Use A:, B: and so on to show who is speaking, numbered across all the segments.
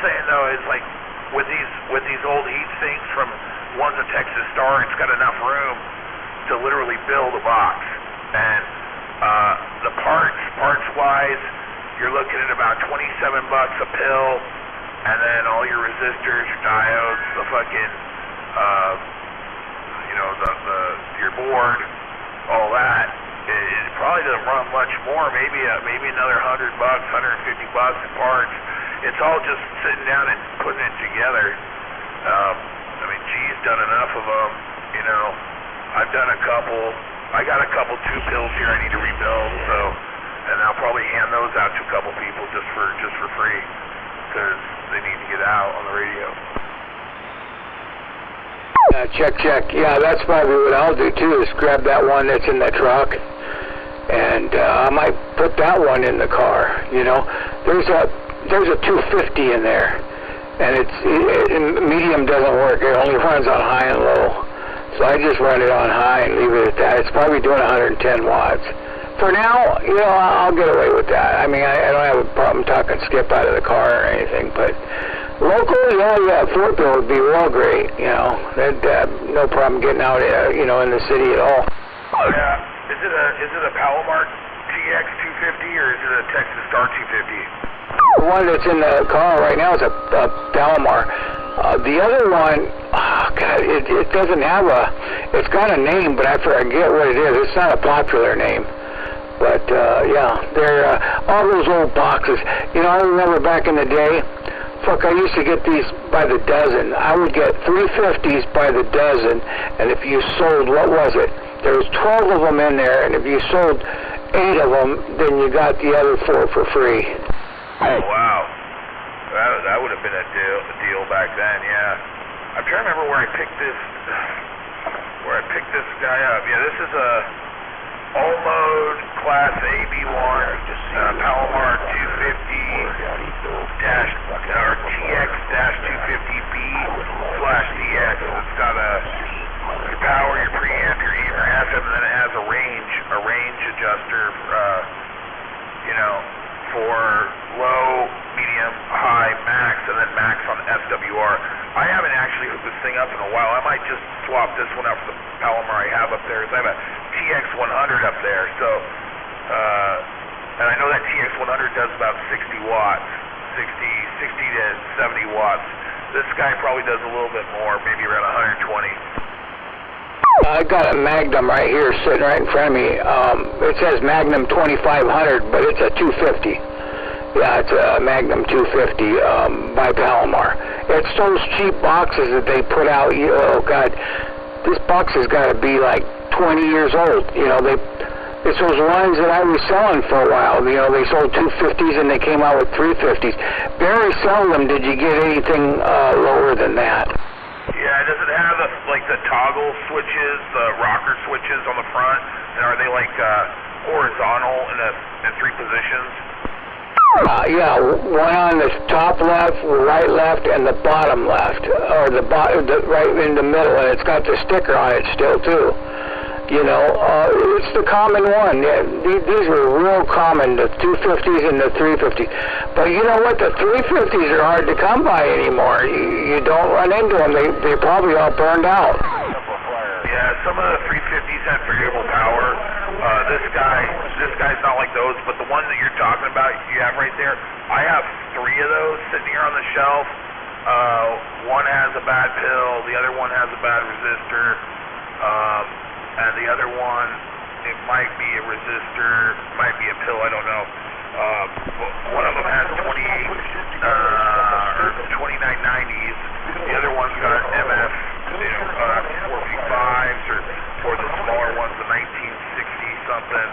A: saying though is like with these old heat sinks from one's a Texas Star, it's got enough room to literally build a box. And the parts wise, you're looking at about $27 a pill, and then all your resistors, your diodes, the fucking your board, all that. It probably doesn't run much more. Maybe another $100, $150 in parts. It's all just sitting down and putting it together. I mean, G's done enough of them. You know, I've done a couple. I got a couple 2 pills here I need to rebuild. So, and I'll probably hand those out to a couple people just for free because they need to get out on the radio.
B: Check. Yeah, that's probably what I'll do too, is grab that one that's in the truck, and I might put that one in the car. You know, there's a 250 in there, and medium doesn't work. It only runs on high and low, so I just run it on high and leave it at that. It's probably doing 110 watts. For now, you know, I'll get away with that. I mean, I don't have a problem talking Skip out of the car or anything, but locally, yeah, Fort Bill would be real great, you know. They'd no problem getting out, you know, in the city at all.
A: Yeah. Is it a Palomar TX 250 or is it a Texas Star 250?
B: The one that's in the car right now is a Palomar. The other one, oh God, it doesn't have it's got a name, but I forget what it is. It's not a popular name. But, yeah, they're all those old boxes. You know, I remember back in the day, I used to get these by the dozen. I would get 350s by the dozen, and if you sold, what was it? There was 12 of them in there, and if you sold 8 of them, then you got the other 4 for free.
A: Oh, wow. That would have been a deal back then, yeah. I'm trying to remember where I picked this guy up. Yeah, this is a all-mode Class AB1 Palomar 250 or TX-250B/DX. It's got your power, your preamp, your amp, your FM, and then it has a range adjuster, you know, for low, medium, high, max, and then max on FWR. I haven't actually hooked this thing up in a while. I might just swap this one out for the Palomar I have up there. I have a TX100 up there, so, and I know that TX100 does about 60 watts, 60 to 70 watts. This guy probably does a little bit more, maybe around 120.
B: I got a Magnum right here sitting right in front of me. It says Magnum 2500, but it's a 250. Yeah, it's a Magnum 250 by Palomar. It's those cheap boxes that they put out. Oh God, this box has got to be like 20 years old. You know, it's those ones that I was selling for a while. You know, they sold 250s and they came out with 350s. Very seldom did you get anything lower than that.
A: Yeah, does it have the toggle switches, the rocker switches on the front? And are they like horizontal in 3 positions?
B: Yeah, one on the top left, right left, and the bottom left, or right in the middle, and it's got the sticker on it still too. You know, it's the common one. Yeah, these were real common, the 250s and the 350s. But you know what? The 350s are hard to come by anymore. You don't run into them. They probably all burned out.
A: Yeah, some of the 350s had variable power. This guy's not like those, but the one that you're talking about, you have right there, I have 3 of those sitting here on the shelf. One has a bad pill, the other one has a bad resistor, and the other one, it might be a resistor, might be a pill, I don't know. One of them has 2990s, the other one's got MF, 455s, or the smaller ones, the 1960 something.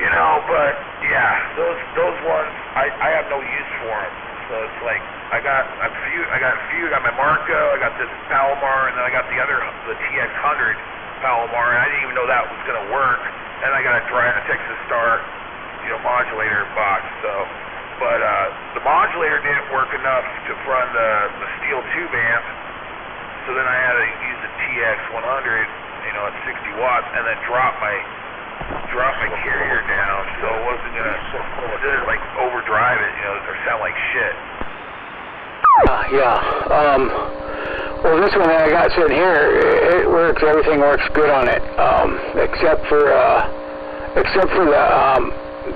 A: You know, but yeah, those ones I have no use for them. So it's like I got a few. I got my Marco, I got this Palomar, and then I got the TX100 Palomar, and I didn't even know that was gonna work. And I got a Texas Star, modulator box. So, but the modulator didn't work enough to run the steel tube amp. So then I had to use the TX100, at 60 watts, and then drop my carrier down, so it wasn't gonna overdrive it, or sound like shit.
B: Yeah. Well, this one that I got sitting here, it works. Everything works good on it, except for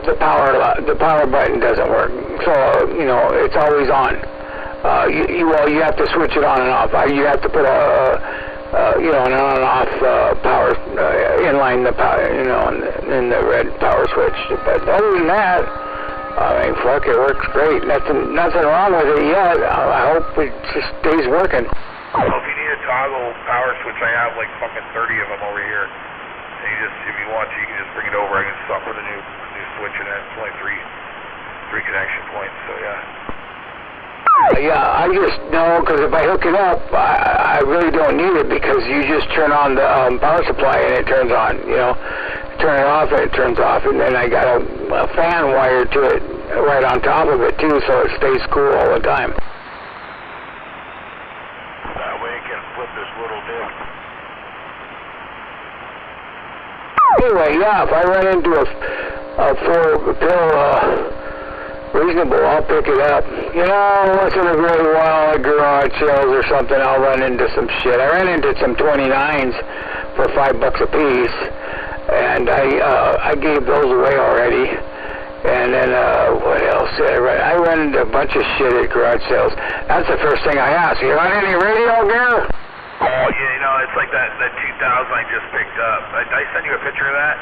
B: the power button doesn't work. So you know, it's always on. You have to switch it on and off. You have to put an on and off power inline the power, in the red power switch. But other than that, I mean, fuck, it works great. Nothing wrong with it yet. I hope it just stays working.
A: Well, if you need a toggle power switch, I have like fucking 30 of them over here. And if you want to, you can just bring it over. I can just put a new switch in it. It's only three connection points. So yeah.
B: Yeah, I just know because if I hook it up, I really don't need it because you just turn on the power supply and it turns on. Turn it off and it turns off, and then I got a fan wired to it right on top of it too, so it stays cool all the time.
A: That way it can flip this little dick.
B: Anyway, yeah, if I run into a 4-pill reasonable, I'll pick it up. Once in a great while at garage sales or something, I'll run into some shit. I ran into some 29s for $5 a piece, and I gave those away already. And then what else did I run? I ran into a bunch of shit at garage sales. That's the first thing I asked. You got any radio gear?
A: Oh yeah, it's like that 2000 I just picked up. Did I send you a picture of that?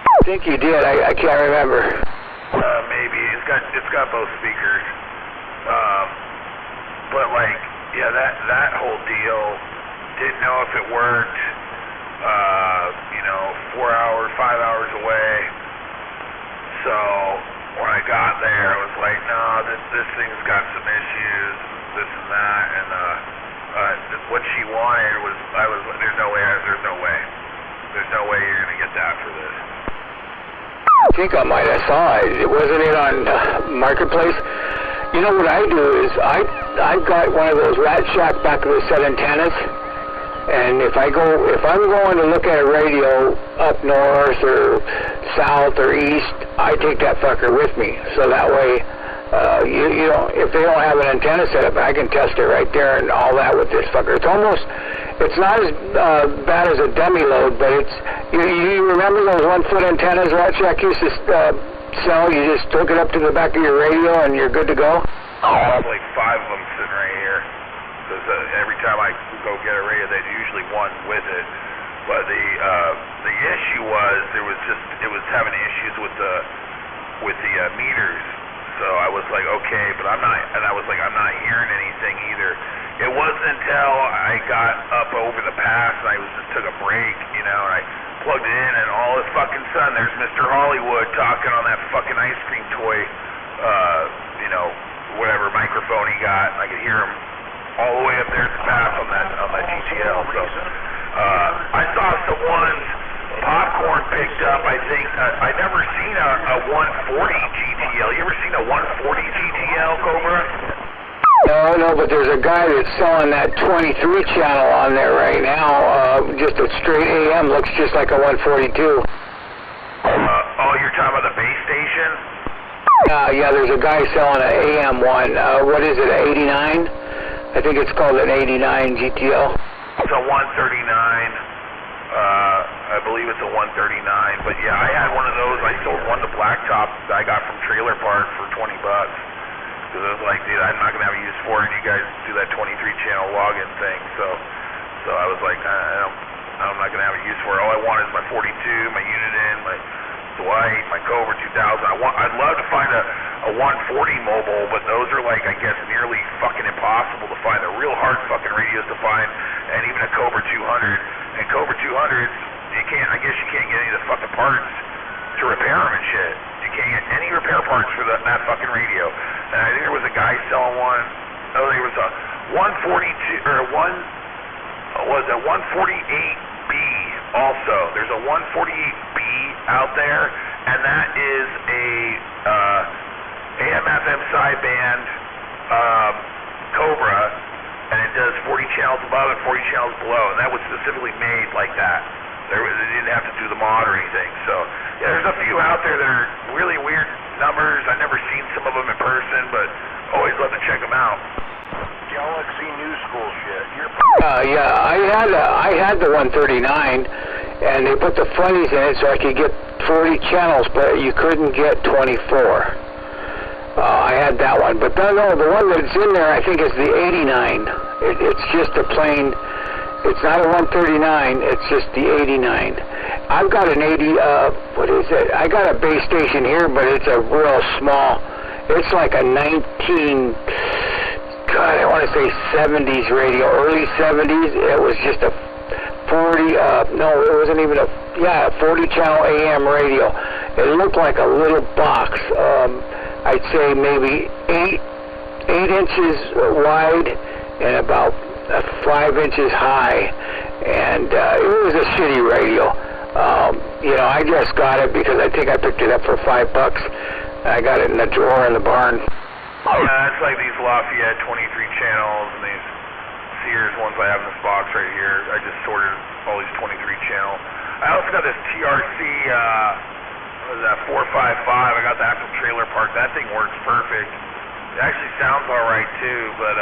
B: I think you did. I can't remember.
A: Maybe it's got both speakers. But like, yeah, that whole deal, didn't know if it worked. 4 hours, 5 hours away. So when I got there, I was like, no, this thing's got some issues, this and that, and what she wanted was, there's no way you're gonna get that for this.
B: I think I might have saw it. Wasn't it on Marketplace? You know what I do is I've got one of those Rat Shack back of the set antennas, and if I'm going to look at a radio up north or south or east, I take that fucker with me. So that way, if they don't have an antenna set up, I can test it right there and all that with this fucker. It's not as bad as a dummy load, but you remember those 1-foot antennas Rat Shack used to sell? You just hook it up to the back of your radio and you're good to go?
A: I have like 5 of them sitting right here. Because every time I go get a radio, there's usually one with it. But the issue was it was having issues with the meters. So I was like, okay, but I'm not hearing anything either. It wasn't until I got up over the pass and I just took a break, and I plugged it in, and all of a fucking sudden there's Mr. Hollywood talking on that fucking ice cream toy, whatever microphone he got. I could hear him all the way up there at the pass on that GTL. So I saw someone's popcorn picked up. I think I've never seen a 140 GTL. You ever seen a 140 GTL, Cobra?
B: No, but there's a guy that's selling that 23 channel on there right now. Just a straight AM, looks just like a 142.
A: You're talking about the base station?
B: Yeah, there's a guy selling an AM one. What is it, an 89? I think it's called an 89 GTL.
A: It's a 139. I believe it's a 139. But yeah, I had one of those. I sold one to Blacktop that I got from Trailer Park for $20. Because I was like, dude, I'm not going to have a use for it, and you guys do that 23-channel login thing. So I was like, I'm not going to have a use for it. All I want is my 42, my Uniden, my Dwight, my Cobra 2000. I'd love to find a 140 mobile, but those are like, I guess, nearly fucking impossible to find. They're real hard fucking radios to find, and even a Cobra 200. And Cobra 200s, I guess you can't get any of the fucking parts to repair them and shit. You can't get any repair parts for that fucking radio. And I think there was a guy selling one. Oh, there was a 142 or was a 148B also. There's a 148B out there, and that is a AM/FM sideband Cobra, and it does 40 channels above and 40 channels below, and that was specifically made like that. They didn't have to do the mod or anything. So yeah, there's a few out there that are really weird numbers. I've never seen some of them in person, but always love to check them out.
B: Yeah, I had the 139, and they put the funnies in it so I could get 40 channels, but you couldn't get 24. I had that one, but no, the one that's in there I think is the 89. It's just a plain. It's not a 139. It's just the 89. I've got an 80. What is it? I got a base station here, but it's a real small. It's like a 19. God, I want to say 70s radio, early 70s. It was just a 40. No, it wasn't even a. Yeah, 40 channel AM radio. It looked like a little box. I'd say maybe 8 inches wide and about 5 inches high, and it was a shitty radio. I just got it because I think I picked it up for $5. I got it in the drawer in the barn.
A: Yeah, it's like these Lafayette 23 channels and these Sears ones I have in this box right here. I just sorted all these 23 channel. I also got this TRC. What is that, 455? I got that from Trailer Park. That thing works perfect. It actually sounds all right too, but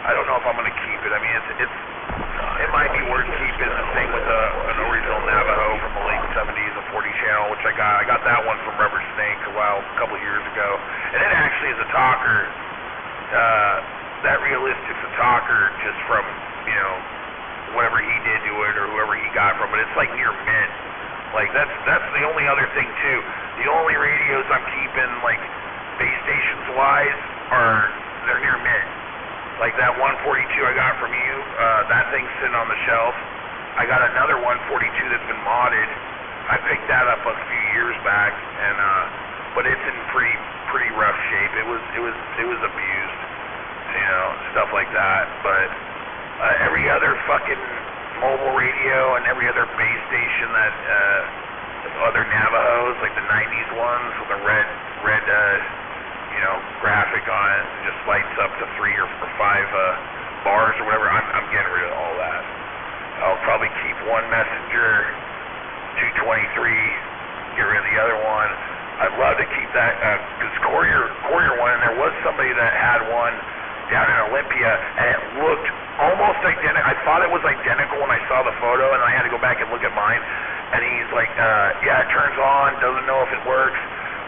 A: I don't know if I'm going to keep it. I mean, it might be worth keeping. The thing with an original Navajo from the late 70s, a 40 channel, which I got. I got that one from Rubber Snake a couple years ago, and it actually is a talker. That Realistic's a talker just from whatever he did to it or whoever he got from it. It's like near mint. Like that's the only other thing too. The only radios I'm keeping, like base stations wise, they're near mint. Like that 142 I got from you, that thing's sitting on the shelf. I got another 142 that's been modded. I picked that up a few years back, and but it's in pretty rough shape. It was abused, stuff like that. But every other fucking mobile radio and every other base station that other Navajos, like the 90s ones with the red graphic on it, and just lights up to 3 or 5 bars or whatever. I'm getting rid of all that. I'll probably keep one Messenger 223, get rid of the other one. I'd love to keep that because Courier one, and there was somebody that had one down in Olympia, and it looked almost identical. I thought it was identical when I saw the photo, and I had to go back and look at mine. And he's like, yeah, it turns on, doesn't know if it works.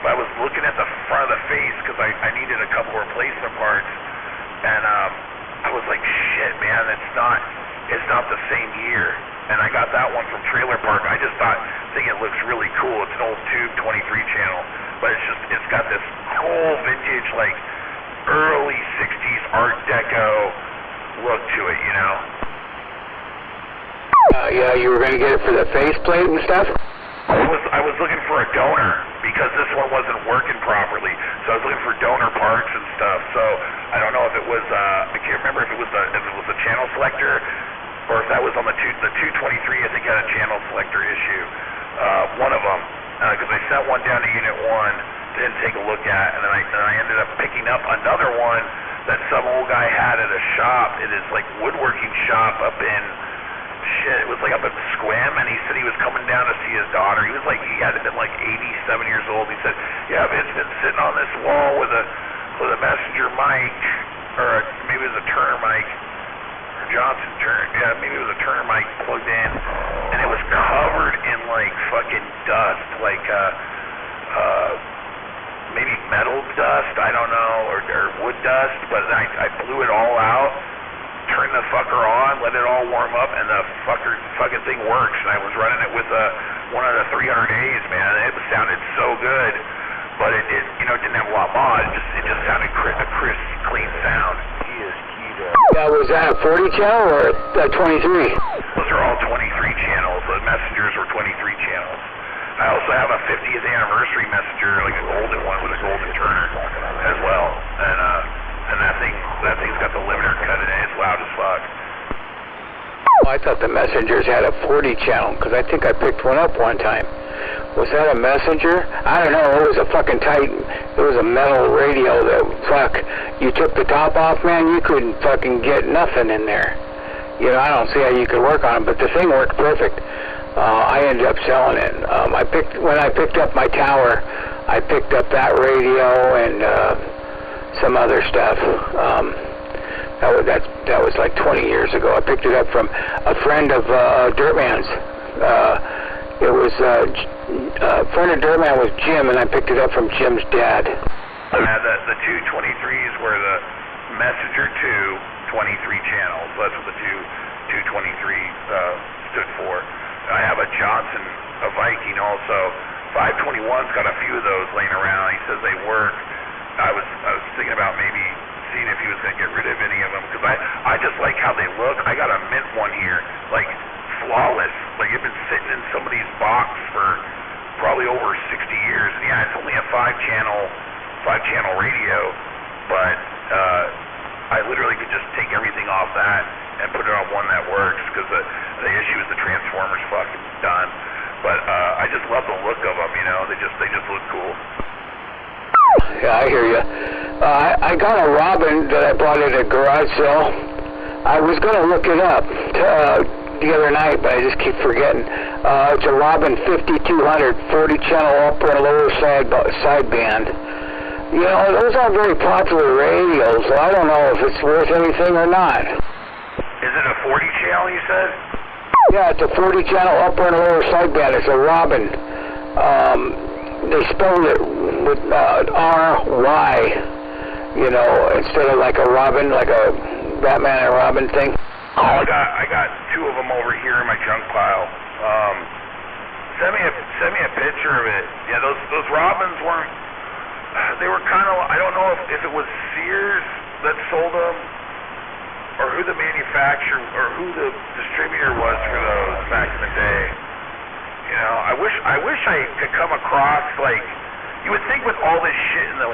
A: But I was looking at the front of the face because I needed a couple replacement parts, and I was like, shit, man, it's not the same year. And I got that one from Trailer Park. I just think it looks really cool. It's an old tube 23 channel, but it's got this cool vintage, like early 60s Art Deco look to it,
B: Yeah, you were going to get it for the faceplate and stuff?
A: I was looking for a donor because this one wasn't working properly. So I was looking for donor parts and stuff. So I don't know if it was I can't remember if it was a channel selector or if that was on the 223. I think had a channel selector issue. One of them, because I sent one down to Unit 1, didn't take a look at, and then I ended up picking up another one that some old guy had at a shop. It is like woodworking shop up in. It was like up in Squam, and he said he was coming down to see his daughter. He had been like 87 years old. He said, yeah, it's been sitting on this wall with a messenger mic, or maybe it was a Turner mic, or Johnson Turner. Yeah, maybe it was a Turner mic plugged in, and it was covered in like fucking dust, like maybe metal dust, I don't know, or wood dust. But I blew it all out. Turned the fucker on, let it all warm up, and the fucking thing works. And I was running it with one of the 300As, man. It sounded so good, but it didn't have a lot of mod. It just sounded a crisp, clean sound. He is keyed up.
B: Yeah, was that a 40 channel or a 23?
A: Those are all 23 channels. The messengers were 23 channels. I also have a 50th anniversary messenger, like a golden one with a golden Turner as well, and that thing's got the limiter cut in it. It's loud as fuck.
B: I thought the messengers had a 40 channel because I think I picked one up one time. Was that a messenger? I don't know. It was a fucking tight. It was a metal radio that you took the top off, man. You couldn't fucking get nothing in there. I don't see how you could work on it, but the thing worked perfect. I ended up selling it. When I picked up my tower, I picked up that radio and some other stuff. That was like like 20 years ago. I picked it up from a friend of Dirtman's. It was a friend of Dirtman was Jim, and I picked it up from Jim's dad.
A: The 223s were the Messenger 2 23 channels. That's what the 223 stood for. I have a Johnson, a Viking also. 521's got a few of those laying around. He says they work. I was thinking about maybe seeing if he was going to get rid of any of them, because I just like how they look. I got a mint one here, like flawless. Like it's been sitting in somebody's box for probably over 60 years. And yeah, it's only a five channel radio, but I literally could just take everything off that and put it on one that works, because the issue is the transformer's fucking done. But I just love the look of them, you know. They just look cool.
B: Yeah, I hear you. I got a Robin that I bought at a garage sale. I was going to look it up the other night, but I just keep forgetting. It's a Robin 5200, 40 channel upper and lower sideband. You know, those aren't very popular radios, so I don't know if it's worth anything or not.
A: Is it a 40 channel, you said?
B: Yeah, it's a 40 channel upper and lower sideband. It's a Robin. They spelled it with R-Y, you know, instead of like a Robin, like a Batman and Robin thing.
A: Oh, I got two of them over here in my junk pile. Send me a picture of it. Yeah, those Robins weren't. They were kind of. I don't know if it was Sears that sold them, or who the manufacturer or who the distributor was for those back in the day. You know, I wish I could come across, like, you would think with all this shit in the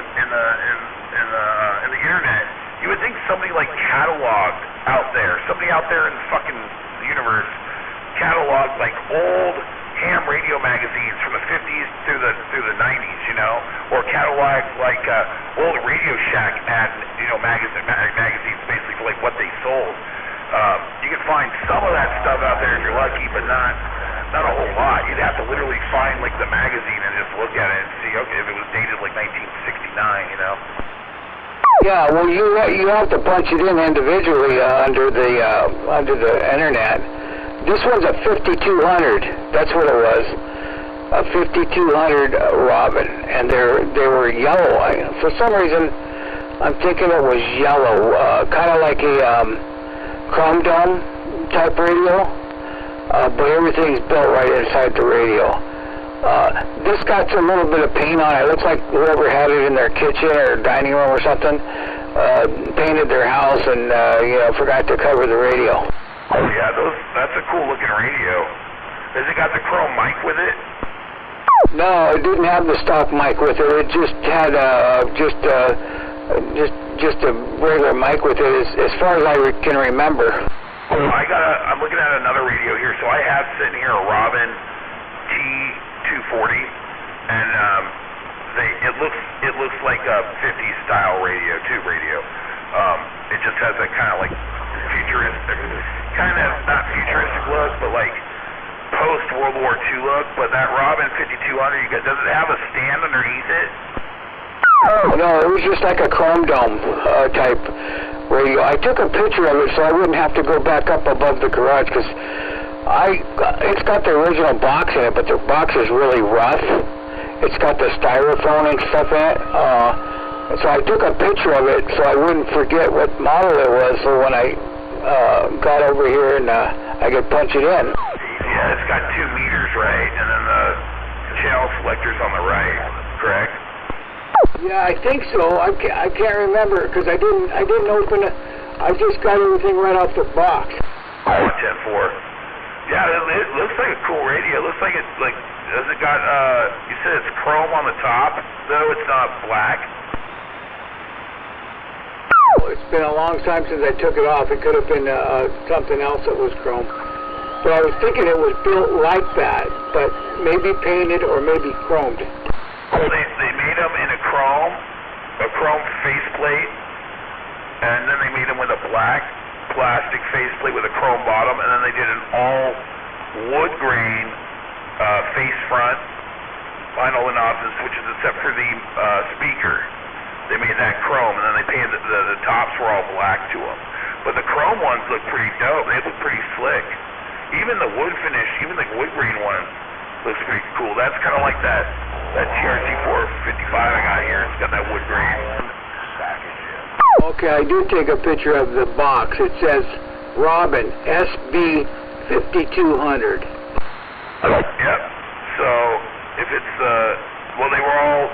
A: internet, you would think somebody like cataloged out there, somebody out there in the fucking universe, cataloged like old ham radio magazines from the 50s through the 90s, you know, or cataloged like old Radio Shack magazines basically for like what they sold. You can find some of that stuff out there if you're lucky, but not a whole lot. You'd have to literally find like the magazine and just look at it and see, okay, if it was dated like 1969, you know.
B: Yeah, well, you have to punch it in individually under the internet. This one's a 5200. That's what it was, a 5200 Robin, and they were yellow. For some reason, I'm thinking it was yellow, kind of like a chrome dome type radio. But everything's built right inside the radio. This got a little bit of paint on it. It looks like whoever had it in their kitchen or dining room or something painted their house and forgot to cover the radio.
A: Oh yeah, that's a cool looking radio. Has it got the chrome mic with it?
B: No, it didn't have the stock mic with it. It just had just a regular mic with it, as far as I can remember.
A: I'm looking at another radio here. So I have sitting here a Robin T240, and it looks like a 50s style radio, tube radio. It just has that kind of like futuristic, kind of not futuristic look, but like post World War II look. But that Robin 5200, does it have a stand underneath it?
B: No, it was just like a chrome dome type radio. I took a picture of it so I wouldn't have to go back up above the garage, because it's got the original box in it, but the box is really rough. It's got the styrofoam and stuff in it. So I took a picture of it so I wouldn't forget what model it was, so when I got over here and I could punch it in.
A: Yeah, it's got 2 meters, right? And then the channel selector's on the right, correct?
B: Yeah, I think so. I can't remember because I didn't open it. I just got everything right off the box.
A: 110.4. Yeah, it looks like a cool radio. It looks like it's like, has it got, you said it's chrome on the top, though it's not black?
B: Well, it's been a long time since I took it off. It could have been something else that was chrome. But I was thinking it was built like that, but maybe painted or maybe chromed.
A: Well, they made them in a chrome faceplate, and then they made them with a black plastic faceplate with a chrome bottom, and then they did an all wood grain face front, vinyl knobs and switches except for the speaker. They made that chrome, and then they painted the tops were all black to them. But the chrome ones look pretty dope. They look pretty slick. Even the wood finish, even the wood grain one looks pretty cool. That's kind of like that TRC 455 I got here. It's got that wood grain.
B: Okay, I do take a picture of the box. It says Robin SB 5200.
A: Yep. So if it's well, they were all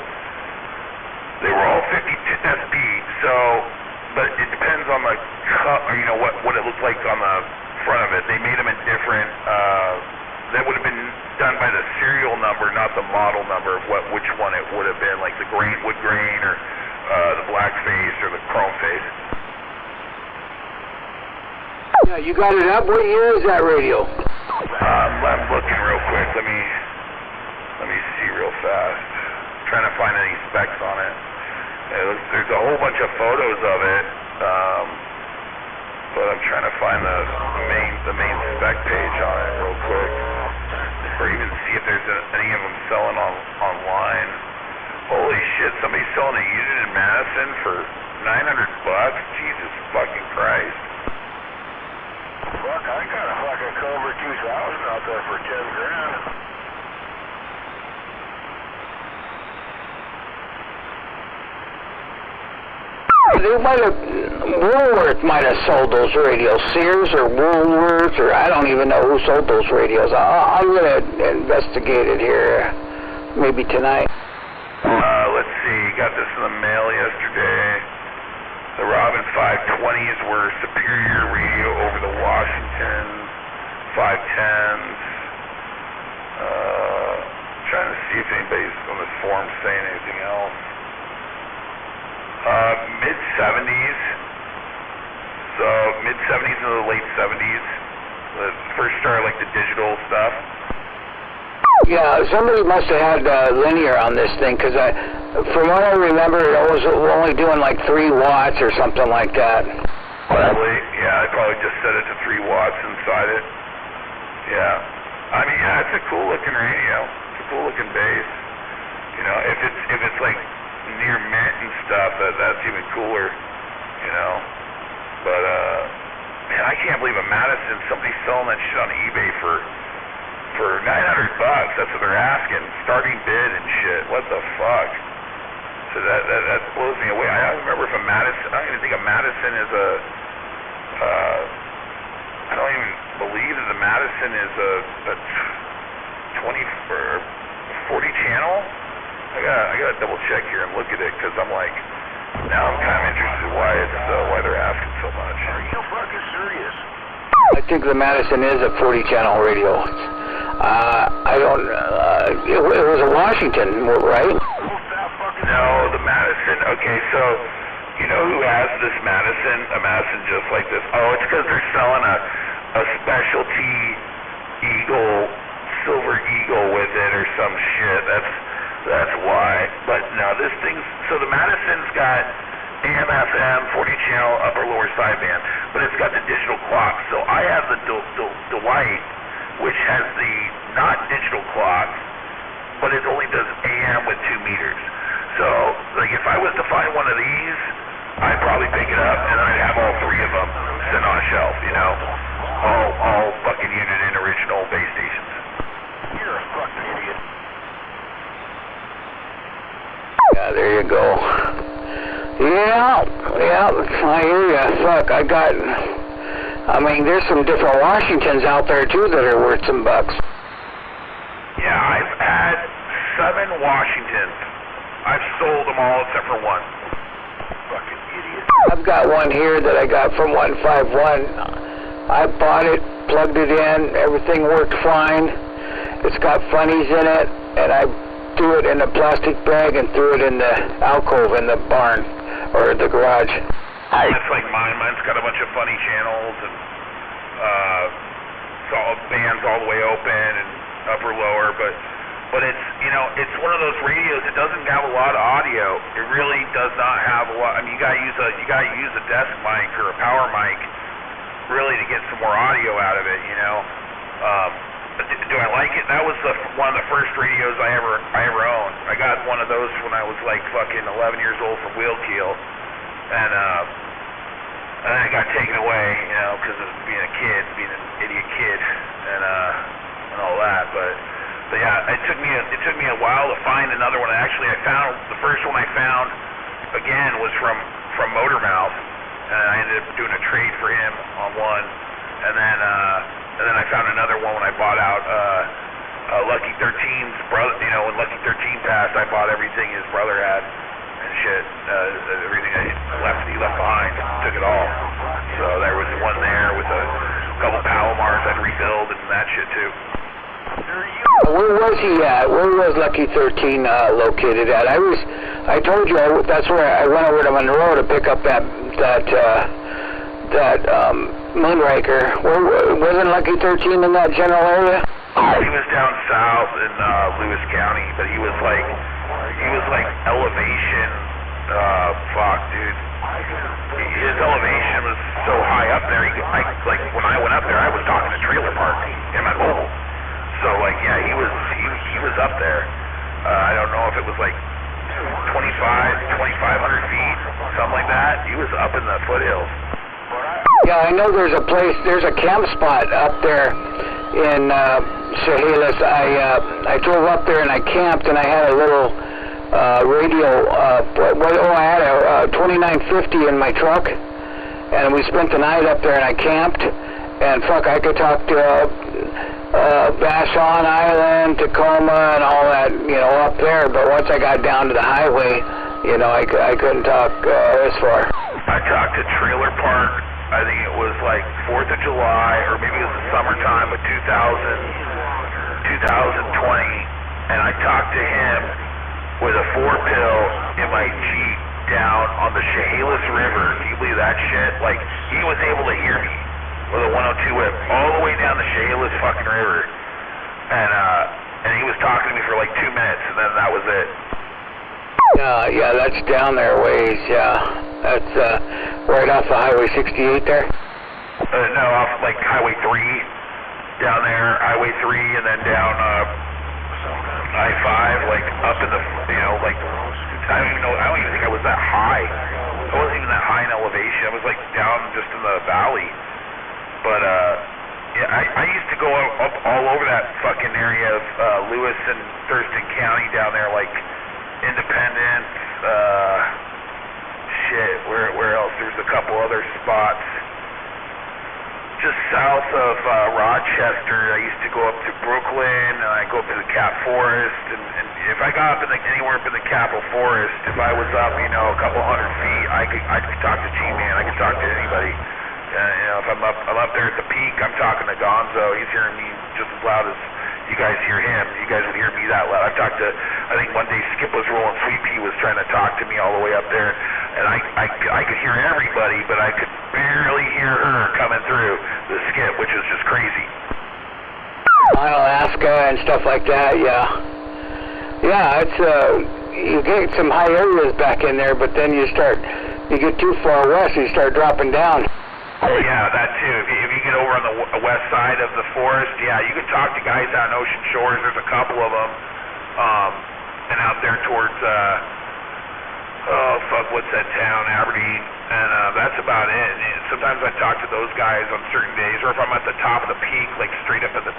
A: 52 SB. So, but it depends on the or you know what it looked like on the front of it. They made them in different. That would have been done by the serial number, not the model number of which one it would have been, like the wood grain or the black face or the chrome face.
B: Yeah, you got it up? What year is that radio?
A: I'm looking real quick. Let me see real fast. I'm trying to find any specs on it. There's a whole bunch of photos of it, but I'm trying to find the main spec page on it real quick, or even see if there's any of them selling online. Holy shit! Somebody's selling a unit in Madison for $900. Jesus fucking Christ!
C: Fuck, I got a fucking Cobra 2000 out there for 10 grand.
B: They might have, Woolworth might have sold those radios. Sears or Woolworth, or I don't even know who sold those radios. I'm going to investigate it here, maybe tonight.
A: Let's see, got this in the mail yesterday. The Robin 520s were superior radio over the Washington 510s. Trying to see if anybody's on this forum saying anything else. Mid-70s. So mid-70s into the late 70s. The first started like the digital stuff.
B: Yeah, somebody must have had linear on this thing, because from what I remember, it was only doing like 3 watts or something like that.
A: Probably, yeah, I probably just set it to 3 watts inside it. Yeah. I mean, yeah, it's a cool looking radio. It's a cool looking bass. You know, if it's like near mint and stuff, that's even cooler, you know. But man, I can't believe a Madison, somebody's selling that shit on eBay for $900. That's what they're asking, starting bid and shit. What the fuck? So that blows me away. I don't remember if a Madison. I don't even think a Madison is a. I don't even believe that the Madison is a 20 or 40 channel. I gotta double check here and look at it, because I'm like, now I'm kind of interested why they're asking so much.
C: Are you fucking serious?
B: I think the Madison is a 40 channel radio. I don't, it was a Washington, right?
A: No, the Madison, okay, so, you know who has this Madison? A Madison just like this? Oh, it's because they're selling a specialty Eagle, Silver Eagle with it or some shit. That's why. But no, this thing's, so the Madison's got AM, FM, 40 channel, upper lower sideband, but it's got the digital clock. So I have the Dwight, which has the not digital clock, but it only does AM with 2 meters. So, like, if I was to find one of these, I'd probably pick it up, and I'd have all 3 of them sitting on a shelf, you know? All fucking unit in original base stations.
C: You're a fucking idiot.
B: Yeah, there you go. Yeah, I hear ya. Fuck, I mean, there's some different Washingtons out there, too, that are worth some bucks.
A: Yeah, I've had 7 Washingtons. I've sold them all except for one.
C: Fucking idiot.
B: I've got one here that I got from 151. I bought it, plugged it in, everything worked fine. It's got funnies in it, and I threw it in a plastic bag and threw it in the alcove in the barn, or the garage.
A: It's like mine. Mine's got a bunch of funny channels, and it's all bands all the way open and upper lower, but it's, you know, it's one of those radios. It doesn't have a lot of audio. It really does not have a lot. I mean, you gotta use a desk mic or a power mic really to get some more audio out of it, you know. Do I like it? That was one of the first radios I ever owned. I got one of those when I was like fucking 11 years old from Wheelkeel, and And then it got taken away, you know, because of being a kid, being an idiot kid, and all that. But yeah, it took me a while to find another one. Actually, I found the first one I found again was from Motormouth, and I ended up doing a trade for him on one, and then I found another one when I bought out Lucky 13's brother. You know, when Lucky 13 passed, I bought everything his brother had. Shit, everything he left behind, took it all. So there was one there with a couple Palomars I'd rebuild and that shit too.
B: Where was he at? Where was Lucky 13 located at? I told you that's where I went over to Monroe to pick up that Moonraker. Wasn't Lucky 13 in that general area?
A: He was down south in Lewis County, but he was like elevation. Fuck, dude. His elevation was so high up there. Like when I went up there, I was talking to Trailer Park in my mobile. So like, yeah, he was up there. I don't know if it was like 2,500 feet, something like that. He was up in the foothills.
B: Yeah, I know there's a camp spot up there in Chehalis. I drove up there and I camped, and I had a little radio. I had a 2950 in my truck, and we spent the night up there, and I camped. And fuck, I could talk to Vashon Island, Tacoma, and all that, you know, up there. But once I got down to the highway, you know, I couldn't talk as far.
A: I talked to Trailer Park. I think it was like 4th of July, or maybe it was the summertime of 2020, and I talked to him with a 4-pill in my Jeep down on the Chehalis River. Can you believe that shit? Like, he was able to hear me with a 102 whip all the way down the Chehalis fucking river, and he was talking to me for like 2 minutes, and then that was it.
B: Yeah, that's down there ways, yeah. That's right off of Highway 68 there?
A: No, off like Highway 3, down there, Highway 3, and then down I-5, like up in the, you know, like, I don't even think I was that high. I wasn't even that high in elevation. I was like down just in the valley. But, yeah, I used to go up all over that fucking area of Lewis and Thurston County down there, like Independence, where else? There's a couple other spots. Just south of Rochester, I used to go up to Brooklyn, and I go up to the Cap Forest, and if I got up anywhere up in the Capitol Forest, if I was up, you know, a couple hundred feet, I could talk to G-Man, I could talk to anybody. You know, if I'm up there at the peak, I'm talking to Gonzo. He's hearing me just as loud as you guys hear him. You guys would hear me that loud. I've talked to, I think one day Skip was rolling Sweet Pea was trying to talk to me all the way up there, and I could hear everybody, but I could barely hear her coming through the Skip, which is just crazy.
B: On Alaska and stuff like that, yeah. Yeah, it's you get some high areas back in there, but then you get too far west, you start dropping down.
A: Oh yeah, that too. If you get over on the west side of the forest, yeah, you can talk to guys out in Ocean Shores. There's a couple of them, and out there towards what's that town, Aberdeen, and that's about it. And sometimes I talk to those guys on certain days, or if I'm at the top of the peak, like straight up at the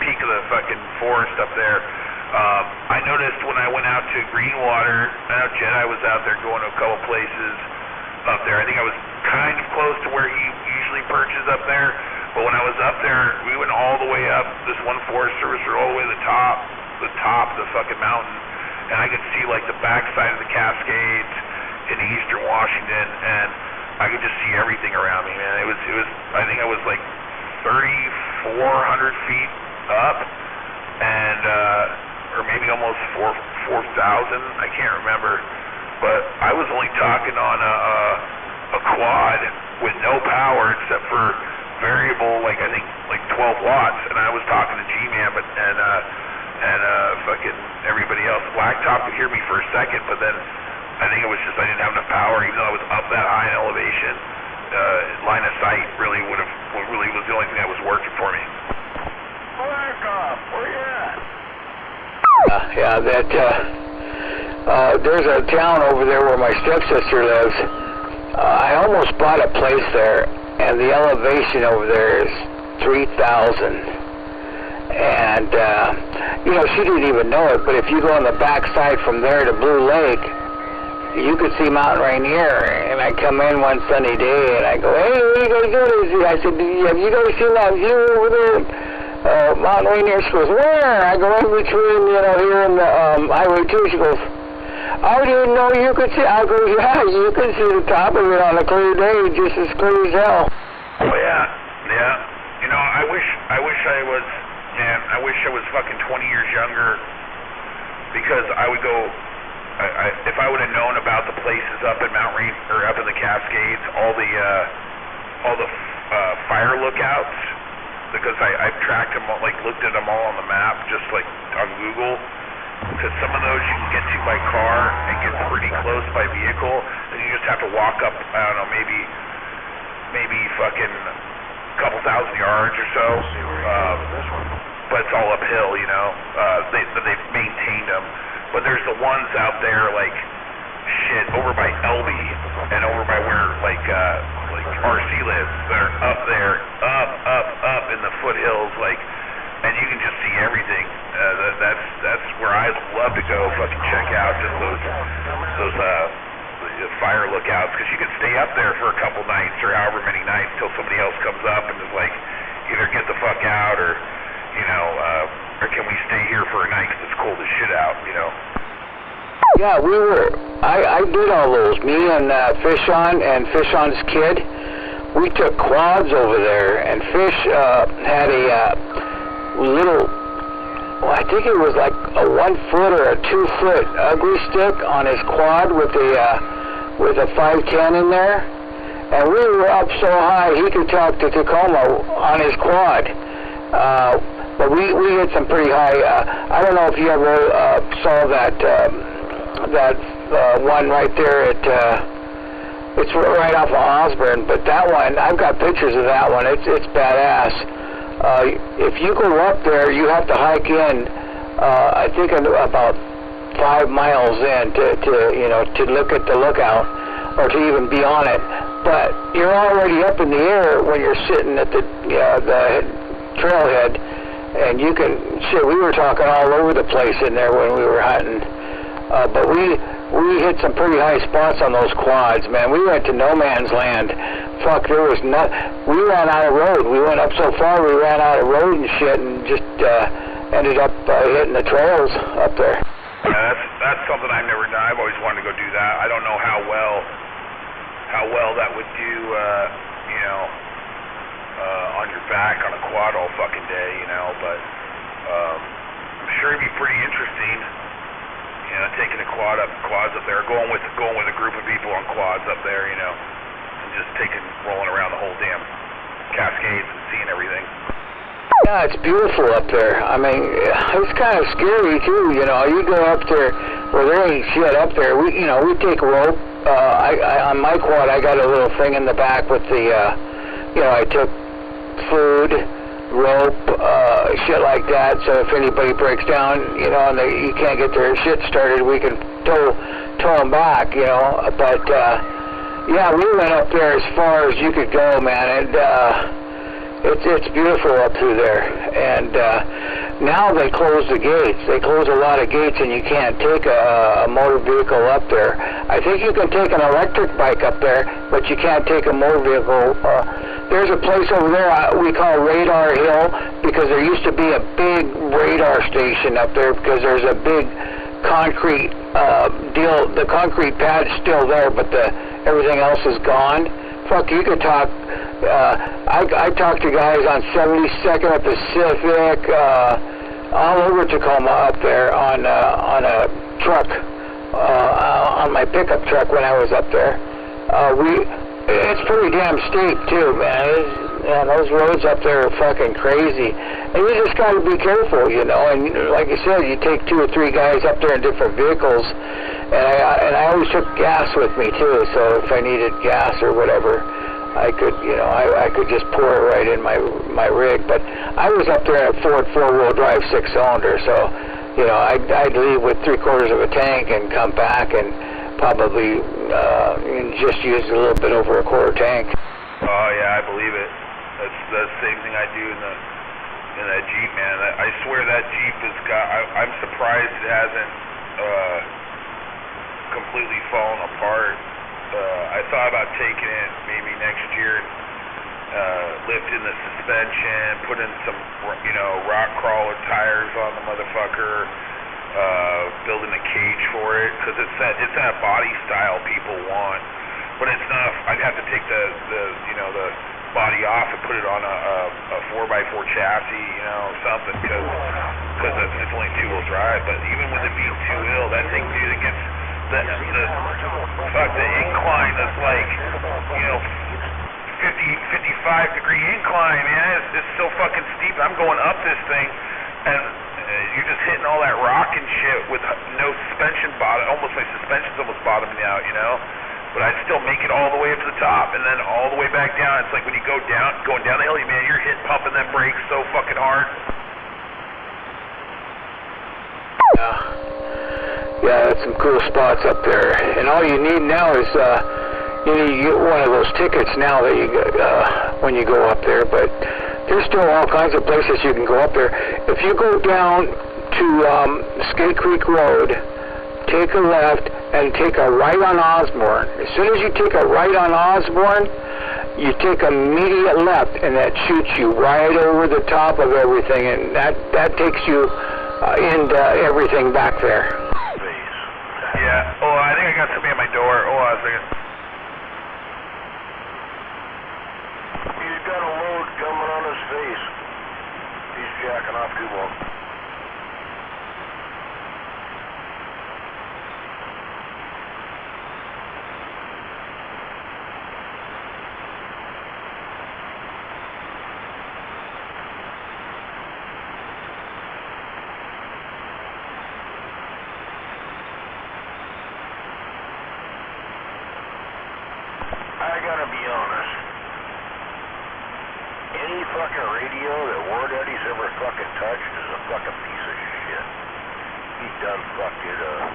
A: peak of the fucking forest up there. I noticed when I went out to Greenwater, I know Jedi was out there going to a couple places up there. I think I was kind of close to where he usually perches up there, but when I was up there, we went all the way up this one Forest Service road, all the way to the top of the fucking mountain, and I could see like the backside of the Cascades in eastern Washington, and I could just see everything around me, man. It was I think I was like 3,400 feet up, and or maybe almost 4,000, I can't remember. But I was only talking on a quad with no power except for variable, like I think like 12 watts, and I was talking to G-Man, and fucking everybody else. Blacktop could hear me for a second, but then I think it was just I didn't have enough power, even though I was up that high in elevation. Line of sight really was the only thing that was working for me.
C: Blacktop, where you at?
B: Yeah, that. There's a town over there where my stepsister lives, I almost bought a place there, and the elevation over there is 3,000. And, she didn't even know it, but if you go on the backside from there to Blue Lake, you could see Mount Rainier. And I come in one sunny day, and I go, hey, what are you guys doing? I said, have you guys seen that view over there? Mount Rainier. She goes, where? I go, in between, here in the Highway 2. She goes, I didn't know you could see. I go, yeah, you can see the top of it on a clear day, just as clear as hell.
A: Oh, yeah. I wish I was fucking 20 years younger, because I would go, if I would have known about the places up in Mount Rainier, or up in the Cascades, all the fire lookouts, because I've tracked them, looked at them all on the map, just on Google, because some of those you can get to by car and get pretty close by vehicle, and you just have to walk up, I don't know, maybe fucking a couple thousand yards or so, but it's all uphill, they've maintained them. But there's the ones out there, over by Elby, and over by where, RC lives. They're up there, up in the foothills, and you can just see everything. That's where I'd love to go fucking check out, just those fire lookouts, because you can stay up there for a couple nights, or however many nights, till somebody else comes up and is either get the fuck out, or or can we stay here for a night because it's cold as shit out,
B: Yeah, I did all those. Me and Fishon and Fishon's kid, we took quads over there, and Fish had a little, I think it was like a 1 foot or a 2 foot ugly stick on his quad with a 510 in there, and we were up so high he could talk to Tacoma on his quad. But we hit some pretty high. I don't know if you ever saw that one right there at it's right off of Osborne. But that one, I've got pictures of that one. It's badass. If you go up there, you have to hike in. I think about 5 miles in to look at the lookout, or to even be on it. But you're already up in the air when you're sitting at the trailhead, and you can, we were talking all over the place in there when we were hunting, but we hit some pretty high spots on those quads, man. We went to no man's land. Fuck, we ran out of road. We went up so far, we ran out of road and shit, and just ended up hitting the trails up there.
A: Yeah, that's something I've never done. I've always wanted to go do that. I don't know how well that would do, on your back on a quad all fucking day, but I'm sure it'd be pretty interesting, taking quads up there, going with a group of people on quads up there, and just rolling around the whole damn Cascades and seeing everything.
B: Yeah, it's beautiful up there. I mean, it's kind of scary too, You go up there where there ain't shit up there. We take rope. On my quad, I got a little thing in the back with the, I took food, rope, shit like that, so if anybody breaks down, and you can't get their shit started, we can tow them back, but, yeah, we went up there as far as you could go, man, and, it's beautiful up through there, and, now they close the gates. They close a lot of gates, and you can't take a motor vehicle up there. I think you can take an electric bike up there, but you can't take a motor vehicle. There's a place over there we call Radar Hill, because there used to be a big radar station up there, because there's a big concrete deal. The concrete pad's still there, but everything else is gone. Fuck, you could talk. I talked to guys on 72nd and Pacific, all over Tacoma up there on a truck, on my pickup truck when I was up there. It's pretty damn steep too, man. Those roads up there are fucking crazy, and you just got to be careful, And like you said, you take 2 or 3 guys up there in different vehicles, and I always took gas with me too. So if I needed gas or whatever, I could, I could just pour it right in my rig. But I was up there in a Ford 4-wheel drive 6-cylinder, so I'd leave with 3/4 of a tank and come back and probably just used a little bit over a quarter tank.
A: Oh yeah, I believe it. That's the same thing I do in that Jeep, man. I swear that Jeep has got. I'm surprised it hasn't completely fallen apart. I thought about taking it maybe next year and lifting the suspension, putting some, rock crawler tires on the motherfucker, building a cage for it, because it's that body style people want. But it's not. I'd have to take the body off and put it on a 4x4 chassis, something, because it's only two-wheel drive. But even with it being two-wheel, that thing, dude, it gets the incline is like 55-degree incline, man. It's so fucking steep. I'm going up this thing, and you're just hitting all that rock and shit with no suspension bottom. Almost my suspension's almost bottoming out, But I still make it all the way up to the top, and then all the way back down. It's like when you going down the hill, man, you're pumping them brakes so fucking hard.
B: Yeah, that's some cool spots up there. And all you need now is you need to get one of those tickets now that you when you go up there. But there's still all kinds of places you can go up there. If you go down to Skate Creek Road, take a left and take a right on Osborne. As soon as you take a right on Osborne, you take immediate left, and that shoots you right over the top of everything, and that takes you into everything back there.
A: Yeah. Oh, I think I got somebody at my door. Hold on a second.
C: He's got a load coming on his face. He's jacking off too long. I gotta be honest. Any fucking radio that Ward Eddie's ever fucking touched is a fucking piece of shit. He done fucked it up.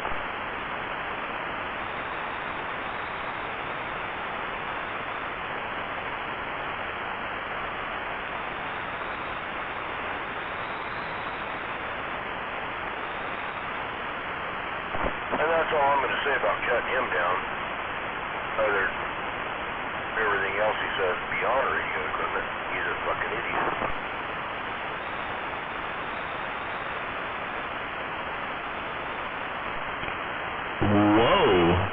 C: And that's all I'm gonna say about cutting him down. Other everything else he says beyond radio equipment, he's a fucking idiot.
D: Whoa.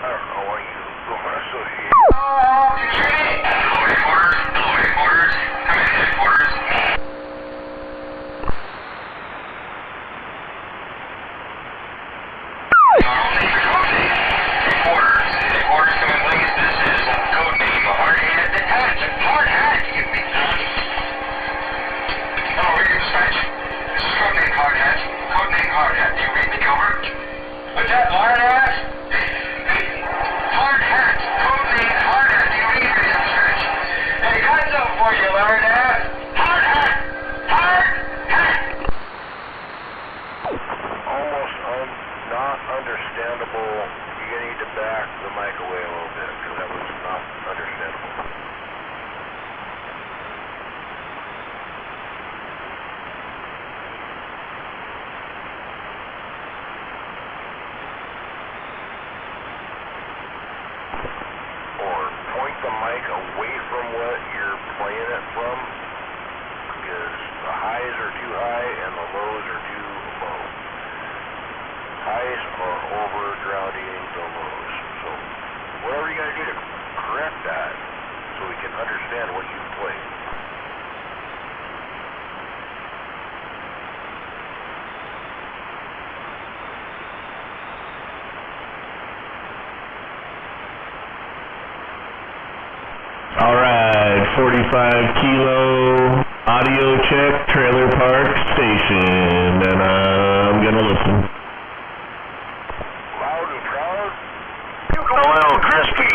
C: I don't know why you don't want to associate. Not understandable. You're gonna need to back the mic away a little bit because that was not understandable. Or point the mic away from what you're playing it from, because the highs are too high and the lows are too low. Highs are over drowning the lows. So whatever you gotta do to correct that so we can understand what you played.
D: Alright, 45 kilo audio check, trailer park station, and I'm gonna listen.
C: Loud and proud.
A: You go a little crispy.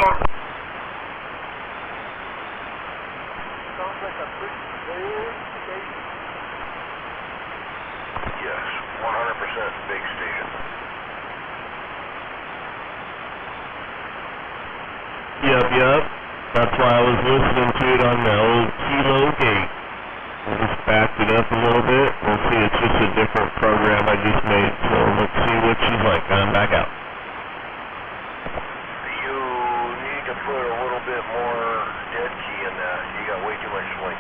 C: Sounds like that big station.
D: Yep. That's why I was listening to it on the old Kilo gate. I just backed it up a little bit. We'll see, it's just a different program I just made, so let's see what she's like. I'm back out.
C: You need to put a little bit more dead key in that. You got way too much swing.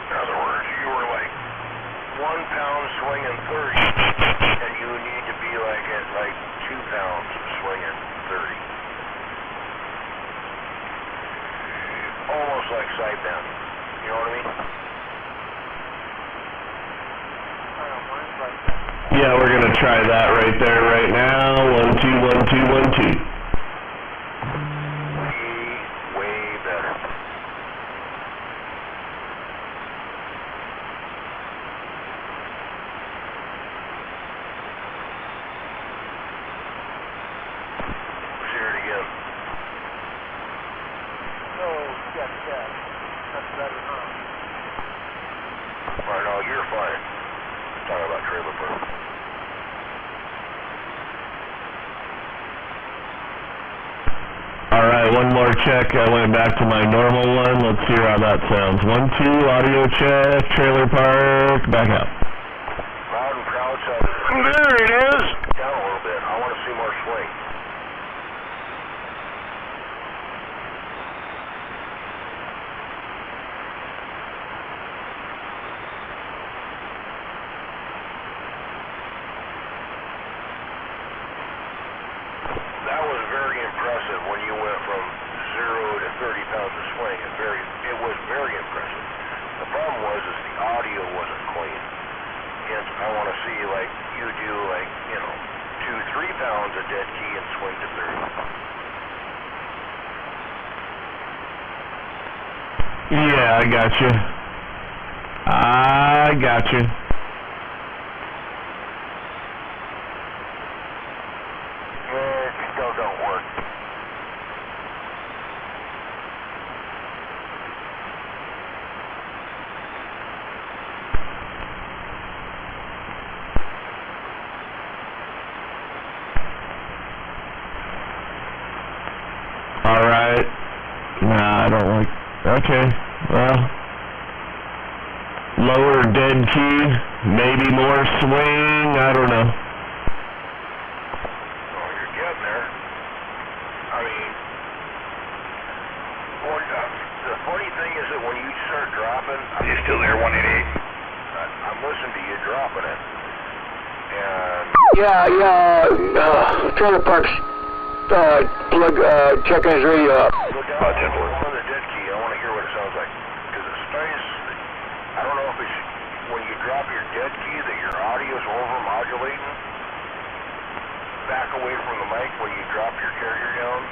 C: In other words, you were like 1 pound swinging 30, and you need to be like at like 2 pounds swinging 30. Almost like side bend. You know what I mean?
D: Yeah, we're gonna try that right there, right now. 1, 2, 1, 2, 1, 2.
C: Way better. Let's hear it again.
A: That's better, huh?
C: Alright, no, you're fine. Talking about trailer park.
D: Alright, one more check. I went back to my normal one. Let's hear how that sounds. 1, 2, audio check, trailer park, back out.
C: Loud and proud sound.
D: There it is!
C: Down a little bit. I want to see more swing. That was very impressive when you went from 0 to 30 pounds of swing. It was very impressive. The problem was is the audio wasn't clean. And I want to see like you do like, 2-3 pounds of dead key and swing to 30.
D: Yeah, I got you.
C: It still don't work.
D: Alright. Nah, I don't like... Okay, well... Lower dead key, maybe more swing, I don't know.
C: Oh, you're getting there. I mean, the funny thing is that when you start dropping,
A: You still there, 188?
C: I'm listening to you dropping it, and
B: Trailer Park's checking his radio up.
C: look out on the dead key. I want to hear what it sounds like, because it's nice. I don't know if it's when you drop your dead key that your audio's over-modulating. Back away from the mic when you drop your carrier down,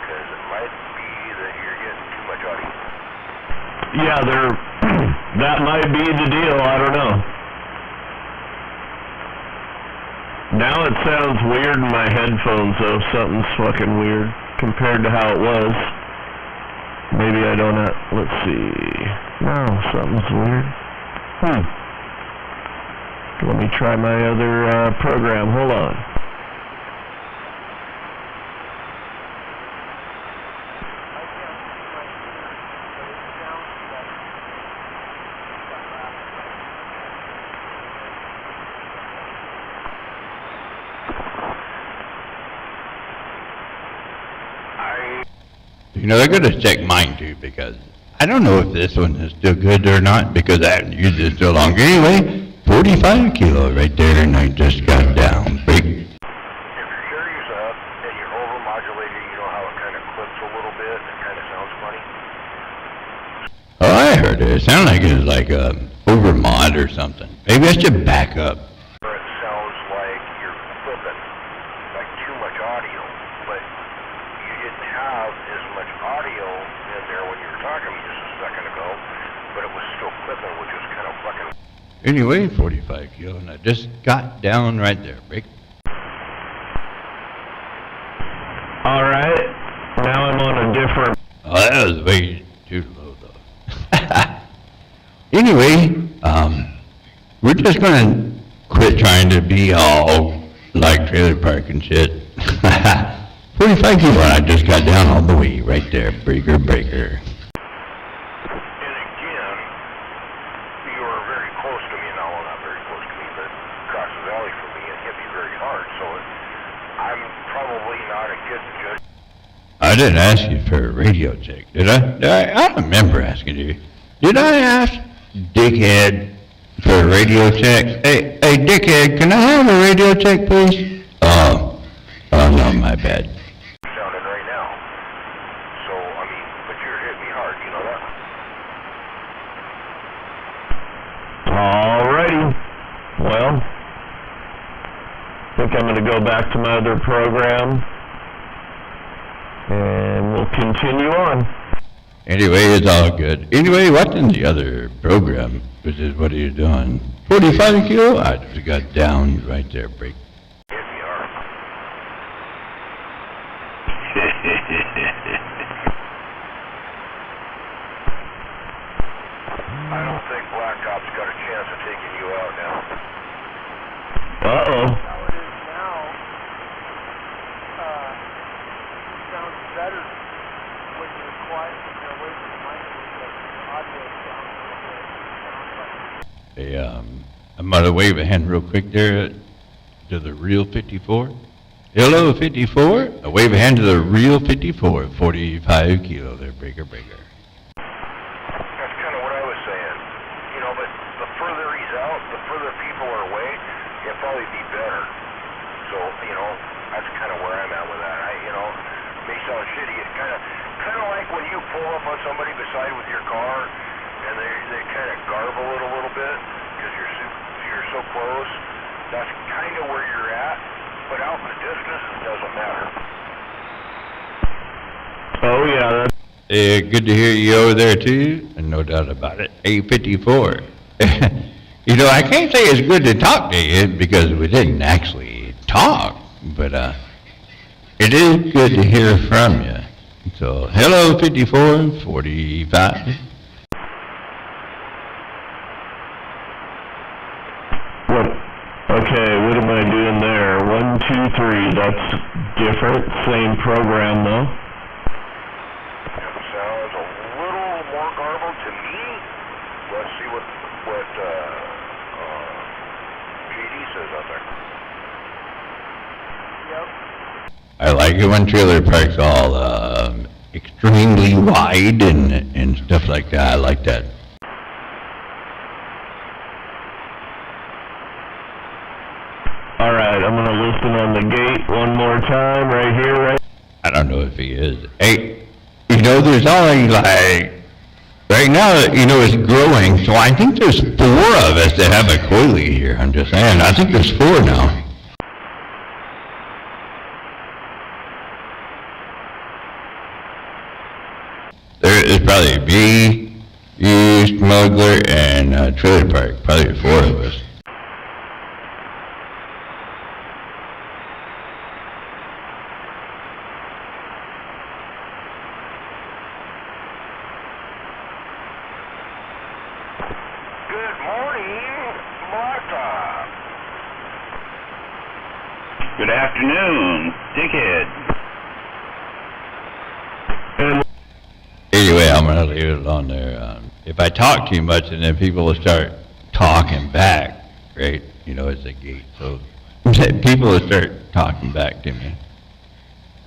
C: because it might be that you're getting too much audio.
D: Yeah, that might be the deal, I don't know. Now it sounds weird in my headphones, though. Something's fucking weird compared to how it was. Maybe I don't have... Let's see... No, something's weird. Let me try my other program. Hold on.
E: They're going to check mine too, because I don't know if this one is still good or not, because I haven't used it so long. Anyway, 45 kilo right there, and I just got down big.
C: If your carrier's up and you're over-modulating, you know how it kind of clips a little bit and it kind of sounds funny?
E: Oh, I heard it. It sounded like it was like over mod or something. Maybe I should back up.
C: Or it sounds like you're clipping, like too much audio, but you didn't have as much audio in there when you were talking to me just a second ago, but it was still clipping, which was kind of fucking...
E: Anyway, 45 kilo, and I just got down right there, Rick.
D: All right. Now I'm on a different...
E: Oh, that was way too low, though. Anyway, we're just gonna quit trying to be all like trailer park and shit. 45 kilo, I just got down all the way right there. Breaker, breaker.
C: And again, you are very close to me now. Well, not very close to me, but across the valley from me and hit me very hard. So I'm probably not a good judge.
E: I didn't ask you for a radio check, did I? I don't remember asking you. Did I ask Dickhead for a radio check? Hey, Dickhead, can I have a radio check, please? Oh, no, my bad.
C: Sounding right now. So, I mean, but you're hitting me hard, you know that?
D: Alrighty. Well, I think I'm going to go back to my other program, and we'll continue on.
E: Anyway, it's all good. Anyway, what's in the other program? Which is, what are you doing? 45 kilo? I just got down right there, break.
C: Hit me hard. I don't think Black Op's got a chance of taking you out now.
D: Uh-oh.
F: How it is now, sounds better when you're quiet, when you're away from the mic, the audio sounds a little bit,
E: I'm gonna wave a hand real quick there to the real 54. Hello, 54. I wave a hand to the real 54. 45 kilo there, breaker, breaker.
C: That's kind of what I was saying. You know, but the further he's out, the further people are away, it'll probably be better. So, you know, that's kind of where I'm at with that. May sound shitty. It's kind of like when you pull up on somebody beside with your car, and they kind of garble it a little bit because you're so close. That's kind of where you're at. But out in the distance, it doesn't matter.
D: Oh, yeah.
E: Good to hear you over there, too, and no doubt about it. 854. You know, I can't say it's good to talk to you because we didn't actually talk, but it is good to hear from you. So, hello, 54, 45.
D: What? Okay, what am I doing there? 1, 2, 3. That's different. Same program, though.
C: Sounds a little more garbled to me. Let's see what JD says out there.
F: Yep.
E: I like it when trailer parks all extremely wide and stuff like that. I like that.
D: All right, I'm going to listen on the gate one more time right here, right?
E: I don't know if he is. Hey, you know, there's only like, right now, you know, it's growing, so I think there's 4 of us that have a coilie here. I'm just saying, I think there's 4 now. There is probably me, you, Smuggler, and Trailer Park. Probably 4 of us.
C: Good morning, Blacktop.
G: Good afternoon, Dickhead.
E: Anyway, I'm gonna leave it alone there. If I talk too much, and then people will start talking back, right? You know, it's a gate, so people will start talking back to me.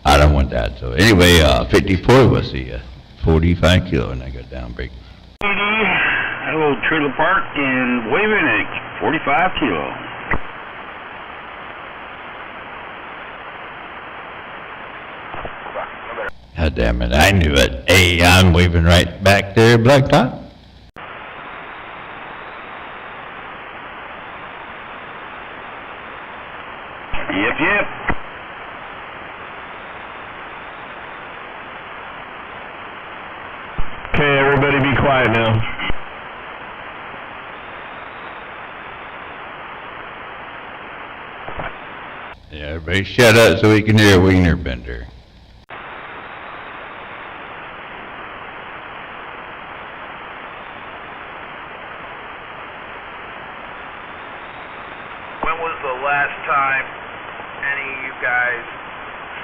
E: I don't want that. So anyway, 54, we'll see ya. 45 kilo, and I got down break.
G: Hello, Trailer Park in Waveney, 45 kilo.
E: God damn it, I knew it. Hey, I'm waving right back there, Blacktop.
G: Yep.
D: Okay, everybody be quiet now.
E: Yeah, everybody shut up so we can hear Wiener Bender.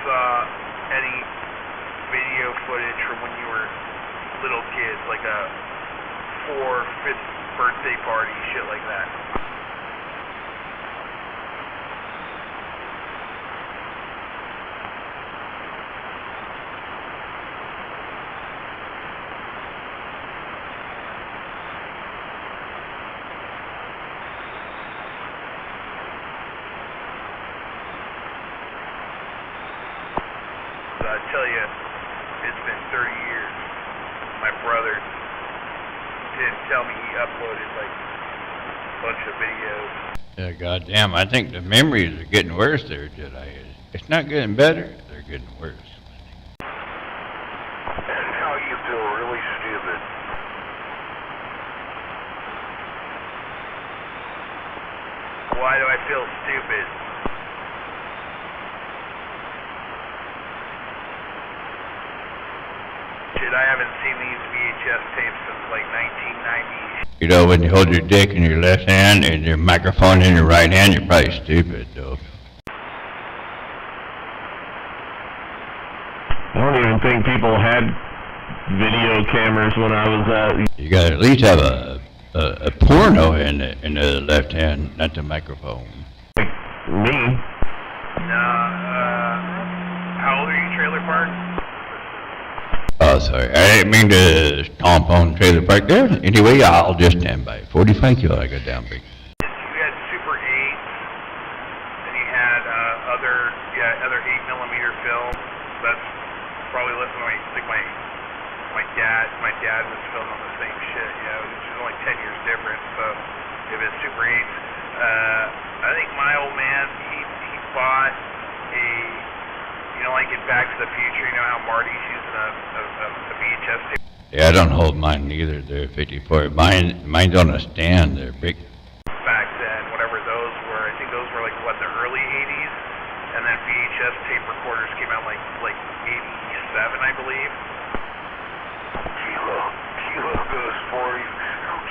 A: saw any video footage from when you were little kids, like a 4th or 5th birthday party, shit like that. I tell you, it's been 30 years. My brother didn't tell me he uploaded like a bunch of videos.
E: Yeah, goddamn, I think the memories are getting worse there, Jedi. It's not getting better, they're getting worse.
C: And now you feel really stupid.
A: Why do I feel stupid? Shit, I haven't seen these VHS tapes since like 1990.
E: You know, when you hold your dick in your left hand and your microphone in your right hand, you're probably stupid, though.
D: I don't even think people had video cameras when I was
E: You gotta at least have a porno in the left hand, not the microphone.
D: like me.
A: How old are you, Trailer Park?
E: Oh, sorry, I didn't mean to stomp on Trailer Park there. Anyway, I'll just stand by. 45 kilo, I got down big.
A: You had Super 8s, and you had other 8mm film. That's probably less than I think my dad was filming on the same shit. Which is only 10 years different. So if it's Super 8s, I think my old man he bought a. Like in Back to the Future, you know how Marty's using a VHS tape?
E: Yeah, I don't hold mine either. They're 54. Mine's on a stand. They're big.
A: Back then, whatever those were, I think those were like the early 80s, and then VHS tape recorders came out like 87, I believe.
C: Kilo goes 40.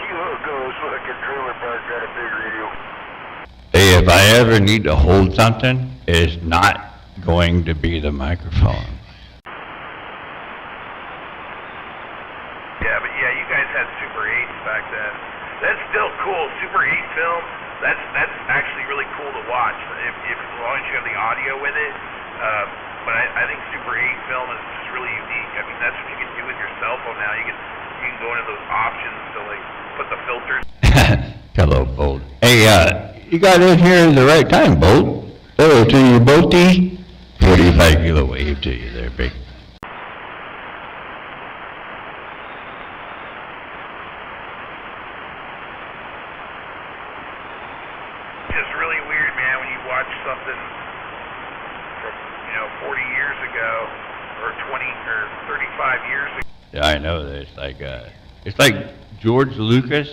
C: Kilo goes fucking Trailer Park got a big radio.
E: Hey, if I ever need to hold something, it's not going to be the microphone.
A: Yeah, but you guys had Super 8s back then. That's still cool. Super 8 film, that's actually really cool to watch, if as long as you have the audio with it. But I think Super 8 film is just really unique. I mean, that's what you can do with your cell phone now. You can go into those options to like put the filters.
E: Hello, Bolt. Hey, you got in here at the right time, Bolt. Hello to you, Bolty. 45 kilo wave to you there, big.
A: Just really weird, man, when you watch something from 40 years ago, or 20 or 35 years ago.
E: Yeah, I know. It's like George Lucas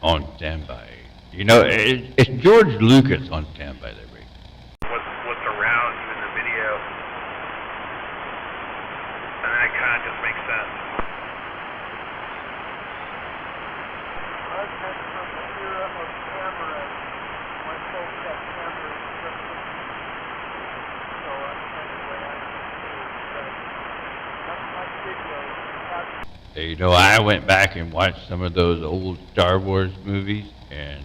E: on standby. It's George Lucas on standby there, big.
A: What's around you in the video, and then it kind of just makes sense.
F: I meant from the era of cameras, when folks had cameras scripted. So that's kind of the way I see it. That's my videos.
E: I went back and watched some of those old Star Wars movies, and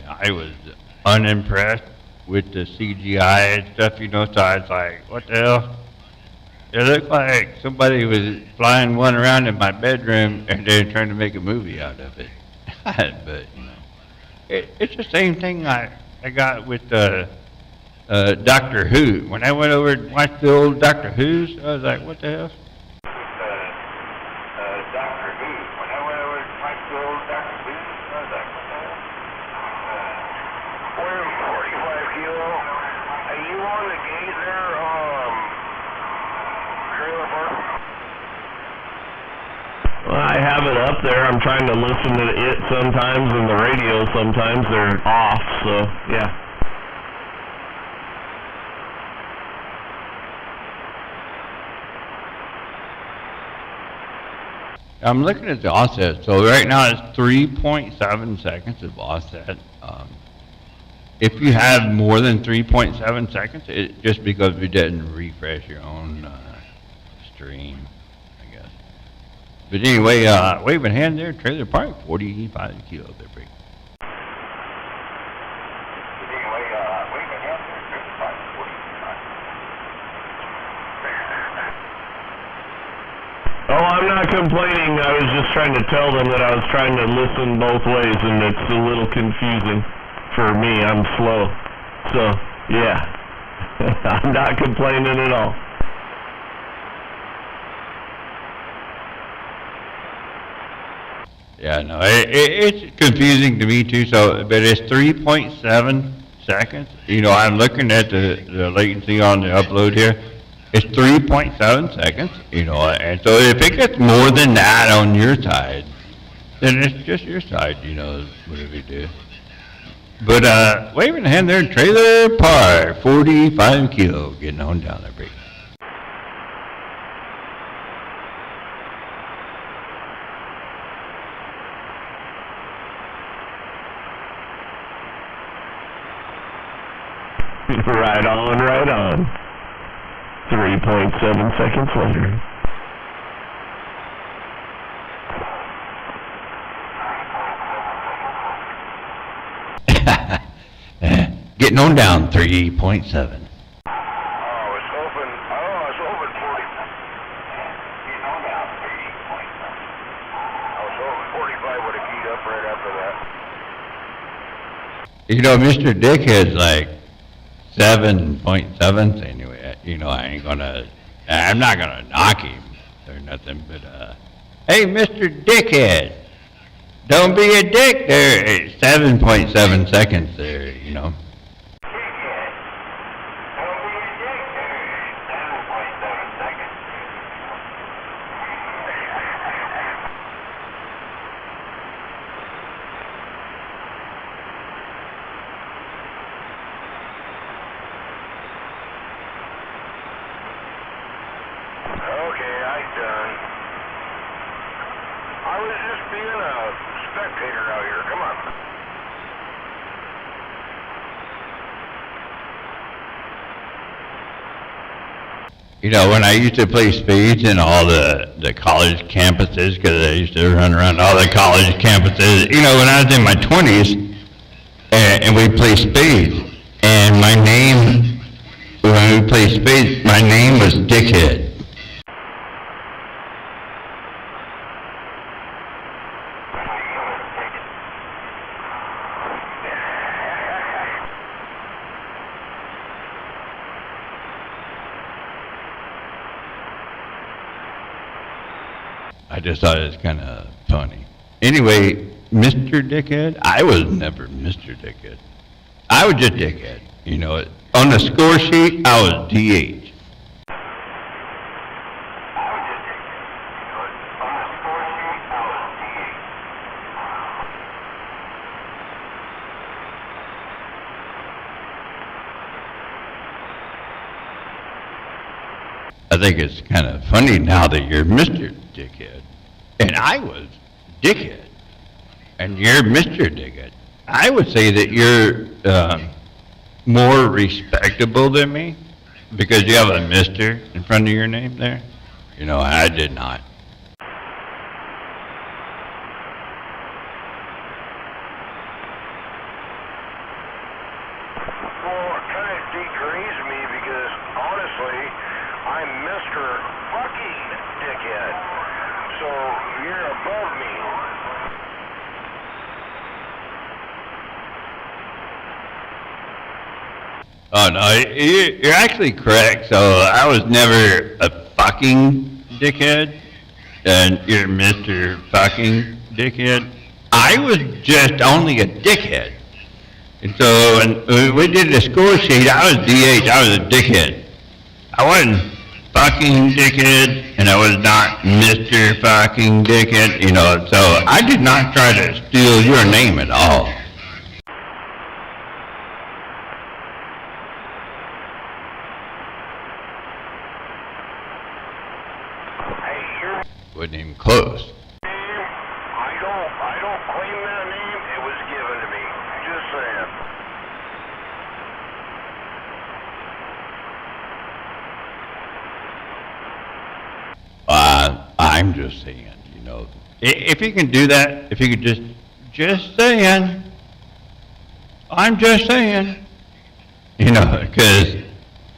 E: I was unimpressed with the CGI and stuff, so I was like, what the hell? It looked like somebody was flying one around in my bedroom and they're trying to make a movie out of it. But, it's the same thing I got with Doctor Who. When I went over and watched the old Doctor Who's, I was like, what the hell?
C: Doctor Who. When I went over to find the old Doctor Who, I was like, what the hell? We're 45 kilo. Are you on the gate there, Trailer Park?
D: Well, I have it up there. I'm trying to listen to it sometimes, and the radio sometimes they're off, so yeah.
E: I'm looking at the offset. So right now it's 3.7 seconds of offset. if you have more than 3.7 seconds, it just because we didn't refresh your own stream, I guess. But anyway, waving hand there, trailer park, 45 kilos there, break.
D: Oh, I'm not complaining. I was just trying to tell them that I was trying to listen both ways, and it's a little confusing for me. I'm slow. So, yeah. I'm not complaining at all.
E: Yeah, no, it's confusing to me too. So, but it's 3.7 seconds. You know, I'm looking at the latency on the upload here. It's 3.7 seconds. You know, and so if it gets more than that on your side, then it's just your side. You know, whatever you do. But waving a hand there, trailer park, 45 kilo, getting on down there, break.
D: Right on, right on. 3.7 seconds later.
E: Getting on down, 3.7.
C: I was hoping 40. I was hoping 45 would have keyed up right after that.
E: You know, Mr. Dickhead's like 7.7 anyway. You know, I'm not gonna knock him or nothing, but hey, Mr. Dickhead, don't be a dick there. It's 7.7 seconds there, you know.
C: I was just being a spectator out here. Come on.
E: You know, when I used to play spades in all the college campuses, because I used to run around all the college campuses, you know, when I was in my 20s, and we played spades, and my name, when we played spades, my name was Dickhead. I just thought it was kind of funny. Anyway, Mr. Dickhead, I was never Mr. Dickhead. I was just Dickhead. You know, on the score sheet, I was DH. I think it's kind of funny now that you're Mr. Dickhead, and I was Dickhead, and you're Mr. Dickhead. I would say that you're more respectable than me because you have a Mr. in front of your name there. You know, I did not.
C: Well, it kind of degrades me because, honestly, I'm Mr. fucking Dickhead. So, you're above me.
E: Oh, no, you're actually correct. So I was never a fucking dickhead, and you're Mr. fucking dickhead. I was just only a dickhead. And so when we did the score sheet, I was DH, I was a dickhead. I wasn't fucking dickhead, and I was not Mr. fucking dickhead, you know, so I did not try to steal your name at all. Wasn't even close.
C: I don't claim that name. It was given to me. Just saying.
E: I'm just saying, you know, if you can do that, if you could just saying, I'm just saying, you know, because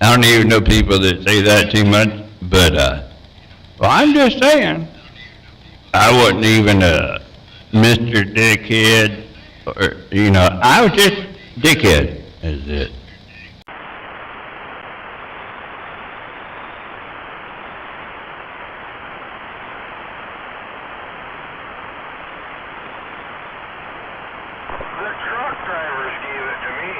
E: I don't even know people that say that too much, but, well, I'm just saying, I wasn't even a Mr. Dickhead, or, you know, I was just Dickhead, is it.
C: The truck drivers gave it to me.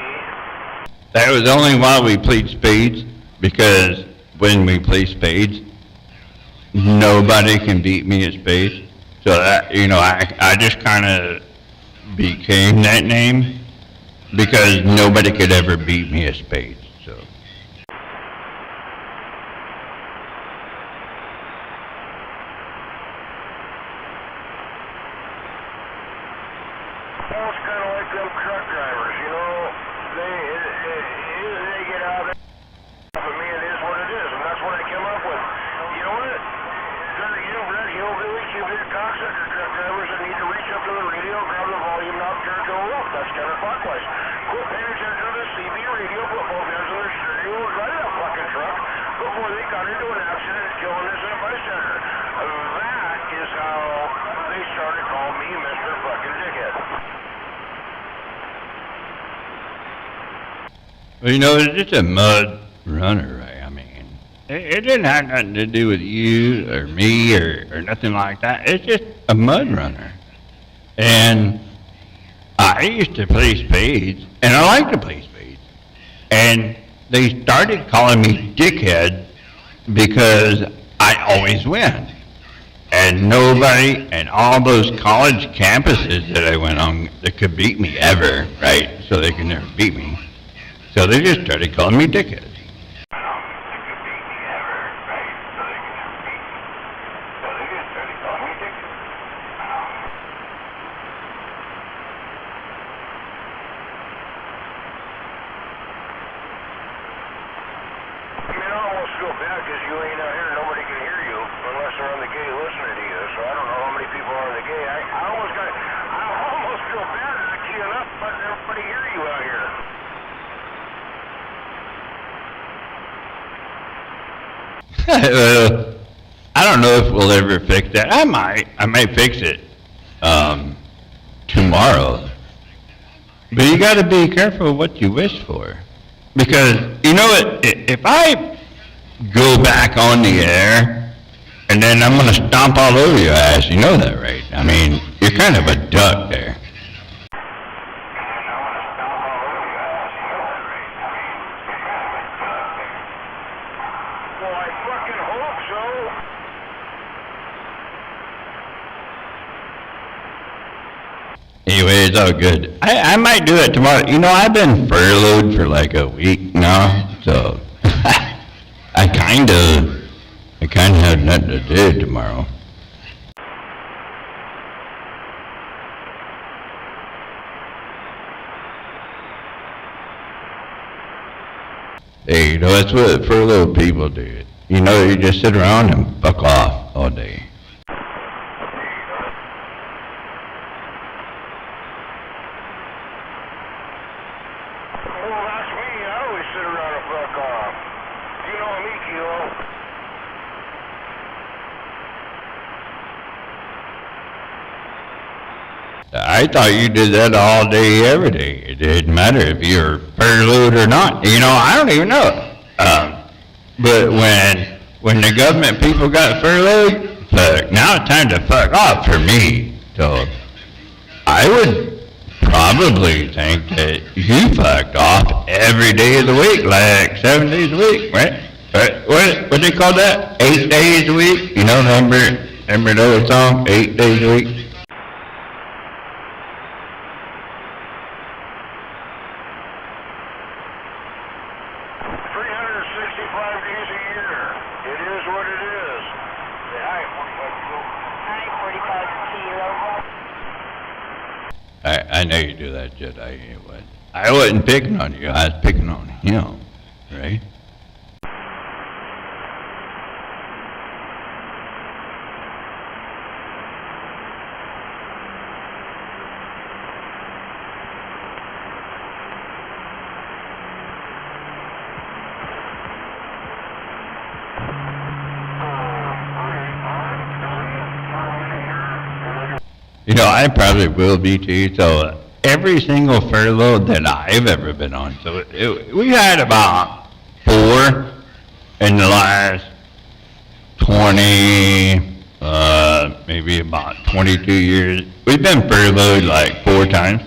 E: That was only while we played spades, because when we play spades, nobody can beat me at spades. So that, you know, I just kind of became that name because nobody could ever beat me at spades. So
C: Well, it's kind of like them truck drivers, you know. They get out there. For me, it is what it is, and that's what I came up with. You know what? They're inbred hillbilly, cubic cocksucker truck drivers that need to reach up to the radio, grab the volume knob, turn it over. That's counterclockwise. Quit paying attention to the CB radio, put both hands on their stereo, and drive that fucking truck before they got into an accident and killing this in a bystander. That is how they started calling me Mr. Fucking Dickhead.
E: well, you know, it's just a mud runner, right? I mean, it didn't have nothing to do with you or me or nothing like that. It's just a mud runner. And I used to play spades, and I like to play spades. And they started calling me Dickhead because I always win. And nobody in all those college campuses that I went on that could beat me ever, right? So they could never beat me. So they just started calling me Dickhead.
C: I mean, I almost feel bad because you ain't out here, nobody can hear you unless they're on the gay listening to you. So I don't know how many people are on the gay. I almost feel bad not queuing up, letting everybody hear you out here.
E: Well, I don't know if we'll ever fix that. I might fix it tomorrow. But you got to be careful what you wish for, because you know what? If I go back on the air, and then I'm gonna stomp all over your ass. You know that, right? I mean, you're kind of a duck there.
C: Well, I fucking hope so.
E: Anyway, it's all good. I might do it tomorrow. You know, I've been furloughed for like a week now, so I kind of have nothing to do tomorrow. Hey, you know, that's what furloughed people do. You know, you just sit around and fuck off all day.
C: Well, that's me. I always sit around and fuck off. You know me, Kilo.
E: I thought you did that all day, every day. It didn't matter if you're furloughed or not. You know, I don't even know. But when the government people got furloughed, fuck, now it's time to fuck off for me. So I would probably think that you fucked off every day of the week, like 7 days a week, right? What they call that? 8 days a week? You know, remember the old song, 8 days a week?
C: 365 days a year. It is what it is. Say hi, 45 kilo. Hi, 45 kilo.
E: I know you do that, Jedi. I wasn't picking on you. I was picking on him, right? You know, I probably will be too. So every single furlough that I've ever been on, so we had about 4 in the last 20, maybe about 22 years. We've been furloughed like 4 times.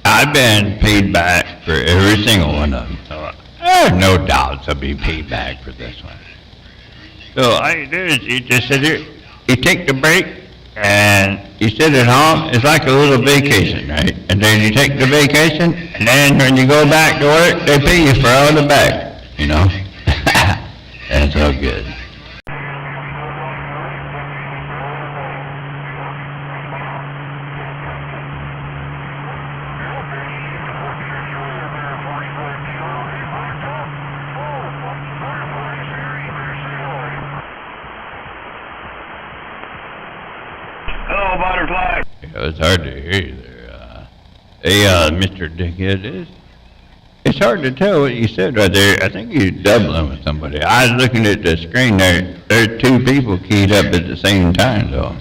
E: I've been paid back for every single one of them. So I have no doubts I'll be paid back for this one. So all you do is you just sit here, you take the break, and you sit at home. It's like a little vacation, right? And then you take the vacation, and then when you go back to work, they pay you for all the back, you know? That's all good.
G: Hello, Butterfly.
E: Yeah, it's hard to hear you there. Hey, Mr. Dickhead, it's hard to tell what you said right there. I think you're doubling with somebody. I was looking at the screen there. There are 2 people keyed up at the same time, so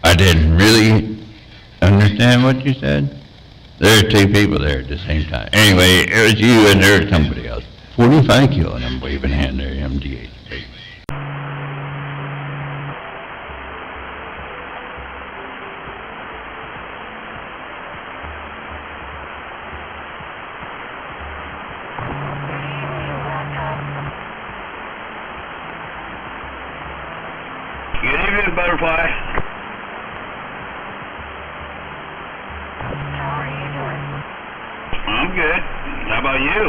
E: I didn't really understand what you said. There are 2 people there at the same time. Anyway, it was you and there was somebody else. 45 kilo, and I'm waving hand there, MDH.
G: Good evening, Butterfly.
H: How are you doing?
G: I'm good. How about you?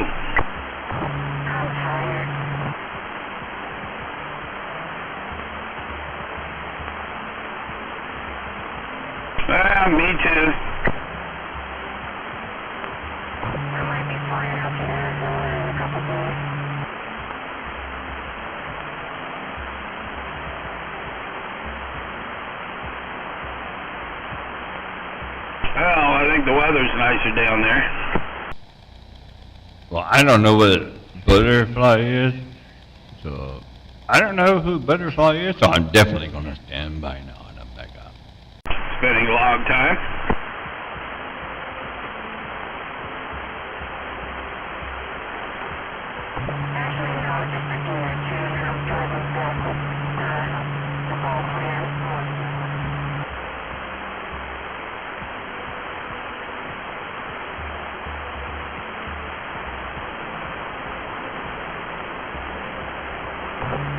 H: I'm tired.
G: Me too.
H: I might be flying out to Arizona in a couple days.
G: Well, I think the weather's nicer down there.
E: Well, I don't know what Butterfly is, so I don't know who Butterfly is, so I'm definitely going to stand by now and I'm back up.
G: Spending a long time.
H: Actually, no, just a day or 2, and I'm driving back with some old friends.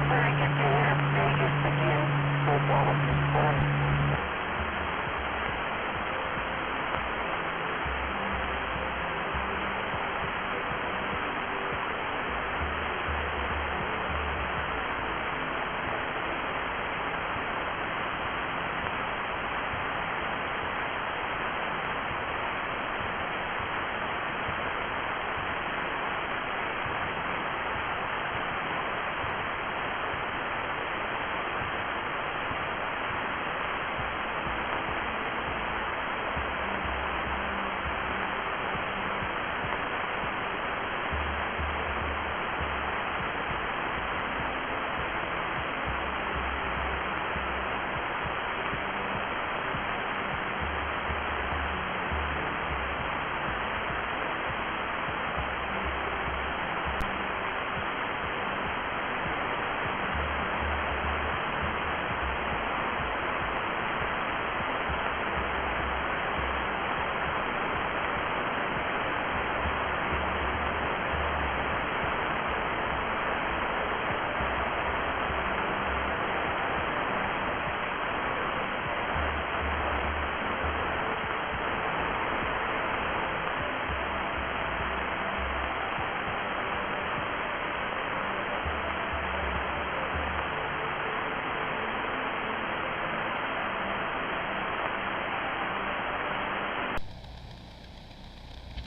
H: When I get to Vegas again, football will be fun.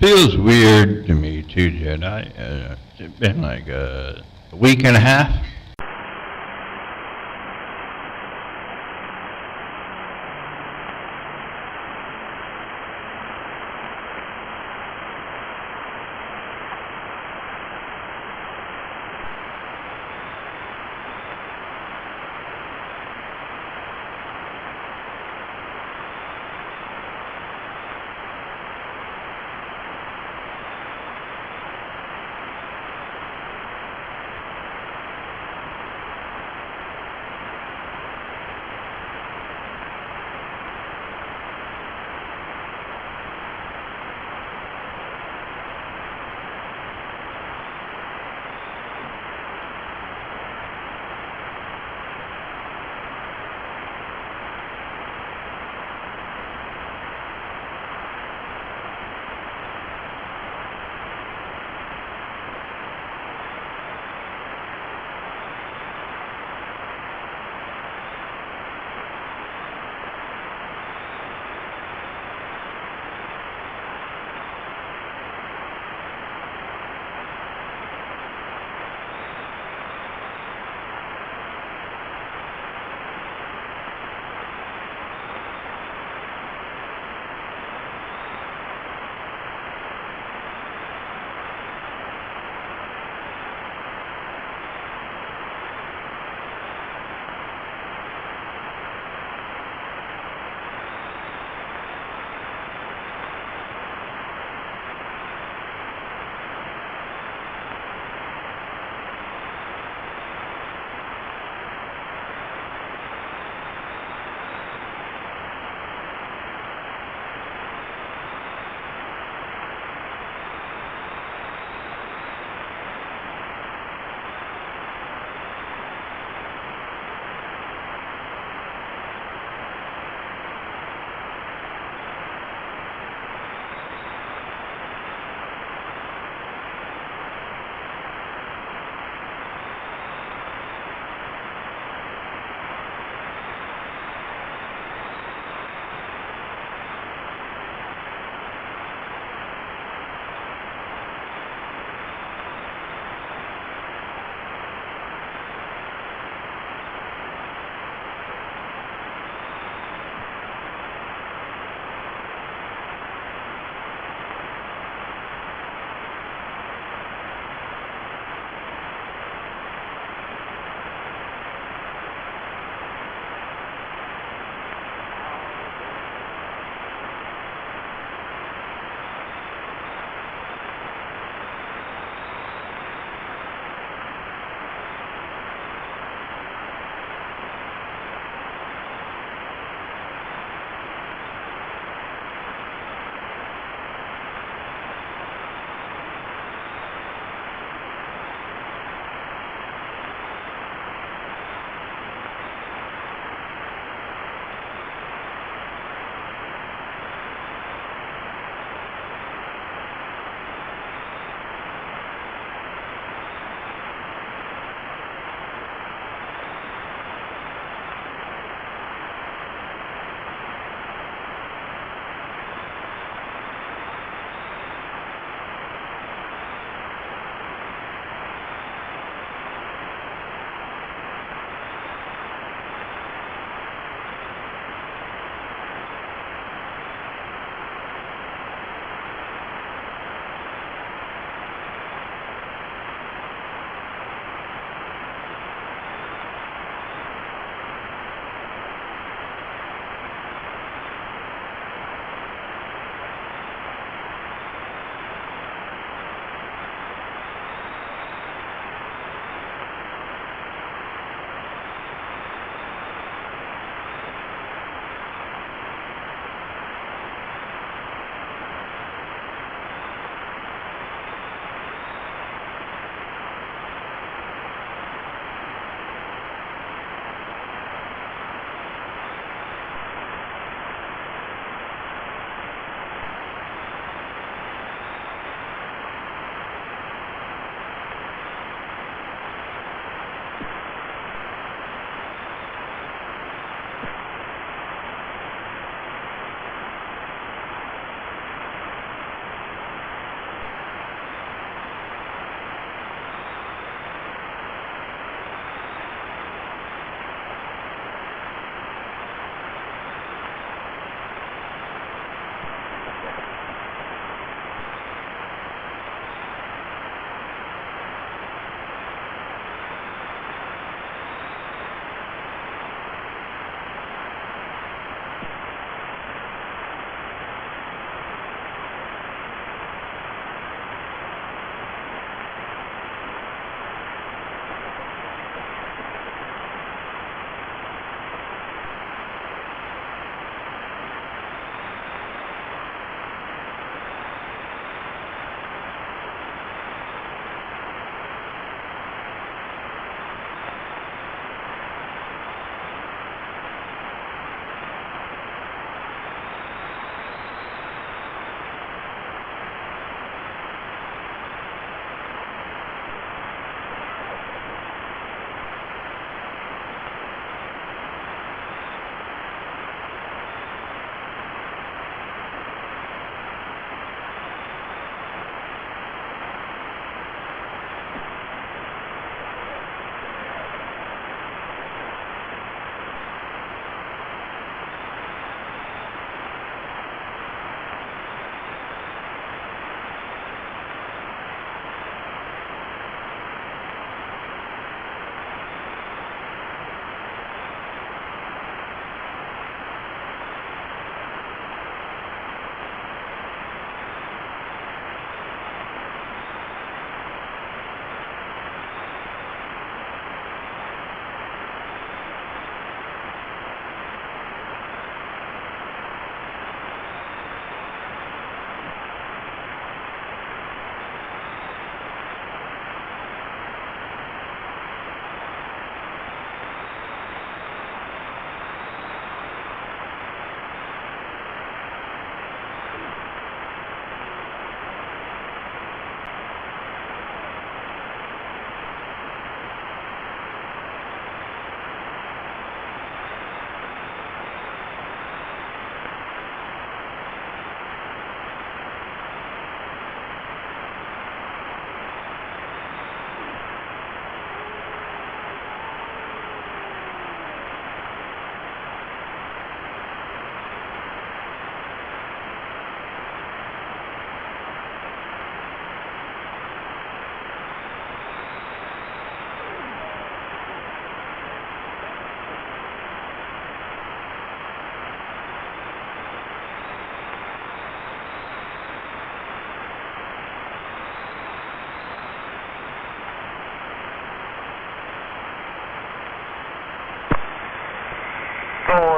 E: Feels weird to me too, Jedi. It's been like a week and a half.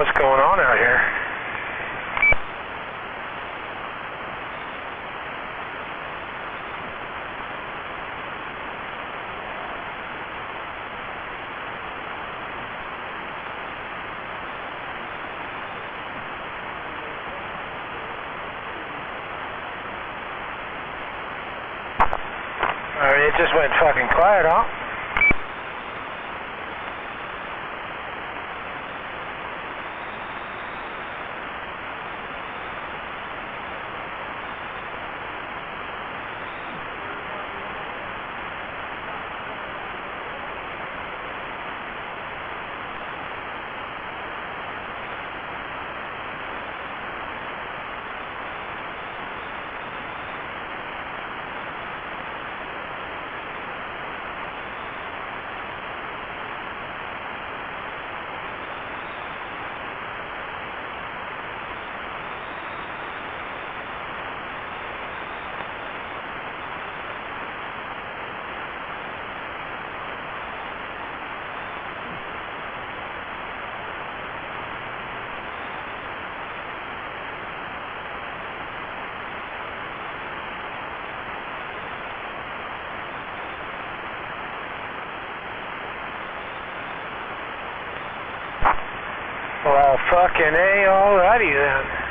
I: what's going on out here. I mean, it just went fucking quiet, huh? Well, fucking A, alrighty then.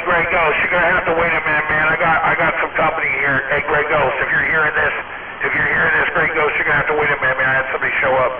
A: Grey Ghost, you're gonna have to wait a minute, man. I got some company here. Hey, Grey Ghost, if you're hearing this, Grey Ghost, you're gonna have to wait a minute, man. I had somebody show up.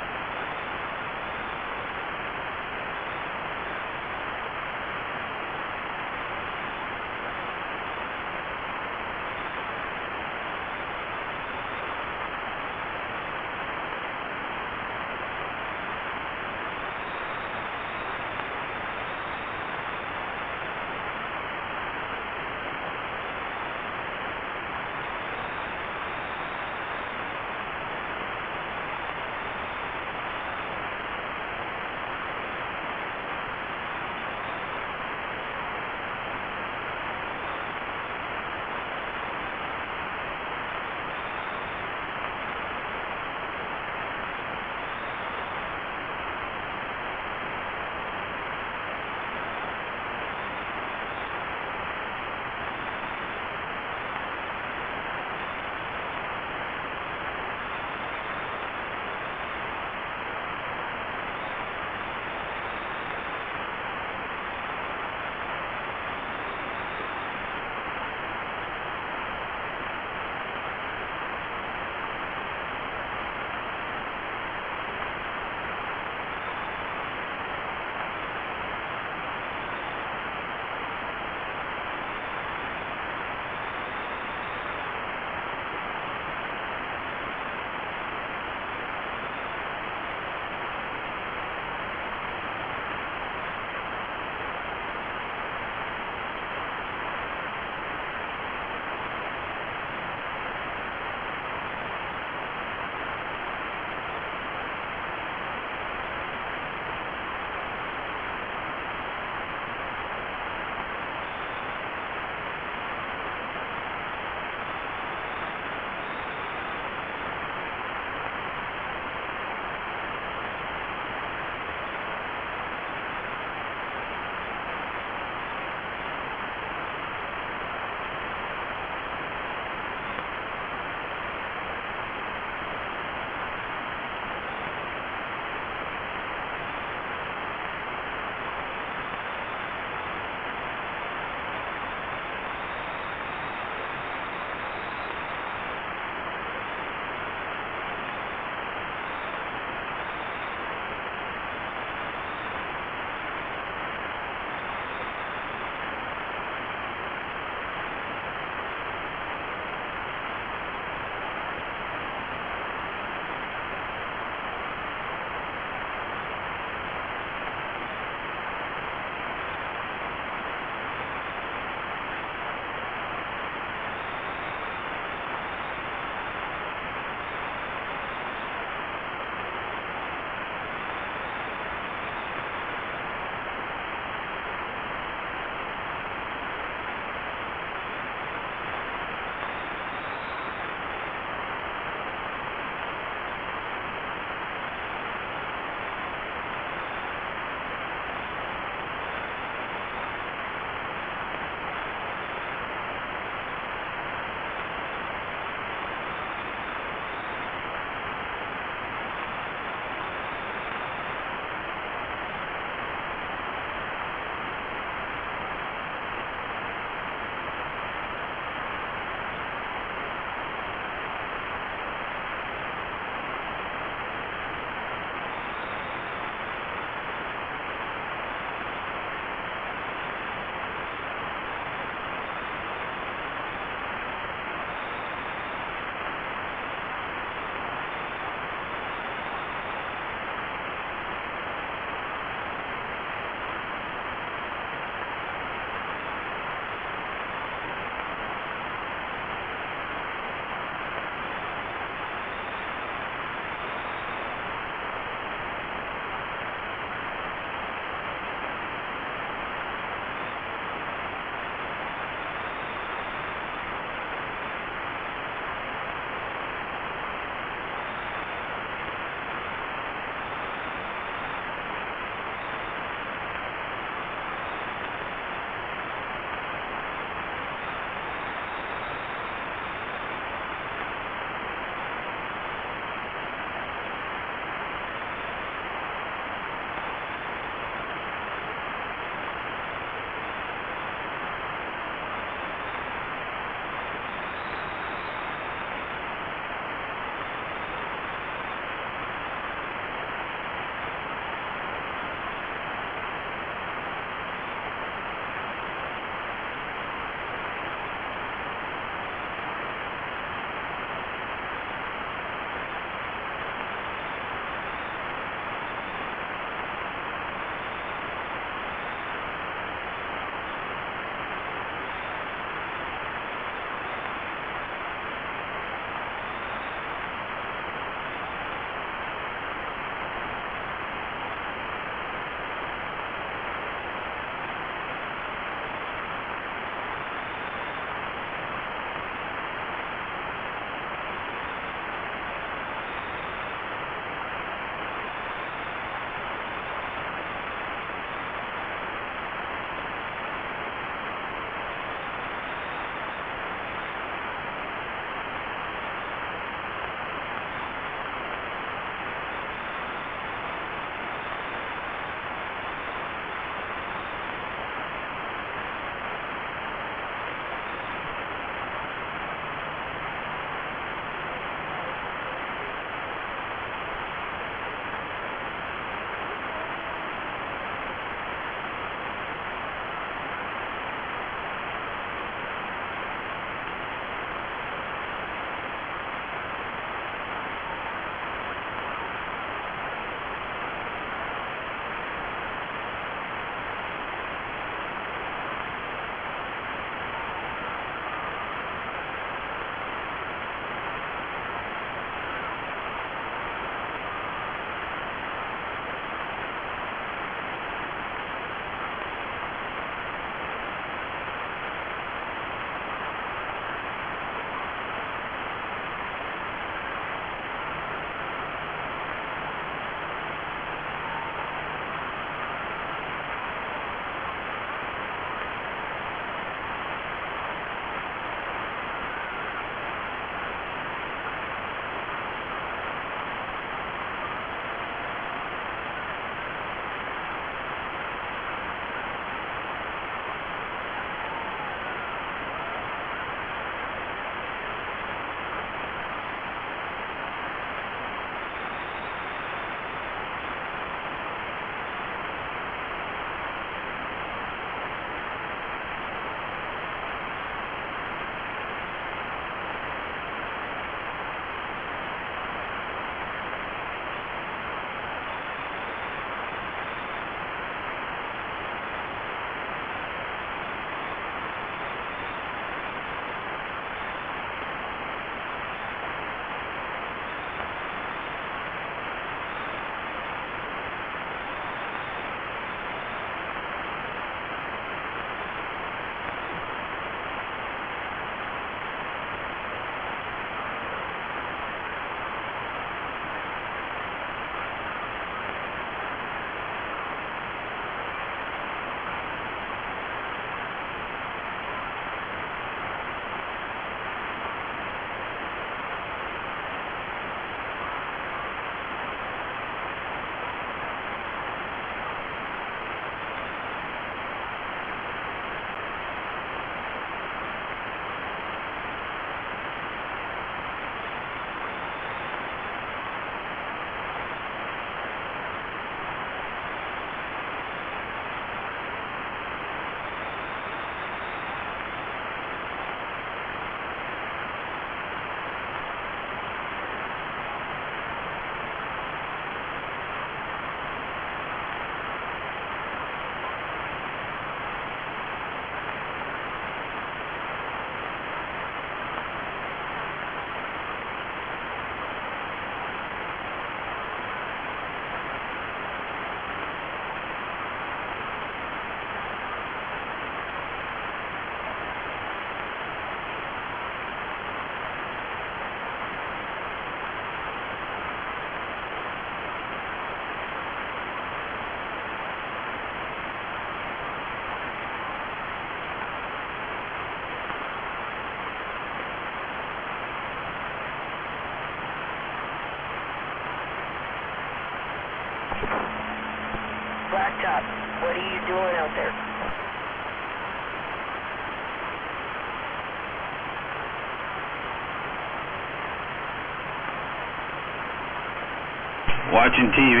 G: Watching TV.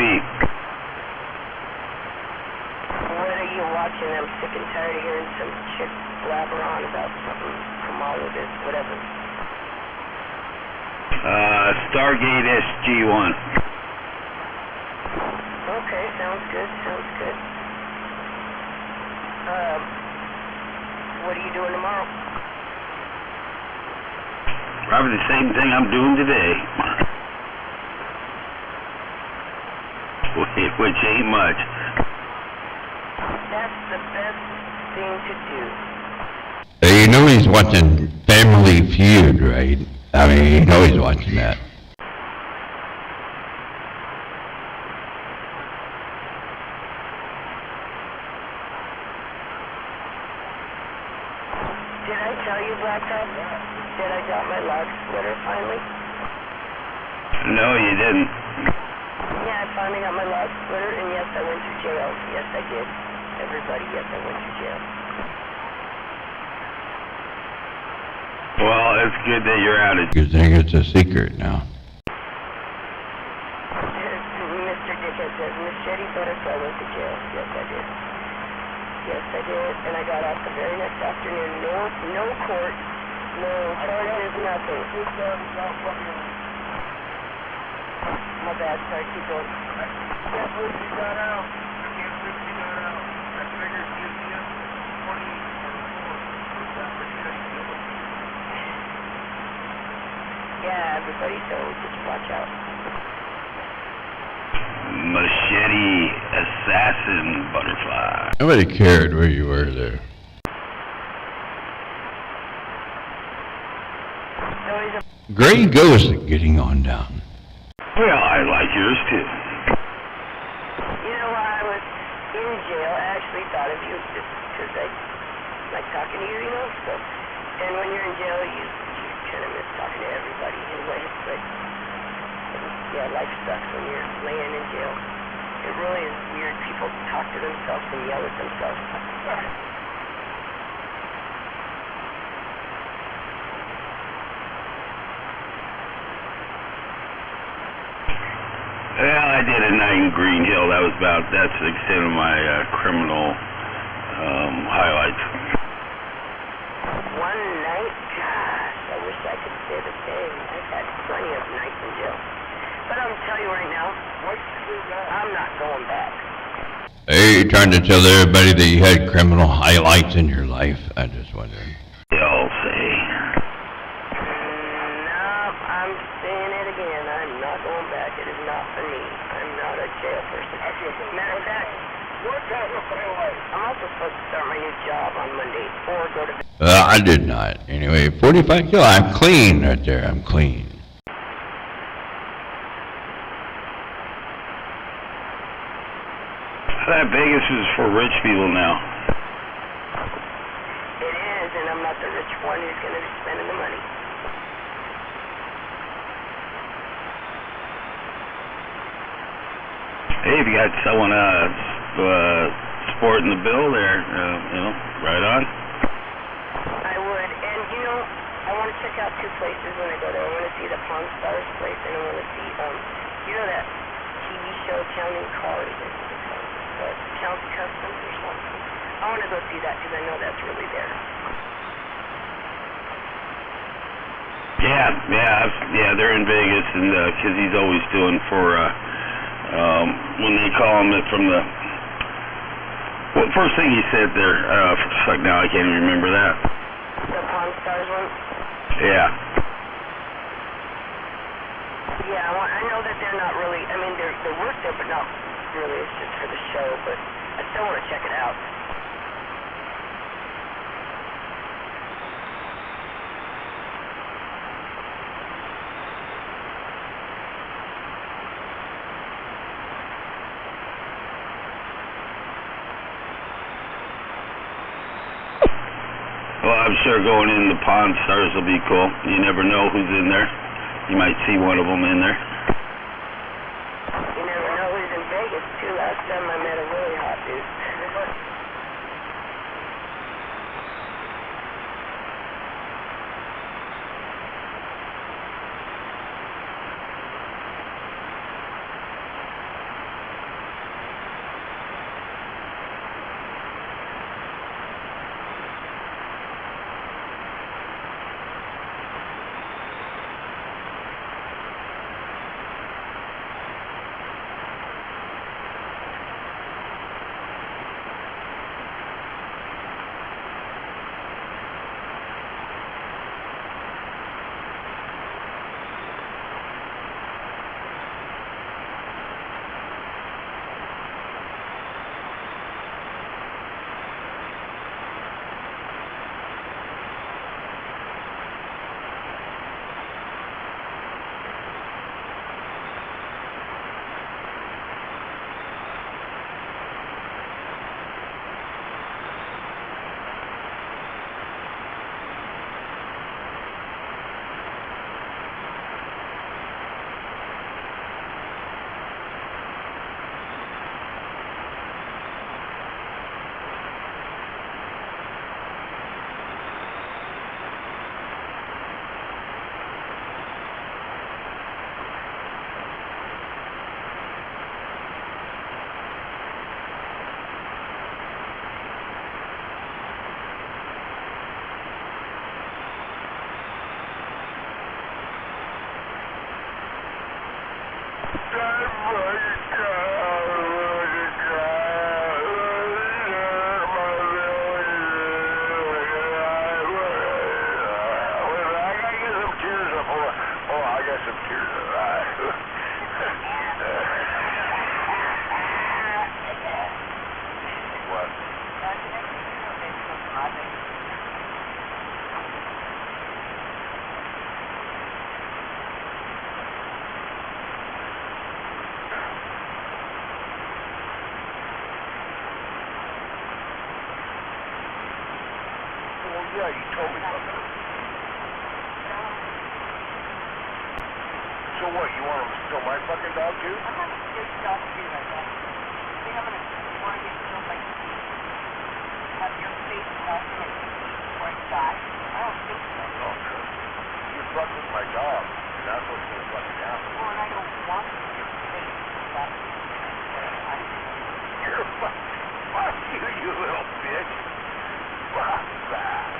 H: What are you watching? I'm sick and tired of hearing some chick blabber on about something from all of this, whatever.
G: Stargate SG-1.
H: Okay, sounds good, sounds good. What are you doing tomorrow?
G: Probably the same thing I'm doing today. Which ain't much.
H: That's the best thing to do.
E: Hey, you know he's watching Family Feud, right? I mean, you know he's watching that.
H: Did I tell you, Blacktop, that I got my log splitter finally?
G: No, you didn't.
H: Yeah, I finally got my log splitter, and yes, I went to jail. Yes, I did. Everybody, yes, I went to jail.
G: Well, it's good that you're out of.
E: You think it's a secret now?
H: Mr. Dickhead says, Machete Butterfly went to jail. Yes, I did. Yes, I did, and I got off the very next afternoon. No court, no charges, nothing. My bad, sorry, keep going.
F: I can't believe you got out. I can't believe you got out. I figured you'd be in 20 or 4 with that machete killing.
H: Yeah, everybody, so just watch out.
G: Machete Assassin Butterfly.
E: Nobody cared where you were there.
H: So he's a
E: Gray Ghost getting on down.
G: Well, I like yours too.
H: You know, while I was in jail, I actually thought of you just because I like talking to you, you know, so. And when you're in jail, you kind of miss talking to everybody anyway, but yeah, life sucks when you're laying in jail. It really is weird. People talk to themselves and yell at themselves.
G: Well, I did a night in Green Hill. That's the extent of my criminal highlights.
H: One night? Gosh, I wish I could say the same. I've had plenty of nights in jail. But I'm telling you right now, I'm not going back.
E: Hey, you trying to tell everybody that you had criminal highlights in your life? I just wondering.
G: They all say.
H: Nope, I'm saying it again. I'm not going back. It is not for me. I'm not a jail person. Matter of fact, I'm also supposed to start my new job on Monday or go to...
E: I did not. Anyway, 45 kilo. I'm clean right there. I'm clean.
G: That Vegas is for rich people now.
H: It is, and I'm not the rich one who's going to be spending the money.
G: Hey, if you got someone sporting the bill there, right on.
H: I would, and you know, I want to check out two places when I go there. I want to see the Pawn Stars place, and I want to see, you know that TV show Counting Cars? Count Customs or something. I want to go see that because I know that's really there.
G: Yeah, they're in Vegas, and because he's always doing for when they call him from the. Well, first thing he said there, fuck now I can't even remember that.
H: The Pawn Stars one?
G: Yeah.
H: Yeah, well, I know that they're not really, I mean, they work there, but not really. It's just for the show, but I still want to check it out.
G: Well, I'm sure going in the Pawn Stars will be cool. You never know who's in there. You might see one of them in there.
H: You never know who's in Vegas, too. Last time I met a really hot dude.
C: Yeah, you told me something. So what, you want him to steal my fucking dog too?
F: I'm not a big dog too, I guess. They have an want to get killed like have your face talking and before I die. I don't think so.
C: No, sir. You fuck with my dog, and that's what's gonna fucking happen.
F: Well, and I don't want your face talking.
C: You're fuck you, you little bitch. Fuck that.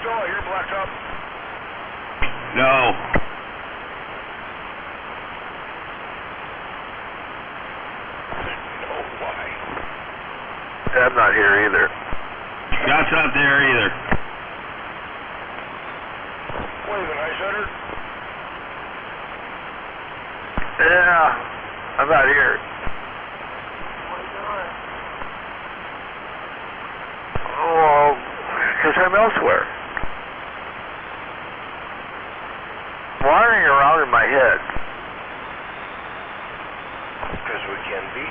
C: still out here, Blacktop?
G: No.
C: No, why?
A: I'm not here either.
G: Scott's not there either.
C: Waving, I said her.
A: Yeah, I'm not here.
F: What are you doing?
A: Oh, because I'm elsewhere. Wandering around in my head.
C: Because we can be.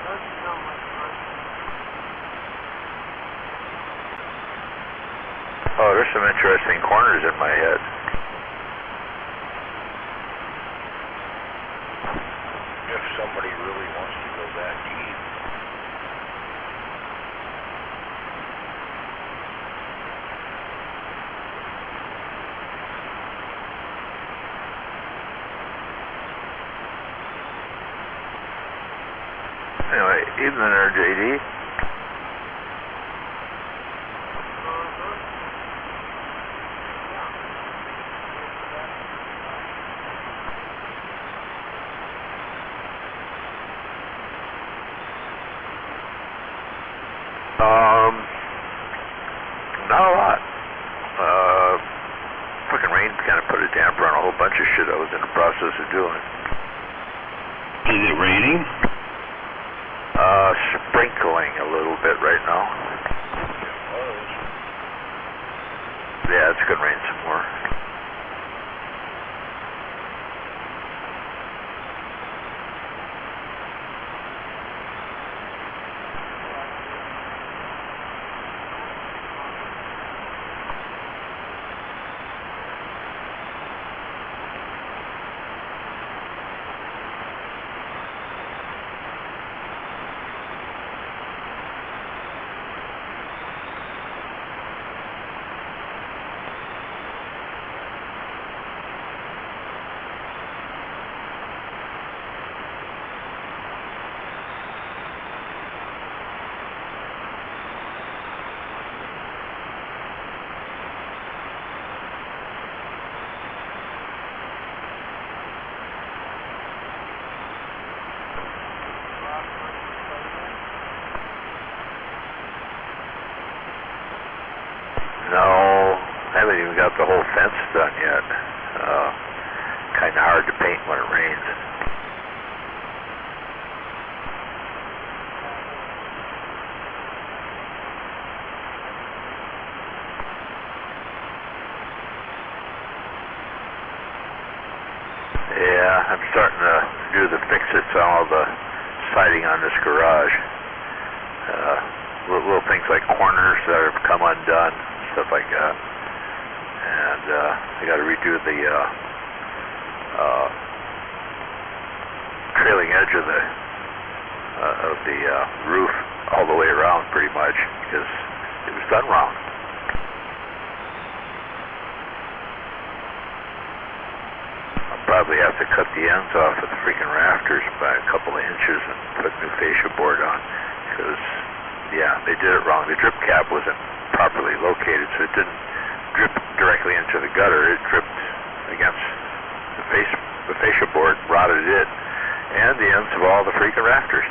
F: Doesn't sound like fun.
A: Oh, there's some interesting corners in my head.
C: If somebody really wants to go that deep.
A: Anyway, evening there, JD. Not a lot. Fucking rain kind of put a damper on a whole bunch of shit I was in the process of doing.
G: Is it raining?
A: Sprinkling a little bit right now. Yeah, it's gonna rain some more. No, I haven't even got the whole fence done yet. Kind of hard to paint when it rains. Yeah, I'm starting to do the fix-its on all the siding on this garage. Little things like corners that have come undone, stuff like that. And I got to redo the trailing edge of the roof all the way around, pretty much, because it was done wrong. I'll probably have to cut the ends off of the freaking rafters by a couple of inches and put new fascia board on, because yeah, they did it wrong. The drip cap wasn't properly located, so it didn't drip directly into the gutter. It dripped against the fascia board, rotted it, and the ends of all the freaking rafters.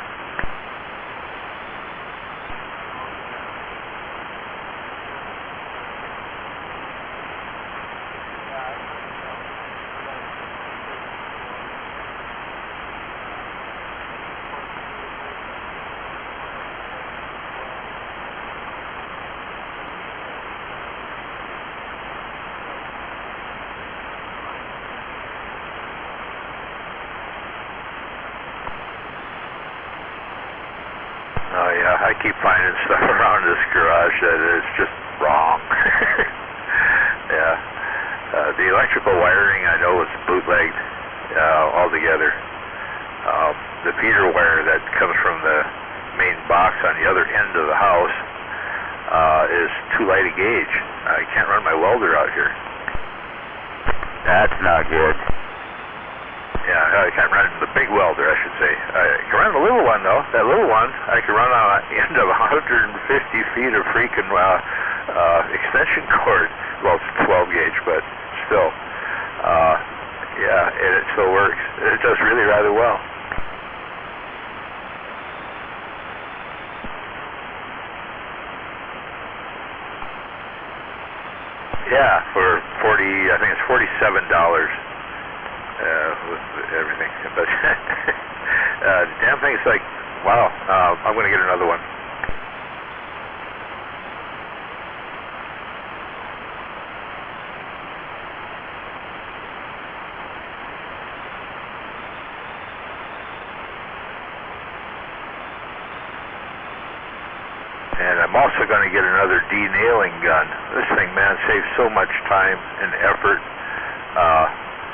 A: Oh yeah, I keep finding stuff around this garage that is just wrong. Yeah, the electrical wiring I know is bootlegged altogether. The feeder wire that comes from the main box on the other end of the house is too light a gauge. I can't run my welder out here. That's not good. Yeah, I can't run the big welder, I should say. I can run the little one, though. That little one, I can run on the end of 150 feet of freaking extension cord. Well, it's 12 gauge, but still. Yeah, it still works. It does really rather well. Yeah, for 40, I think it's $47 with everything. But damn thing is like, wow, I'm going to get another one. And I'm also going to get another denailing gun. This thing, man, saves so much time and effort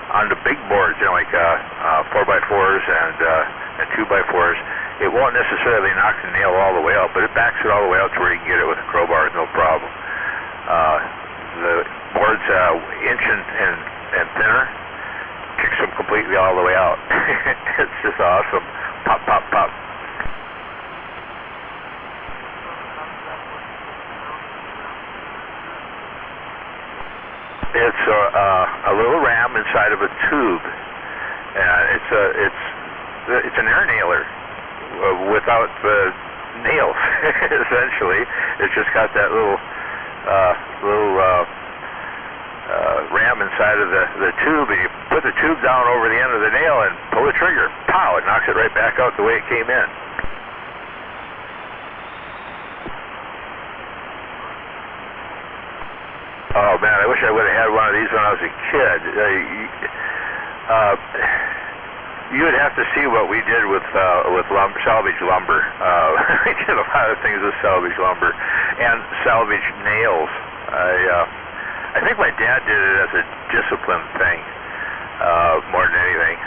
A: on the big boards, you know, like 4x4s and 2x4s. It won't necessarily knock the nail all the way out, but it backs it all the way out to where you can get it with a crowbar, no problem. The board's inch and thinner, kicks them completely all the way out. It's just awesome. Pop, pop, pop. It's a little ram inside of a tube, and it's an air nailer without the nails. Essentially, it's just got that little ram inside of the tube, and you put the tube down over the end of the nail and pull the trigger. Pow! It knocks it right back out the way it came in. Oh man, I wish I would have had one of these when I was a kid. You would have to see what we did with salvage lumber. We did a lot of things with salvage lumber and salvage nails. I think my dad did it as a discipline thing more than anything,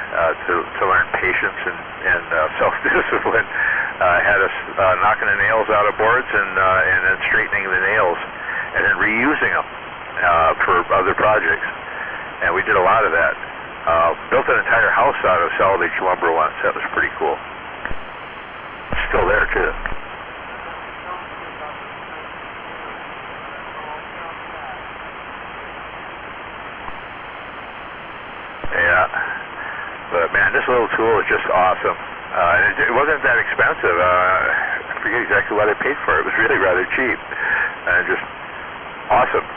A: to learn patience and self-discipline. Had us knocking the nails out of boards and then straightening the nails and then reusing them for other projects, and we did a lot of that. Built an entire house out of salvage lumber once. That was pretty cool. Still there too. Yeah, but man, this little tool is just awesome. It wasn't that expensive. I forget exactly what I paid for it. It was really rather cheap, and just awesome.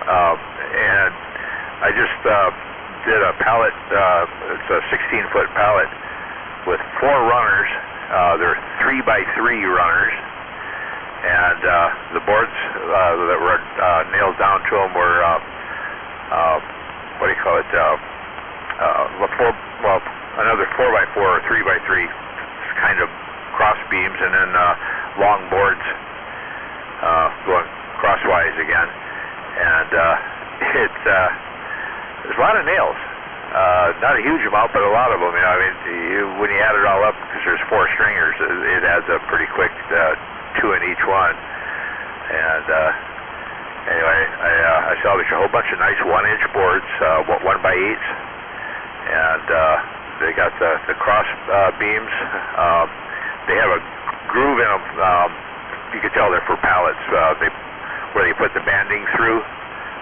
A: And I just did a pallet. It's a 16-foot pallet with 4 runners. They're 3x3 runners, and the boards that were nailed down to them were what do you call it? Another 4x4 or 3x3 kind of cross beams, and then long boards going crosswise again. And there's a lot of nails. Not a huge amount, but a lot of them. You know, I mean, when you add it all up, because there's 4 stringers, it adds up pretty quick. 2 in each one. And anyway, I salvaged a whole bunch of nice 1-inch boards, 1x8s, and they got the cross beams. They have a groove in them. You can tell they're for pallets. Where you put the banding through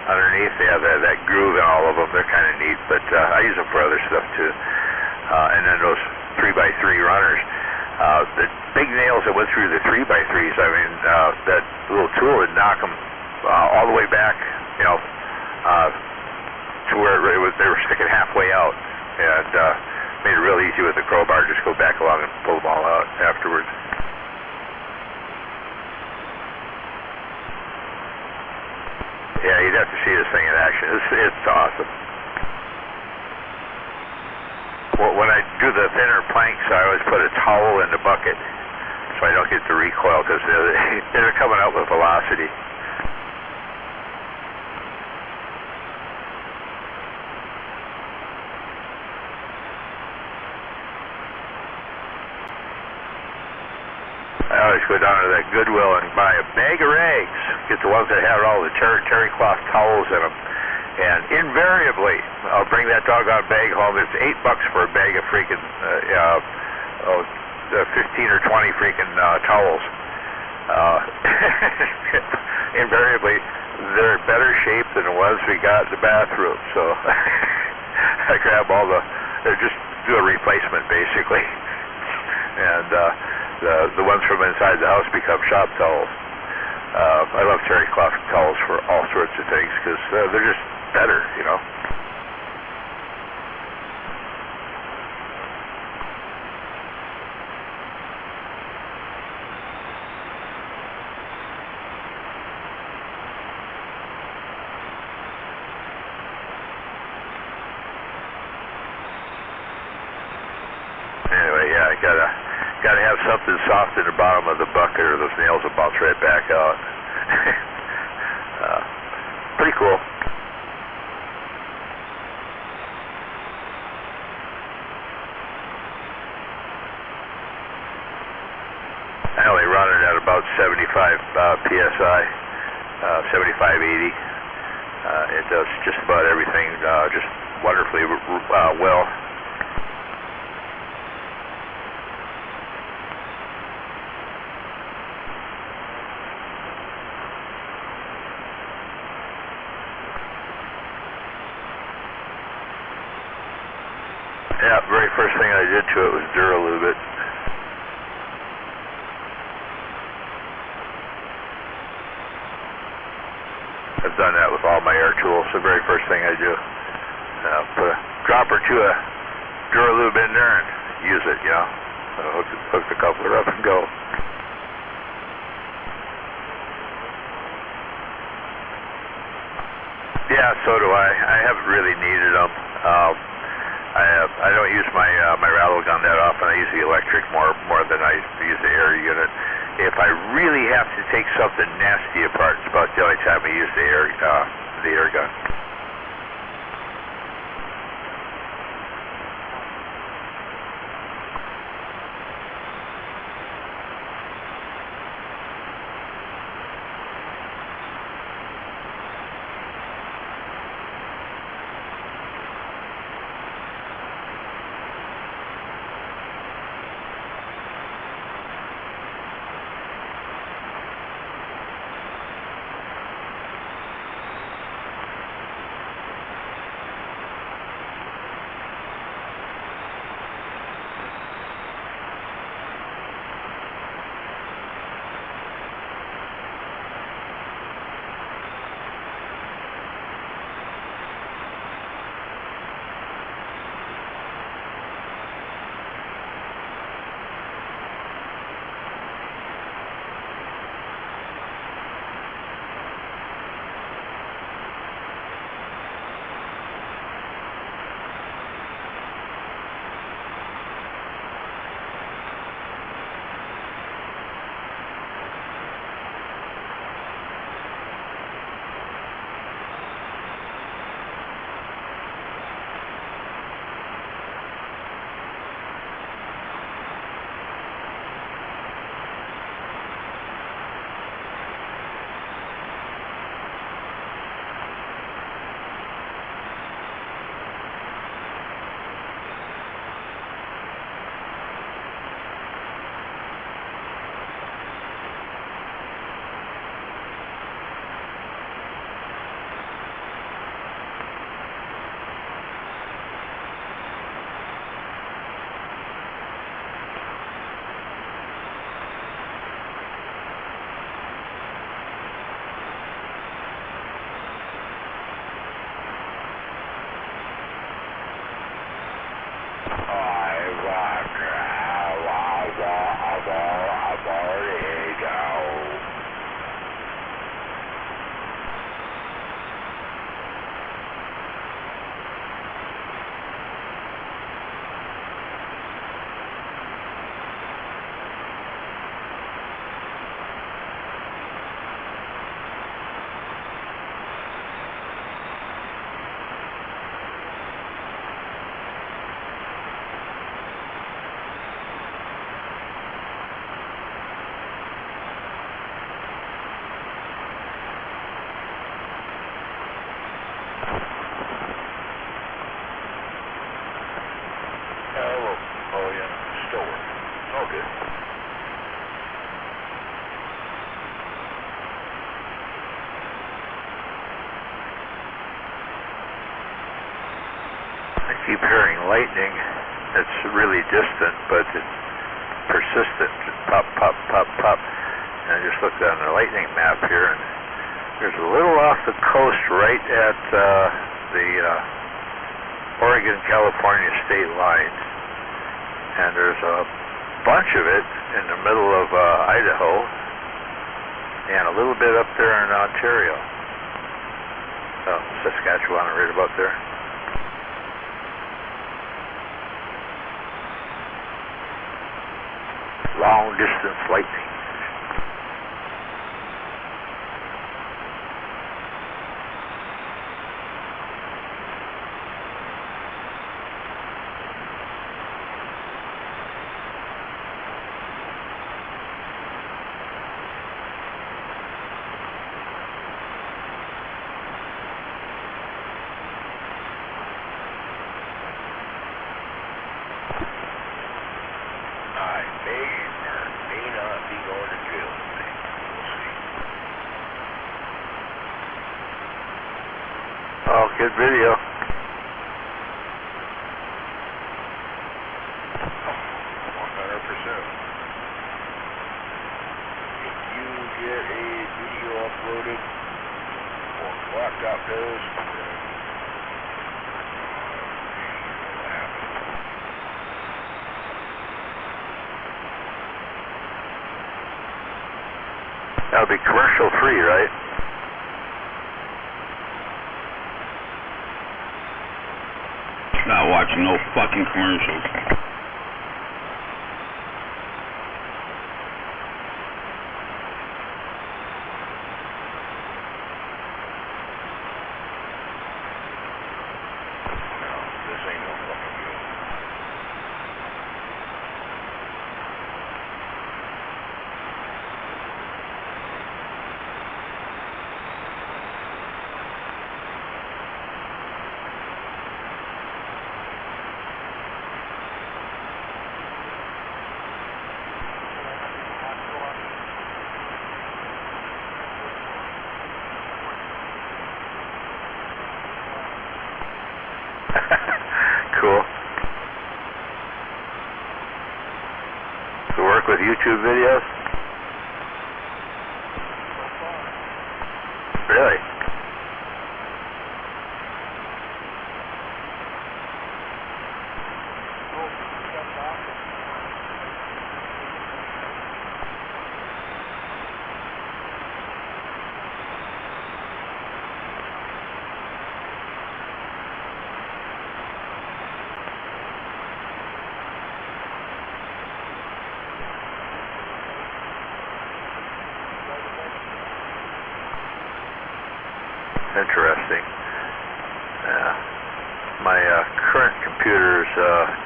A: underneath, they have that groove in all of them. They're kind of neat, but I use them for other stuff too. And then those 3x3 runners. The big nails that went through the 3x3s, I mean, that little tool would knock them all the way back, you know, to where they were sticking halfway out, and made it real easy with the crowbar. Just go back along and pull them all out afterwards. Yeah, you'd have to see this thing in action. It's awesome. Well, when I do the thinner planks, I always put a towel in the bucket so I don't get the recoil, because they're coming out with velocity. I always go down to that Goodwill and buy a bag of rags. Get the ones that have all the terry cloth towels in them, And invariably, I'll bring that doggone bag home. It's $8 for a bag of freaking 15 or 20 freaking towels. Invariably, they're in better shape than the ones we got in the bathroom. So I grab all just do a replacement basically. And the ones from inside the house become shop towels. I love terry cloth towels for all sorts of things because they're just better, you know. Anyway, yeah, I gotta have something soft in the bottom of the bucket or those nails will bounce right back out. Pretty cool. I only run it at about 75 psi, 75, 80. It does just about everything just wonderfully well. Yeah, very first thing I did to it was Duralube it. I've done that with all my air tools. The very first thing I do, put a drop or two of Duralube in there and use it, you know. Hook the coupler up and go. Yeah, so do I. I haven't really needed them. I don't use my rattle gun that often. I use the electric more than I use the air unit. If I really have to take something nasty apart, it's about the only time I use the air gun. keep hearing lightning. It's really distant, but it's persistent. Just pop, pop, pop, pop. And I just looked on the lightning map here, and there's a little off the coast right at the Oregon-California state lines. And there's a bunch of it in the middle of Idaho, and a little bit up there in Ontario. Saskatchewan, right about there. Long distance lightning. Oh, good video.
C: 100%. If you get a video uploaded or laptop does, then it'll happen.
A: That'll be commercial free, right?
G: Not watching no fucking commercials.
C: No, this ain't no fucking good.
A: Cool. You work with YouTube videos? Really? Interesting. My current computer's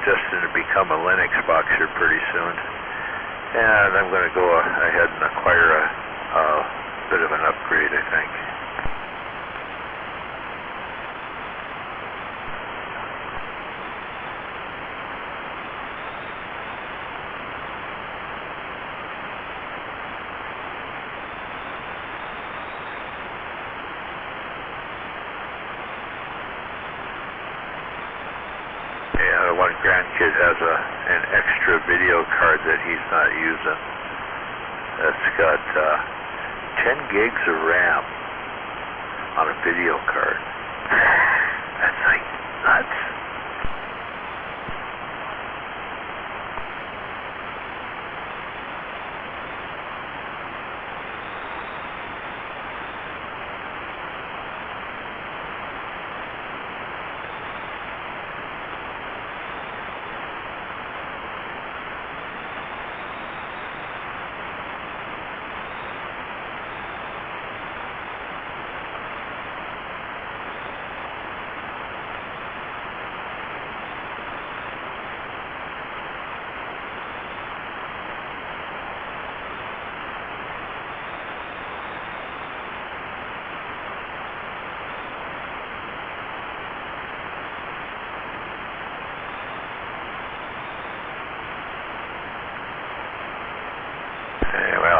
A: destined to become a Linux box here pretty soon, and I'm going to go ahead and acquire a bit of an upgrade, I think. One grandkid has an extra video card that he's not using. That's got 10 gigs of RAM on a video card. That's like nuts.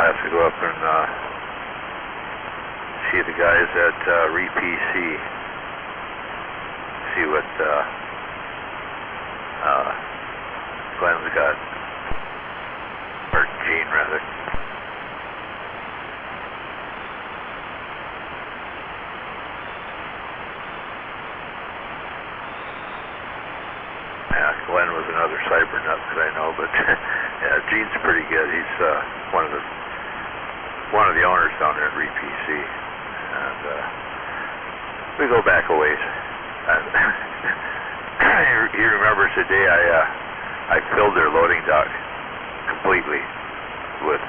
A: To go up and see the guys at RePC, see what Glenn's got, or Gene rather. Yeah, Glenn was another cyber nut that I know, but yeah, Gene's pretty good. He's one of the owners down there at RePC, and we go back a ways. He remembers the day I filled their loading dock completely with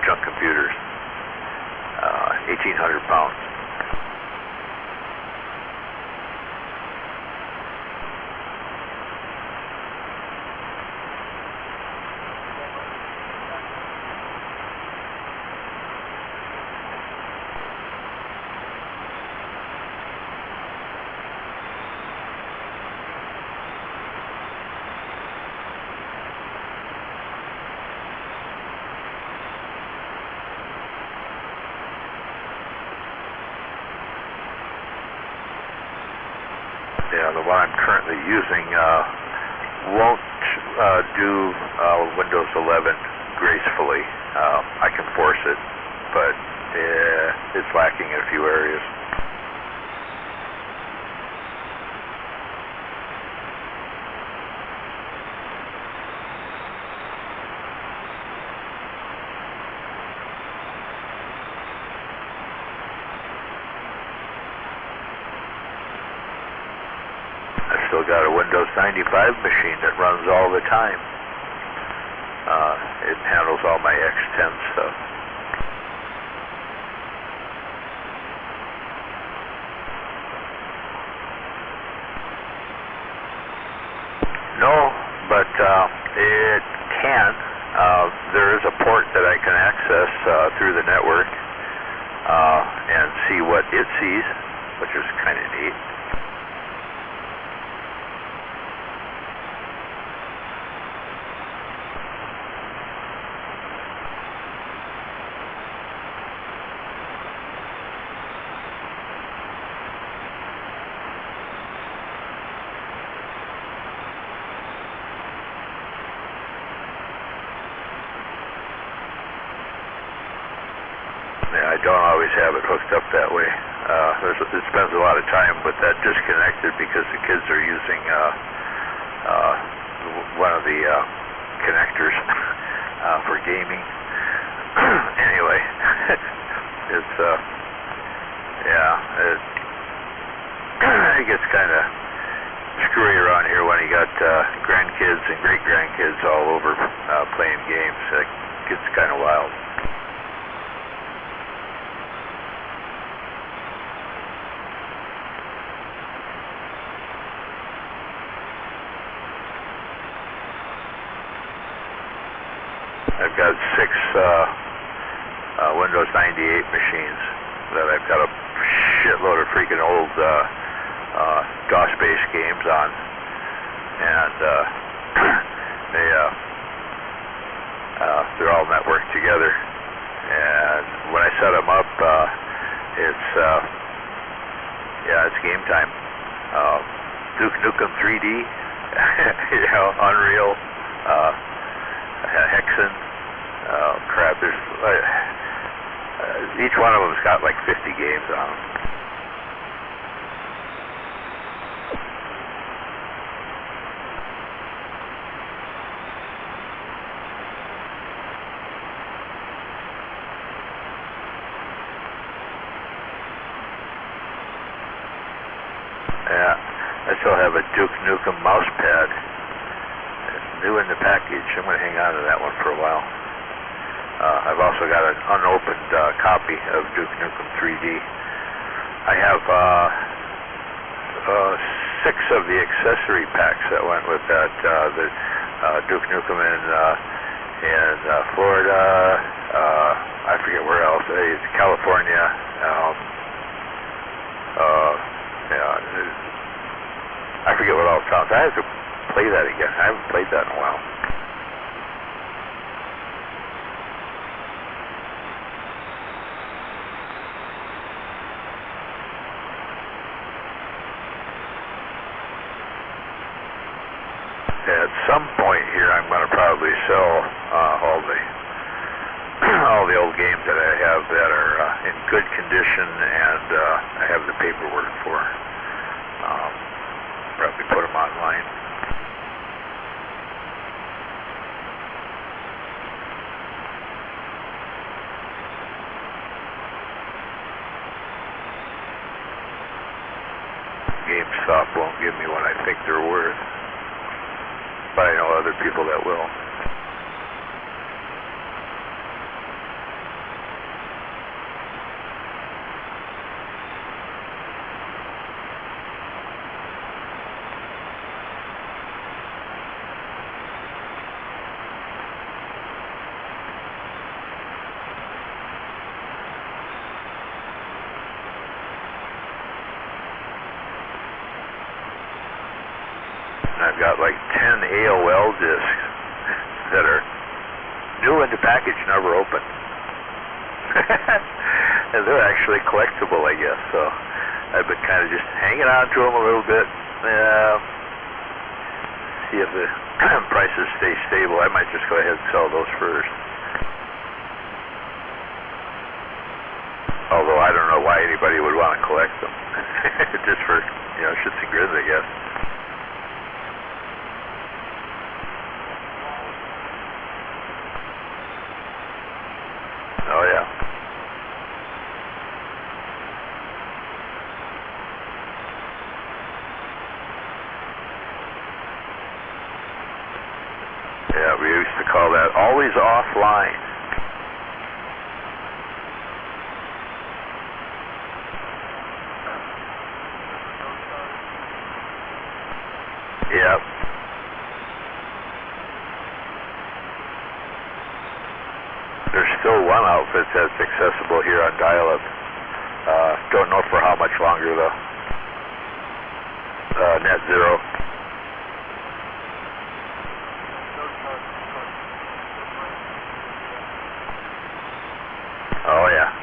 A: junk computers, 1,800 pounds. Yeah, the one I'm currently using won't do Windows 11 gracefully. I can force it, but it's lacking in a few areas. Still got a Windows 95 machine that runs all the time. It handles all my X10 stuff. No, but it can. There is a port that I can access through the network and see what it sees, which is kind of neat. Yeah, I don't always have it hooked up that way. It spends a lot of time with that disconnected because the kids are using one of the connectors for gaming. Anyway, it's it gets kind of screwy around here when you got grandkids and great-grandkids all over playing games. It gets kind of wild. I've got 6 Windows 98 machines that I've got a shitload of freaking old DOS-based games on, and they're all networked together. And when I set them up, it's game time. Duke Nukem 3D, Unreal, Hexen. Oh crap! There's each one of them's got like 50 games on them. Yeah, I still have a Duke Nukem mouse pad. It's new in the package. I'm going to hang on to that one for a while. I've also got an unopened copy of Duke Nukem 3D. I have 6 of the accessory packs that went with that. The Duke Nukem in Florida. I forget where else. California. I forget what all sounds. I have to play that again. I haven't played that in a while. at some point here, I'm going to probably sell all the old games that I have that are in good condition, and I have the paperwork for. Probably put them online. GameStop won't give me what I think they're worth, but I know other people that will. I've got like 10 AOL discs that are new in the package, never opened. And they're actually collectible, I guess. So I've been kind of just hanging on to them a little bit. See if the prices stay stable. I might just go ahead and sell those first. Although I don't know why anybody would want to collect them. Just for, shits and grins, I guess. Oh, yeah. Yeah, we used to call that always offline. Yep. There's still one outfit that's accessible here on dial-up. Don't know for how much longer though. Net zero. Oh yeah.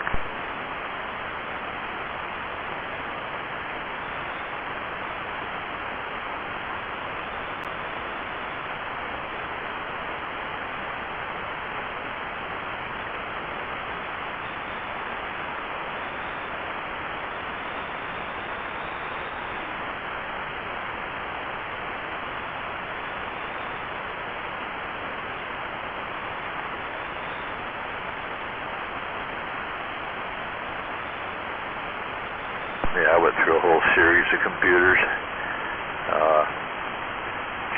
A: Yeah, I went through a whole series of computers.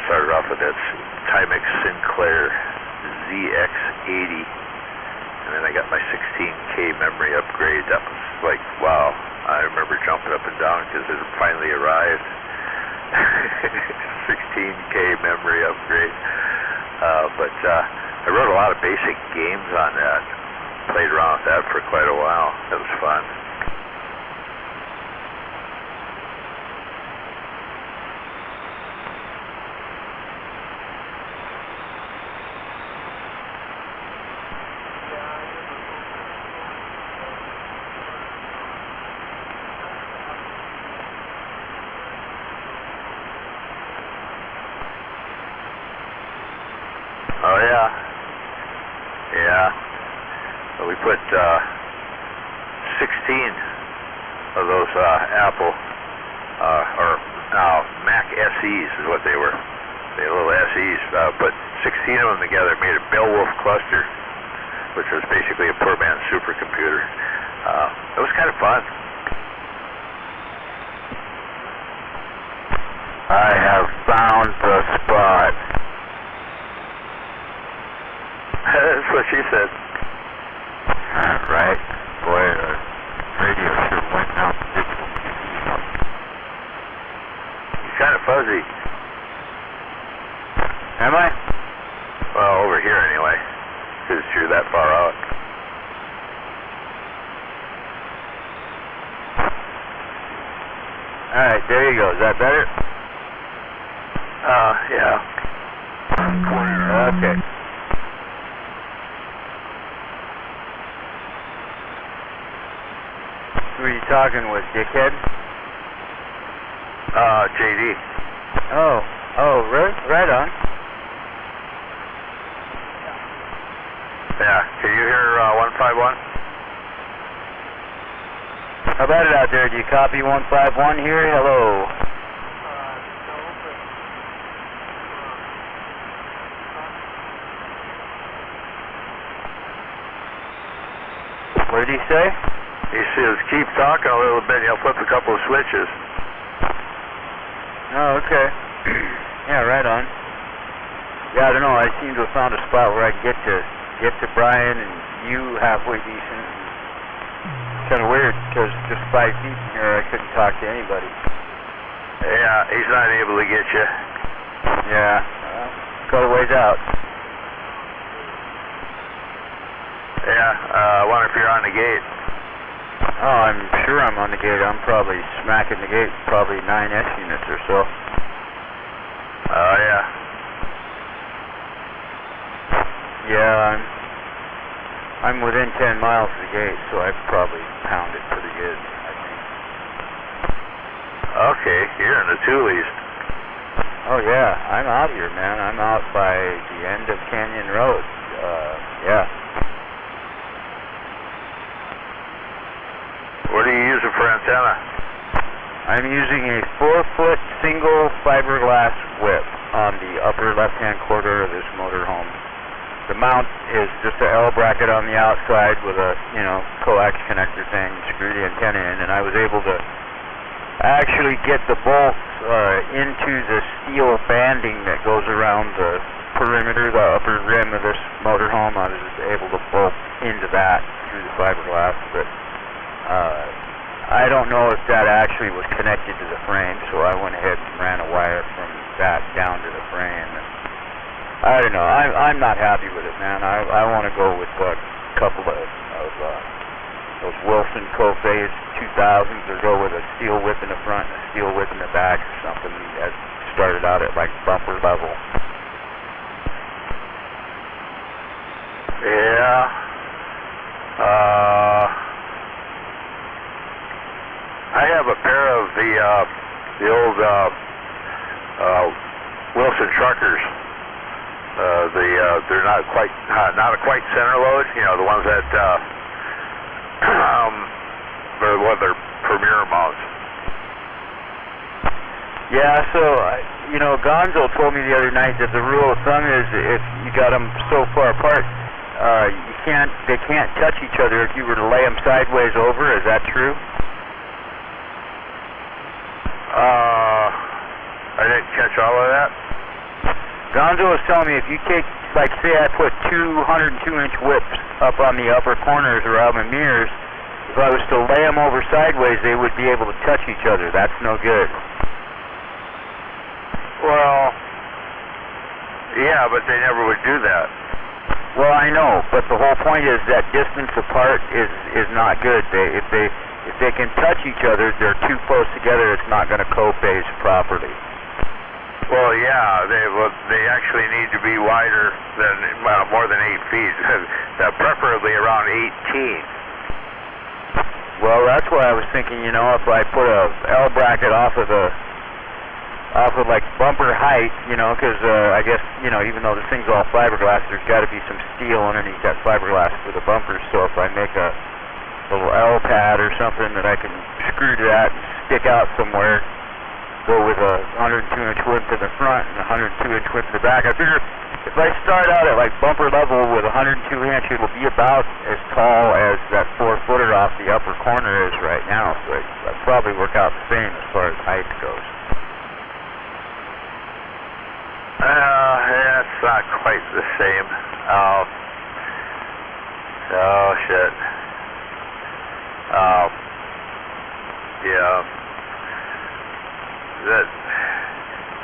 A: Started off with that Timex Sinclair ZX80, and then I got my 16K memory upgrade. That was like, wow. I remember jumping up and down because it finally arrived. 16K memory upgrade. But I wrote a lot of basic games on that. Played around with that for quite a while. That was fun. Oh yeah, yeah. So we put 16 of those Apple or Mac SEs is what they were. They little SEs. Put 16 of them together, made a Beowulf cluster, which was basically a poor man's supercomputer. It was kind of fun. I have found the spot. That's what she said. Right. Boy, the radio sure went out digital. He's kind of fuzzy. Am I? Well, over here anyway, because you're that far out. Alright, there you go. Is that better? Yeah. Okay. Who are you talking with, dickhead? JD. Oh, really? Right on. Yeah, can you hear 151?
J: How about it out there? Do you copy 151 here? Hello.
F: No, but
J: What did he say?
A: He says keep talking a little bit and he'll flip a couple of switches.
J: Oh, okay. Yeah, right on. Yeah, I don't know. I seem to have found a spot where I can get to Brian and you halfway decent. It's kind of weird because just 5 feet from here I couldn't talk to anybody.
A: Yeah, he's not able to get you.
J: Yeah, got a ways out.
A: Yeah, I wonder if you're on the gate.
J: Oh, I'm sure I'm on the gate. I'm probably smacking the gate, probably 9 S units or so.
A: Oh, yeah.
J: Yeah, I'm within 10 miles of the gate, so I've probably pounded pretty good, I think.
A: Okay, you're in the Tulies.
J: Oh yeah, I'm out here, man. I'm out by the end of Canyon Road. Yeah.
A: What are you using for antenna?
J: I'm using a 4-foot single fiberglass whip on the upper left-hand quarter of this motorhome. The mount is just a L bracket on the outside with a, coax connector thing, screw the antenna in, and I was able to actually get the bolts into the steel banding that goes around the perimeter, the upper rim of this motorhome. I was able to bolt into that through the fiberglass, but I don't know if that actually was connected to the frame, so I went ahead and ran a wire from that down to the frame. And I don't know. I'm not happy with it, man. I want to go with a couple of those Wilson Coface 2000s, or go with a steel whip in the front and a steel whip in the back or something that started out at like bumper level.
A: Yeah. I have a pair of the old Wilson truckers. They're not a quite center load. The ones that they're premier mounts.
J: Yeah, so Gonzo told me the other night that the rule of thumb is if you got them so far apart, they can't touch each other if you were to lay them sideways over. Is that true?
A: I didn't catch all of that.
J: Gonzo was telling me if you take, like, say I put 202-inch whips up on the upper corners around the mirrors, if I was to lay them over sideways, they would be able to touch each other. That's no good.
A: Well, yeah, but they never would do that.
J: Well, I know, but the whole point is that distance apart is not good. If they can touch each other, they're too close together, it's not going to co-phase properly.
A: Well, yeah, they actually need to be wider than more than 8 feet, preferably around 18.
J: Well, that's why I was thinking, if I put a L bracket off of like bumper height, because I guess even though this thing's all fiberglass, there's got to be some steel underneath that fiberglass for the bumpers. So if I make a little L pad or something that I can screw to that and stick out somewhere, go with a 102-inch whip to the front and a 102-inch whip to the back. I figure if I start out at like bumper level with a 102-inch, it will be about as tall as that 4-footer off the upper corner is right now. So it'll probably work out the same as far as height goes.
A: Yeah, it's not quite the same. Oh shit. Yeah. That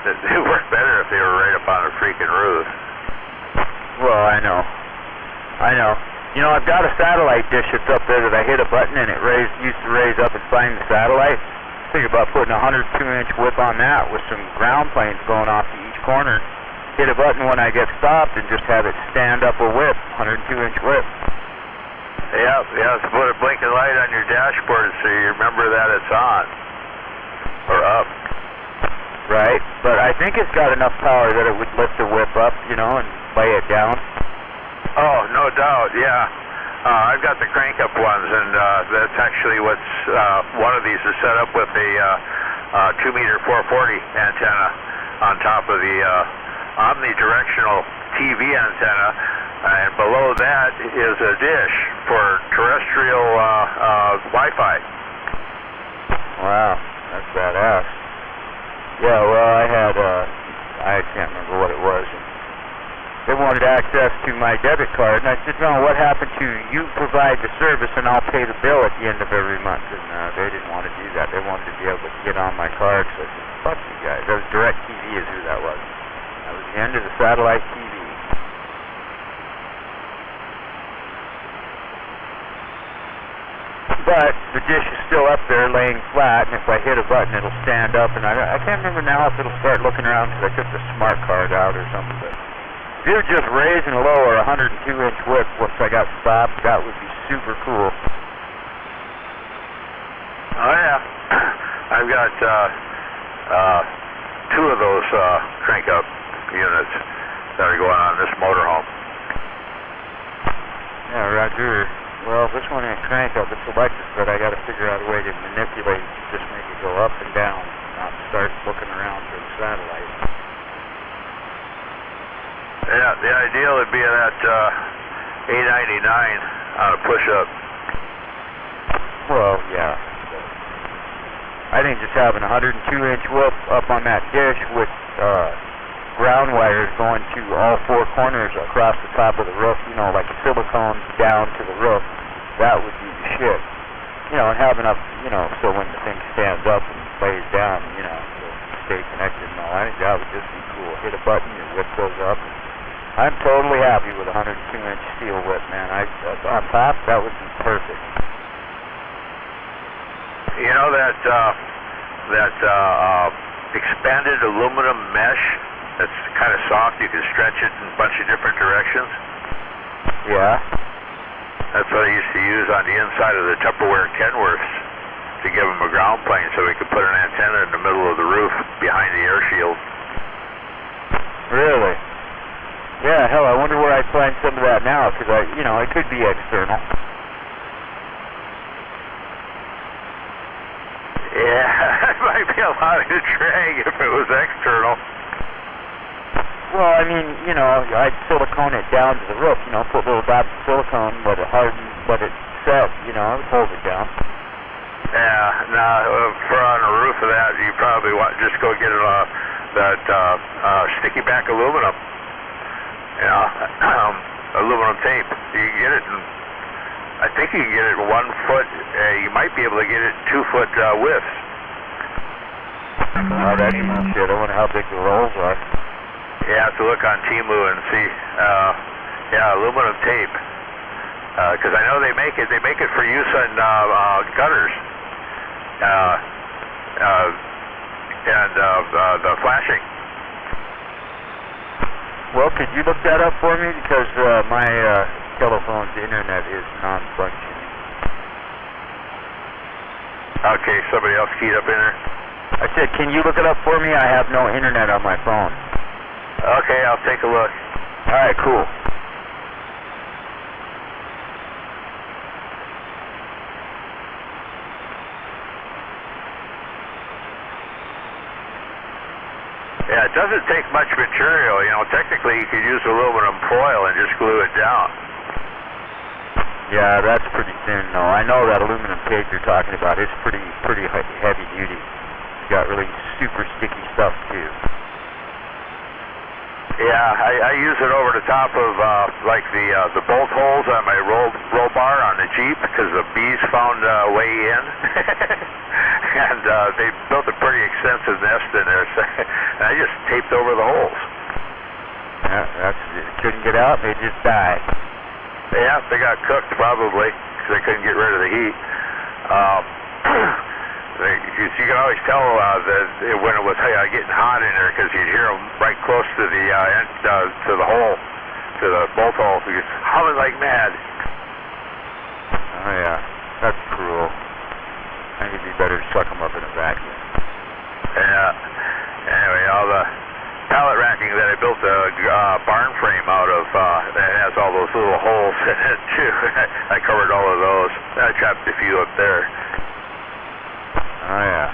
A: it would work better if they were right up on a freaking roof.
J: Well, I know. I've got a satellite dish that's up there that I hit a button and it used to raise up and find the satellite. Think about putting a 102-inch whip on that with some ground planes going off to each corner. Hit a button when I get stopped and just have it stand up a whip, 102-inch whip.
A: Yeah, so put a blinking light on your dashboard so you remember that it's on. Or up.
J: Right, but I think it's got enough power that it would lift the whip up, and lay it down.
C: Oh, no doubt, yeah. I've got the crank-up ones, and that's actually what's, one of these is set up with a 2-meter 440 antenna on top of the omnidirectional TV antenna, and below that is a dish for terrestrial Wi-Fi.
J: Wow, that's badass. Yeah, well, I had, I can't remember what it was. They wanted access to my debit card, and I said, no, what happened to you provide the service and I'll pay the bill at the end of every month? And they didn't want to do that. They wanted to be able to get on my card, so I said, fuck you guys. That was DirecTV is who that was. That was the end of the satellite TV. But the dish is still up there laying flat, and if I hit a button, it'll stand up. And I can't remember now if it'll start looking around because I took the smart card out or something. But if you were just raising a lower 102-inch whip once I got stopped, that would be super cool.
C: Oh, yeah. I've got 2 of those crank-up units that are going on this motorhome.
J: Yeah, Roger. Well, this one ain't crank-up, it's electric, but I got to figure out a way to manipulate it, just make it go up and down, not start looking around for the satellite.
C: Yeah, the ideal would be that 899 on a push-up.
J: Well, yeah. I think just having a 102-inch whip up on that dish with ground wires going to all 4 corners across the top of the roof, you know, like a silicone down to the roof, that would be the shit. You know, and having up, you know, so when the thing stands up and lays down, you know, to stay connected and all, I think that would just be cool. Hit a button, your whip goes up. I'm totally happy with a 102-inch steel whip, man. On top, that would be perfect.
C: You know that expanded aluminum mesh that's kind of soft, you can stretch it in a bunch of different directions?
J: Yeah.
C: That's what I used to use on the inside of the Tupperware Kenworths to give them a ground plane so we could put an antenna in the middle of the roof behind the air shield.
J: Really? Yeah, hell, I wonder where I'd find some of that now, because you know, it could be external.
C: Yeah, it might be a lot of drag if it was external.
J: Well, I mean, you know, I'd silicone it down to the roof, you know, put little dots of silicone, let it harden, let it set, you know, hold it down.
C: Yeah, now, for on the roof of that, you probably want just go get that sticky back aluminum. You know, aluminum tape. You can get it in, I think you can get it in 1 foot, you might be able to get it in 2 foot widths.
J: Oh, that'd be shit. I wonder how big the rolls are.
C: You have to look on Temu and see, yeah, aluminum tape. Because I know they make it for use on gutters. And the flashing.
J: Well, could you look that up for me? Because my telephone's internet is non-functioning.
C: Okay, somebody else keyed up in there?
J: I said, can you look it up for me? I have no internet on my phone.
C: Okay, I'll take a look.
J: All right, cool.
C: Yeah, it doesn't take much material. You know, technically you could use aluminum foil and just glue it down.
J: Yeah, that's pretty thin, though. I know that aluminum tape you're talking about. It's pretty heavy duty. It's got really super sticky stuff too.
C: Yeah, I use it over the top of like the bolt holes on my roll bar on the Jeep because the bees found a way in, and they built a pretty extensive nest in there. So and I just taped over the holes.
J: Yeah, couldn't get out. They just died.
C: Yeah, they got cooked probably because they couldn't get rid of the heat. You can always tell that when it was getting hot in there because you'd hear them right close to the to the hole, to the bolt hole. It's humming like mad.
J: Oh yeah, that's cruel. I think it'd be better to suck them up in a vacuum.
C: Yeah. Anyway, all the
A: pallet racking that I built a barn frame out of that has all those little holes in it too. I covered all of those. I trapped a few up there.
J: Oh yeah.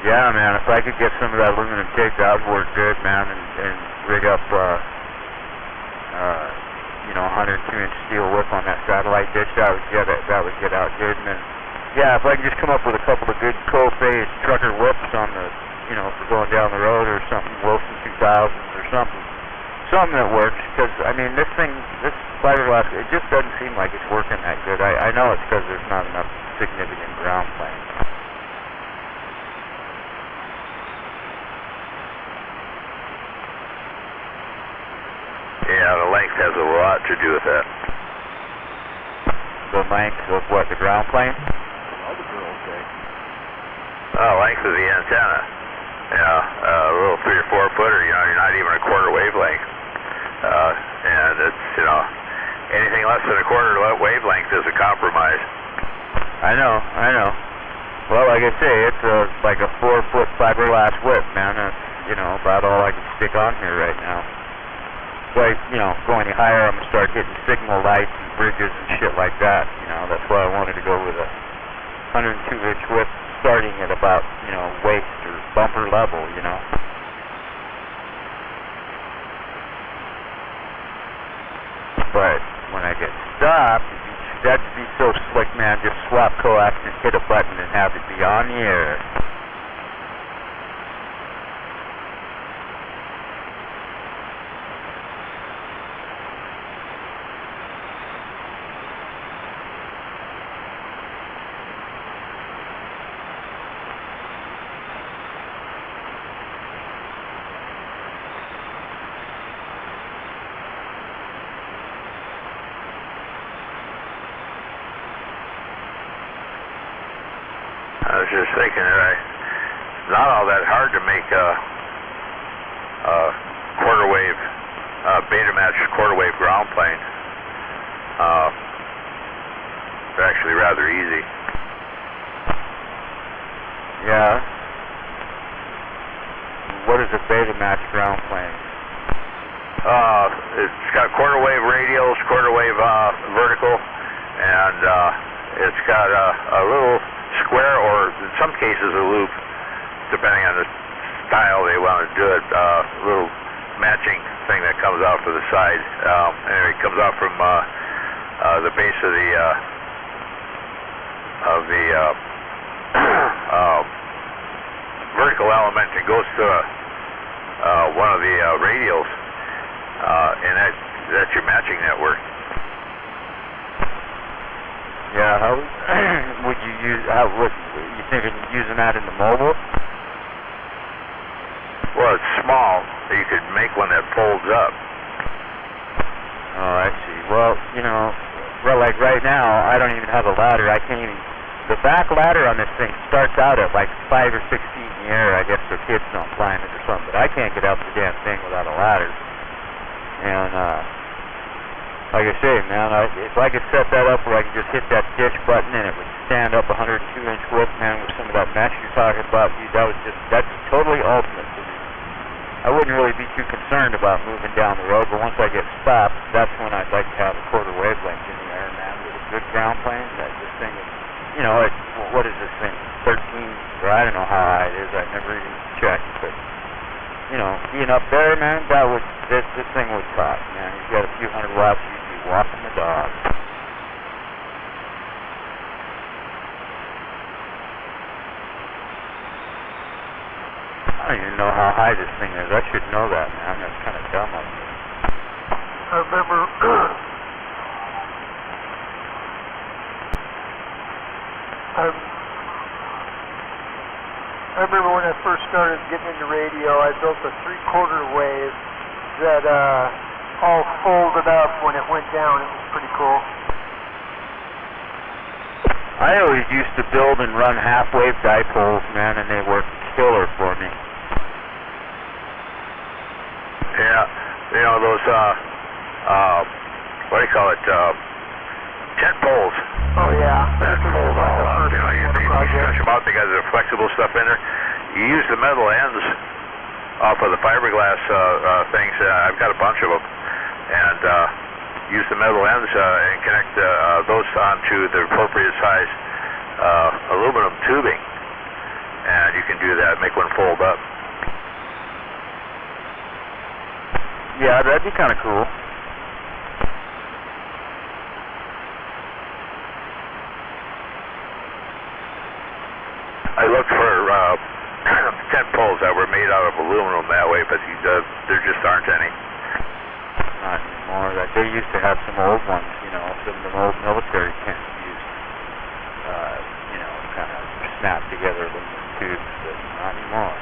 J: Yeah, man. If I could get some of that aluminum tape, that would work good, man, and rig up, 102-inch steel whip on that satellite dish. That would get out good. And then, yeah, if I could just come up with a couple of good co-phase trucker whips on the, for going down the road or something, Wilson 2000s or something that works. Because I mean, this fiberglass, it just doesn't seem like it's working that good. I know it's because there's not enough significant ground plane.
A: Yeah, the length has a lot to do with that.
J: The length of what, the ground plane?
A: Length of the antenna. A little 3 or 4 footer, you're not even a quarter wavelength. And it's, anything less than a quarter wavelength is a compromise.
J: I know. Well, like I say, it's like a 4-foot fiberglass whip, man. That's, about all I can stick on here right now. But, going any higher, I'm going to start hitting signal lights and bridges and shit like that. That's why I wanted to go with a 102-inch whip starting at about, waist or bumper level, But when I get stopped, that'd be so slick, man. Just swap coax and hit a button and have it be on the air.
A: I was just thinking that it's not all that hard to make a quarter wave, beta match quarter wave ground plane. They're actually rather easy.
J: Yeah. What is a beta match ground plane?
A: It's got quarter wave radials, quarter wave vertical, and it's got a little square, or in some cases a loop, depending on the style they want to do it. Little matching thing that comes off of the side. Anyway, it comes off from the base of the vertical element and goes to one of the radials, and that's your matching network.
J: Yeah, how would you use? What you thinking using that in the mobile?
A: Well, it's small, so you could make one that folds up.
J: Oh, I see. Well, like right now, I don't even have a ladder. I can't even. The back ladder on this thing starts out at like 5 or 6 feet in the air. I guess the kids don't climb it or something, but I can't get up the damn thing without a ladder. And like I say, man, if I could set that up where I could just hit that dish button and it would stand up 102-inch whip, man, with some of that mesh you're talking about, dude, that's totally ultimate for me. I wouldn't really be too concerned about moving down the road, but once I get stopped, that's when I'd like to have a quarter wavelength in the air, man, with a good ground plane. This thing is, what is this thing, 13, or I don't know how high it is, I never even checked, but being up there, man, this thing would talk, man. You got a few hundred watts, you'd be walking the dog. I don't even know how high this thing is. I should know that, man. That's kind of dumb of me.
F: I remember when I first started getting into radio, I built a 3/4 wave that all folded up when it went down. It was pretty cool.
J: I always used to build and run half-wave dipoles, man, and they worked killer for me.
A: Yeah, those what do you call it? Tent poles.
F: Oh yeah.
A: That fold all up. You stretch them out. They got the flexible stuff in there. You use the metal ends
C: off of the fiberglass things. I've got a bunch of them, and use the metal ends and connect those onto the appropriate size aluminum tubing, and you can do that, make one fold up.
J: Yeah, that'd be kind of cool.
C: I looked for tent poles that were made out of aluminum that way, but there just aren't any.
J: Not anymore. They used to have some old ones, you know, some of the old military tents used, you know, kind of snap together aluminum tubes, but not anymore.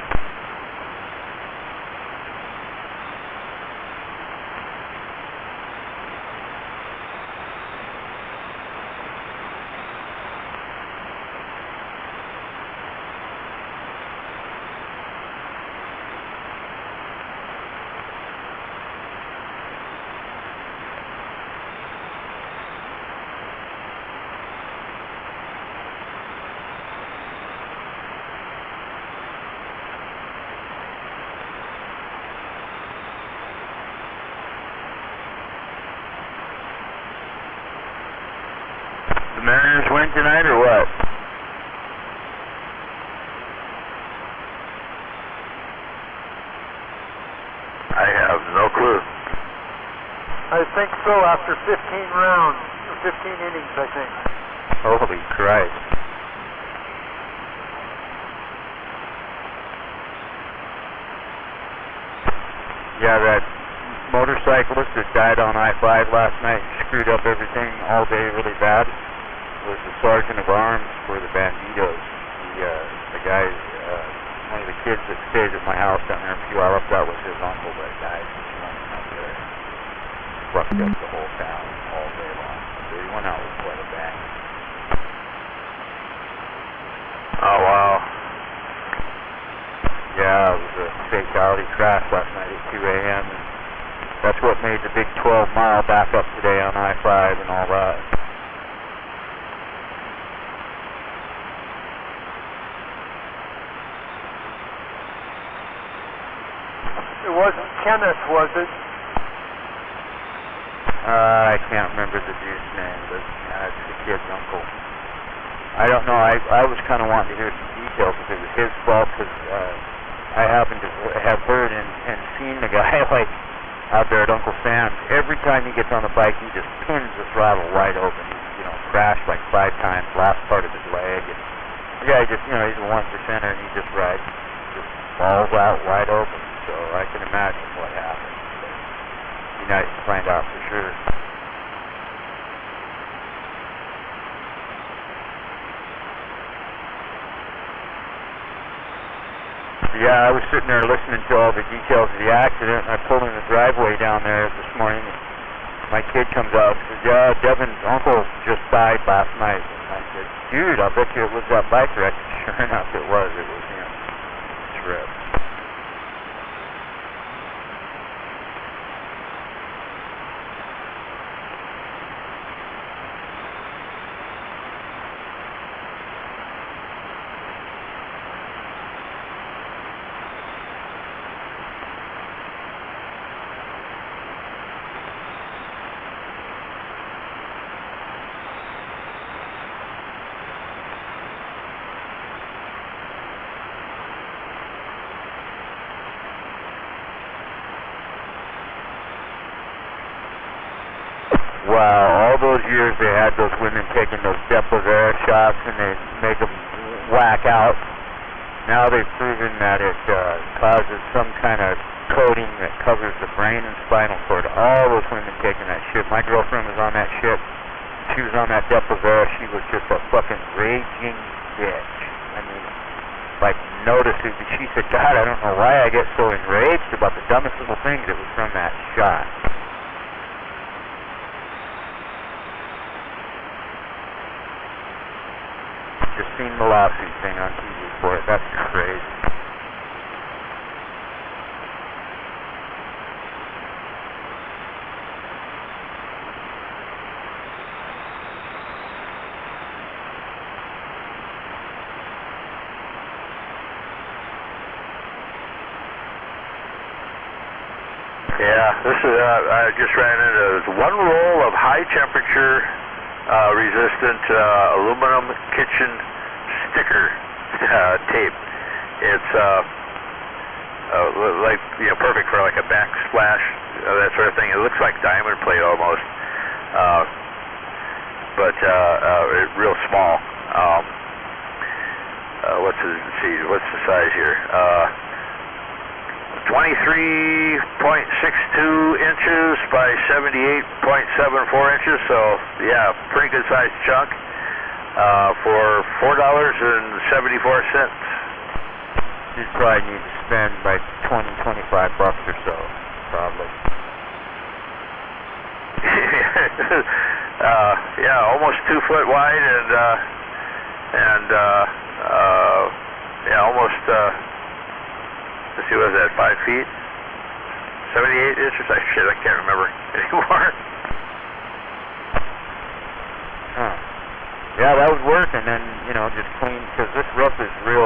J: The Mariners win tonight or what?
C: I have no clue.
F: I think so, after 15 rounds, or 15 innings, I think.
J: Holy Christ. Yeah, that motorcyclist that died on I-5 last night, screwed up everything all day really bad, was the sergeant of arms for the Banditos. The guy, one of the kids that stayed at my house down there in Puyallup, that was his uncle that died. Up there. Fucked up the whole town all day long. So he went out with quite a bang.
C: Oh, wow.
J: Yeah, it was a fatality crash last night at 2 a.m. and that's what made the big 12-mile backup today on I-5 and all that.
F: It wasn't Kenneth, was it?
J: I can't remember the dude's name, but it's the kid's uncle. I don't know. I was kind of wanting to hear some details if it was his fault, because I happened to have heard and seen the guy like out there at Uncle Sam's. Every time he gets on the bike, he just pins the throttle wide open. He's, crashed like 5 times, lost part of his leg, and the guy just, he's a 1%er, and he just rides, just balls out wide open. So I can imagine what happened. It'd be nice to find out for sure. Yeah, I was sitting there listening to all the details of the accident, and I pulled in the driveway down there this morning, and my kid comes out and says, yeah, Devin's uncle just died last night. And I said, dude, I bet you it was that bike wreck. Sure enough, it was him. Trip. Wow, all those years they had those women taking those depth of air shots and they make them whack out. Now they've proven that it causes some kind of coating that covers the brain and spinal cord. All those women taking that shit. My girlfriend was on that shit. She was on that depth of air. She was just a fucking raging bitch. I mean, like, notice it. She said, God, I don't know why I get so enraged about the dumbest little things. It was from that shot. Just seen the lawsuit thing on TV for it. That's crazy.
C: Yeah, this is, I just ran into this one roll of high temperature resistant aluminum kitchen sticker tape. It's like, you know, perfect for like a backsplash, that sort of thing. It looks like diamond plate almost, but real small. What's the size here? 23.62 inches by 78.74 inches, so yeah, pretty good sized chunk for $4.74.
J: You'd probably need to spend like $20-25 or so, probably.
C: Yeah, almost 2 foot wide and yeah, almost. Let's see, what is that, 5 feet? 78 inches? Shit, I can't remember anymore.
J: Huh. Yeah, that would work, and then, you know, just clean, because this roof is real,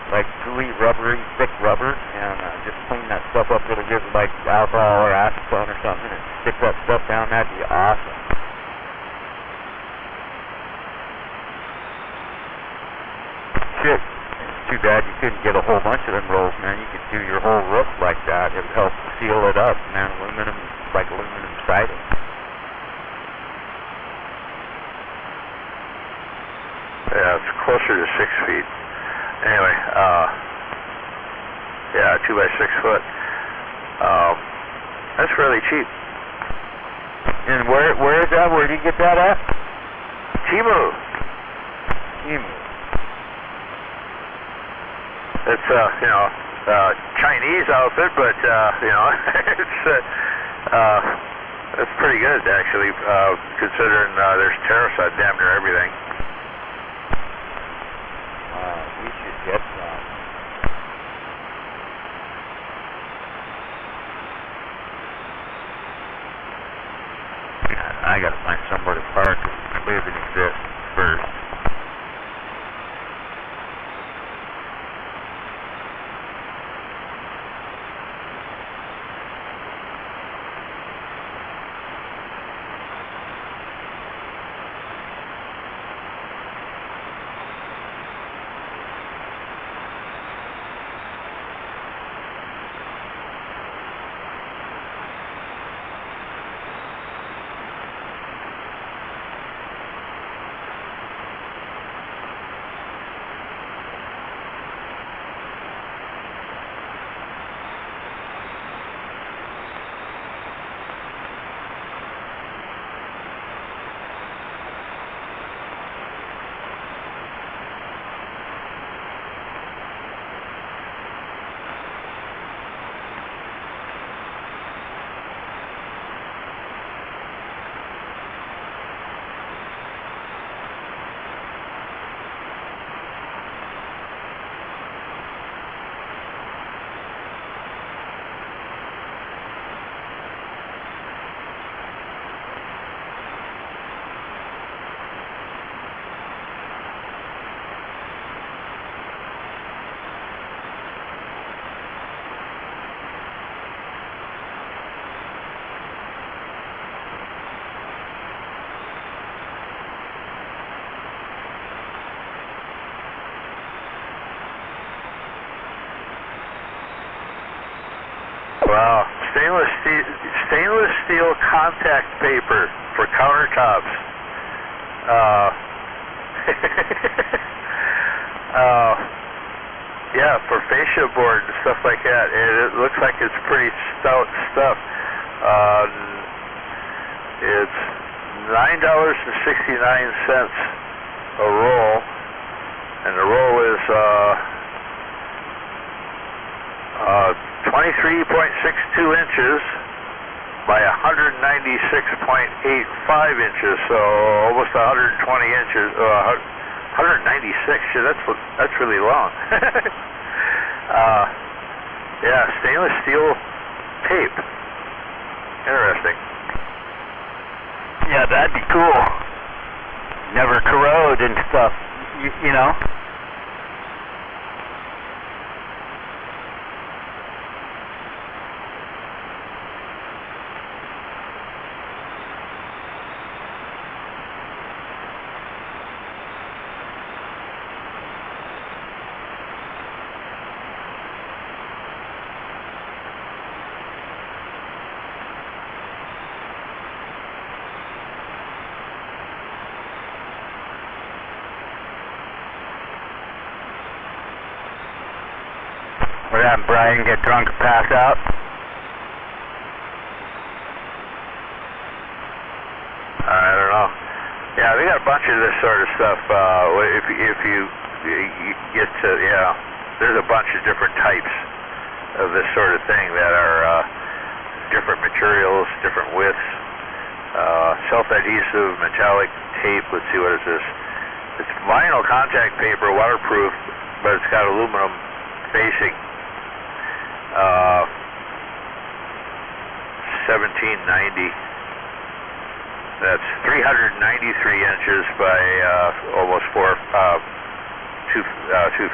J: like gooey, rubbery, thick rubber, and just clean that stuff up really good with, like, alcohol or acetone or something, and stick that stuff down. That'd be awesome. Shit. Too bad you couldn't get a whole bunch of them rolls, man. You could do your whole roof like that. It would help seal it up, man. Aluminum, like aluminum siding.
C: Yeah, it's closer to 6 feet. Anyway, yeah, 2 by 6 foot. That's really cheap.
J: And where is that? Where did you get that at?
C: Temu.
J: Temu.
C: It's you know, Chinese outfit, but you know, it's pretty good actually, considering there's tariffs on damn near everything.
J: We should get some. I gotta find somewhere to park and live and exist first.
C: Wow, stainless steel contact paper for countertops. Yeah, for fascia board and stuff like that. And it looks like it's pretty stout stuff. It's $9.69 a roll, and the roll is 23.62 inches by 196.85 inches, so almost 120 inches. 196. Shit, that's really long. Yeah, stainless steel tape. Interesting.
J: Yeah, that'd be cool. Never corrode and stuff, you know? What happened, Brian? Get drunk and pass out?
C: I don't know. Yeah, they got a bunch of this sort of stuff. If you get to, yeah, there's a bunch of different types of this sort of thing that are different materials, different widths, self-adhesive, metallic tape. Let's see, what is this? It's vinyl contact paper, waterproof, but it's got aluminum facing. 1790. That's 393 inches by almost 2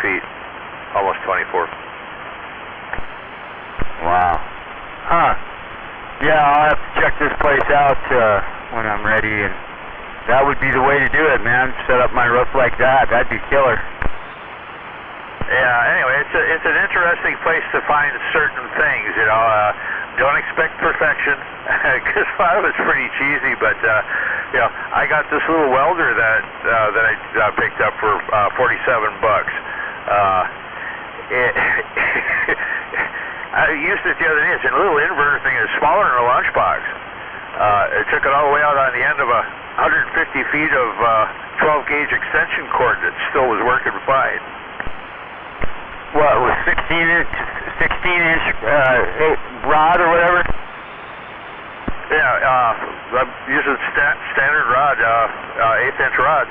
C: feet, almost 24.
J: Wow. Huh. Yeah, I'll have to check this place out when I'm ready, and that would be the way to do it, man. Set up my roof like that. That'd be killer.
C: Yeah, anyway, it's an interesting place to find certain things, you know. Don't expect perfection, because I was pretty cheesy, but, you know, I got this little welder that I picked up for $47. I used it the other day. It's a little inverter thing. It's smaller than a lunchbox. It took it all the way out on the end of 150 feet of 12-gauge extension cord that still was working fine.
J: What, was 16-inch rod or whatever?
C: Yeah, I'm using standard rod, 1/8-inch rod.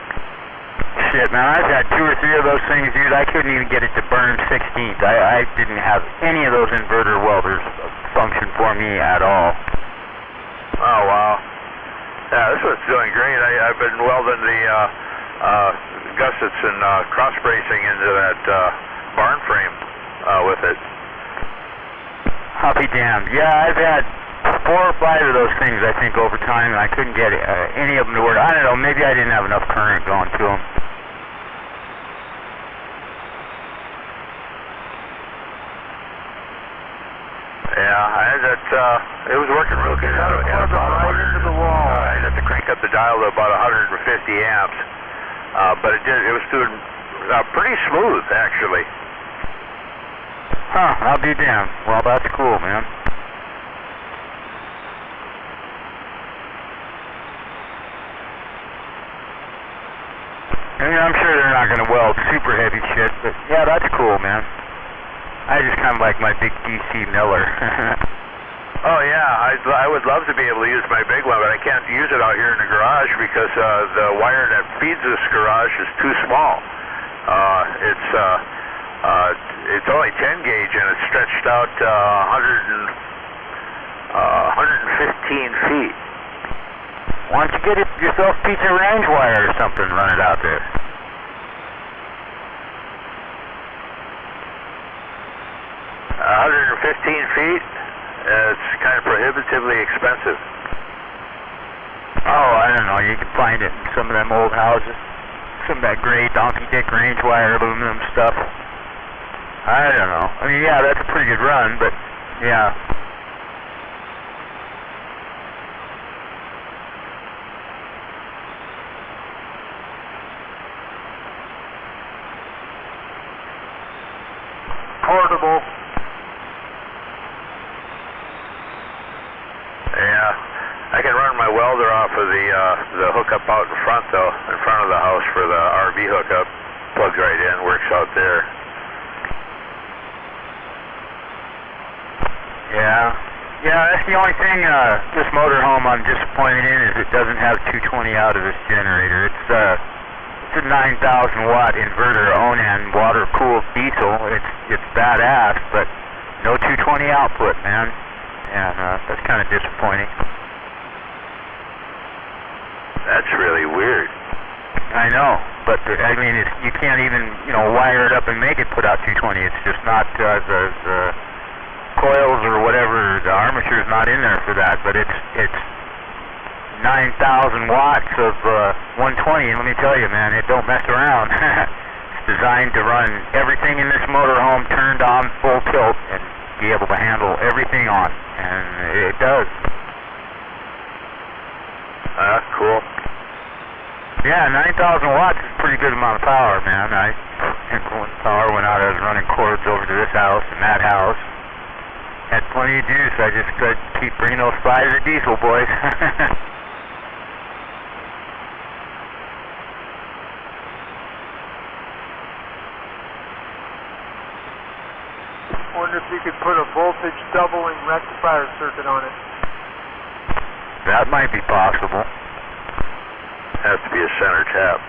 J: Shit, man, I've had 2 or 3 of those things, dude. I couldn't even get it to burn 16th. I didn't have any of those inverter welders function for me at all.
C: Oh, wow. Yeah, this one's doing great. I've been welding the gussets and cross bracing into that barn frame with it.
J: I'll be damned. Yeah, I've had 4 or 5 of those things, I think, over time, and I couldn't get any of them to work. I don't know, maybe I didn't have enough current going to them.
C: Yeah, I had that, it was working real good. I had to crank up the dial to about 150 amps, but it was doing pretty smooth, actually.
J: Huh, I'll be damned. Well, that's cool, man. I mean, I'm sure they're not going to weld super heavy shit, but yeah, that's cool, man. I just kind of like my big DC Miller.
C: Oh yeah, I would love to be able to use my big one, but I can't use it out here in the garage because the wire that feeds this garage is too small. It's only 10 gauge and it's stretched out 115 feet.
J: Why don't you get yourself a piece of range wire or something, run it out there.
C: 115 feet, it's kind of prohibitively expensive.
J: Oh, I don't know, you can find it in some of them old houses. Some of that gray donkey dick range wire aluminum stuff. I don't know. I mean, yeah, that's a pretty good run, but yeah.
C: Portable. Yeah, I can run my welder off of the hookup out in front though, in front of the house for the RV hookup. Plugs right in, works out there.
J: Yeah, that's the only thing this motorhome I'm disappointed in is it doesn't have 220 out of this generator. It's a 9,000 watt inverter Onan water cooled diesel. It's badass, but no 220 output, man. And that's kind of disappointing.
C: That's really weird.
J: I know, but I mean, you can't even wire it up and make it put out 220. It's just not the coils or whatever. The armature's not in there for that. But it's 9,000 watts of 120, and let me tell you, man, it don't mess around. It's designed to run everything in this motorhome turned on full tilt and be able to handle everything on, and it does.
C: Cool.
J: Yeah, 9,000 watts is a pretty good amount of power, man. Power went out. out. I was running cords over to this house and that house. Had plenty of juice. I just could keep bringing those Pfizer diesel, boys.
F: Wonder if you could put a voltage doubling rectifier circuit on it.
J: That might be possible.
C: Has to be a center tap.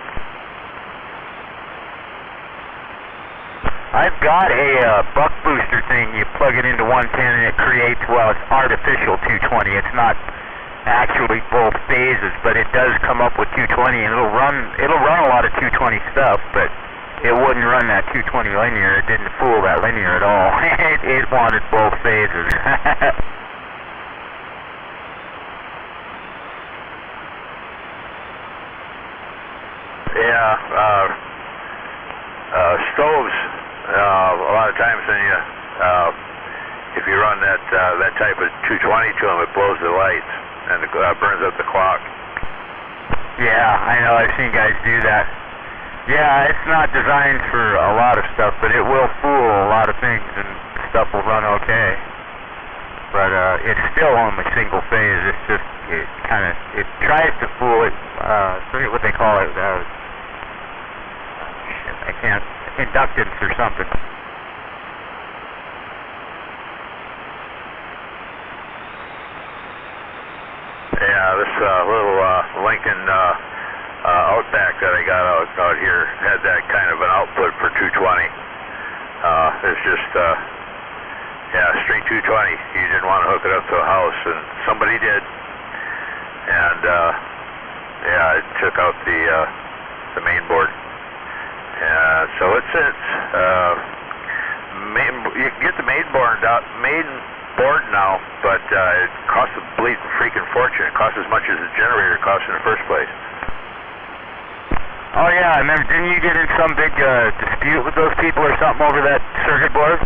J: I've got a buck booster thing. You plug it into 110 and it creates, well, it's artificial 220. It's not actually both phases, but it does come up with 220, and it'll run a lot of 220 stuff, but it wouldn't run that 220 linear. It didn't fool that linear at all. It wanted both phases.
C: Yeah, stoves, a lot of times when you, if you run that type of 220 to them, it blows the lights and it burns up the clock.
J: Yeah, I know. I've seen guys do that. Yeah, it's not designed for a lot of stuff, but it will fool a lot of things and stuff will run okay. But it's still only single phase. It's just, it tries to fool it, I forget what they call it, I can't, inductance or something.
C: Yeah, this little Lincoln Outback that I got out here had that kind of an output for 220. It's just, yeah, straight 220. You didn't want to hook it up to a house, and somebody did. And, yeah, it took out the main board. So you can get the main board now, but it costs a bleeding freaking fortune. It costs as much as the generator costs in the first place.
J: Oh yeah, I remember, didn't you get in some big dispute with those people or something over that circuit board?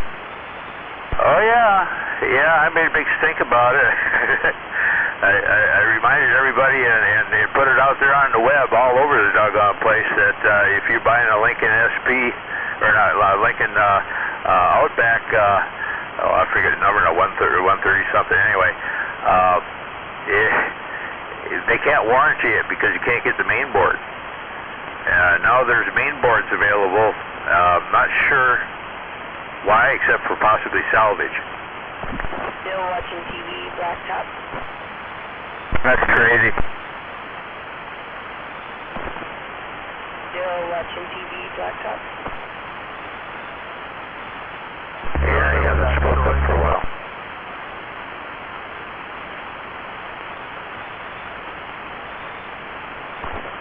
C: Oh yeah, I made a big stink about it. I reminded everybody and they put it out there on the web all over the doggone place that if you're buying a Lincoln SP, or not, Lincoln Outback, I forget the number now, 130 something anyway, they can't warranty it because you can't get the main board. Now there's main boards available. Not sure why, except for possibly salvage.
H: Still watching TV, blacktop.
J: That's crazy.
H: Still watching TV, blacktop.
C: Yeah, that's spoke up for a while.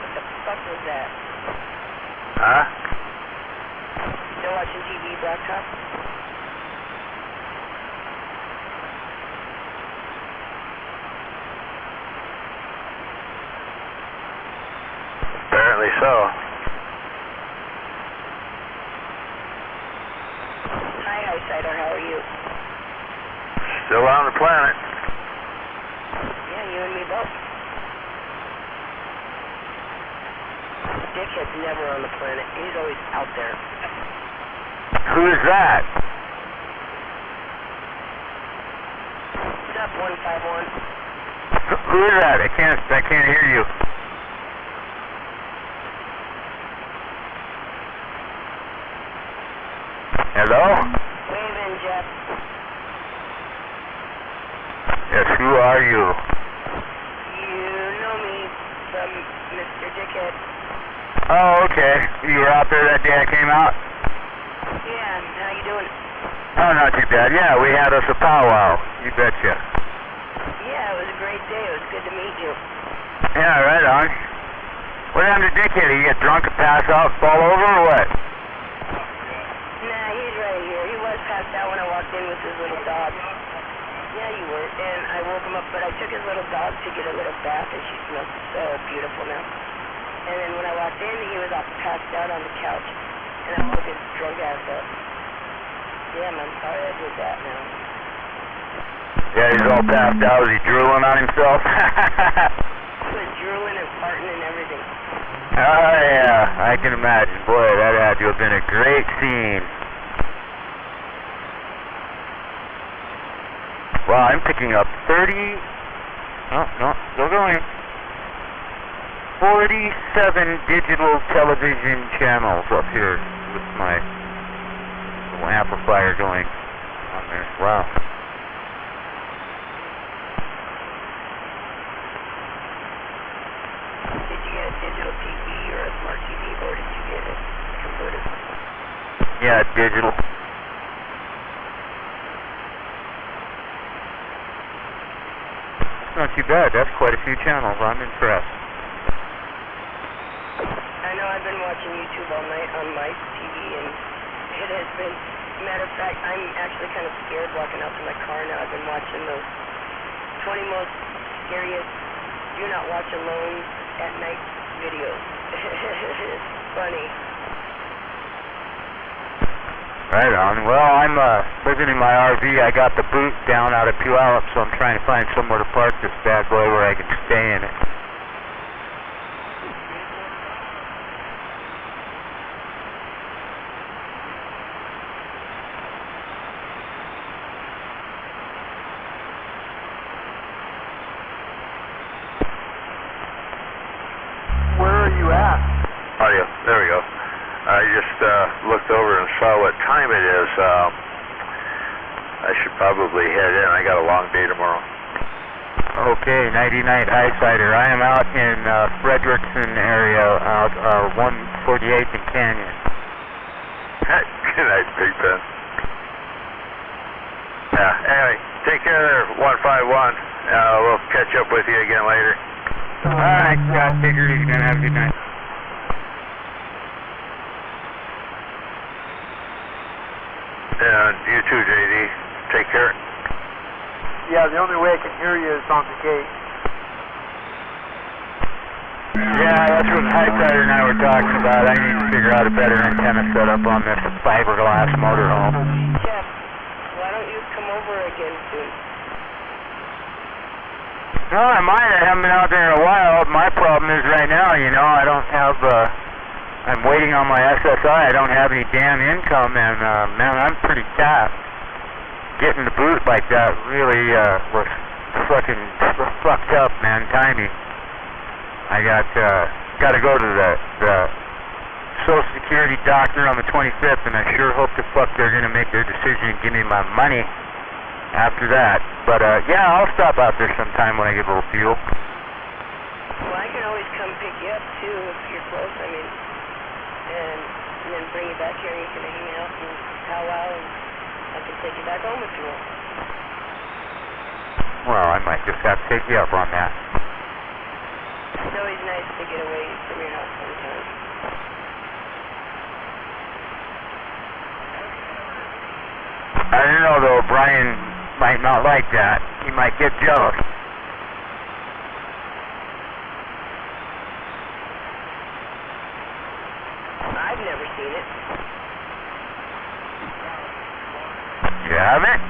H: What the fuck was that?
C: Huh?
H: Still watching TV, blacktop.
C: Apparently so.
H: Hi, Highsider, how are you?
C: Still on the planet.
H: Yeah, you and me both. Dickhead's never on the planet. He's always out there.
J: Who is that?
H: What's up, 151?
J: Who is that? I can't hear you. Hello?
H: Wave in, Jeff.
J: Yes, who are you?
H: You know me from Mr. Dickhead.
J: Oh, okay. You were out there that day I came out?
H: Yeah, how you doing?
J: Oh, not too bad. Yeah, we had us a powwow. You betcha.
H: Yeah, it was a great day. It was good to meet you.
J: Yeah, right on. What happened to Dickhead? Did he get drunk and pass out and fall over or what?
H: Nah, he's right here. He was passed out when I walked in with his little dog. Yeah, you were. And I woke him up, but I took his little dog to get a little bath, and she smells so beautiful now. And then when I walked in, he was all passed out on the couch, and I woke his drunk ass up. Damn, I'm sorry I did that now.
J: Yeah, he's all passed out. Is he drooling on himself?
H: He was drooling and farting and everything.
J: Oh, yeah. I can imagine. Boy, that had to have been a great scene. Wow, I'm picking up 30... Oh, no, still going. 47 digital television channels up here with my little amplifier going on there. Wow.
H: Did you get a digital TV or a smart TV, or did you get it converted?
J: Yeah, digital. Not too bad. That's quite a few channels. I'm impressed.
H: I know I've been watching YouTube all night on my TV, and it has been, matter of fact, I'm actually kind of scared walking out to my car now. I've been watching those 20 most scariest do not watch alone at night videos. It's funny.
J: Right on. Well, I'm living in my RV. I got the boot down out of Puyallup, so I'm trying to find somewhere to park this bad boy where I can stay in it.
F: Where are you at?
C: Audio. There we go. I just looked over and saw what time it is. I should probably head in. I got a long day tomorrow.
J: Okay, nighty-night, Eyesighter. I am out in Frederickson area, out 148th and Canyon.
C: Good night, Big Ben. Yeah, anyway, take care there, 151. We'll catch up with you again later.
J: Alright, Scott, take her easy, man. Have a good night.
C: And you too, JD. Take care.
F: Yeah, the only way I can hear you is on the gate.
J: Yeah, that's what Eyesighter and I were talking about. I need to figure out a better antenna setup on this fiberglass motorhome.
H: Jeff, why don't you come over again soon?
J: No, I might. I haven't been out there in a while. My problem is right now, you know, I don't have, I'm waiting on my SSI. I don't have any damn income, and, man, I'm pretty tapped. Getting the boot like that really, was fucking fucked up, man, timing. I gotta go to the Social Security doctor on the 25th, and I sure hope to fuck they're gonna make their decision and give me my money after that. But, yeah, I'll stop out there sometime when I get a little fuel.
H: Well, I can always come pick you up, too, if you're close, I mean, and then bring you back here, and you can hang out and powwow, and I can take you back home if you want.
J: Well, I might just have to take you up on that.
H: It's always nice to get away from your house sometimes.
J: I don't know, though. Brian might not like that. He might get jealous.
H: I've never seen it.
J: You haven't?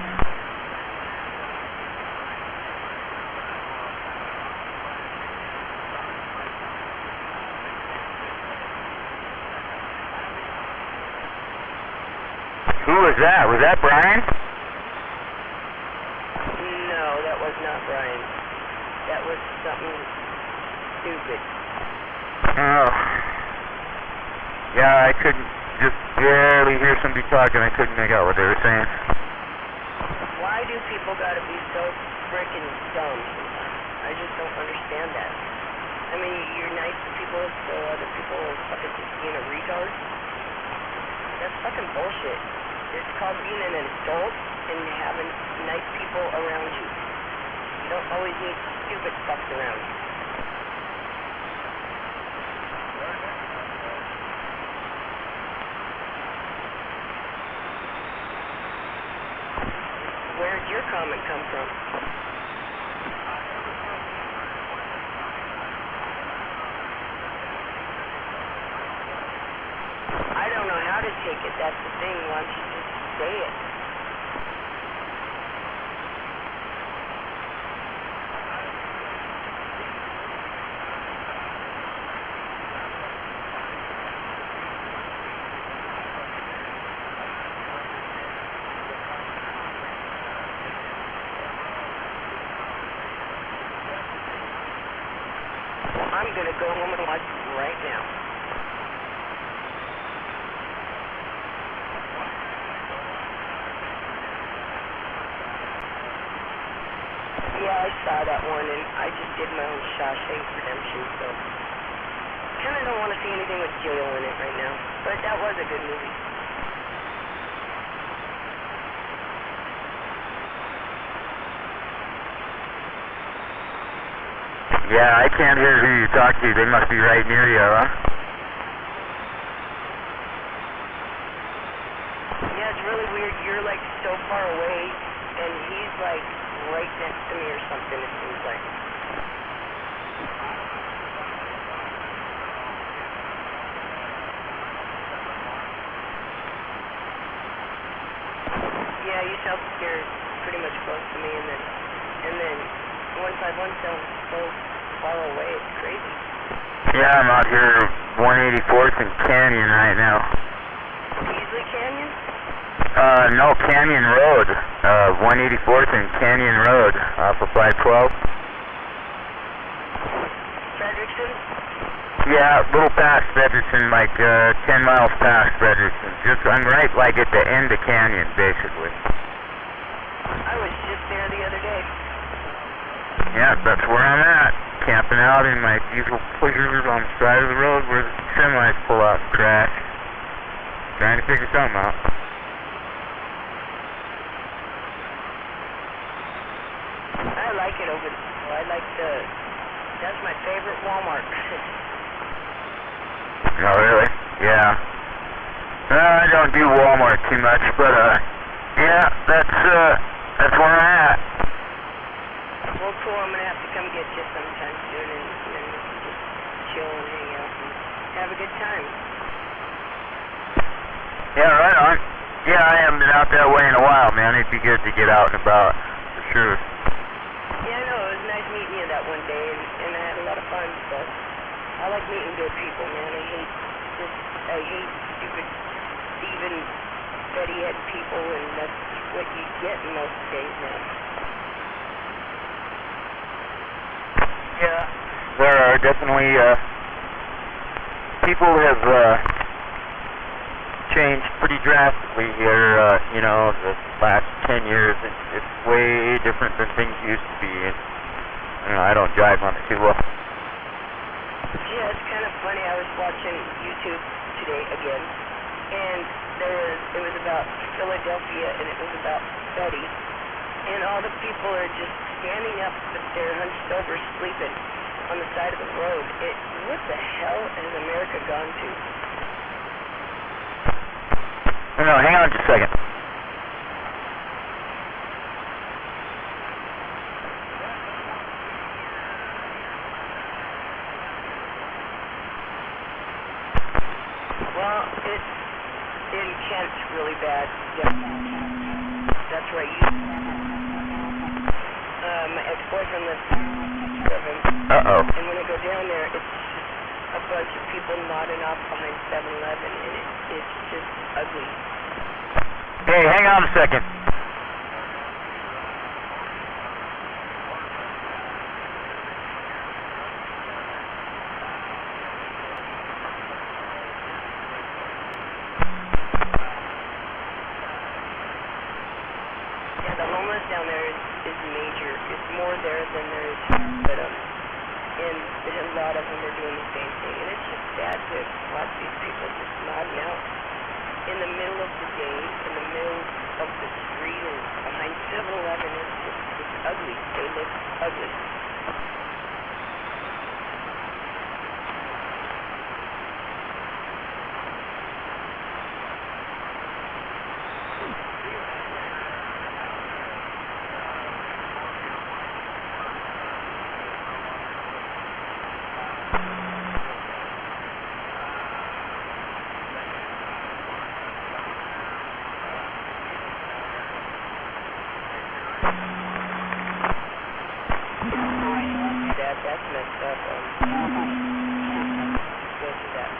J: Who was that? Was that Brian?
H: No, that was not Brian. That was something stupid.
J: Oh. Yeah, I couldn't, just barely hear somebody talking. I couldn't make out what they were saying.
H: Why do people gotta be so frickin' dumb sometimes? I just don't understand that. I mean, you're nice to people, so other people fucking just being a retard? That's fucking bullshit. It's called being an adult and having nice people around you. You don't always need stupid fucks around you. Where'd your comment come from? I don't know how to take it, that's the thing. Why don't you just say it? gonna go home and watch right now. Yeah, I saw that one, and I just did my own Shawshank Redemption, so kind of don't want to see anything with jail in it right now. But that was a good movie.
J: Yeah, I can't hear who you talk to. They must be right near you, huh?
H: Yeah, it's really weird. You're like so far away, and he's like right next to me or something, it seems like. Yeah, you sound scared pretty much close to me, and then 151 sounds so far away, it's crazy.
J: Yeah, I'm out here 184th and Canyon right now.
H: Beasley Canyon?
J: No, Canyon Road. 184th and Canyon Road off of 512.
H: Frederickson?
J: Yeah, a little past Frederickson, like 10 miles past Frederickson. I'm right like at the end of Canyon, basically.
H: I was just there the other day.
J: Yeah, that's where I'm at. Camping out in my diesel pushers on the side of the road where the semis pull out and crash. Trying to figure something out.
H: I like it over there. I like that's my favorite Walmart.
J: Oh, really? Yeah. I don't do Walmart too much, but, yeah, that's where I'm at.
H: Well, cool. I'm going to have to come get you sometime soon, and we can just chill and hang out and have a good time.
J: Yeah, right on. Yeah, I haven't been out that way in a while, man. It'd be good to get out and about, for sure.
H: Yeah, no, it was nice meeting you that one day, and I had a lot of fun, so I like meeting good people, man. I hate stupid thieving, petty-head people, and that's what you get in most days now.
J: Yeah, there are definitely, people have, changed pretty drastically here, the last 10 years. It's way different than things used to be. I don't jive on it too well.
H: Yeah, it's kind of funny. I was watching YouTube today again, and it was about Philadelphia, and it was about Betty, and all the people are just standing up, but they're hunched over, sleeping on the side of the road. What the hell has America gone to?
J: No, hang on just a second.
H: Well, it's in Kent really bad. Yeah. That's right. My ex-boyfriend lives of him.
J: Uh-oh.
H: And when I go down there, it's just a bunch of people nodding off behind 7-Eleven, and it's just ugly.
J: Hey, hang on a second.
H: Yeah, the homeless down there is major. It's more there than there is here, but and a lot of them are doing the same thing, and it's just sad to watch these people just nodding out in the middle of the day, in the middle of the street, or behind 7-Eleven. It's ugly. They look ugly. That's messed up. Go to that.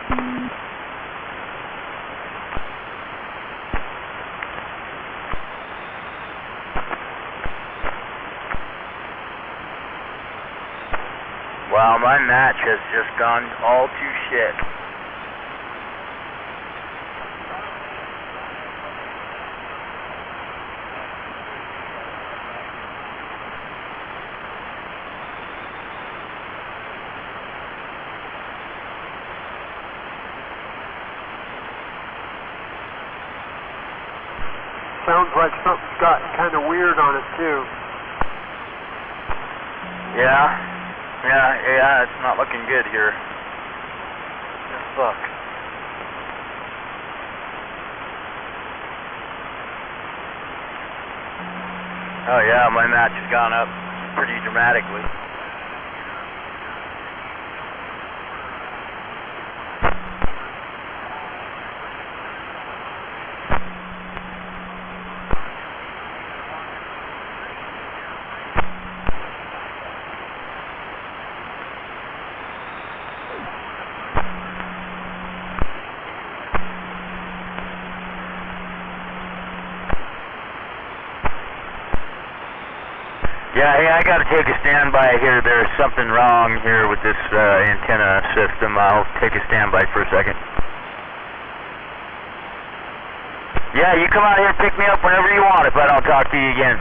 J: Wow, my match has just gone all to shit.
F: Sounds like something's got kind of weird on it too.
J: Yeah, it's not looking good here. Fuck. Oh yeah, my match has gone up pretty dramatically. Yeah, hey, I gotta take a standby here. There's something wrong here with this antenna system. I'll take a standby for a second. Yeah, you come out here and pick me up whenever you want if I don't talk to you again.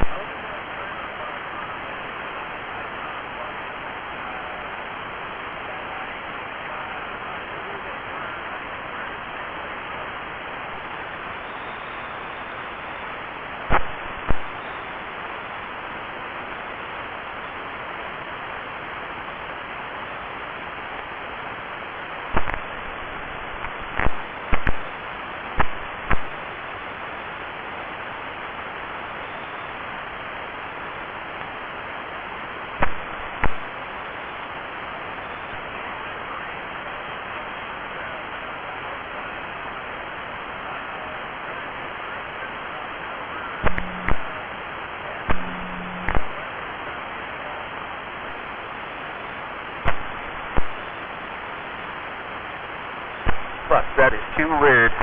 J: Fuck, that is too weird.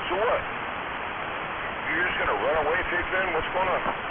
C: So what? You're just gonna run away, Pig Ben? What's going on?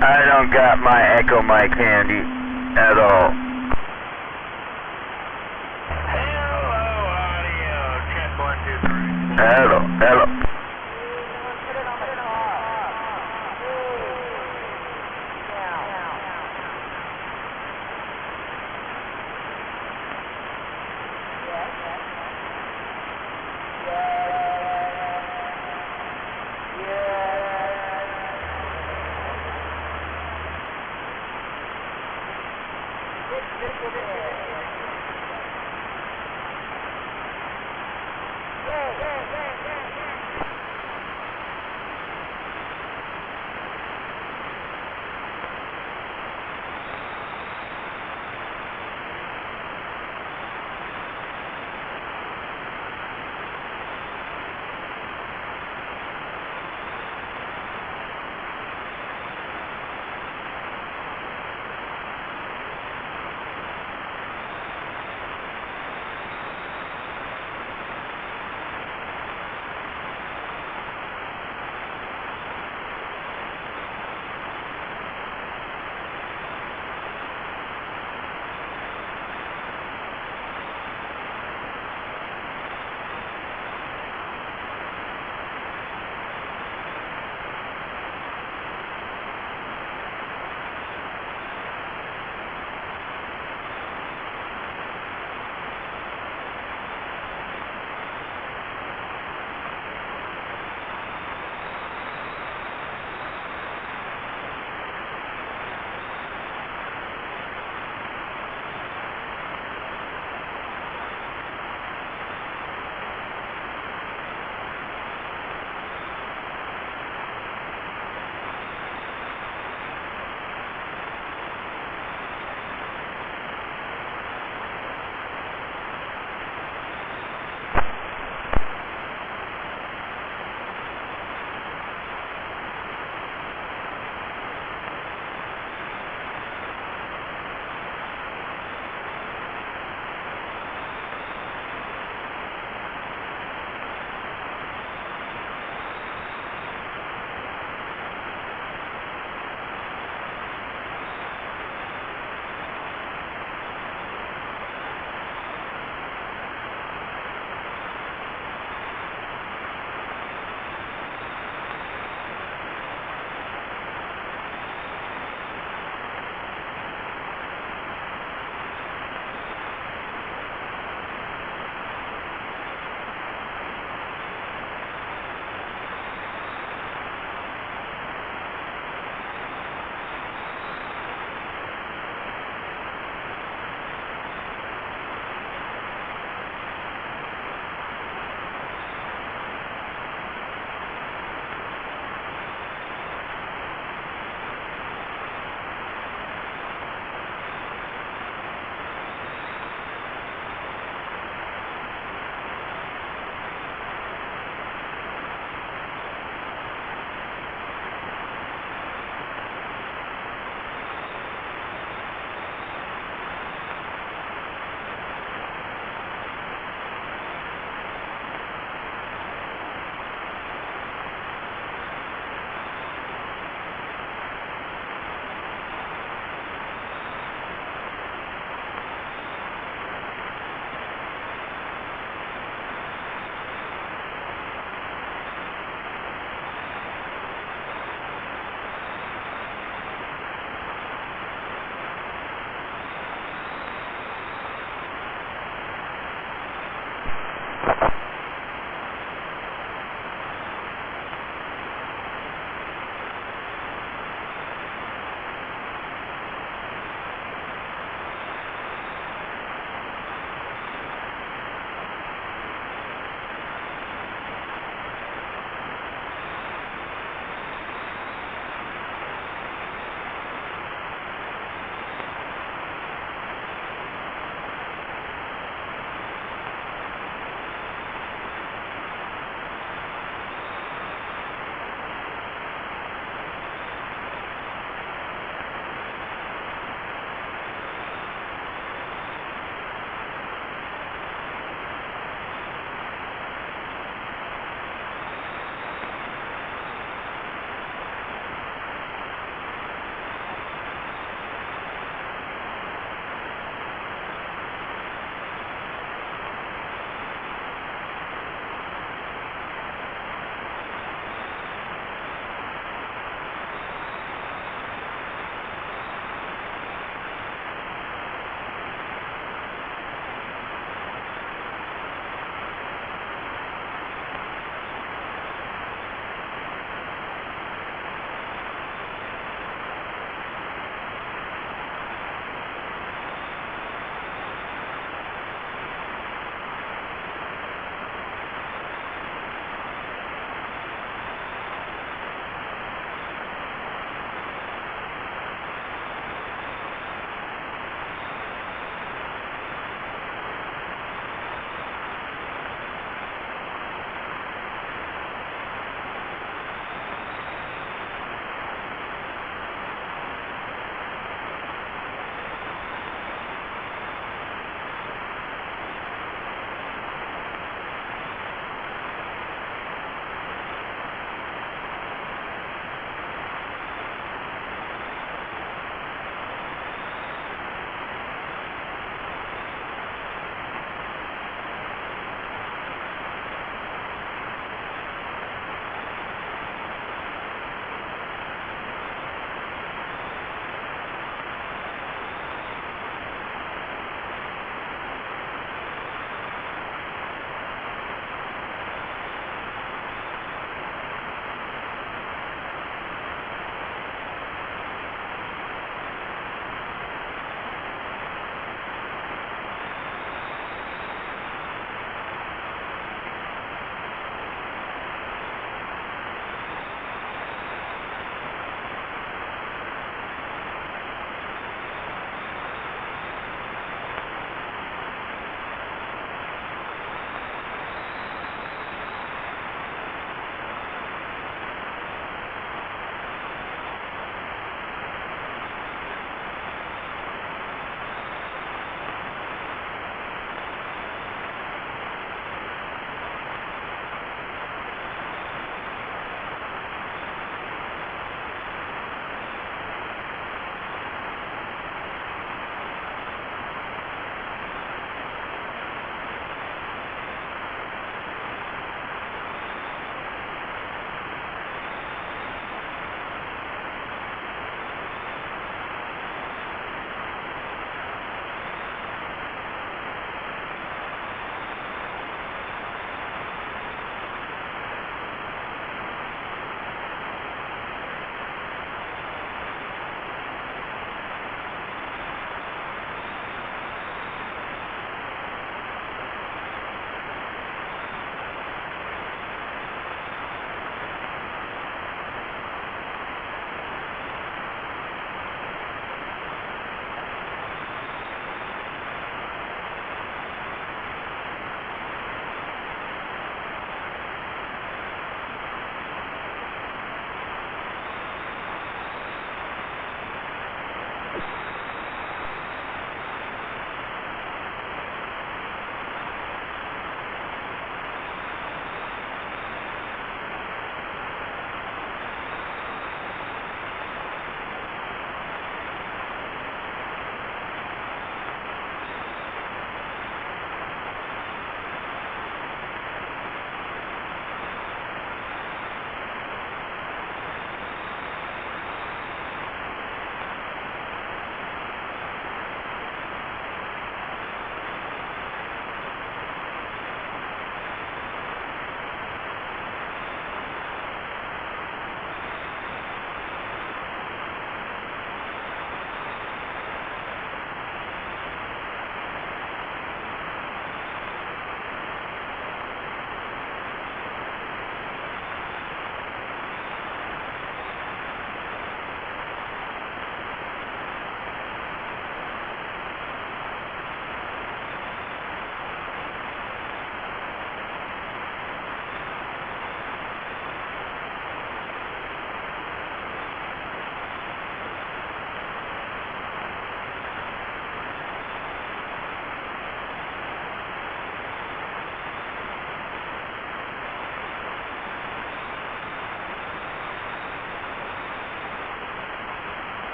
J: I don't got my echo mic handy at all. Hello, hello.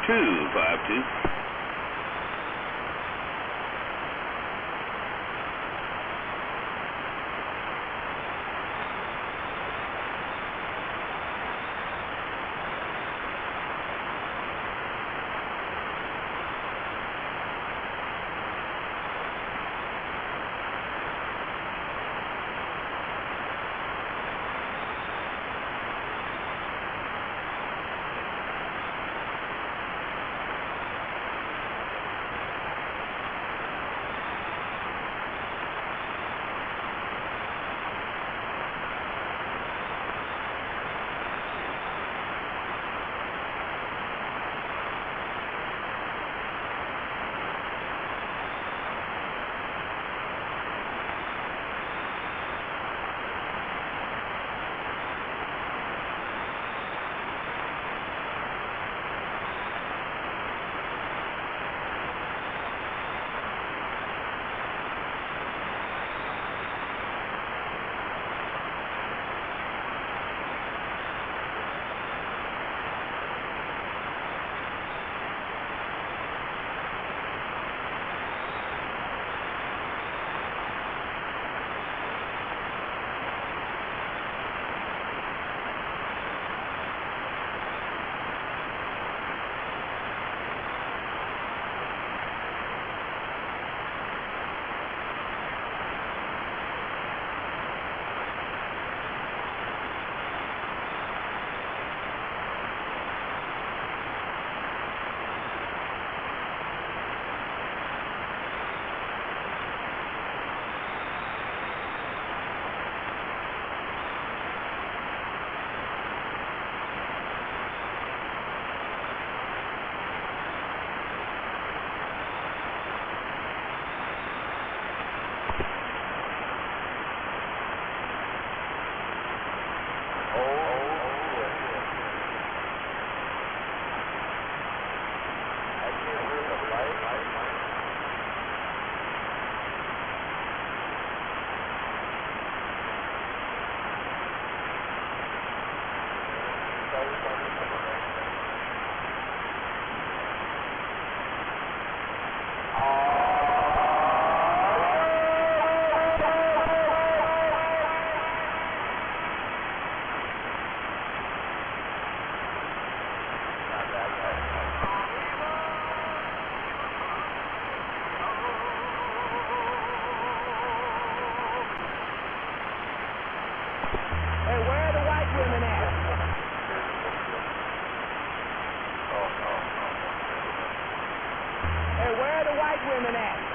G: 252.
F: women at?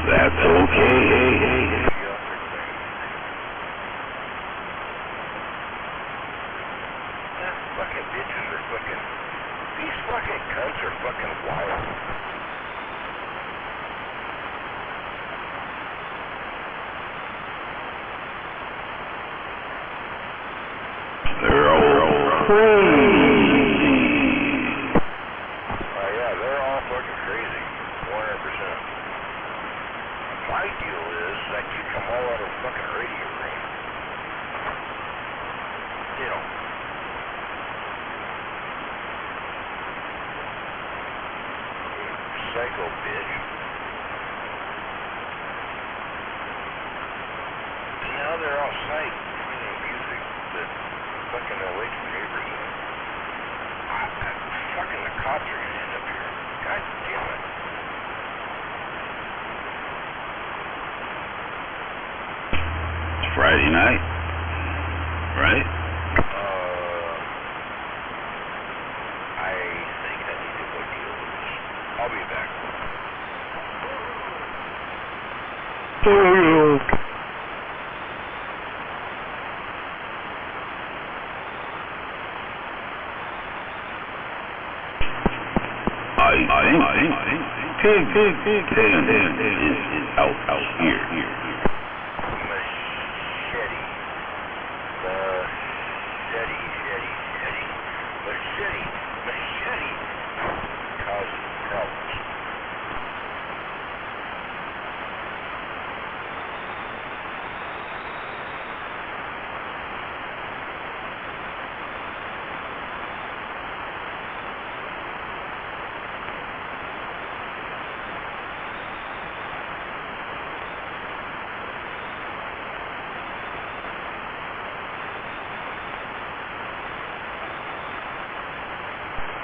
G: That's okay.
C: Fucking bitches are fucking... These fucking cunts are fucking wild.
G: They're all crazy.
C: Yeah, they're all fucking crazy. 100%. My deal is I kick them all out of fucking radio range. You know. Psycho bitch. And now they're off site playing music that fucking away from neighbors. Fucking the cops are gonna end up here. God damn it.
G: It's Friday night, right?
C: I think I need to go deal with this. I'll be back.
G: I think Pig is out here.
C: Machete causes problems.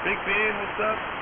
G: Big Ben, what's up?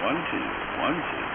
G: One, two.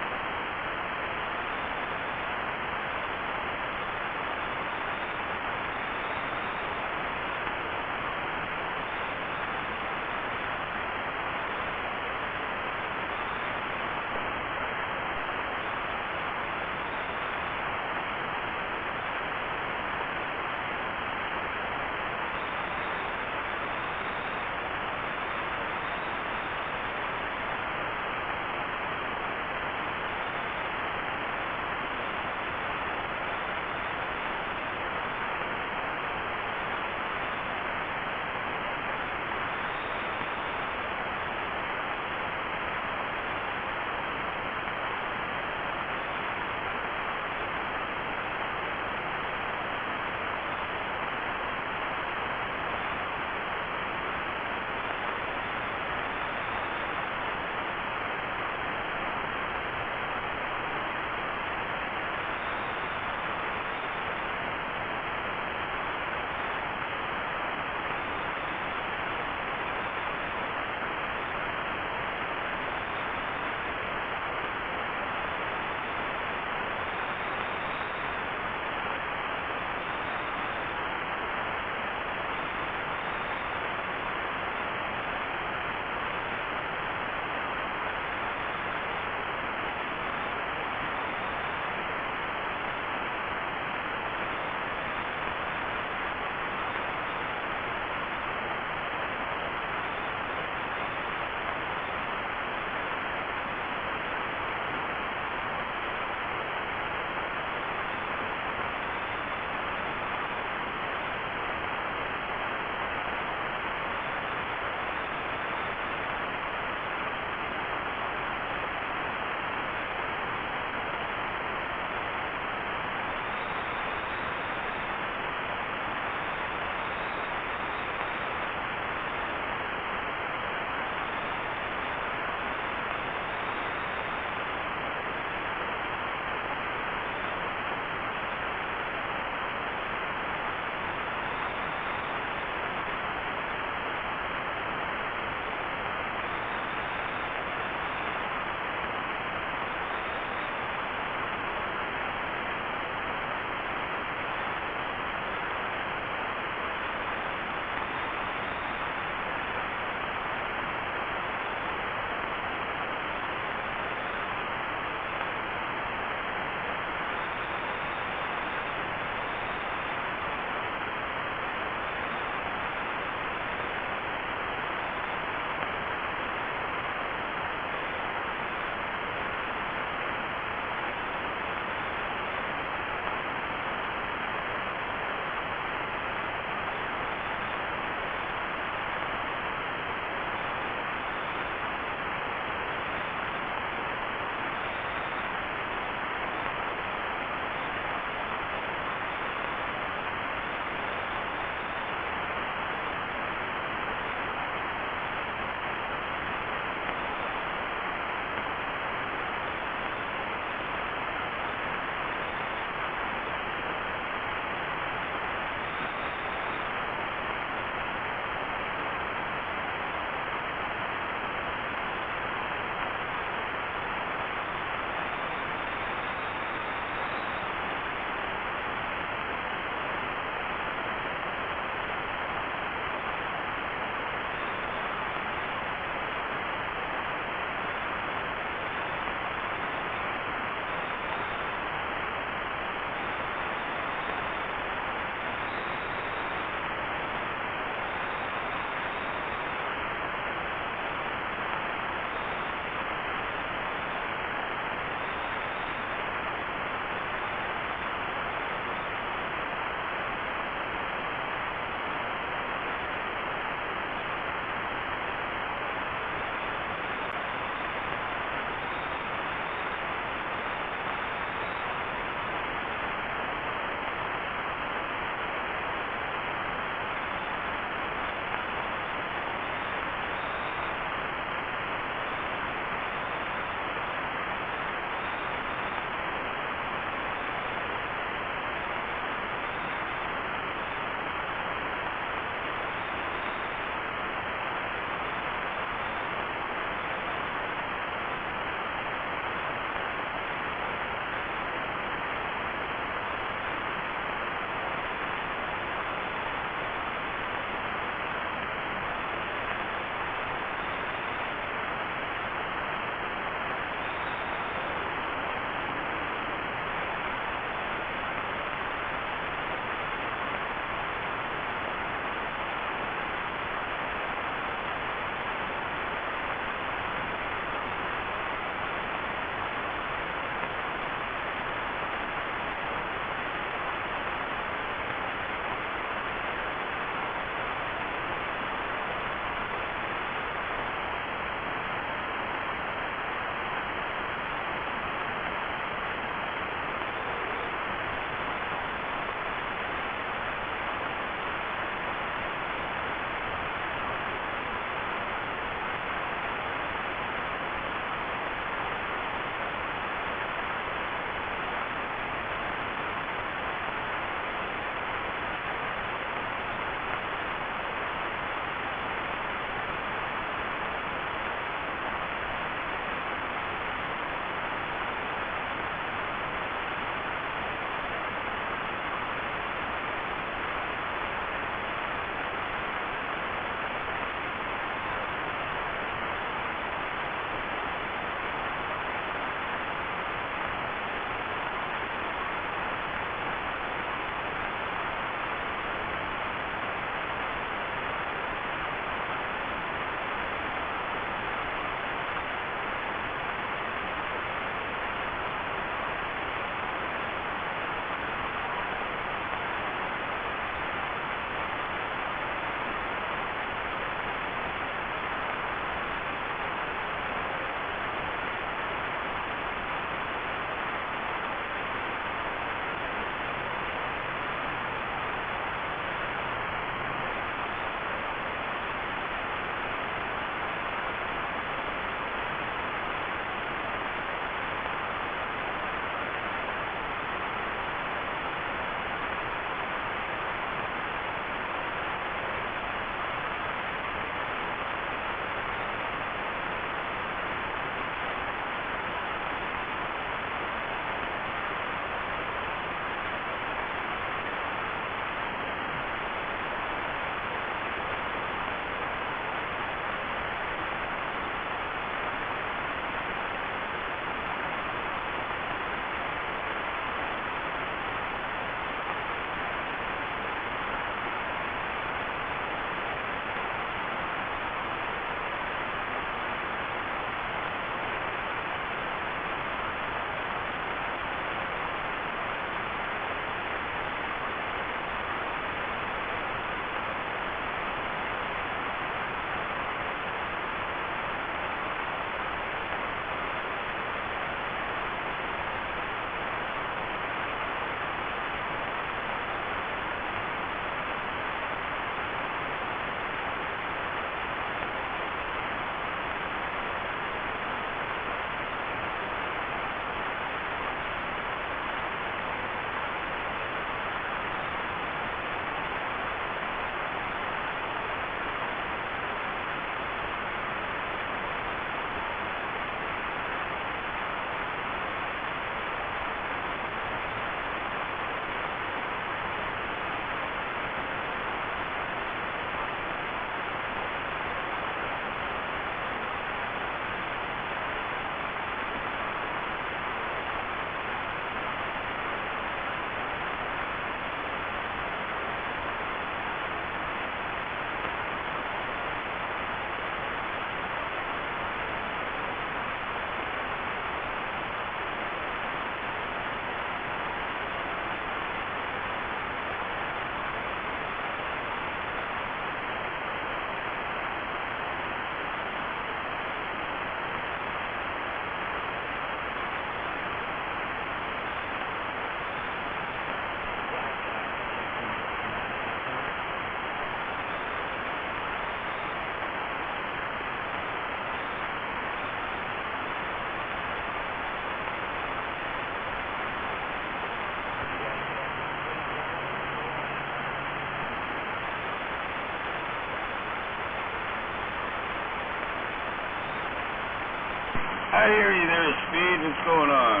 G: I hear you there, Speed. What's going on?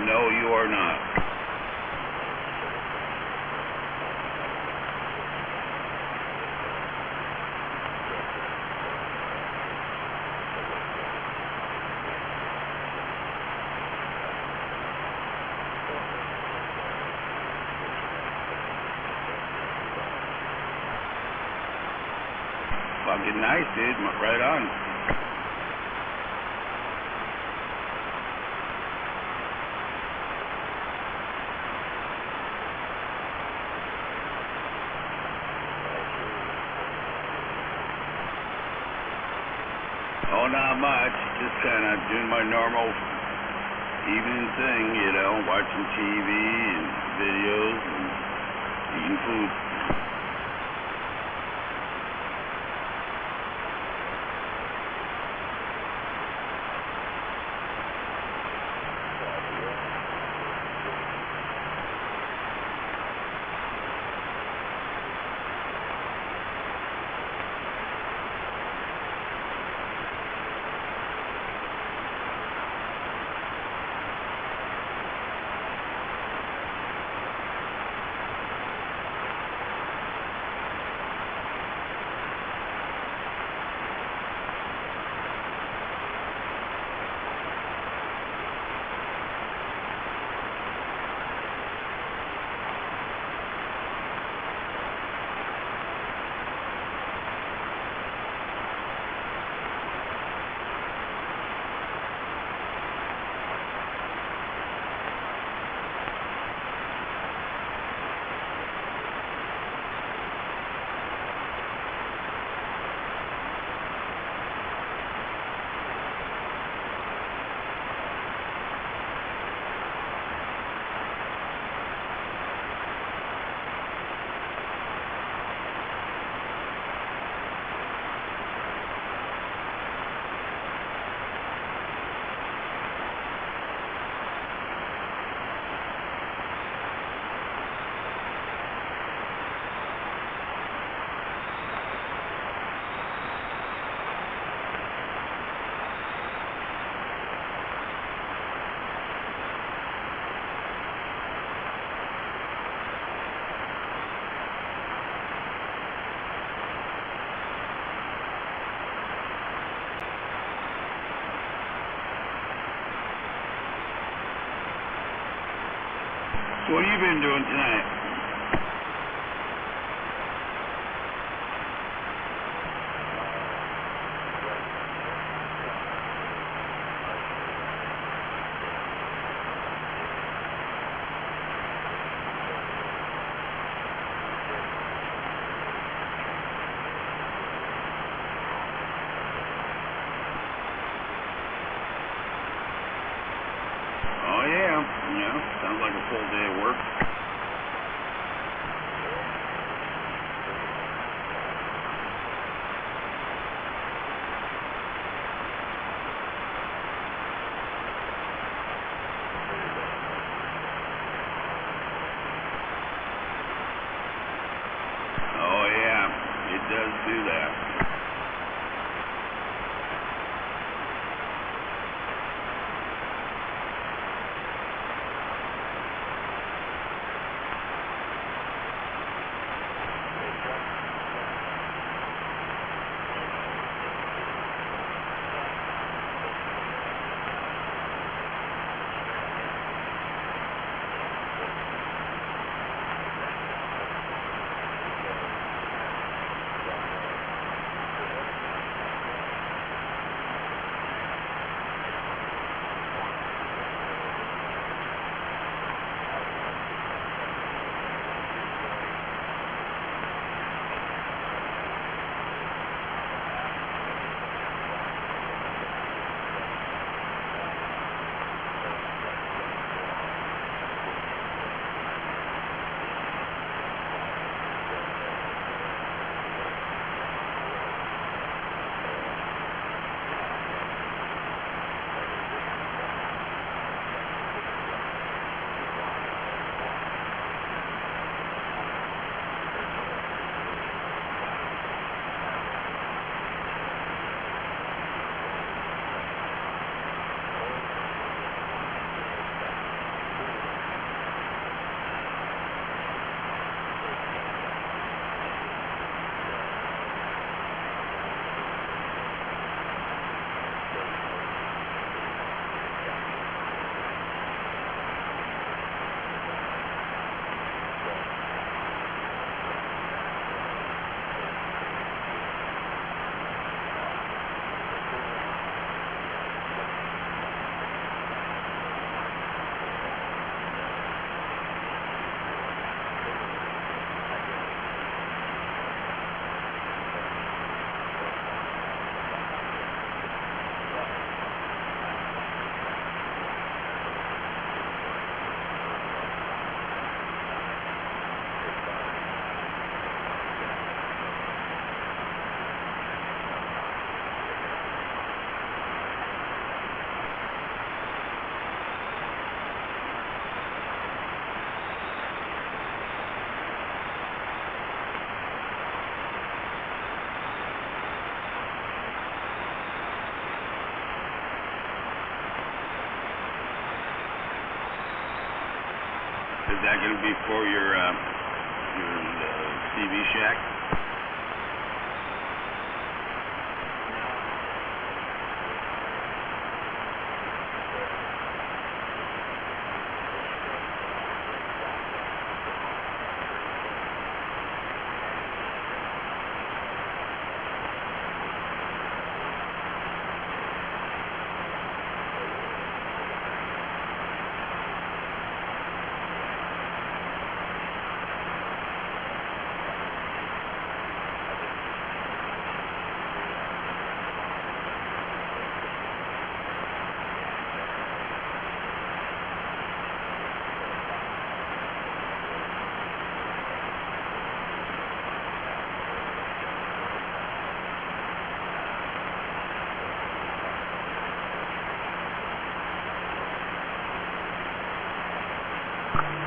G: No, you are not. Fucking nice, dude. Right on. Oh, not much. Just kind of doing my normal evening thing, you know, watching TV and videos and eating food. So what have you been doing tonight? Oh yeah, sounds like a full day of work. Oh yeah, it does do that. Is that going to be for your CV shack?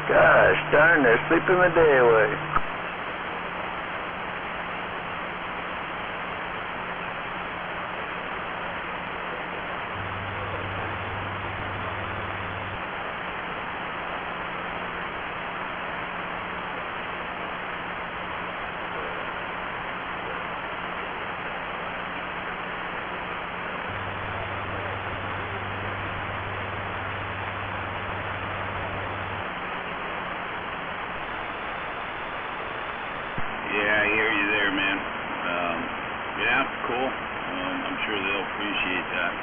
F: Gosh darn, they're sleeping the day away.
G: Yeah, I hear you there, man. Yeah, cool. I'm sure they'll appreciate that.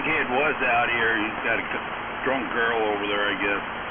G: drunk-head was out here. He's got a drunk girl over there, I guess.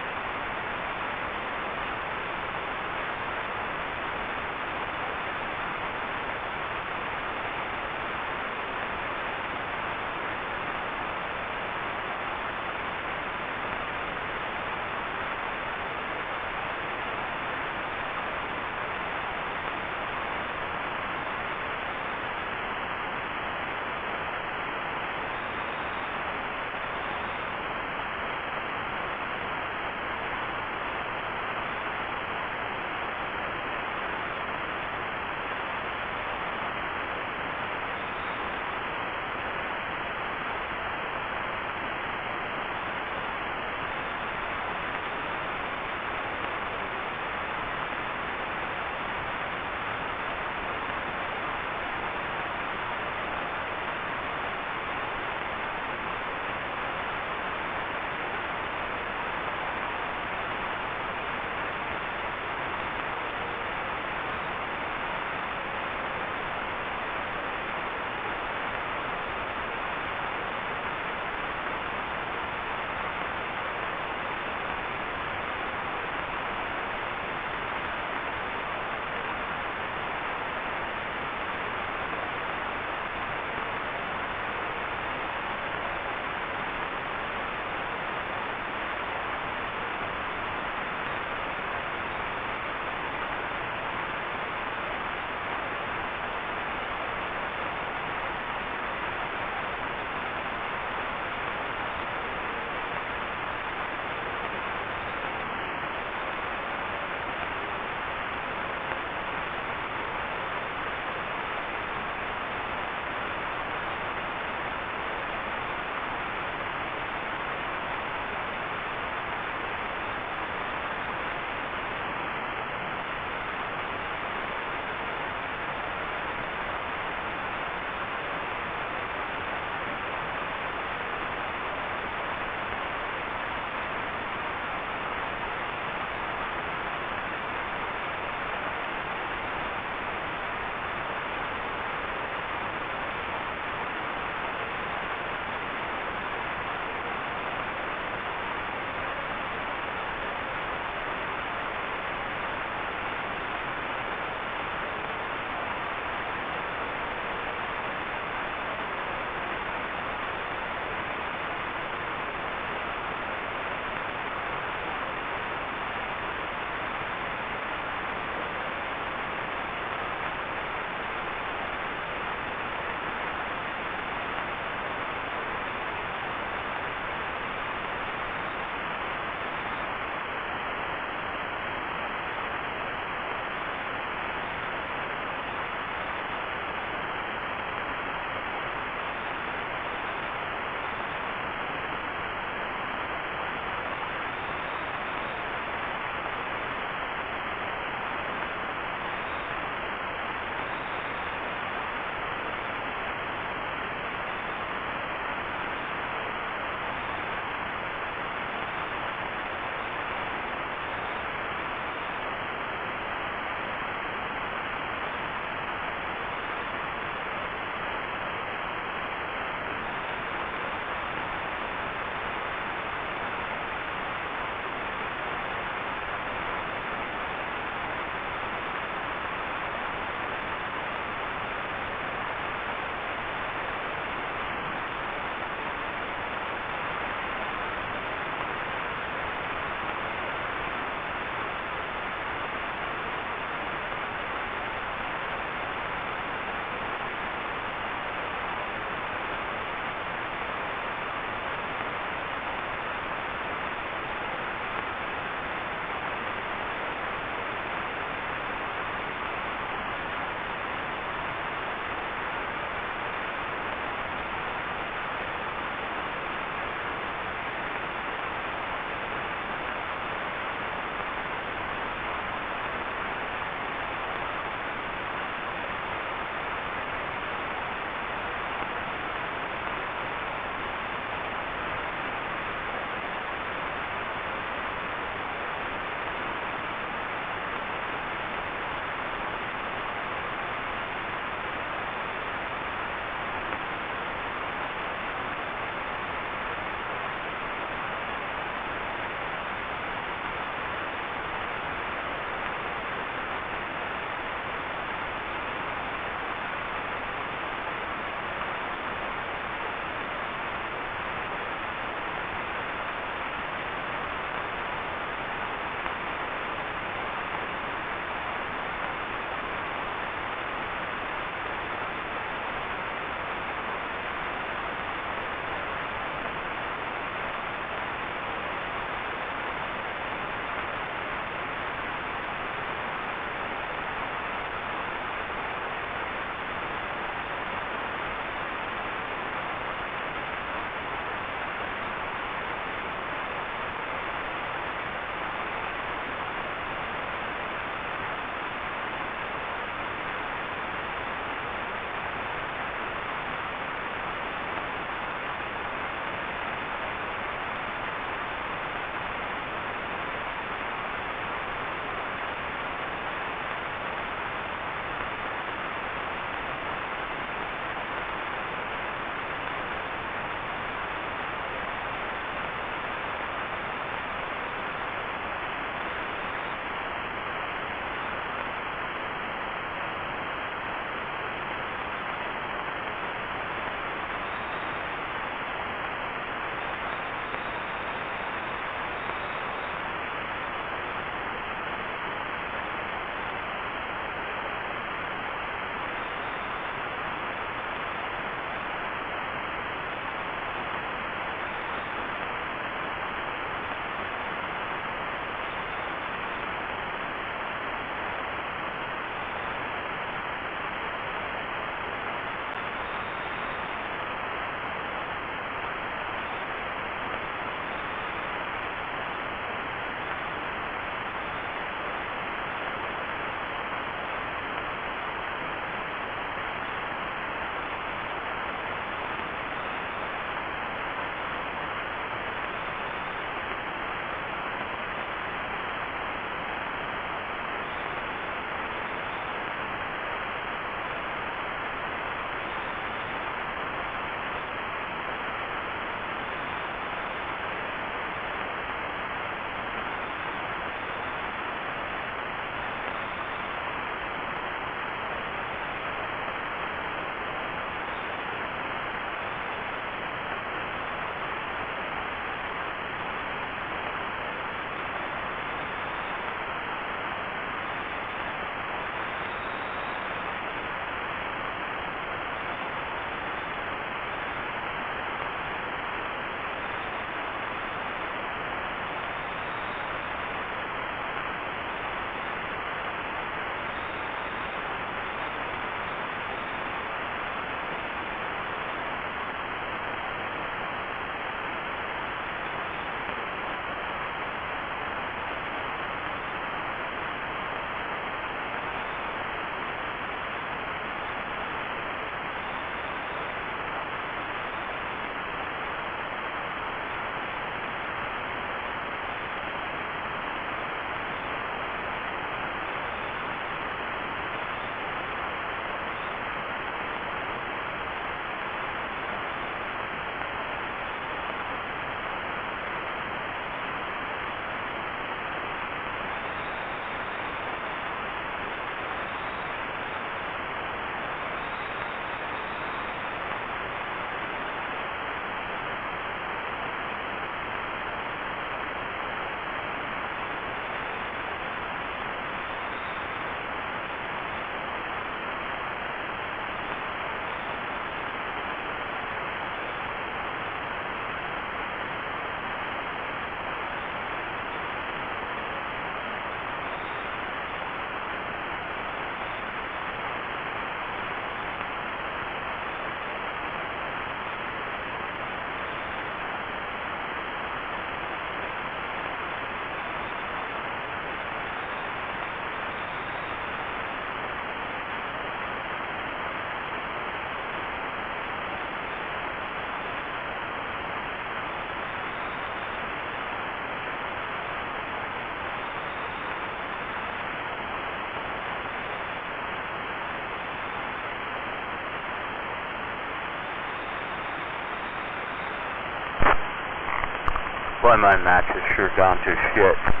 J: Boy, my match has sure gone to shit.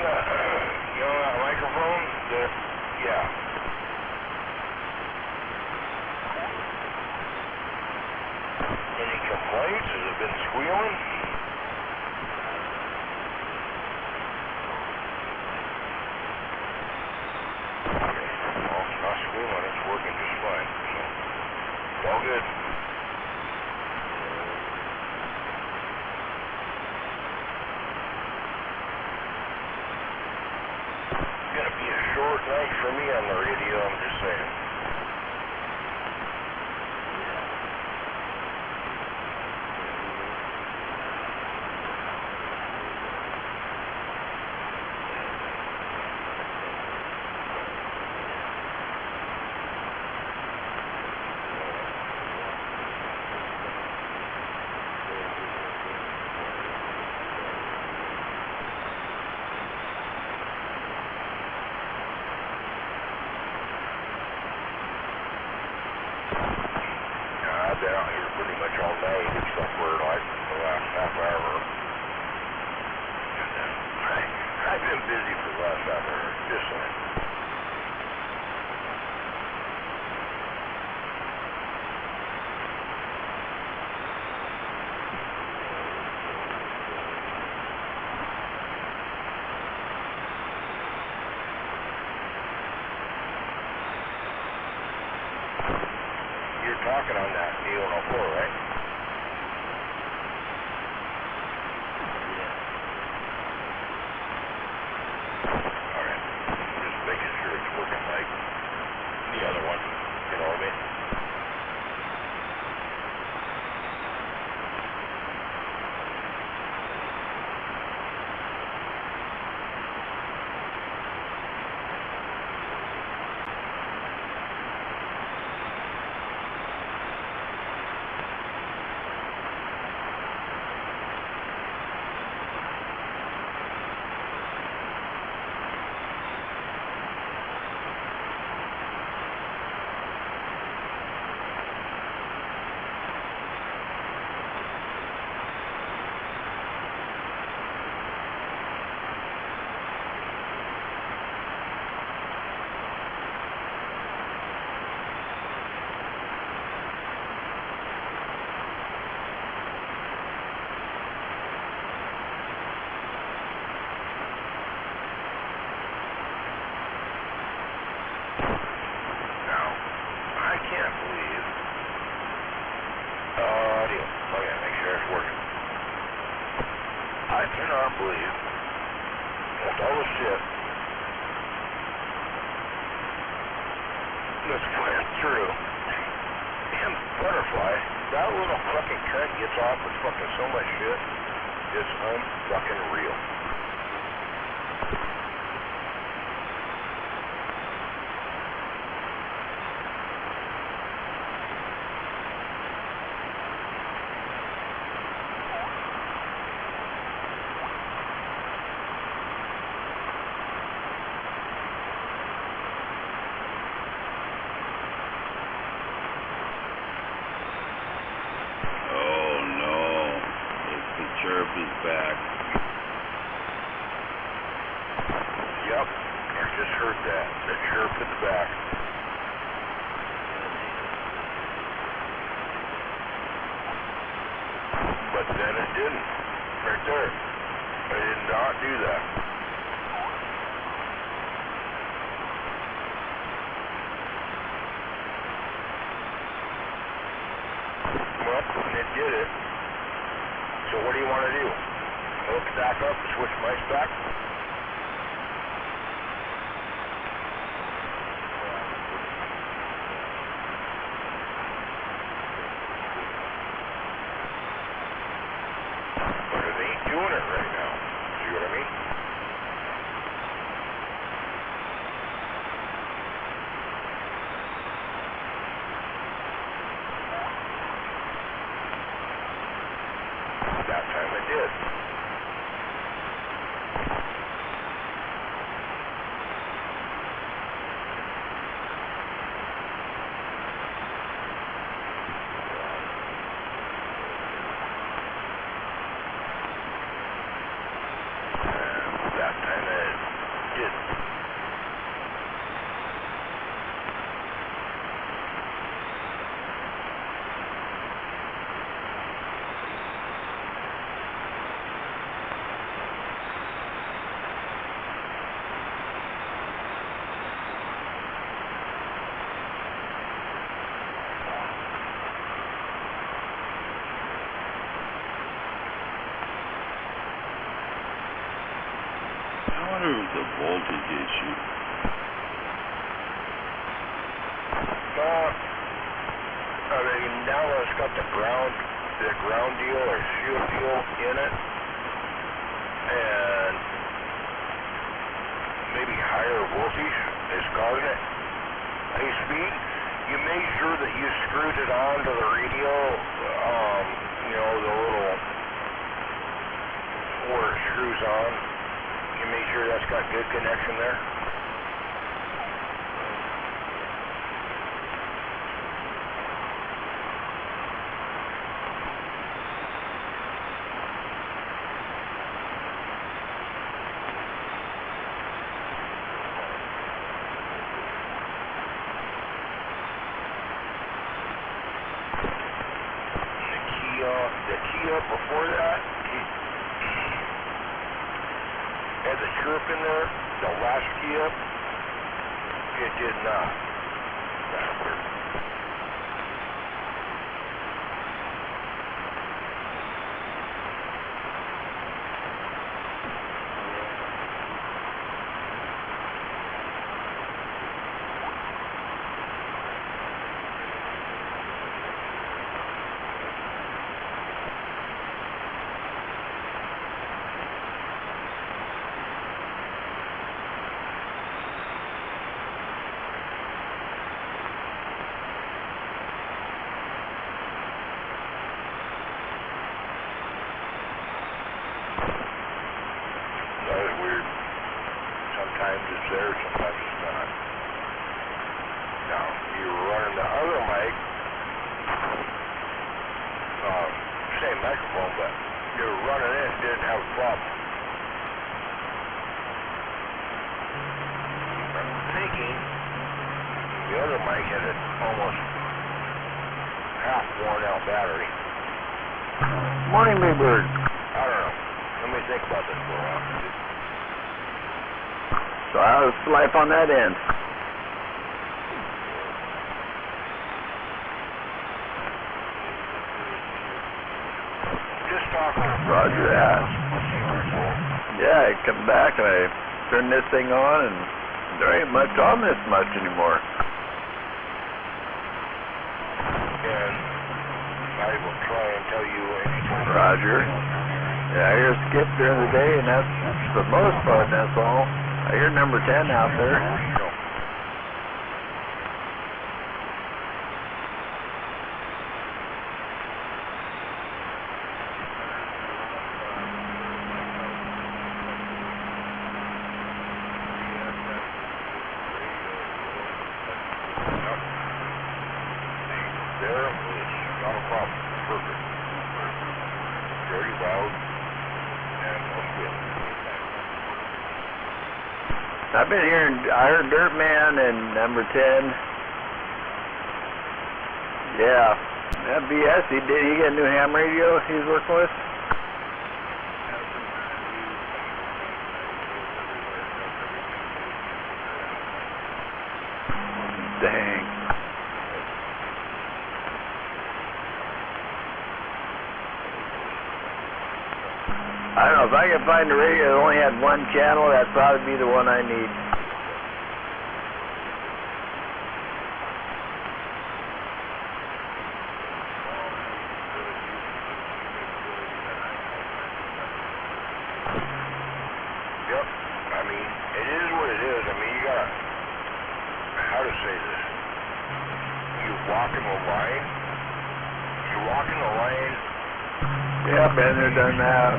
C: You know that microphone? Yeah. Any complaints? Has it been squealing? Okay. Well, it's not squealing. It's working just fine. So, it's all good. It's gonna be a short night for me on the radio, I'm just saying. I've been out here pretty much all night, except for like the last half hour. And I've been busy for the last half hour, just saying. You're talking on that D104, right? Alright. Just making sure it's working like the other one. You know what I mean? Can't believe. Audio. Okay, make sure it's working. I cannot believe with all the shit that's went through. Damn butterfly. That little fucking cunt gets off with fucking so much shit. It's unfucking real.
G: Chirp is back.
C: Yep, I just heard that. The chirp is back. But then it didn't. Right there. I did not do that. Well, it did it. So what do you want to do? Hook back up and switch mics back? But it ain't doing it right now. See what I mean? That time it did.
G: voltage issue.
C: I mean, now it's got the ground deal or shield deal in it, and maybe higher voltage is causing it. High speed. You made sure that you screwed it onto the radio, you know, the little where it screws on. You make sure that's got good connection there. The key up before that had the chirp in there. The last key up, it did not. That's weird. That is weird. Sometimes it's there, sometimes it's not. Now, you're running the other mic, same microphone, but you're running it, didn't have a problem. I'm thinking the other mic had an almost half worn out battery.
J: Morning, Big Bird.
C: I don't know. Let me think about this for a while.
J: So how's life on that end?
C: Just talking.
J: Roger that. Yeah, I come back and I turn this thing on and there ain't much on this much anymore.
C: And I will try and tell you anything.
J: Roger. Yeah, I hear skip during the day and that's for the most part, that's all. I hear number 10 out there.
C: There was not a problem. Perfect. Very loud and no squeal.
J: I've been hearing, I heard Dirtman and number 10. Yeah, that BS, he get a new ham radio he's working with? Dang. I don't know, if I can find a radio that only had one channel, that'd probably be the one I need.
C: Yep. I mean, it is what it is. I mean, you gotta, how to say this? You walk in the line. You walk in the lane.
J: Yeah, been there, done that.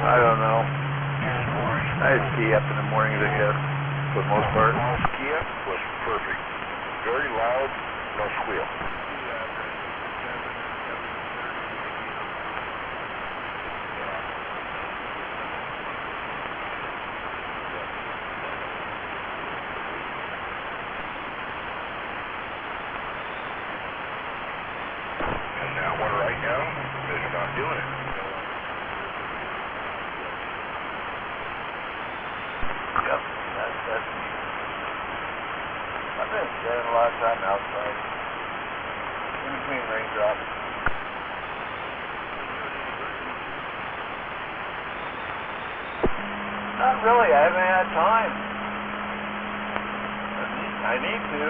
J: I don't know. I ski up in the mornings, I guess, for the most part.
C: Kia was perfect. Very loud, no squeal. And that one right now is not doing it.
J: Yep, that's me. I've been spending a lot of time outside, in between raindrops. Not
F: really. I haven't had time. I need to.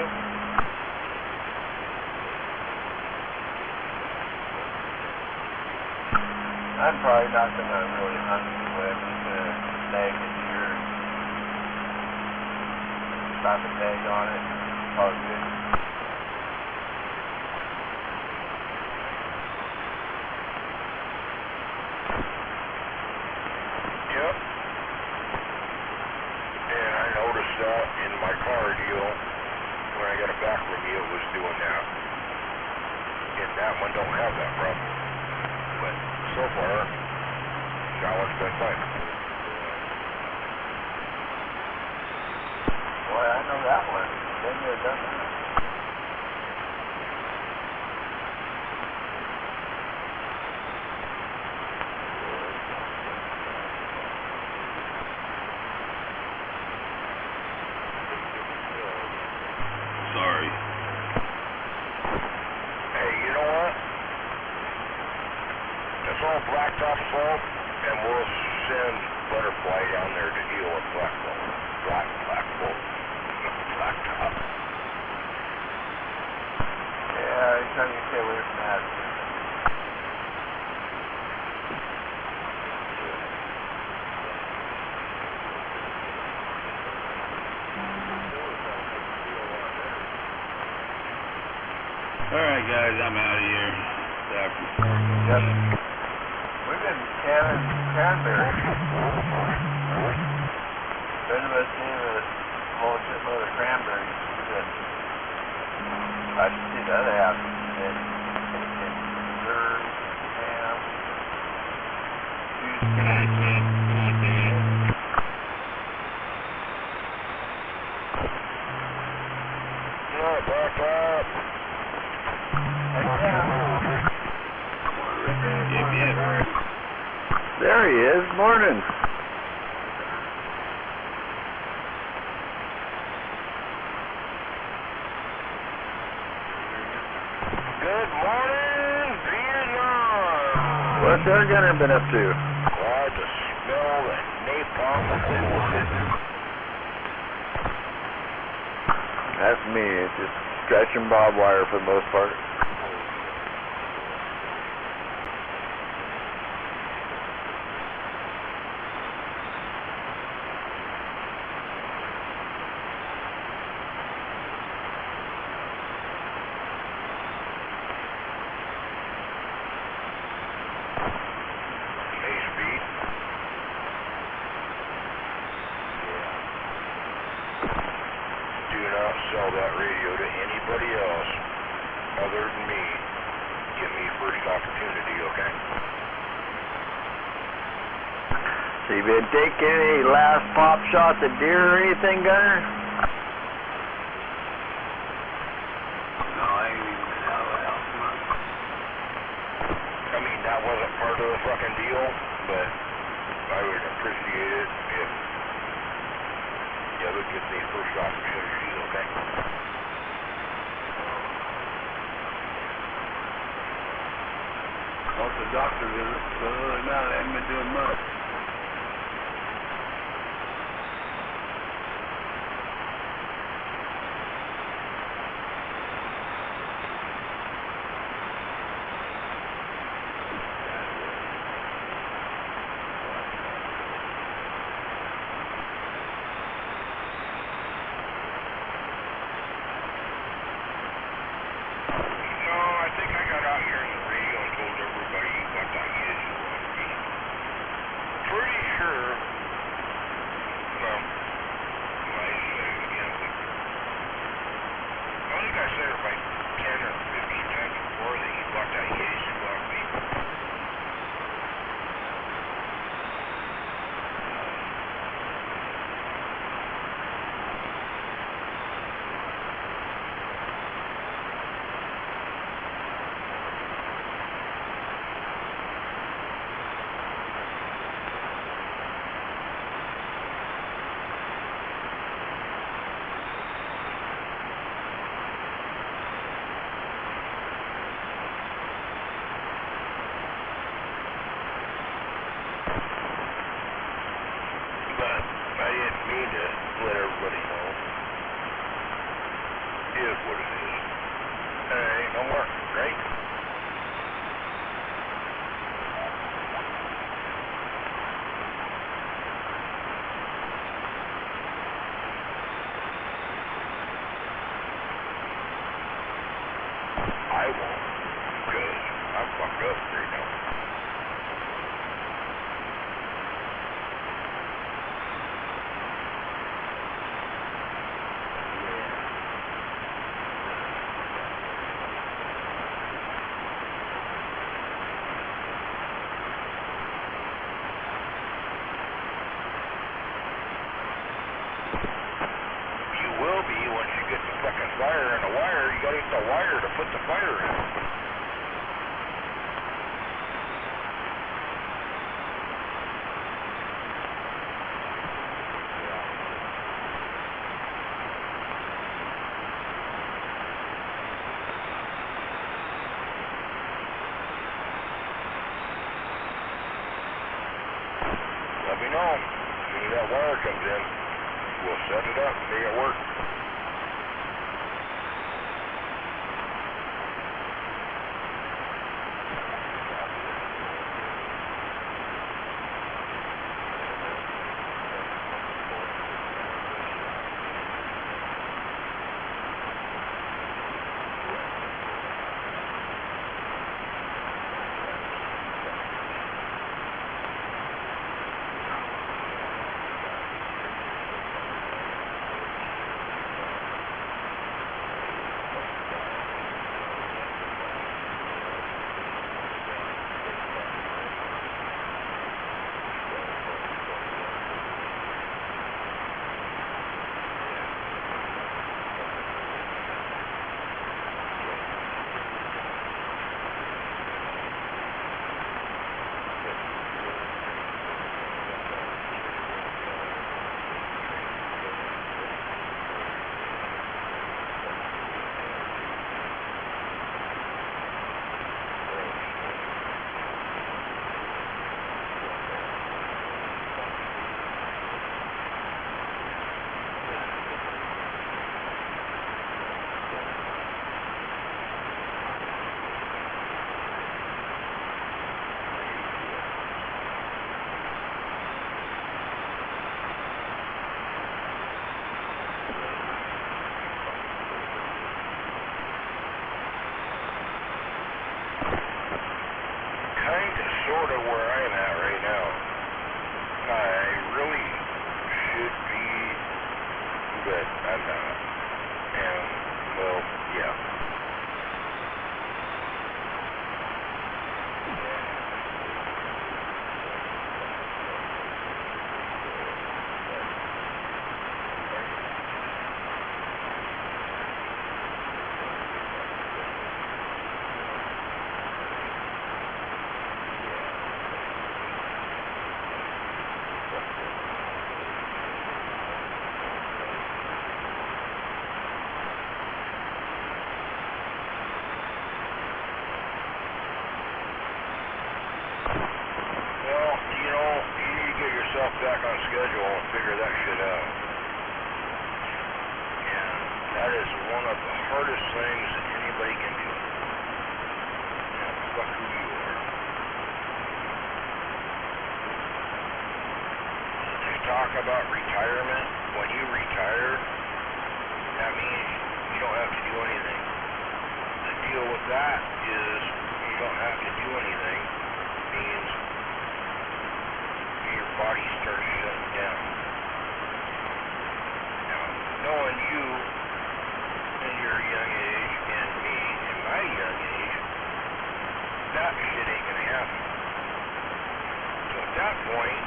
F: I'm probably not going to really hunt anyway. I'm just going to snag a deer and slap a tag on it. Call it good.
C: Yep. And I noticed that in my car deal, when I got it back from you, it was doing that. And that one don't have that problem. But so far, that one's been fine.
F: Boy, I know that one. Then you have done that.
G: Sorry.
C: Hey, you know what? It's all blacktop salt, and we'll send Butterfly down there to deal with blacktop. Blacktop.
F: Yeah, every time you stay away from that.
G: Alright guys, I'm out of here.
F: Yep. We've been canning cranberries. Been of us seen a whole shitload of cranberries. Shit. I should see the other half. And preserve, ham,
C: No, back up.
F: There he is. Morning.
C: Good morning, Vietnam.
F: What's our gunner been up to?
C: Glad to smell the napalm.
F: That's me. It's just stretching barbed wire for the most part.
C: Sell that radio to anybody else other than me. Give me first opportunity, okay?
F: So you been taking any last pop shots at deer or anything, Gunner?
G: No, I ain't even been out of the house much.
C: I mean, that wasn't part of the fucking deal, but I would appreciate it if you would give me first opportunity, okay?
G: Off the doctor visit, so other than that, I haven't been doing much.
C: I think I got out here in the radio and told everybody what I needed to do. wire, you gotta get the wire to put the fire in. Let me know. As soon as that wire comes in, we'll set it up and make it work. Sort of where I'm at right now. I really should be, but I'm not. And, well, yeah. Back on schedule and figure that shit out. And that is one of the hardest things that anybody can do. And fuck who you are. They talk about retirement. When you retire, that means you don't have to do anything. The deal with that is you don't have to do anything means your body starts shutting down. Now, knowing you in your young age and me in my young age, that shit ain't gonna happen. So at that point,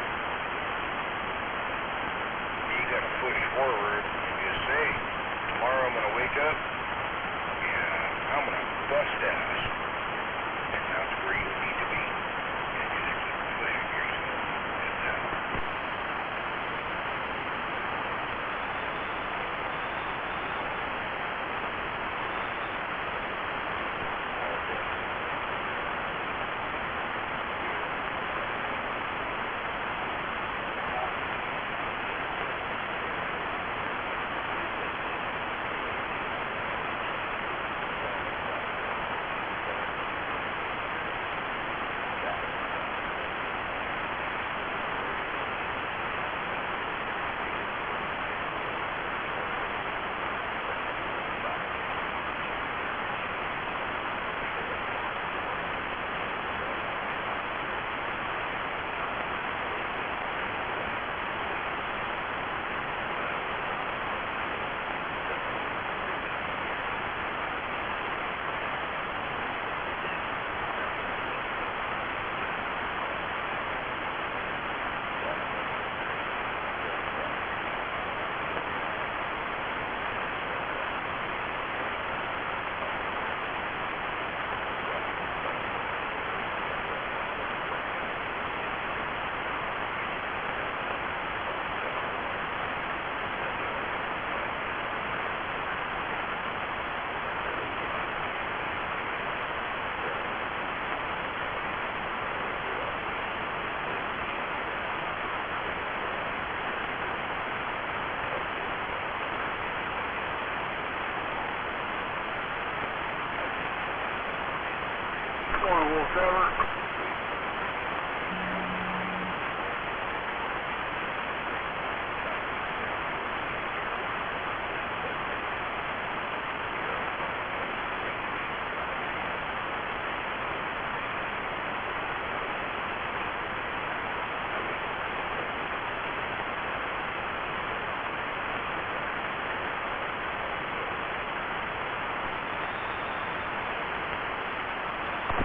C: you gotta push forward and just say, tomorrow I'm gonna wake up, yeah, I'm gonna bust ass. And that's where you need to be. And just keep pushing yourself. Trevor.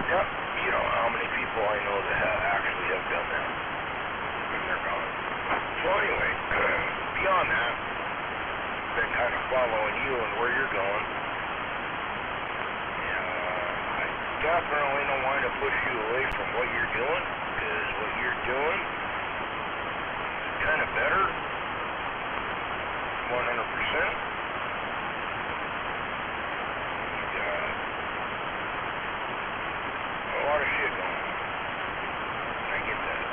A: Yep, you know how many people I know that actually have done that, and they're gone. So anyway, beyond that, been kind of following you and where you're going. I definitely don't want to push you away from what you're doing, because what you're doing is kind of better, 100%. A lot of shit going on. I get that.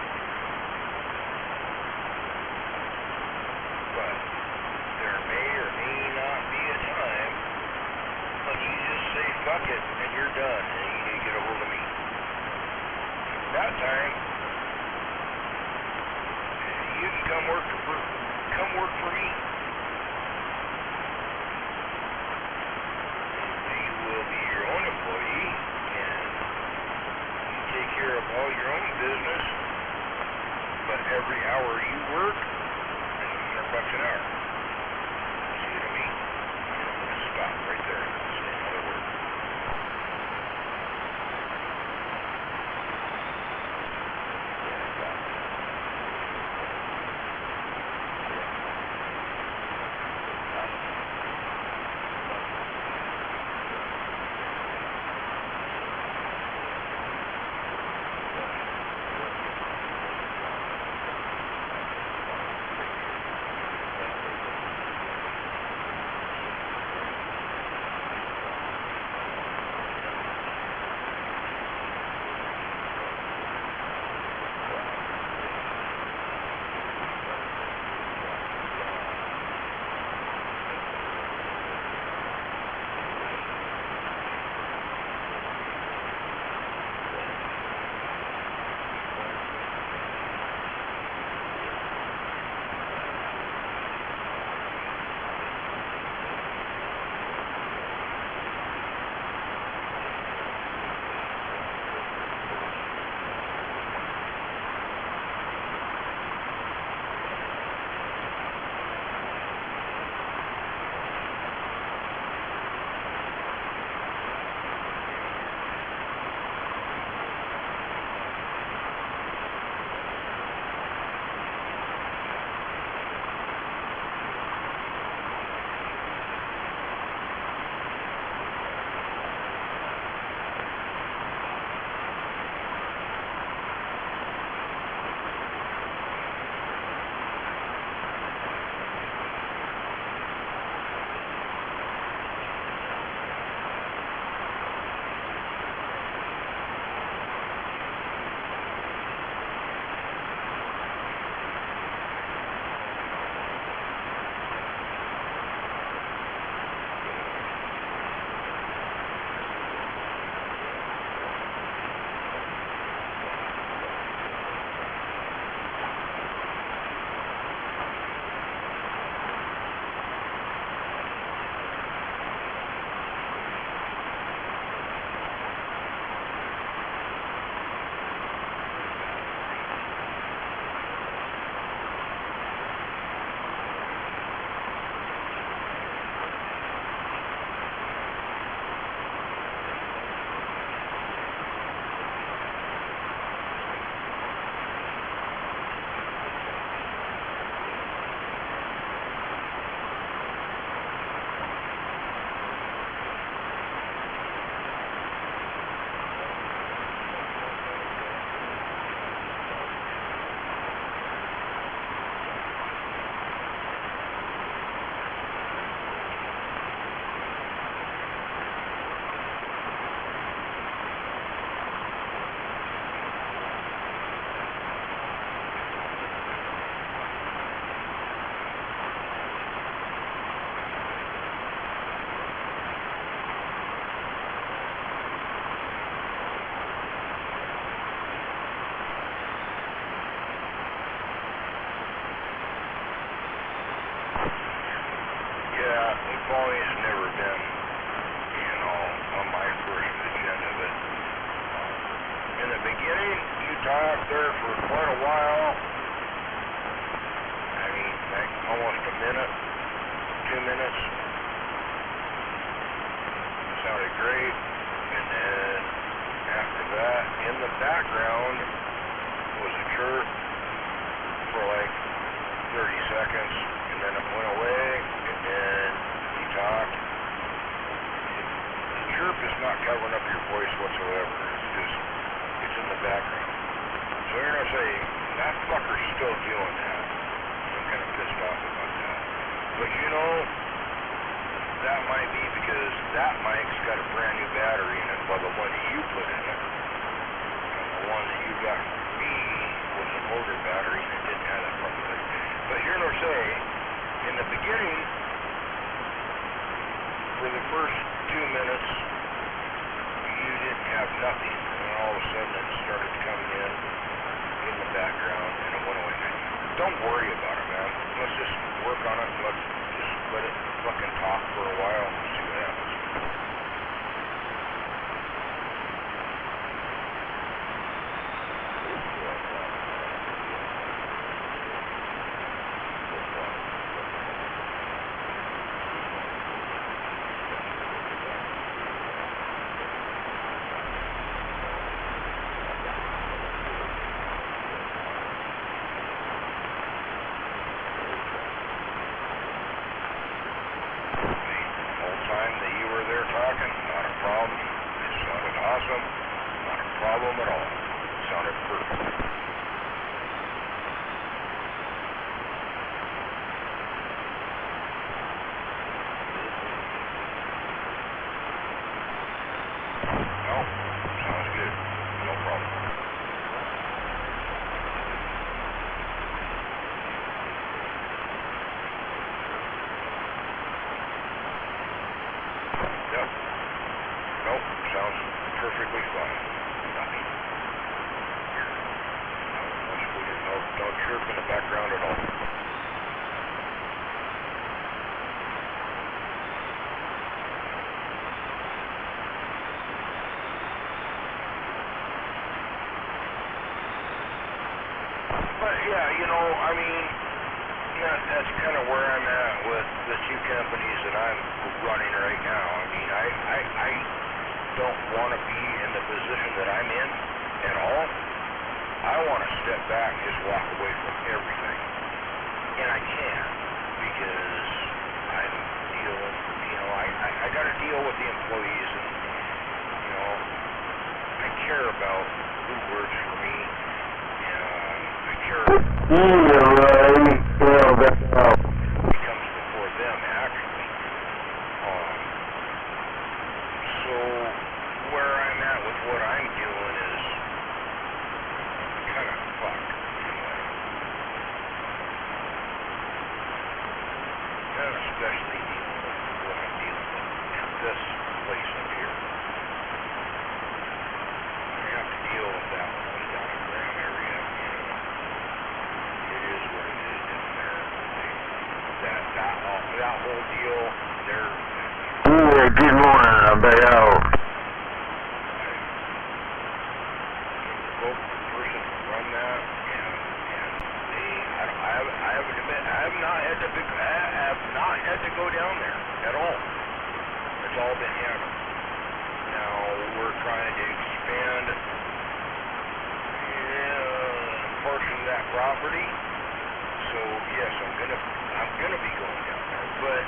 A: But there may or may not be a time when you just say fuck it and you're done and you need to get a hold of me. That time, you can come work for free.
C: always never been, you know, on my first agenda, but in the beginning, you talked there for quite a while. I mean, like almost a minute, 2 minutes. Sounded great, and then after that, in the background was a chirp for like 30 seconds, and then it went away, and then you talked. The chirp is not covering up your voice whatsoever. It's just, it's in the background. So you're gonna say, that fucker's still doing that. I'm kind of pissed off about that. But you know, that might be because that mic's got a brand new battery in it, while the one that you put in it, and the one that you got from me was an older battery and it didn't have that fucking thing. But you're gonna say, in the beginning, for the first 2 minutes, you didn't have nothing, and then all of a sudden it started coming in the background, and it went away. Don't worry about it, man. Let's just work on it, and let's just let it fucking talk for a while and see what happens. Yeah, you know, I mean, that's kind of where I'm at with the two companies that I'm running right now. I mean, I don't want to be in the position that I'm in at all. I want to step back and just walk away from everything. And I can't, because I'm dealing, you know, I got to deal with the employees, and, you know, I care about who works for me. It comes before them, actually. So where I'm at with what I'm doing is kind of fucked, anyway. And especially dealing with what I'm dealing with at this place up here. I have to deal with that one down in Graham area, you know. It is what it is down there. That whole deal, they're...
J: Good morning, Abeo.
C: The person who run that, and they, I have not had to go down there at all. It's all been handled. Now we're trying to expand a portion of that property. So yes, I'm gonna be going down there, but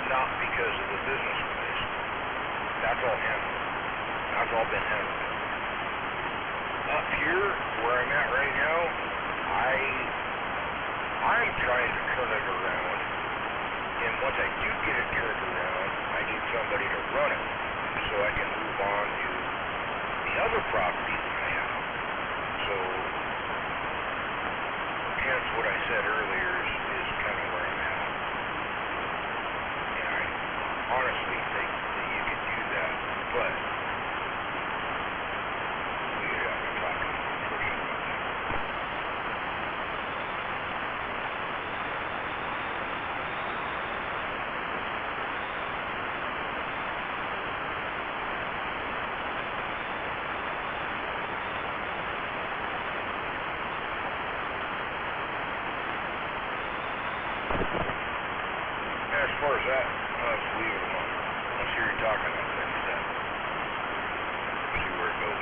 C: not because of the business place. That's all handled. That's all been handled. Up here, where I'm at right now, I'm trying to turn it around. And once I do get it turned around, I need somebody to run it, so I can move on to the other property that I have. So hence what I said earlier is kind of where I'm at. And I honestly think that you could do that, but we have to talk to Trish about that.
A: far as that, I'll just leave it alone. Unless you're talking on things then. See where it goes.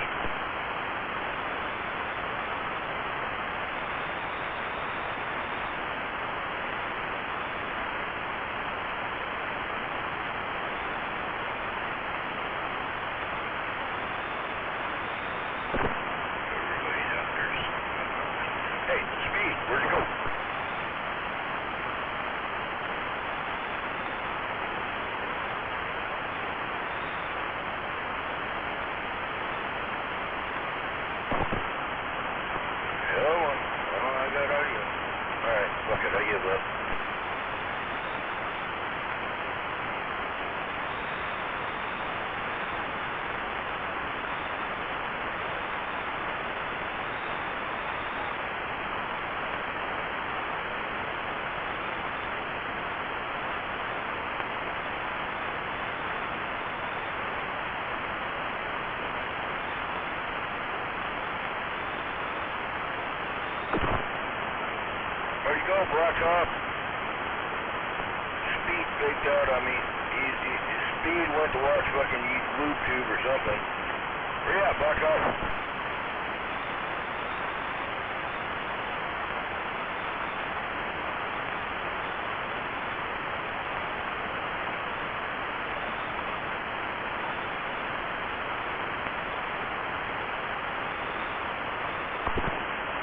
A: Everybody's out there. Hey, Speed, where'd you go? Fuck it, I give up. Where'd you go, Blacktop? Speed baked out on me. Speed went to watch fucking YouTube or something. Where you at, Blacktop?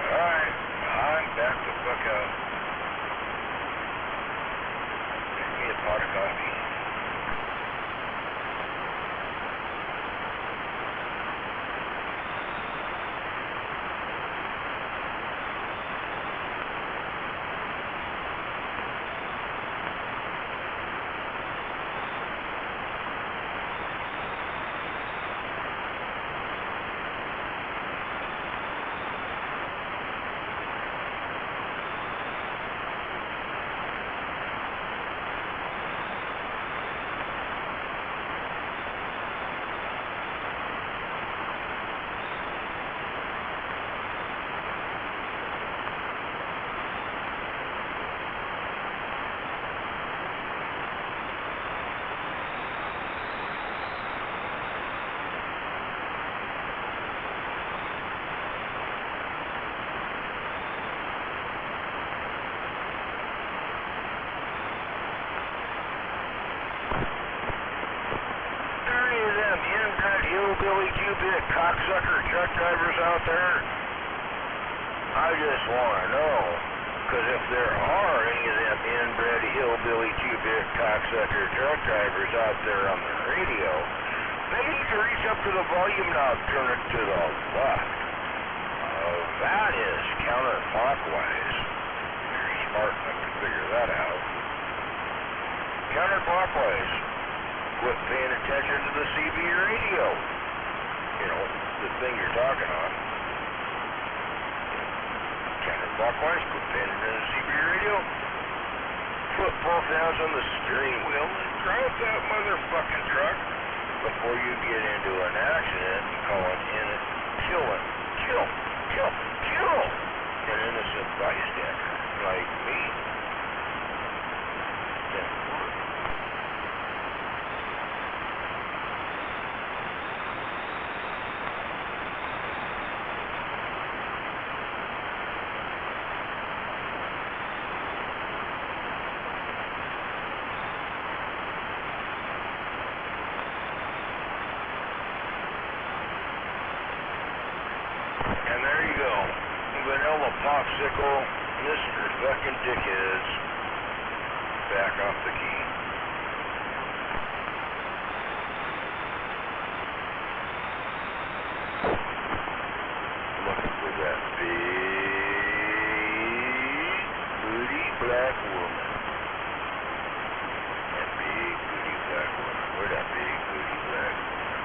A: Alright, I'm back the fuck out. Make me a pot of coffee. Hillbilly Q-bit cocksucker truck drivers out there? I just want to know, because if there are any of them inbred hillbilly Q-bit cocksucker truck drivers out there on the radio, they need to reach up to the volume knob, turn it to the left. That is counterclockwise. You're smart enough to figure that out. Counterclockwise. Quit paying attention to the CB radio. You know, the thing you're talking on. Counterclockwise, quit paying attention to the CB radio. Put both hands on the steering wheel and drive that motherfucking truck before you get into an accident and call it in and kill an innocent bystander like me. And there you go. Vanilla popsicle, Mr. fucking Dickheads. Back off the key. Looking for that big, booty black woman. That big, booty black woman. Where that big, booty black woman?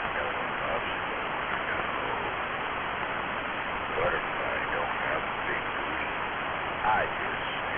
A: Vanilla popsicle. Butterfly don't have a big booty. I just say.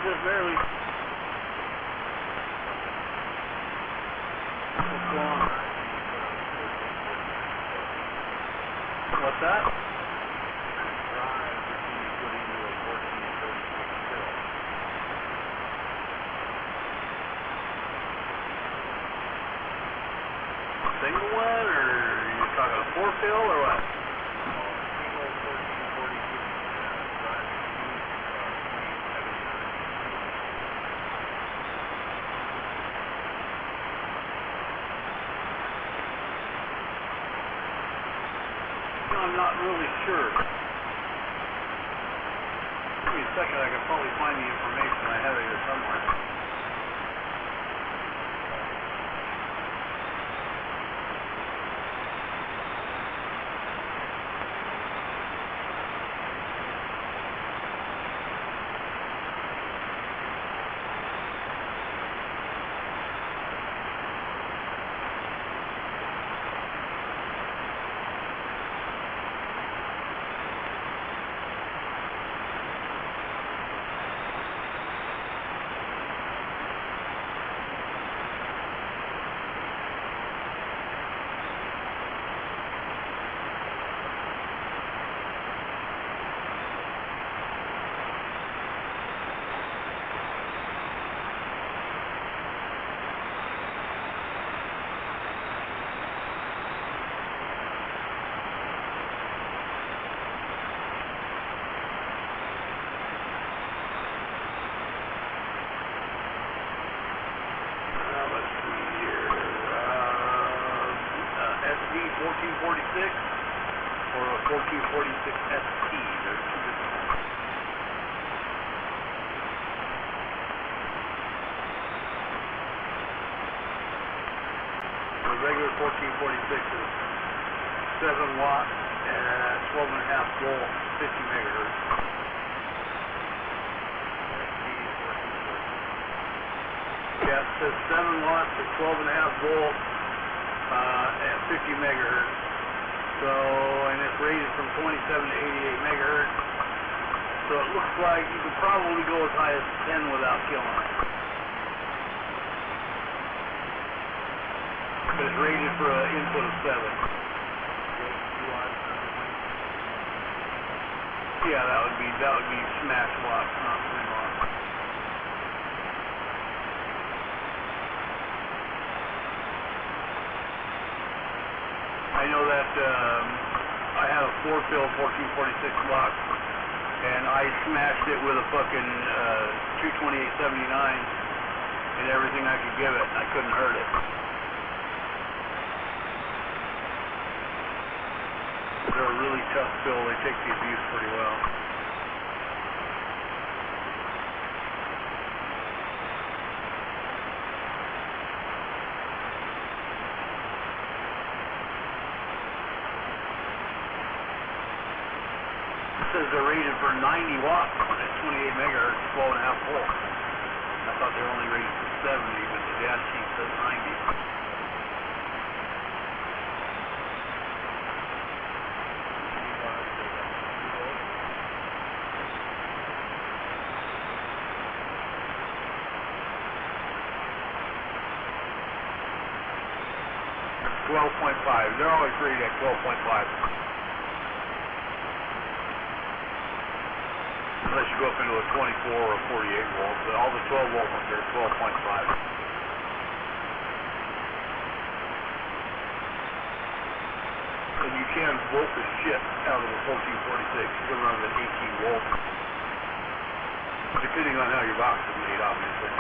F: just barely. What's going on? What's that? Single one, or you talking a 4-fill, or what? I'm not really sure. Give me a second, I can probably find the information. I have it here somewhere. SD 1446 or a 1446 ST. There's two different ones. The regular 1446 is 7 watt and 12.5 volt, 50 megahertz. Yeah, it says 7 watts at 12.5 volt at 50 megahertz. So, and it's rated from 27 to 88 megahertz. So it looks like you could probably go as high as 10 without killing it. But it's rated for an input of 7. Yeah, that would be smash watts, not swing watts. I know that I had a 4-fill 1446 box, and I smashed it with a fucking 22879 and everything I could give it. I couldn't hurt it. They're a really tough fill. They take the abuse pretty well. Says they're rated for 90 watts at 28 megahertz, 12.5 volts. I thought they were only rated for 70, but the data sheet says 90. .5. They're always rated at 12.5. Unless you go up into a 24 or 48 volt, but all the 12 volt ones are 12.5. And you can volt the shit out of a 1446. You can run at 18 volts. Depending on how your box is made, obviously.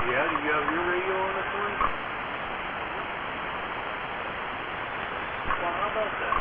F: Yeah, do you have your radio on this one? Well, how about that?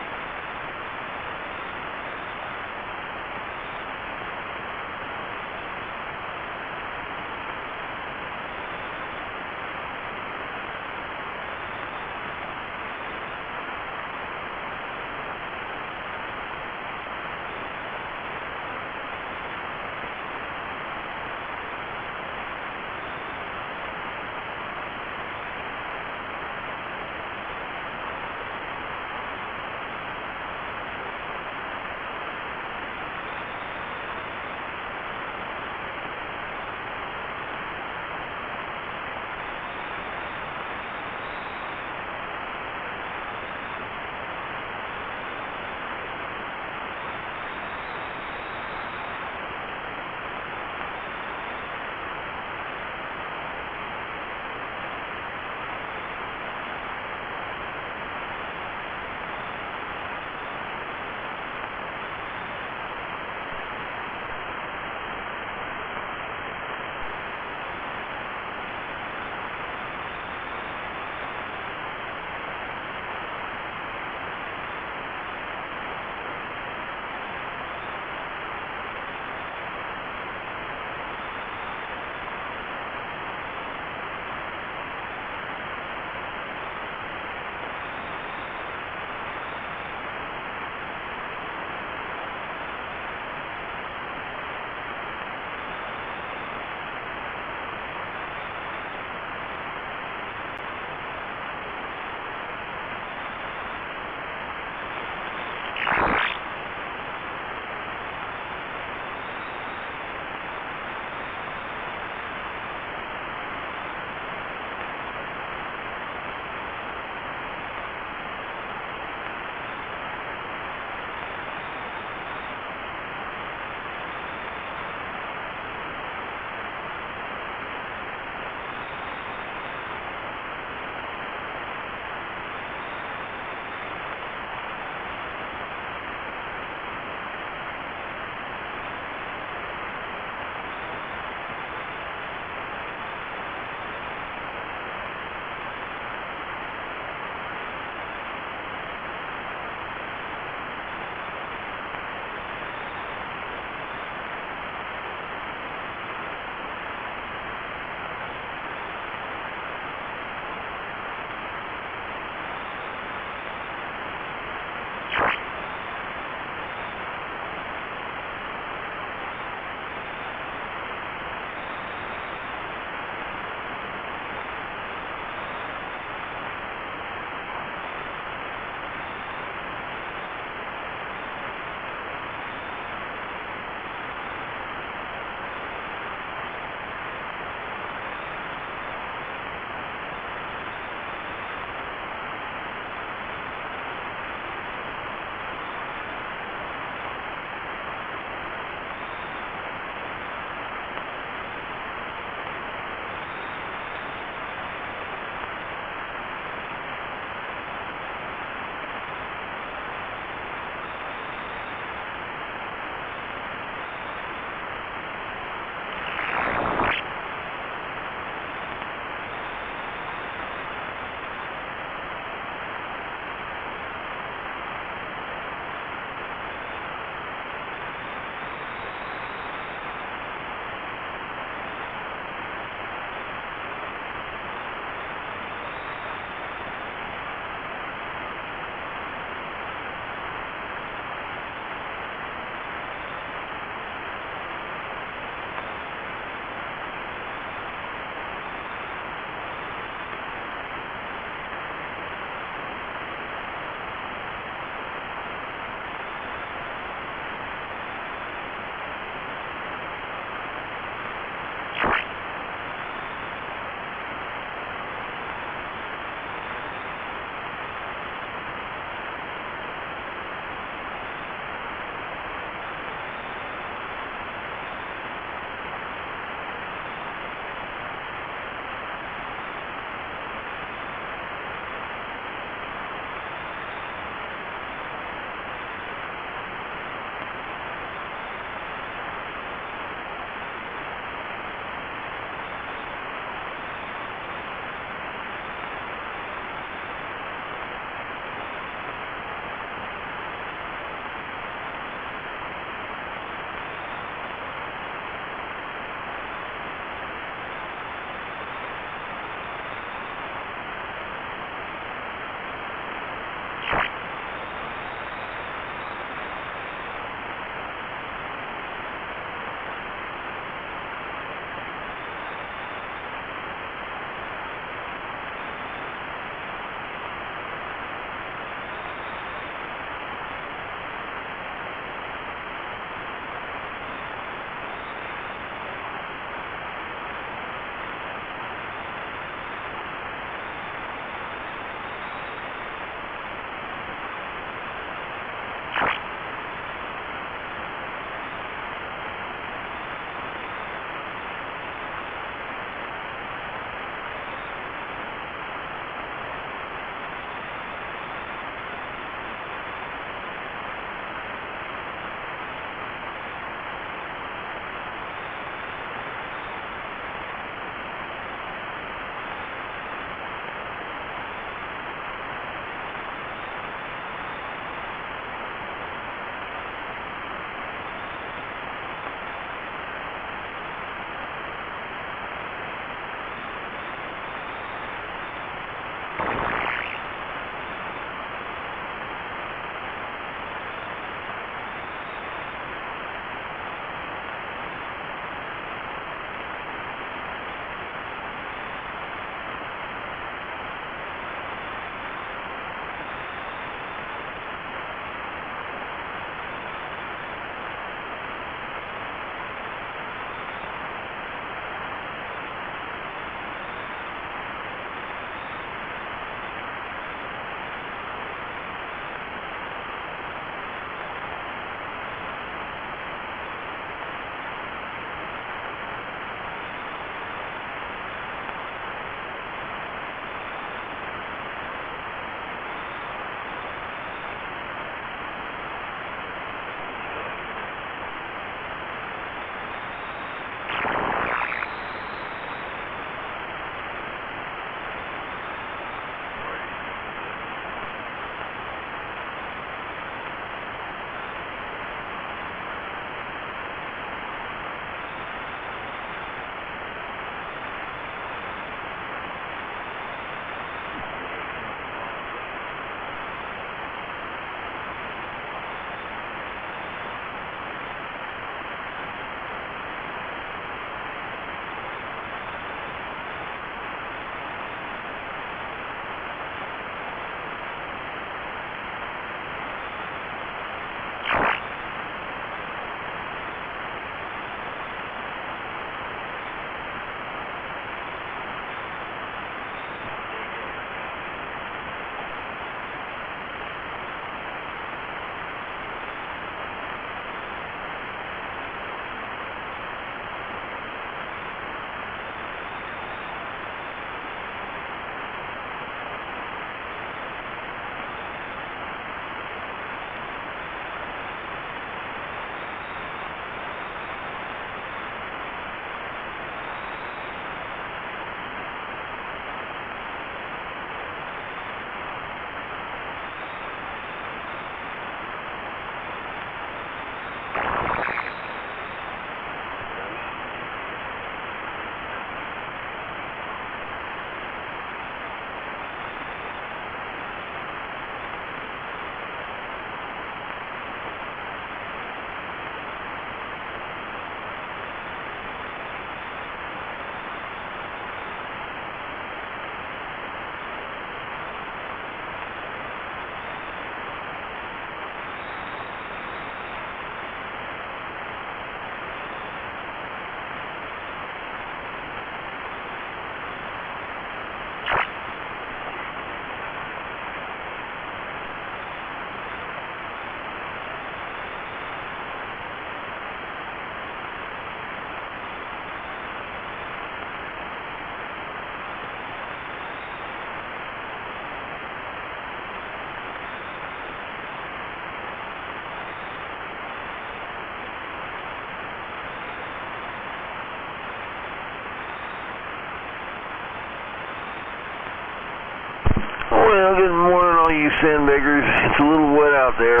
K: all you sandbaggers. It's a little wet out there.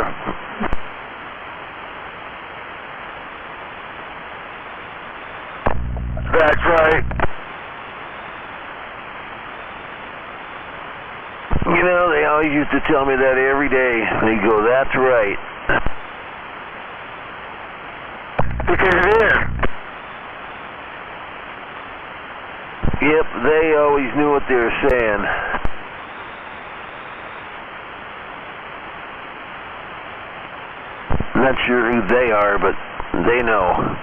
C: That's right.
K: You know, they always used to tell me that every day. They go, that's right.
C: Because it is.
K: Yep, they always knew what they were saying. I'm not sure who they are, but they know.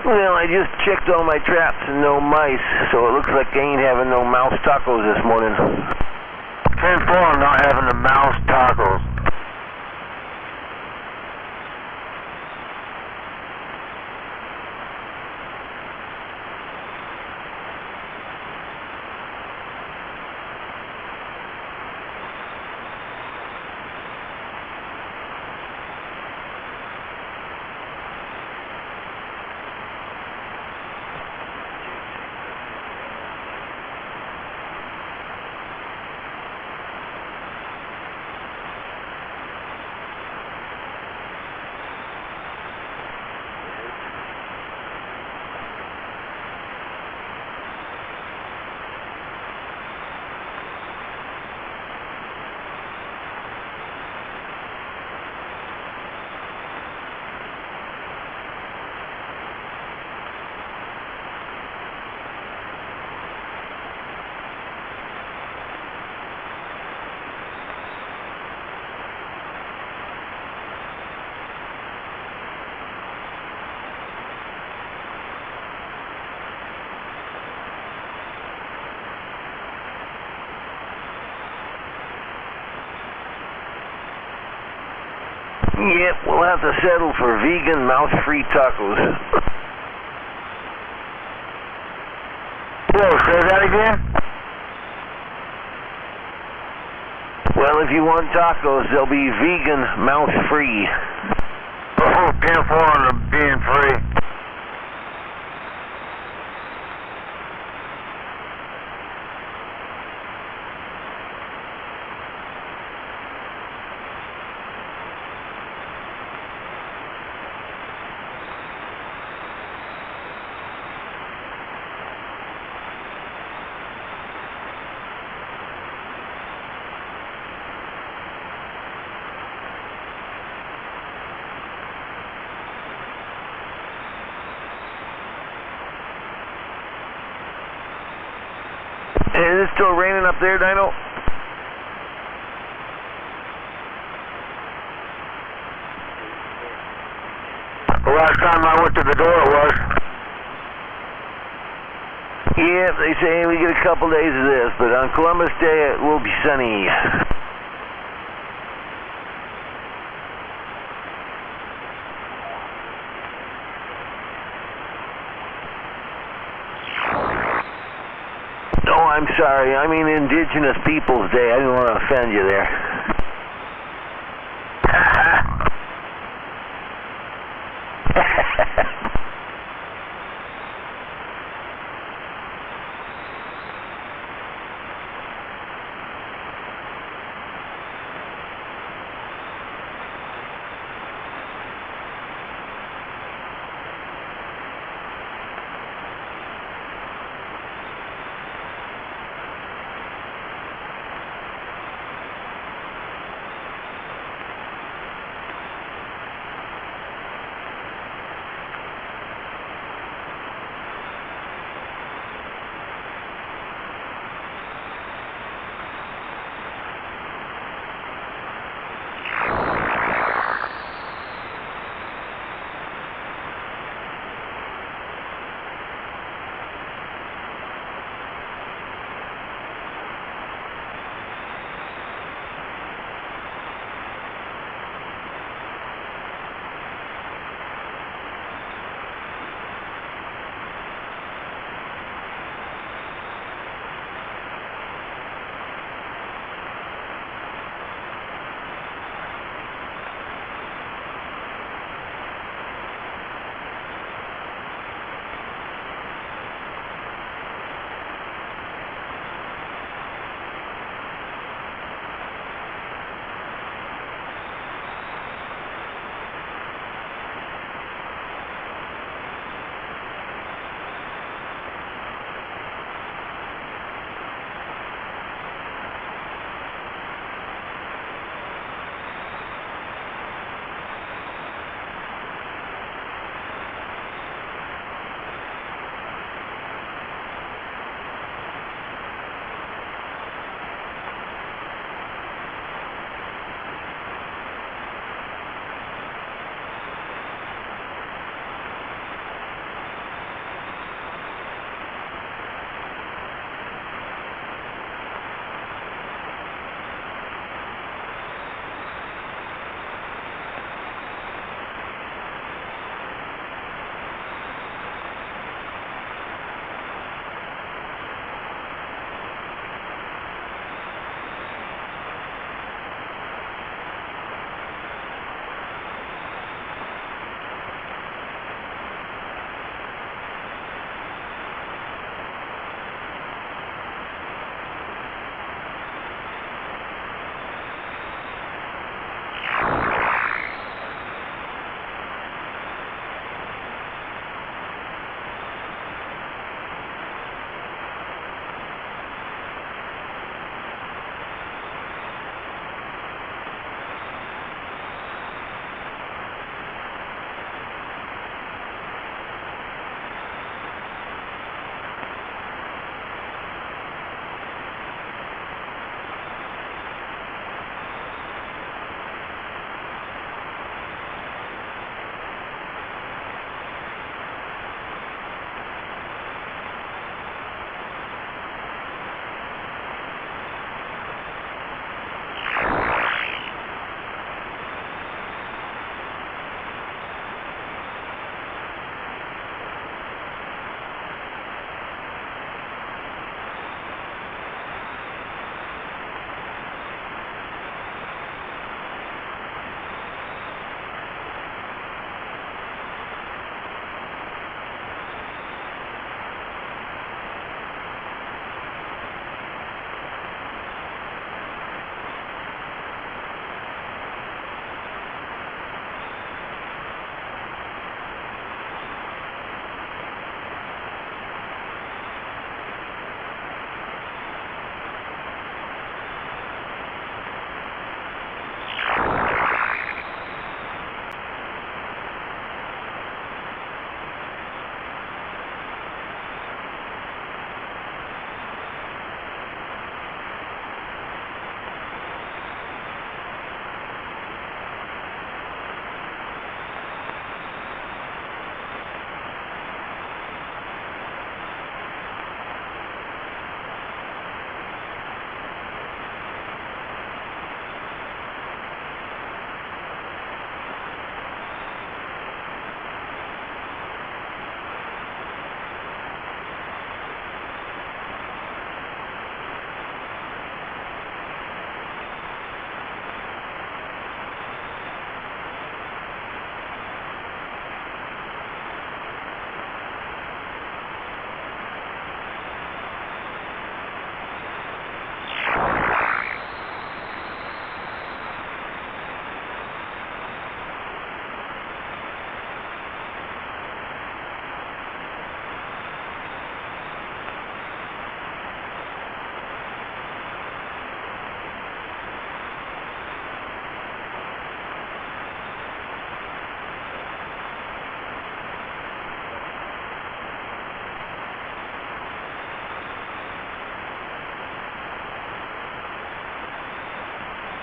K: Well, I just checked all my traps and no mice, so it looks like I ain't having no mouse tacos this morning.
C: 10-4 not having the mouse tacos.
K: Yep, we'll have to settle for vegan, mouse-free tacos.
C: Whoa, say that again?
K: Well, if you want tacos, they'll be vegan, mouse-free.
C: Oh, 10-4 on them being free.
K: Is it still raining up there, Dino?
C: The last time I went to the door it was.
K: Yeah, they say we get a couple days of this, but on Columbus Day it will be sunny. Oh, I'm sorry. I mean Indigenous Peoples Day. I didn't want to offend you there.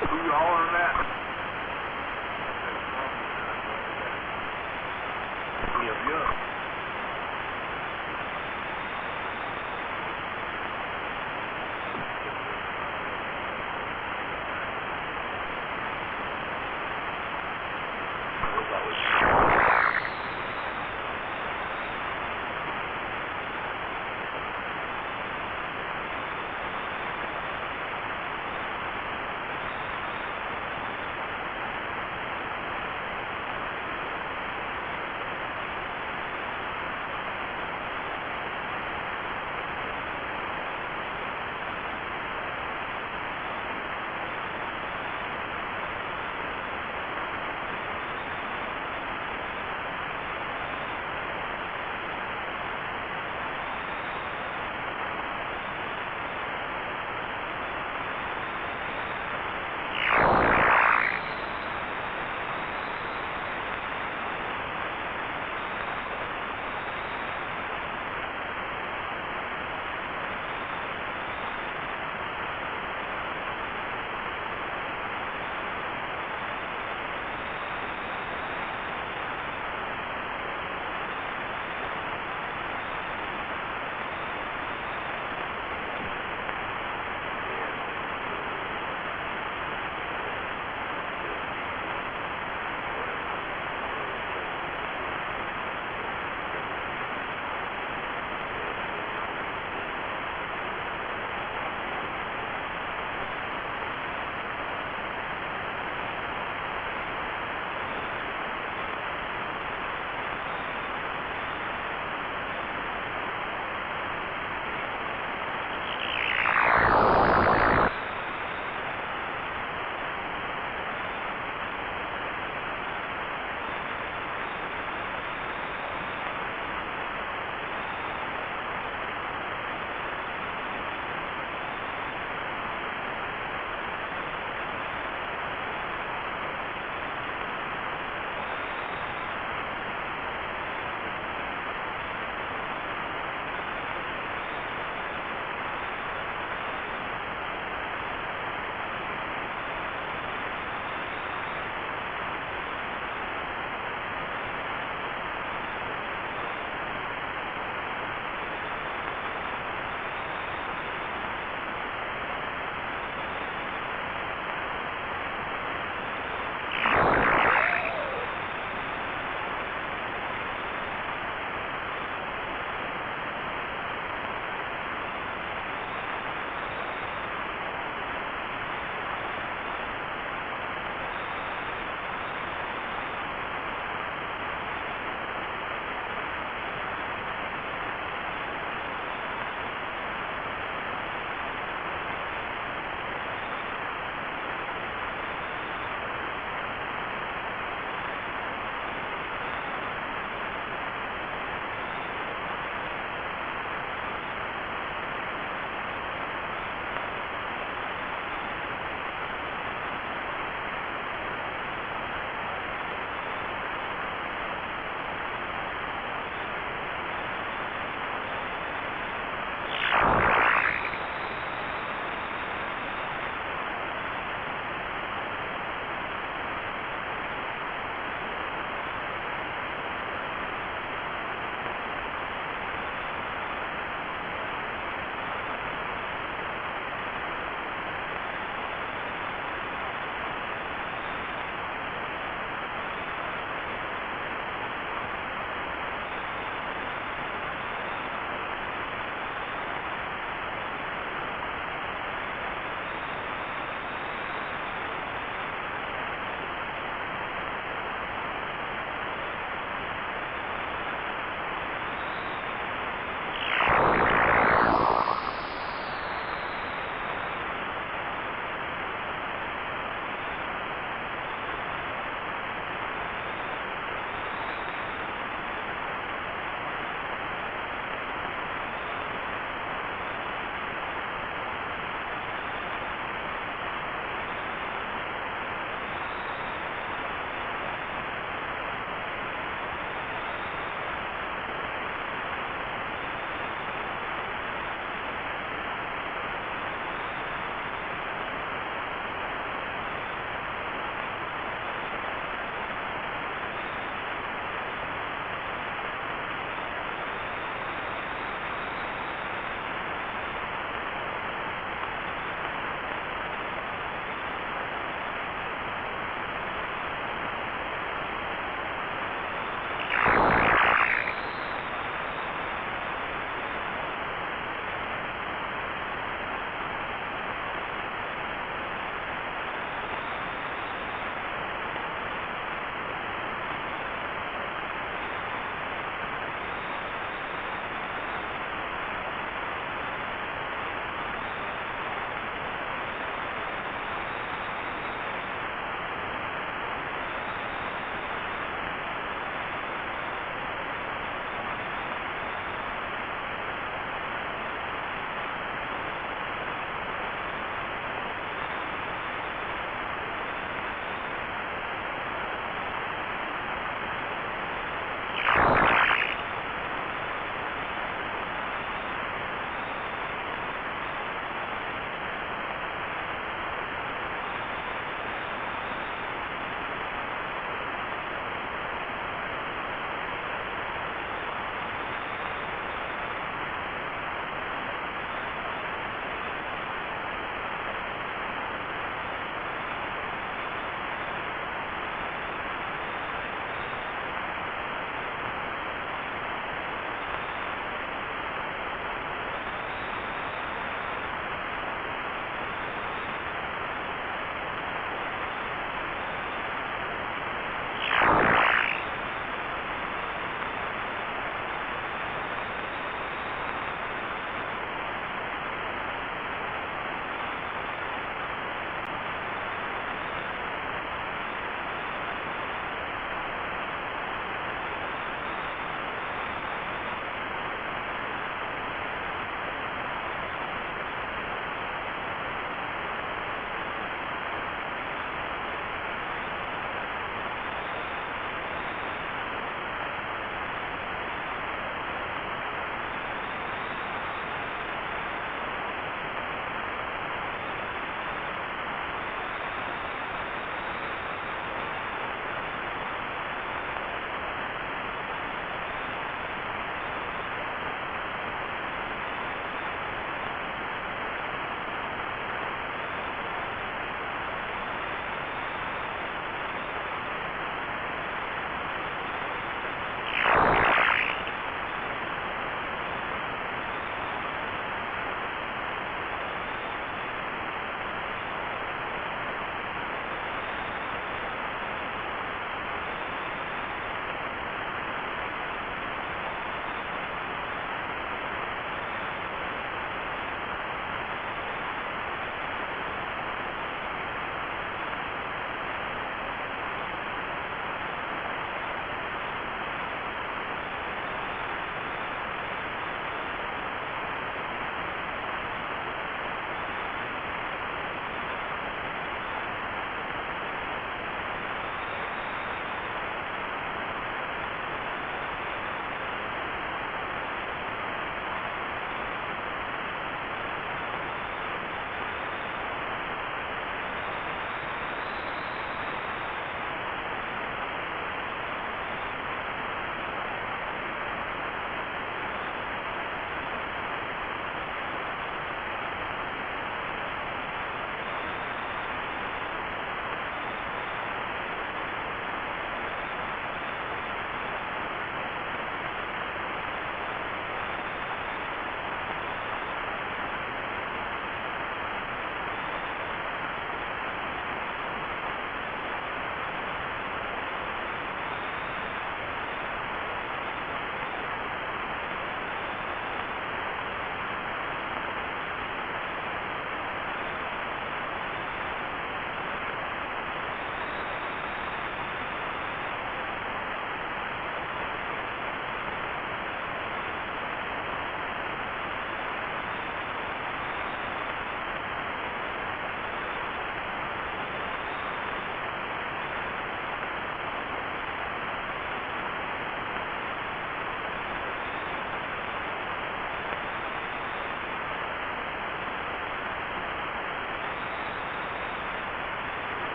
F: Who you hollering at? Yeah.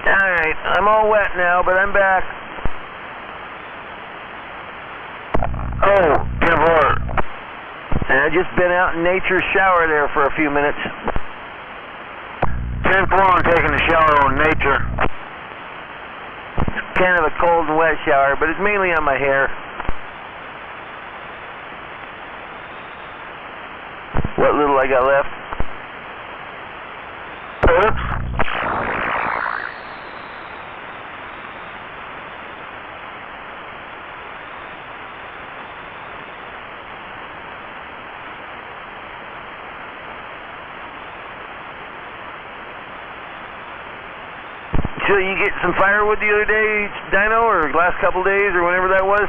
K: Alright, I'm all wet now, but I'm back. Oh, 10-4. And I've just been out in nature's shower there for a few minutes.
I: 10-4, I'm taking a shower on nature.
K: It's kind of a cold and wet shower, but it's mainly on my hair. What little I got left?
I: Oops.
K: So you get some firewood the other day, Dino, or last couple days, or whenever that was?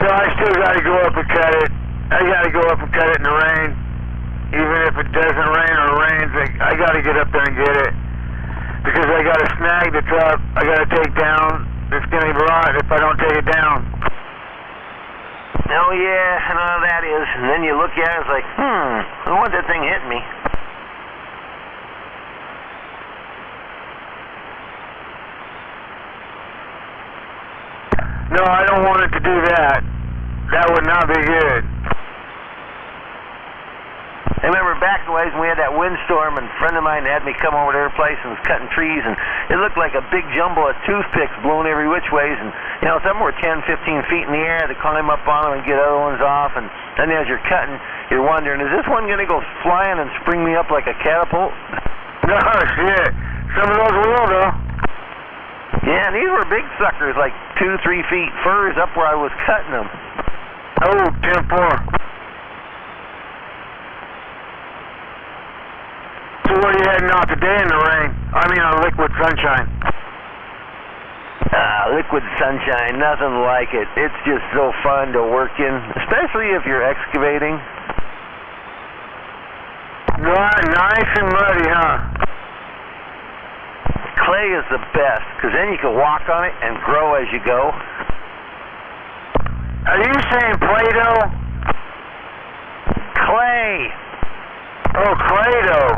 I: So I still got to go up and cut it. I got to go up and cut it in the rain. Even if it doesn't rain or rains, I got to get up there and get it. Because I got to snag the truck I got to take down. It's going to rot if I don't take it down.
K: Oh yeah, I know how that is. And then you look at it, it's like, I want that thing hitting me.
I: No, I don't want it to do that. That would not be good.
K: I remember back in the ways when we had that windstorm, and a friend of mine had me come over to her place and was cutting trees, and it looked like a big jumble of toothpicks blown every which ways, and you know, some were 10, 15 feet in the air to climb up on them and get other ones off, and then as you're cutting, you're wondering, is this one going to go flying and spring me up like a catapult?
I: No, shit. Some of those will, though.
K: Yeah, these were big suckers, like 2-3 feet firs up where I was cutting them.
I: Oh, 10-4. So where are you heading out today in the rain? I mean on liquid sunshine.
K: Liquid sunshine, nothing like it. It's just so fun to work in, especially if you're excavating.
I: Nice and muddy, huh?
K: Clay is the best, because then you can walk on it and grow as you go.
I: Are you saying Play-Doh?
K: Clay!
I: Oh, Play-Doh.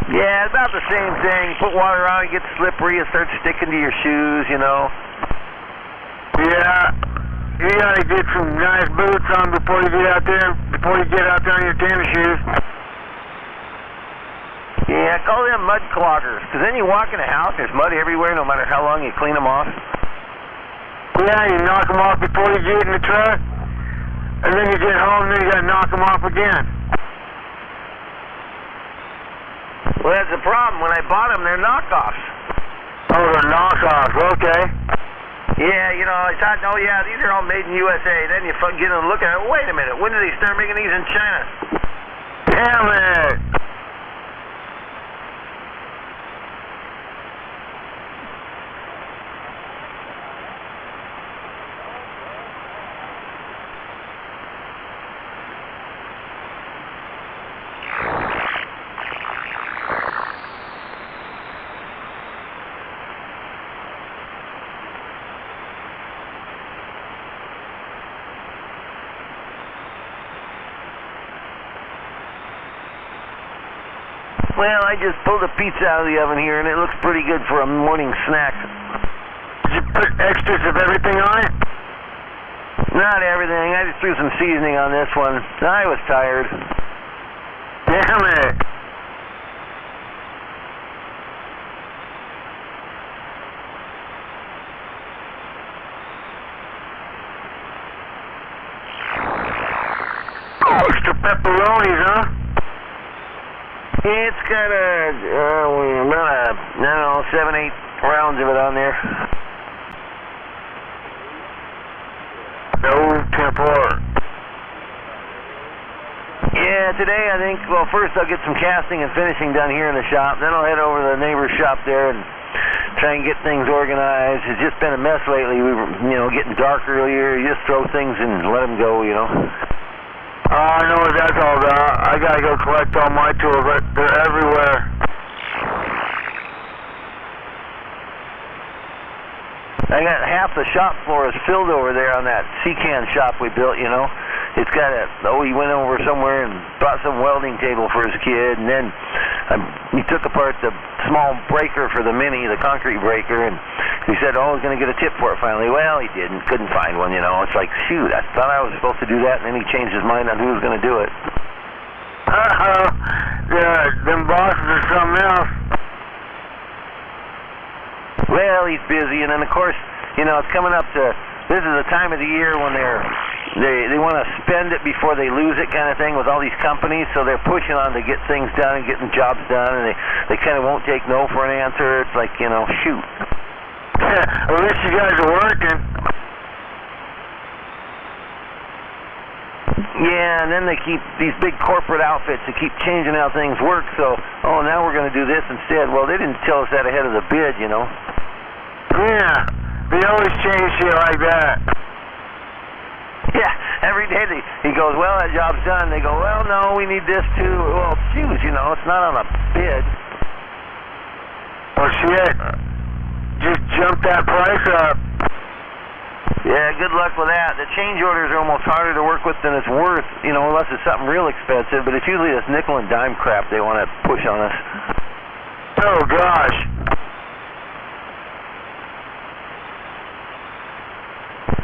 K: Yeah, it's about the same thing. Put water on it, get slippery, it starts sticking to your shoes, you know.
I: Yeah. You gotta get some nice boots on before you get out there, in your tennis shoes.
K: Yeah, call them mud cloggers, because then you walk in a house, there's mud everywhere, no matter how long you clean them off.
I: Yeah, you knock them off before you get in the truck, and then you get home, and then you gotta knock them off again.
K: Well, that's the problem. When I bought them, they're knockoffs.
I: Oh, they're knockoffs, okay.
K: Yeah, you know, I thought, oh yeah, these are all made in USA. Then you get and look at it, wait a minute, when did they start making these in China?
I: Damn it!
K: Well, I just pulled a pizza out of the oven here, and it looks pretty good for a morning snack.
I: Did you put extras of everything on it?
K: Not everything. I just threw some seasoning on this one. I was tired.
I: Damn it! Extra pepperonis, huh?
K: It's got about 7-8 rounds of it on there.
I: No, 10-4.
K: Yeah, today I think, well, first I'll get some casting and finishing done here in the shop. Then I'll head over to the neighbor's shop there and try and get things organized. It's just been a mess lately. We were, getting dark earlier. You just throw things and let them go,
I: I know what that's all about. I gotta go collect all my tools. They're everywhere.
K: I got half the shop floor is filled over there on that C-can shop we built, it's got he went over somewhere and bought some welding table for his kid, and then he took apart the small breaker for the Mini, the concrete breaker, and he said, he's going to get a tip for it finally. Well, he didn't. Couldn't find one, you know. It's like, shoot, I thought I was supposed to do that, and then he changed his mind on who was going to do it.
I: Yeah, them bosses are something else.
K: Well, he's busy, and then of course, you know, it's coming up to, this is the time of the year when they want to spend it before they lose it kind of thing with all these companies, so they're pushing on to get things done and getting jobs done, and they kind of won't take no for an answer. It's like, you know, shoot.
I: Yeah, at least you guys are working.
K: Yeah, and then they keep these big corporate outfits that keep changing how things work, so, now we're going to do this instead. Well, they didn't tell us that ahead of the bid, you know.
I: Yeah, they always change shit like that.
K: Yeah, every day he goes, well, that job's done. They go, well, no, we need this too. Well, shoot, you know, it's not on a bid.
I: Well, shit, just jump that price up.
K: Yeah, good luck with that. The change orders are almost harder to work with than it's worth, you know, unless it's something real expensive. But it's usually this nickel and dime crap they want to push on us.
I: Oh, gosh.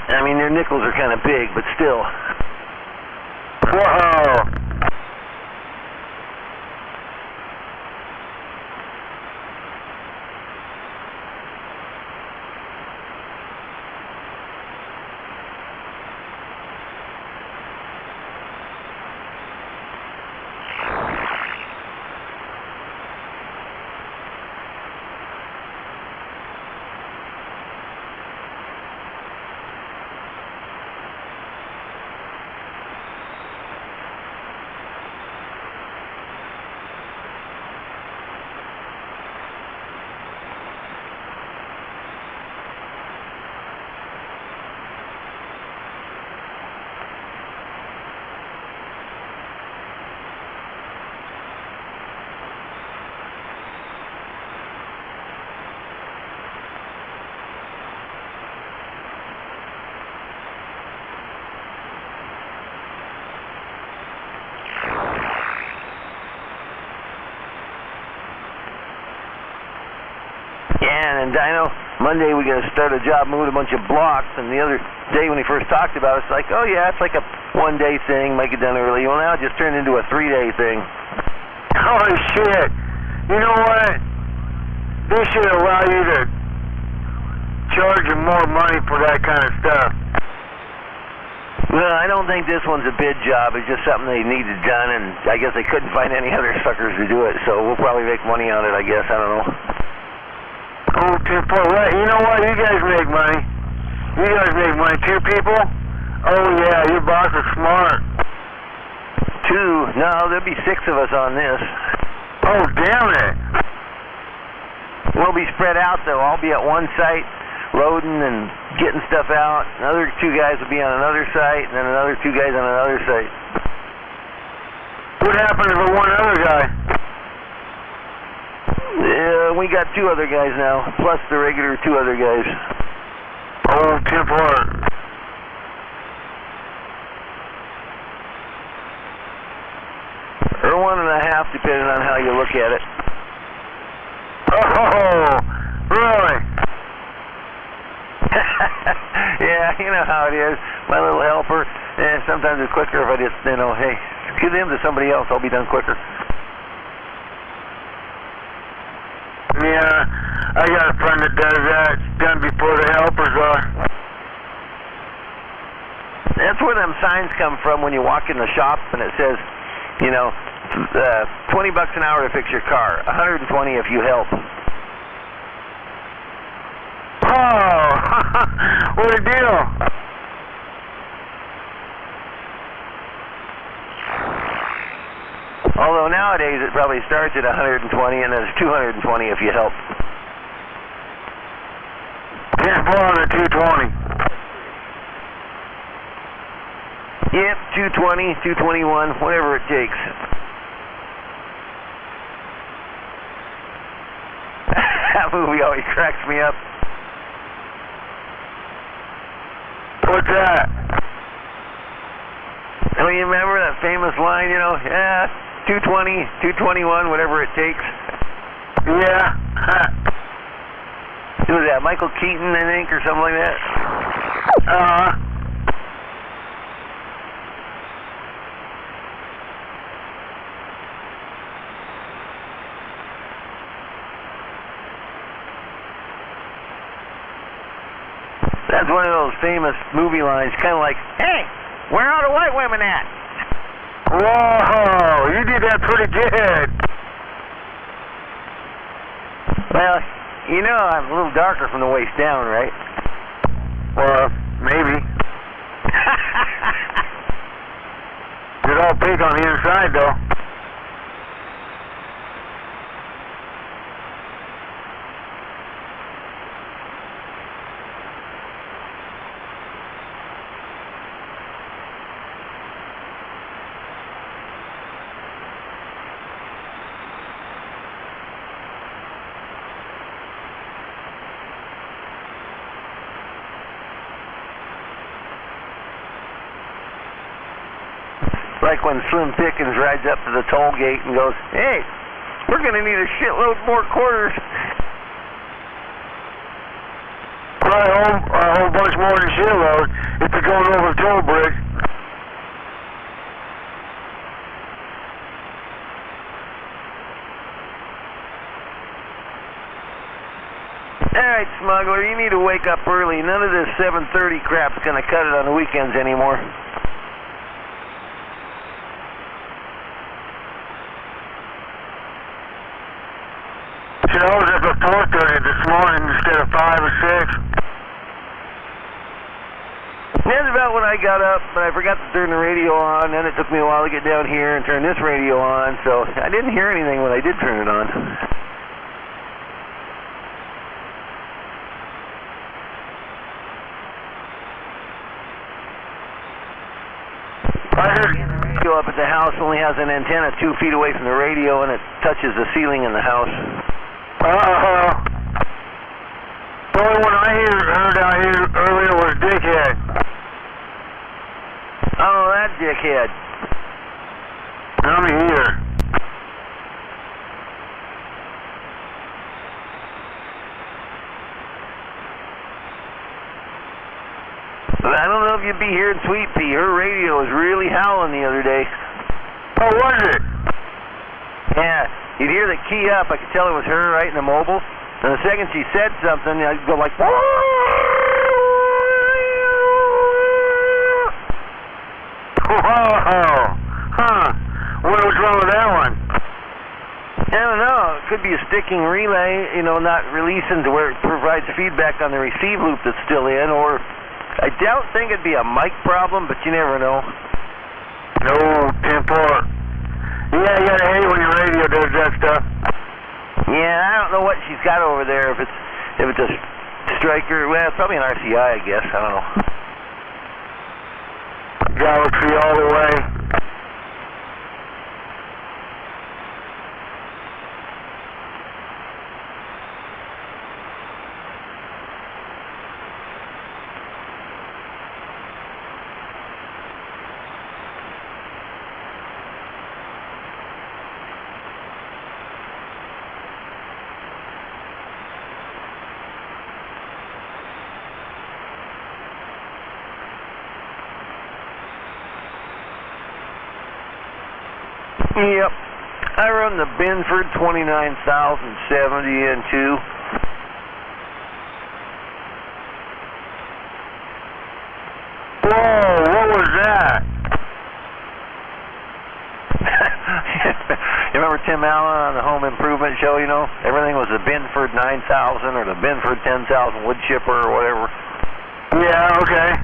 K: I mean, their nickels are kind of big, but still.
I: Whoa.
K: And I know Monday we're going to start a job moving a bunch of blocks, and the other day when he first talked about it, it's like, oh yeah, it's like a one-day thing, make it done early. Well, now it just turned into a 3-day thing.
I: Holy shit. You know what? They should allow you to charge you more money for that kind of stuff.
K: Well, I don't think this one's a bid job. It's just something they needed done, and I guess they couldn't find any other suckers to do it, so we'll probably make money on it, I guess. I don't know.
I: Oh, 2 4. You know what? You guys make money. You guys make money. 2 people? Oh, yeah, your boss is smart.
K: 2? No, there'll be 6 of us on this.
I: Oh, damn it.
K: We'll be spread out, though. I'll be at one site loading and getting stuff out. Another 2 guys will be on another site, and then another 2 guys on another site.
I: What happened to the one other guy?
K: Yeah, we got 2 other guys now, plus the regular 2 other guys.
I: Oh, 10 4.
K: Or 1.5, depending on how you look at it.
I: Oh, really?
K: Yeah, you know how it is. My little helper. Sometimes it's quicker if I just, hey, give them to somebody else. I'll be done quicker.
I: Yeah, I got a friend that does that. It's done before the helpers are.
K: That's where them signs come from when you walk in the shop and it says, $20 an hour to fix your car, $120 if you help.
I: Oh, what a deal.
K: Although nowadays it probably starts at $120 and then it's $220 if you help.
I: 10 4 on the 220.
K: Yep, 220, 221, whatever it takes. That movie always cracks me up.
I: What's that?
K: you remember that famous line, you know, yeah, 220, 221, whatever it takes.
I: Yeah.
K: Who was that, Michael Keaton, I think, or something like that? That's one of those famous movie lines, kind of like, hey, where are the white women at?
I: Whoa, you did that pretty good.
K: Well, you know I'm a little darker from the waist down, right?
I: Well, maybe. You're all pink on the inside, though.
K: Like when Slim Pickens rides up to the toll gate and goes, hey, we're going to need a shitload more quarters.
I: Probably a whole bunch more than shitload if you're going over the toll bridge.
K: All right, smuggler, you need to wake up early. None of this 7:30 crap's going to cut it on the weekends anymore.
I: You know, I was up at 4:30 this morning instead of 5 or 6.
K: That's about when I got up, but I forgot to turn the radio on. Then it took me a while to get down here and turn this radio on, so I didn't hear anything when I did turn it on. I heard the radio up at the house only has an antenna 2 feet away from the radio, and it touches the ceiling in the house.
I: The only one I heard out here earlier was Dickhead.
K: Oh, that dickhead.
I: I'm here.
K: But I don't know if you'd be hearing Sweet Pea. Her radio was really howling the other day.
I: Oh, was it?
K: Yeah, you'd hear the key up. I could tell it was her right in the mobile. And the second she said something, I'd go like,
I: Whoa, huh. Wonder what's wrong with that one?
K: I don't know. It could be a sticking relay, you know, not releasing to where it provides feedback on the receive loop that's still in, or I don't think it'd be a mic problem, but you never know.
I: No, 10-4. Yeah, you gotta hate when your radio does that stuff.
K: Yeah, I don't know what she's got over there. If it's a striker, well, it's probably an RCI, I guess. I don't know.
I: Galaxy all the way.
K: Yep. I run the Binford 29,070 and 2.
I: Whoa, what was that?
K: You remember Tim Allen on the Home Improvement Show, you know? Everything was the Binford 9,000 or the Binford 10,000 wood chipper or whatever.
I: Yeah, okay.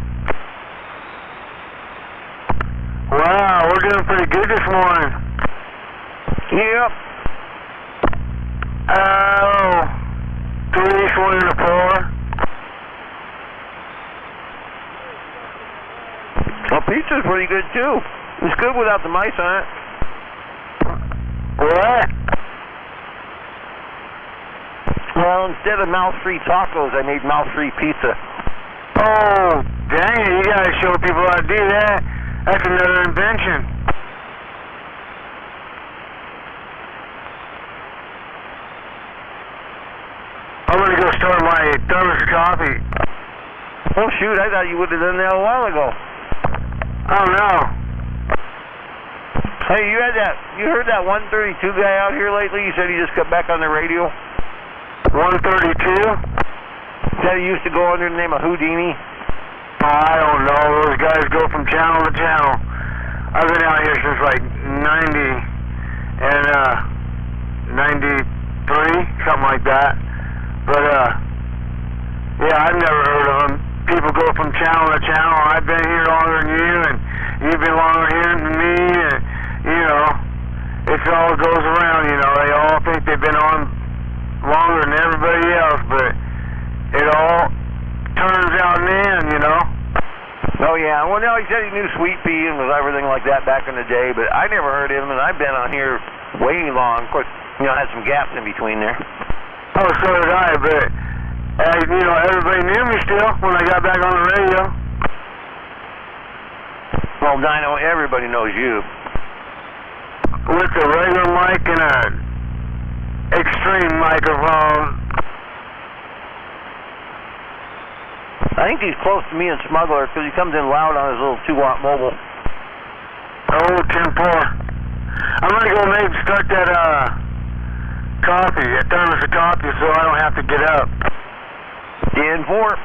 I: Wow, we're doing pretty good this morning.
K: Yep.
I: 3, 1 and a 4.
K: Well, pizza's pretty good too. It's good without the mice on it.
I: What?
K: Well, instead of mouse-free tacos, I made mouse-free pizza.
I: Oh, dang it, you gotta show people how to do that. That's another invention. I'm gonna go start my thermos of coffee.
K: Oh shoot, I thought you would have done that a while ago.
I: Oh no.
K: Hey, you heard that 132 guy out here lately? You said he just got back on the radio?
I: 132?
K: Said he used to go under the name of Houdini?
I: Oh, I don't know. Those guys go from channel to channel. I've been out here since like 90 and 93, something like that. But yeah, I've never heard of them. People go from channel to channel. I've been here longer than you, and you've been longer here than me, and you know, it all goes around. You know, they all think they've been on longer than everybody else, but it all turns out in the end, you know.
K: Oh yeah, well no, he said he knew Sweet Pea and was everything like that back in the day, but I never heard of him, and I've been on here way long. Of course, you know, I had some gaps in between there.
I: Oh, so did I, but you know, everybody knew me still when I got back on the radio.
K: Well, Dino, everybody knows you.
I: With a regular mic and a extreme microphone.
K: I think he's close to me and Smuggler because he comes in loud on his little 2-watt mobile.
I: Oh, 10-4. I'm gonna go maybe start that coffee, a thermos of coffee, so I don't have to get up.
K: 10-4.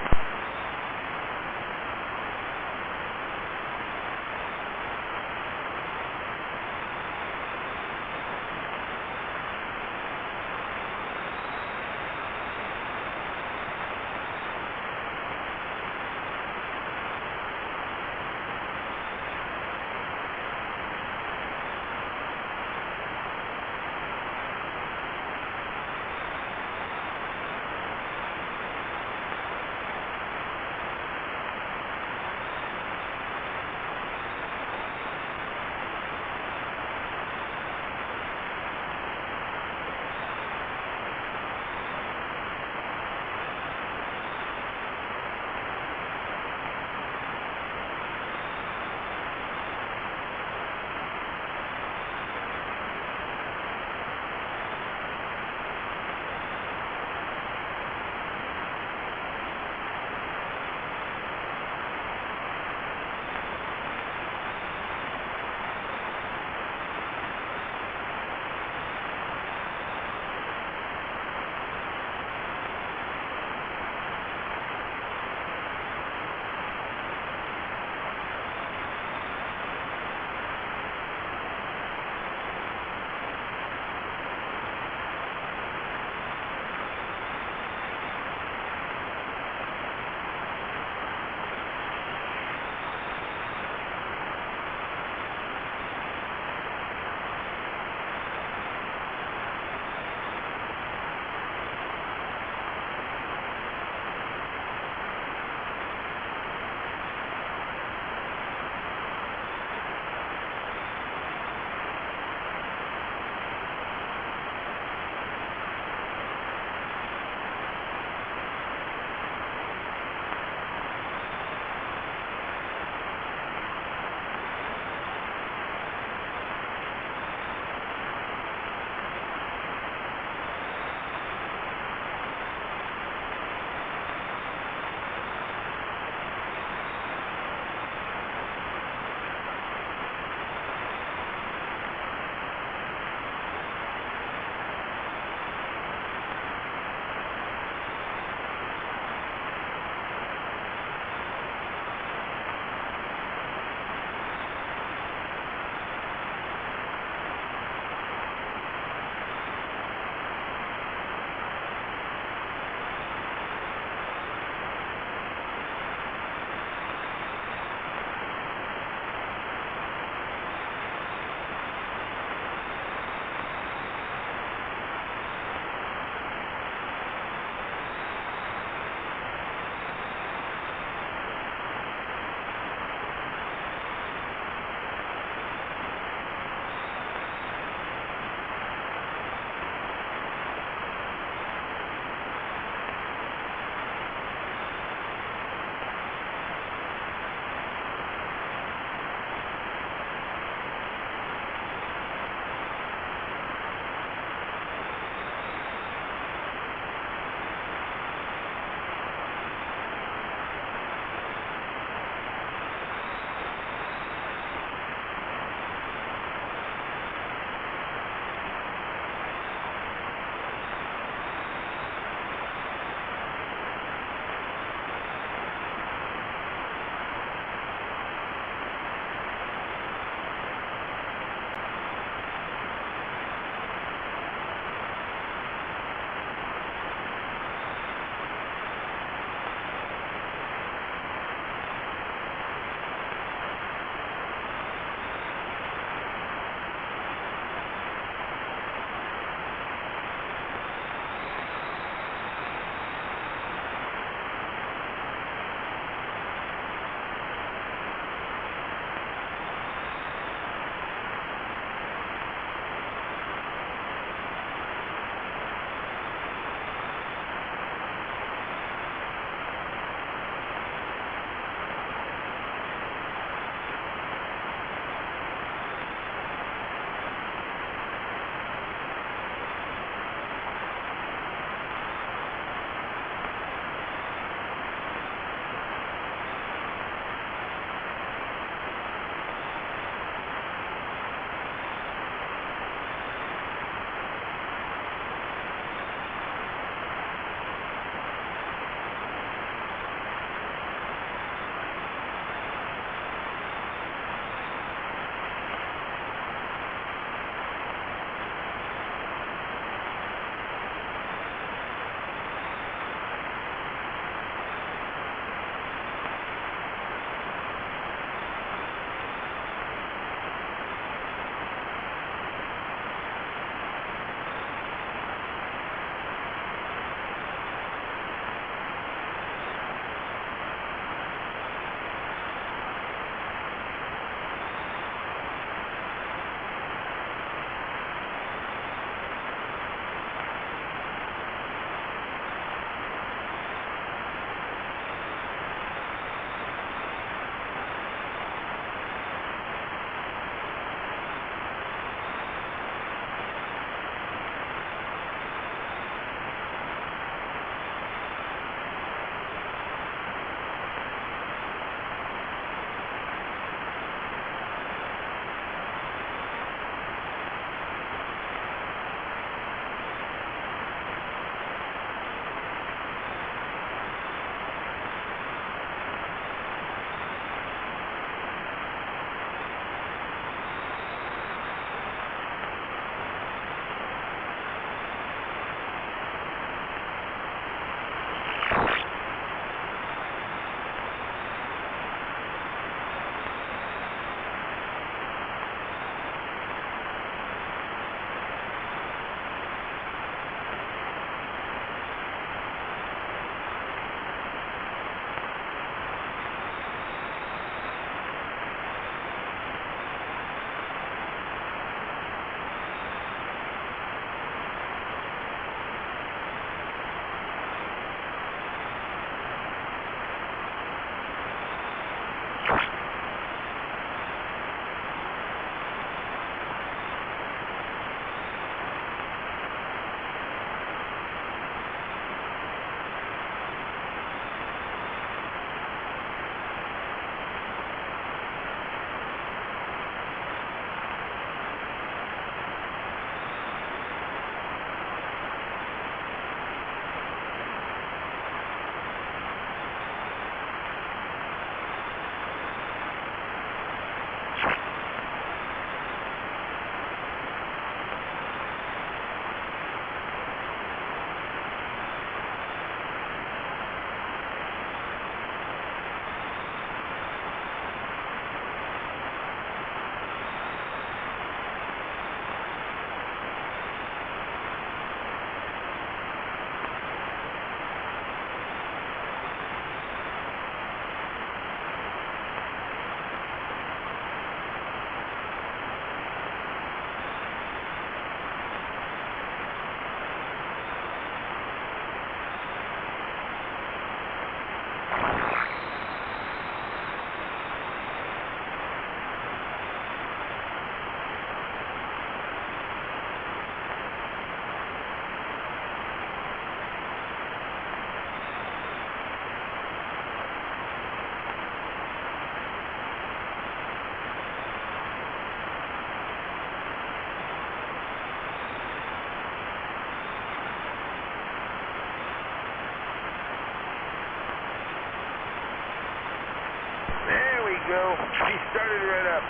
G: Joe. He started right up.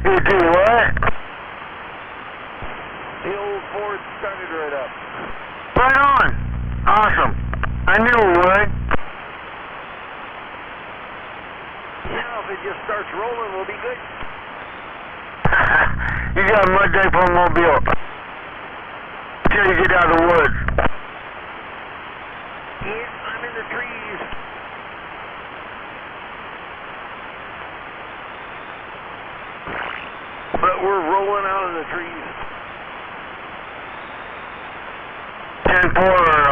I: You do what?
G: The old Ford started right up.
I: Right on. Awesome. I knew it would.
G: Now, if it just starts rolling, we'll be good.
I: You got a mud day for a mobile. Till you get out of the woods.
G: Yeah, I'm in the trees. But we're rolling out of the trees.
I: 10-4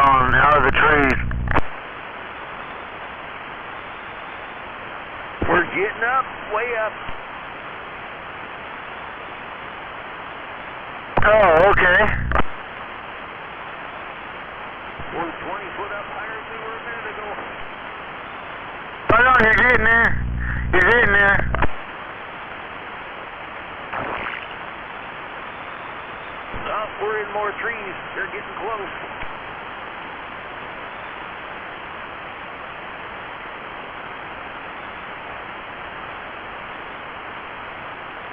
I: on out of the trees.
G: We're getting up, way up.
I: Oh, okay.
G: We're 20 foot up higher than we were a minute ago.
I: Right on, you're getting there. You're getting there.
G: Oh, we're in more trees. They're getting close.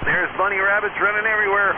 G: There's bunny rabbits running everywhere.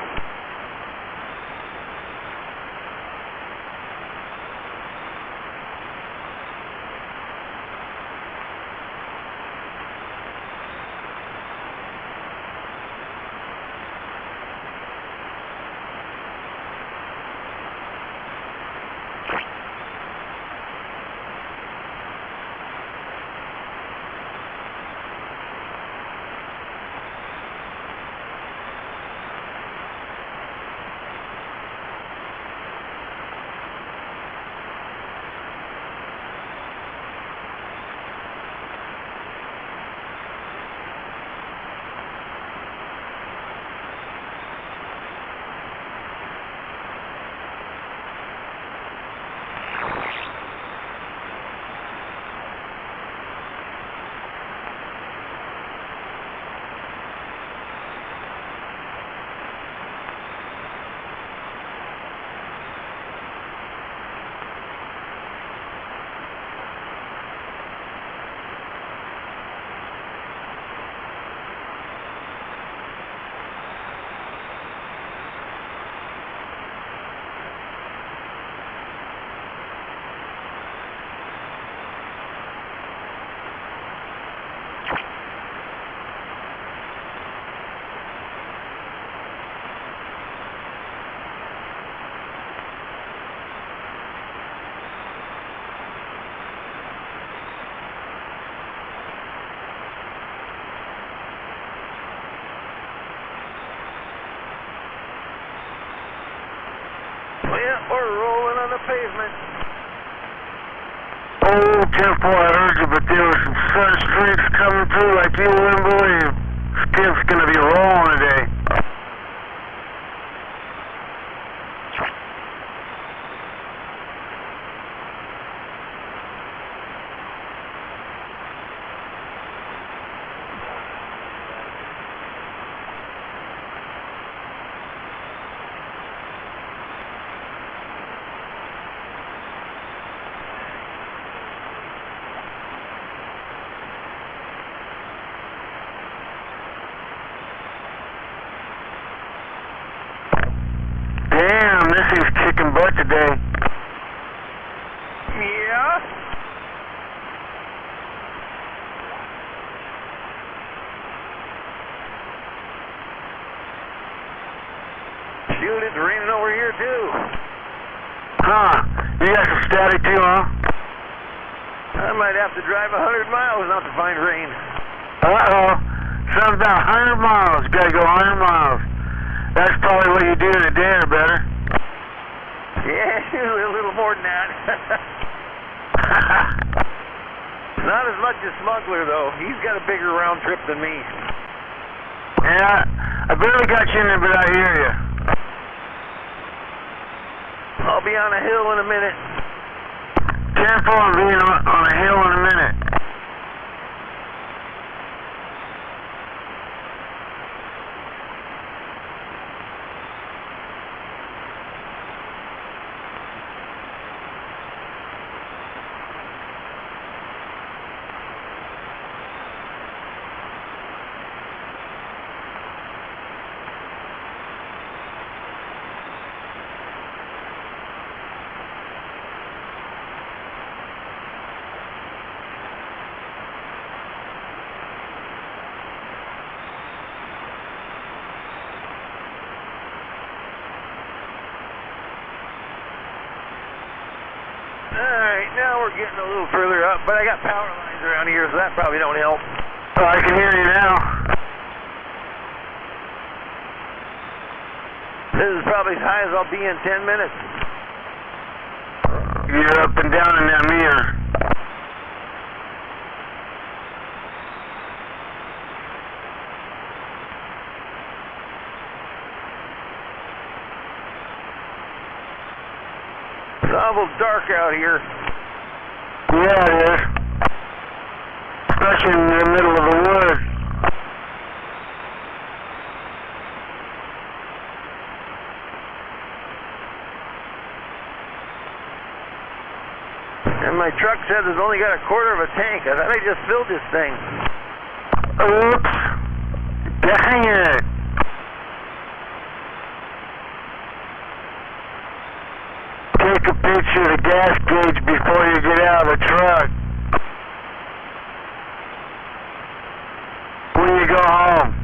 G: Yeah, we're rolling on the pavement.
I: Oh, 10-4, I heard you, but there were some sun streaks coming through like you wouldn't believe. Skip's gonna be rolling today. Damn, this is kicking butt today.
G: Yeah? Shoot, it's raining over here too.
I: Huh, you got some static too, huh?
G: I might have to drive 100 miles not to find rain.
I: Uh-oh, something about 100 miles, gotta go 100 miles. That's probably what you do in a day or better.
G: Yeah, a little more than that. Not as much as Smuggler, though. He's got a bigger round trip than me.
I: Yeah, I barely got you in there, but I hear you.
G: I'll be on a hill in a minute.
I: 10-4, I'm being on a hill in a minute.
K: right, now we're getting a little further up, but I got power lines around here, so that probably don't help.
I: Oh, I can hear you now.
K: This is probably as high as I'll be in 10 minutes.
I: You're up and down in that meter.
K: It's awful dark out here.
I: Yeah, it is. Especially in the middle of the woods.
K: And my truck says it's only got a quarter of a tank. I thought I just filled this thing.
I: Oops. Dang it. Take a picture of the gas gauge before you get out of the truck. When you go home.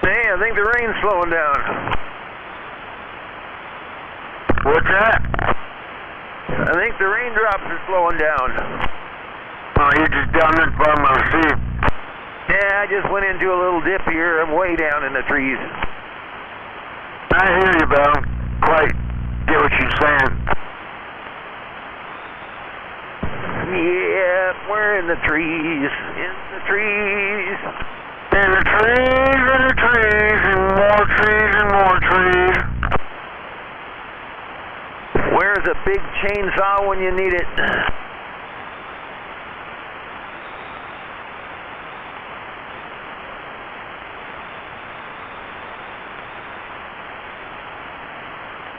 K: Hey, I think the rain's slowing down.
I: What's that?
K: I think the raindrops are slowing down.
I: Oh, you're just down there by my seat.
K: Yeah, I just went into a little dip here. I'm way down in the trees.
I: I hear you, Bill. Quite get what you're saying.
K: Yeah, we're in the trees. In the trees.
I: In the trees, and more trees, and more trees.
K: Where's a big chainsaw when you need it?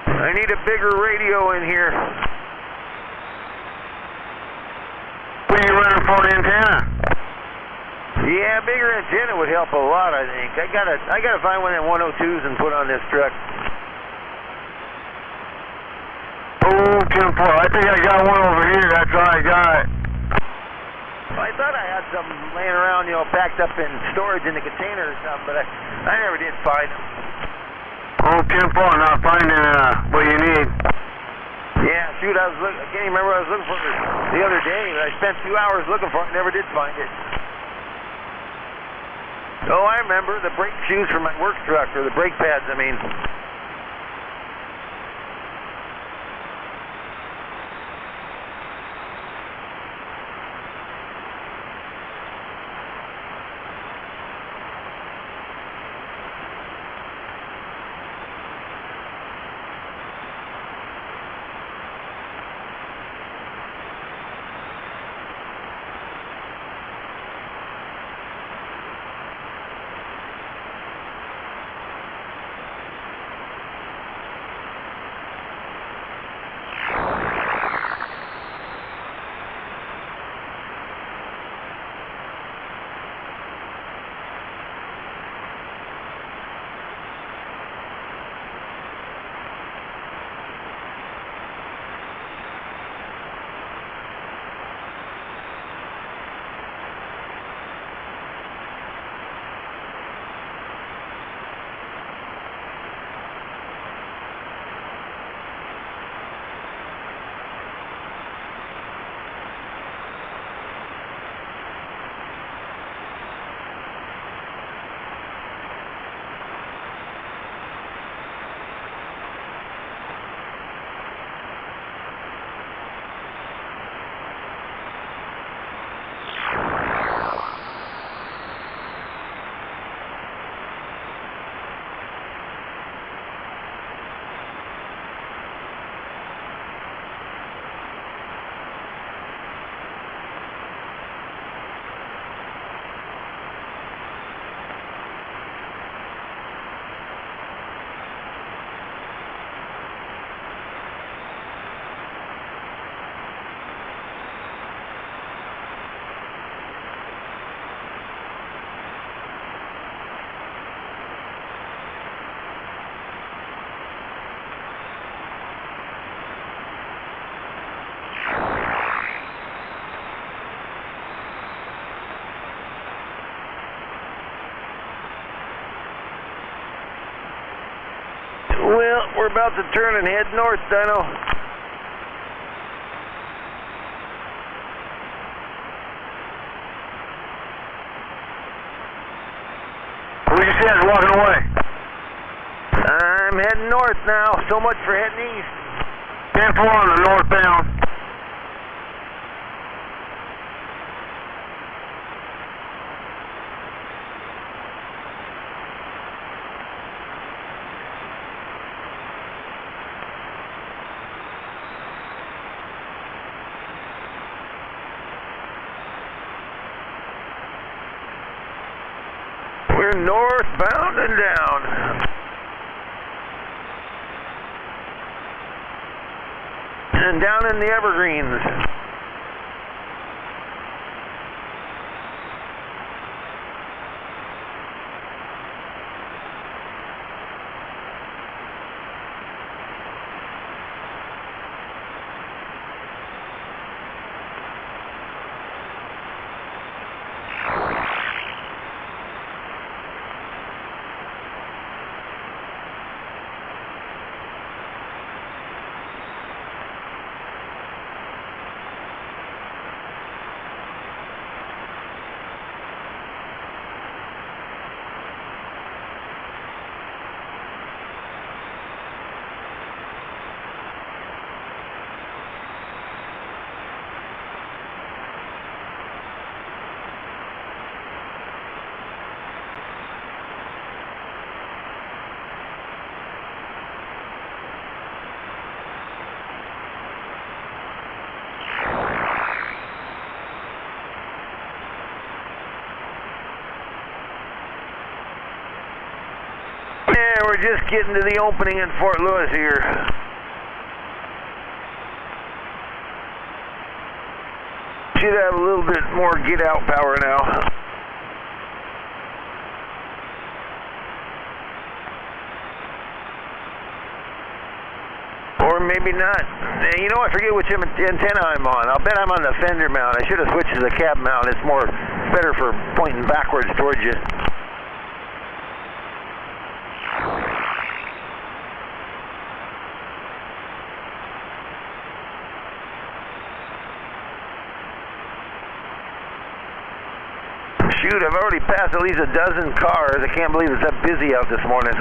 K: I need a bigger radio in here.
I: What are you running for, an antenna?
K: Yeah, bigger antenna would help a lot, I think. I gotta find one of them 102s and put on this truck.
I: Oh, 10-4. I think I got one over here. That's all I got.
K: I thought I had some laying around, packed up in storage in the container or something, but I never did find them.
I: Oh, 10-4. Not finding what you need.
K: Yeah, shoot, I can't even remember what I was looking for the other day, but I spent 2 hours looking for it and never did find it. Oh, I remember the brake shoes for my work truck, or the brake pads, I mean. Well, we're about to turn and head north, Dino.
I: Who you said is walking away?
K: I'm heading north now. So much for heading east.
I: 10-4 on the northbound.
K: We're northbound and down. And down in the Evergreens. Yeah, we're just getting to the opening in Fort Lewis here. Should have a little bit more get-out power now. Or maybe not. You know, I forget which antenna I'm on. I'll bet I'm on the fender mount. I should have switched to the cab mount. It's better for pointing backwards towards you. Shoot, I've already passed at least a dozen cars. I can't believe it's that busy out this morning.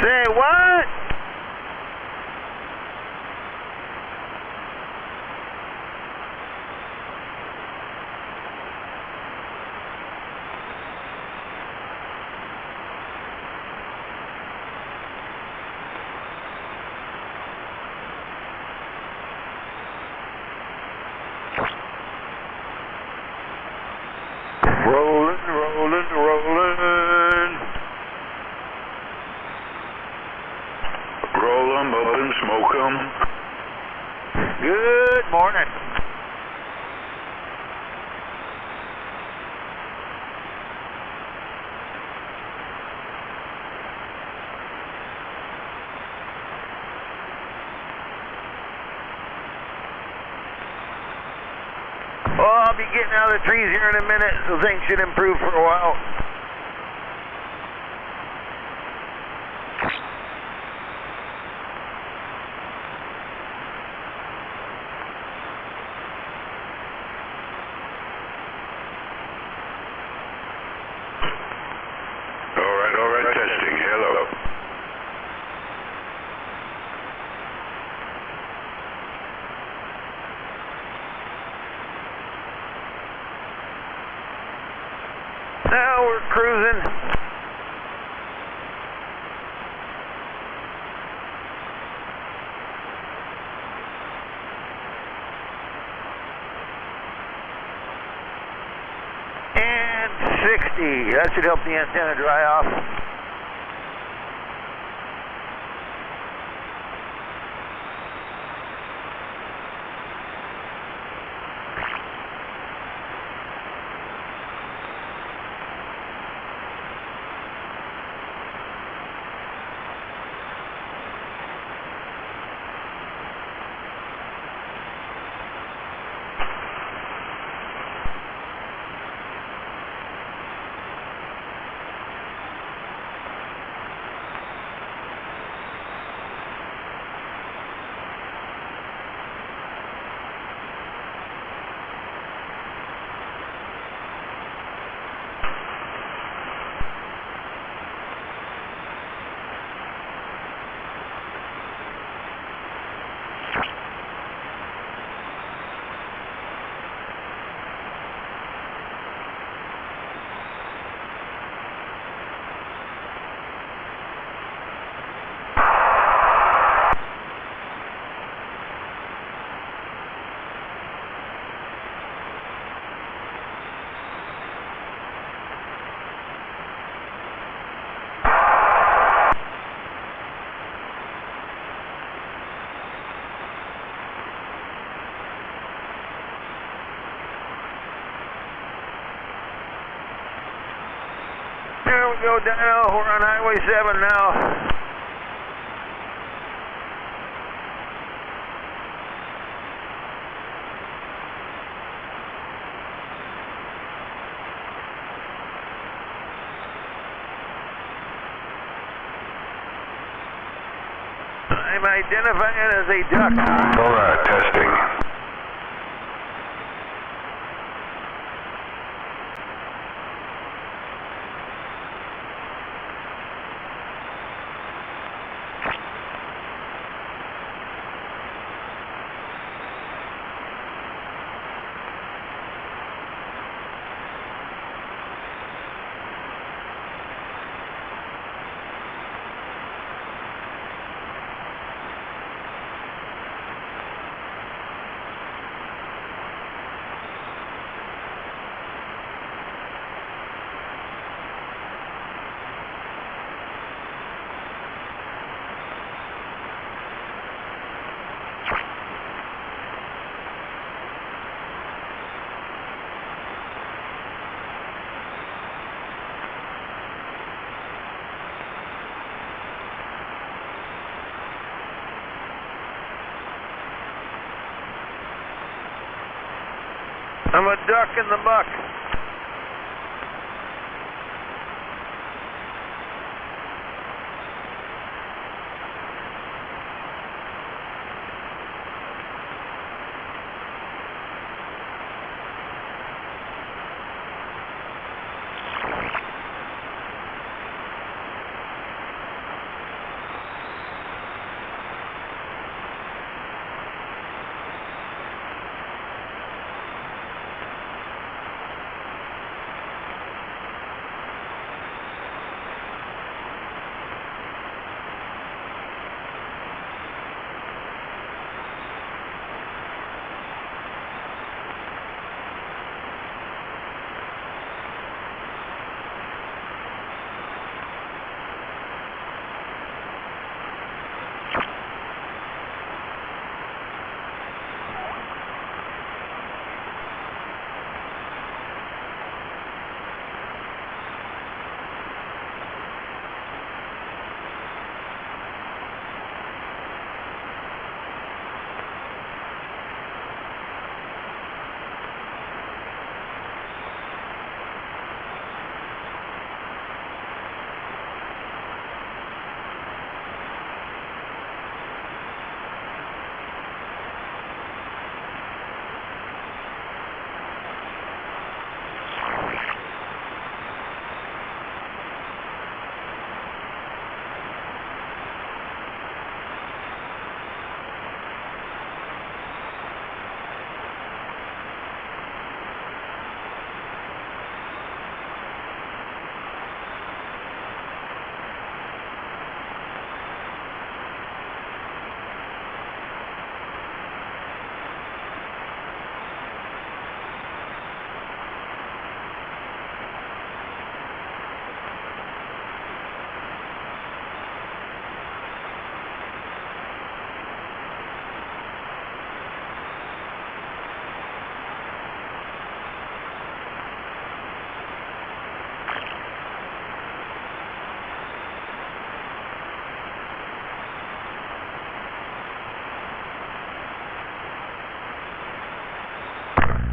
K: Say what? Rolling, rolling, rolling.
C: Roll 'em up and smoke 'em.
K: Good morning. Oh, I'll be getting out of the trees here in a minute, so things should improve for a while.
C: All right, testing. Hello.
K: Now we're cruising. And 60. That should help the antenna dry off. There we go, Dino. We're on Highway 7 now. I'm identifying as a duck.
C: All right, testing.
K: I'm a duck in the muck.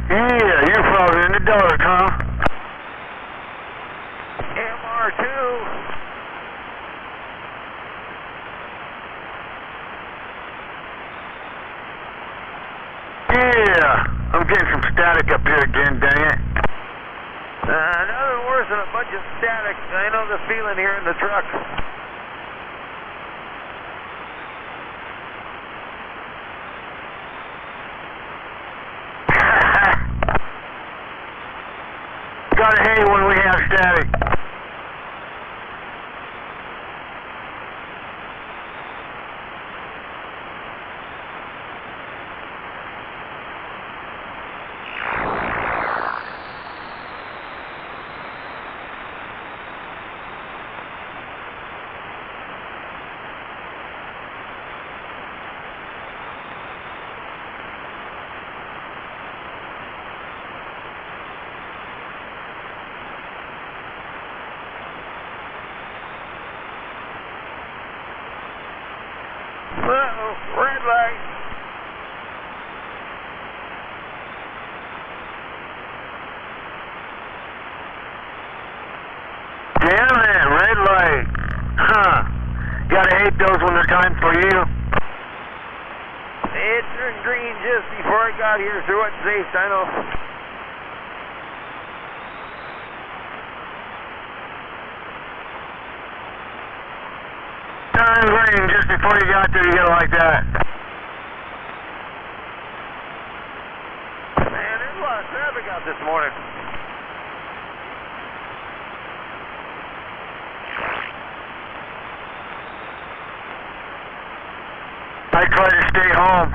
I: Yeah, you're falling in the dark, huh?
K: MR2.
I: Yeah, I'm getting some static up here again, dang it.
K: Nothing worse than a bunch of static. I know the feeling here in the truck.
I: Gotta hate when we have static.
K: Uh-oh, red light.
I: Damn it, red light. Huh. Gotta hate those when they're time for you.
K: It turned green just before I got here, so it's safe, I know.
I: Turn green just before you got there, you get it like that.
K: Man, there's a lot of traffic out this morning.
I: I try to stay home.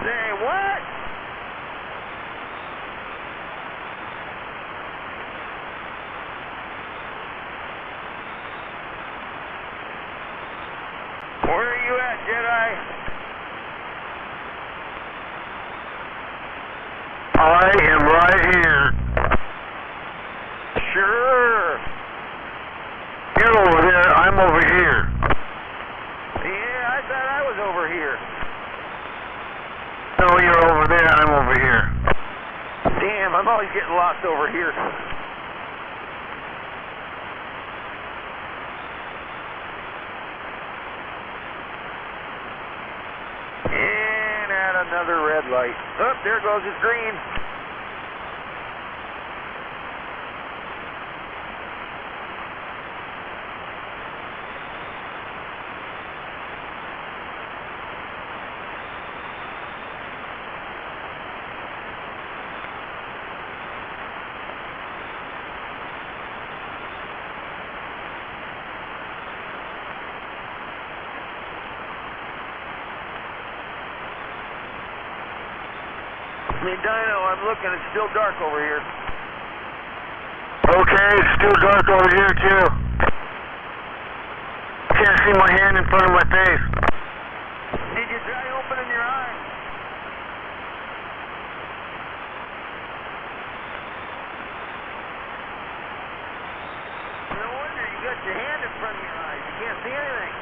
K: Say what? Where are you at, Jedi?
I: I am right here.
K: Sure.
I: You're over there, I'm over here.
K: Yeah, I thought I was over here.
I: No, you're over there, I'm over here.
K: Damn, I'm always getting lost over here. And at another red light. Oh, there goes his green. Dino, I'm looking, it's still dark over here.
I: Okay, it's still dark over here too. Can't see my hand in front of my face.
K: Did you try opening your eyes? No wonder you got your hand in front of your eyes. You can't see anything.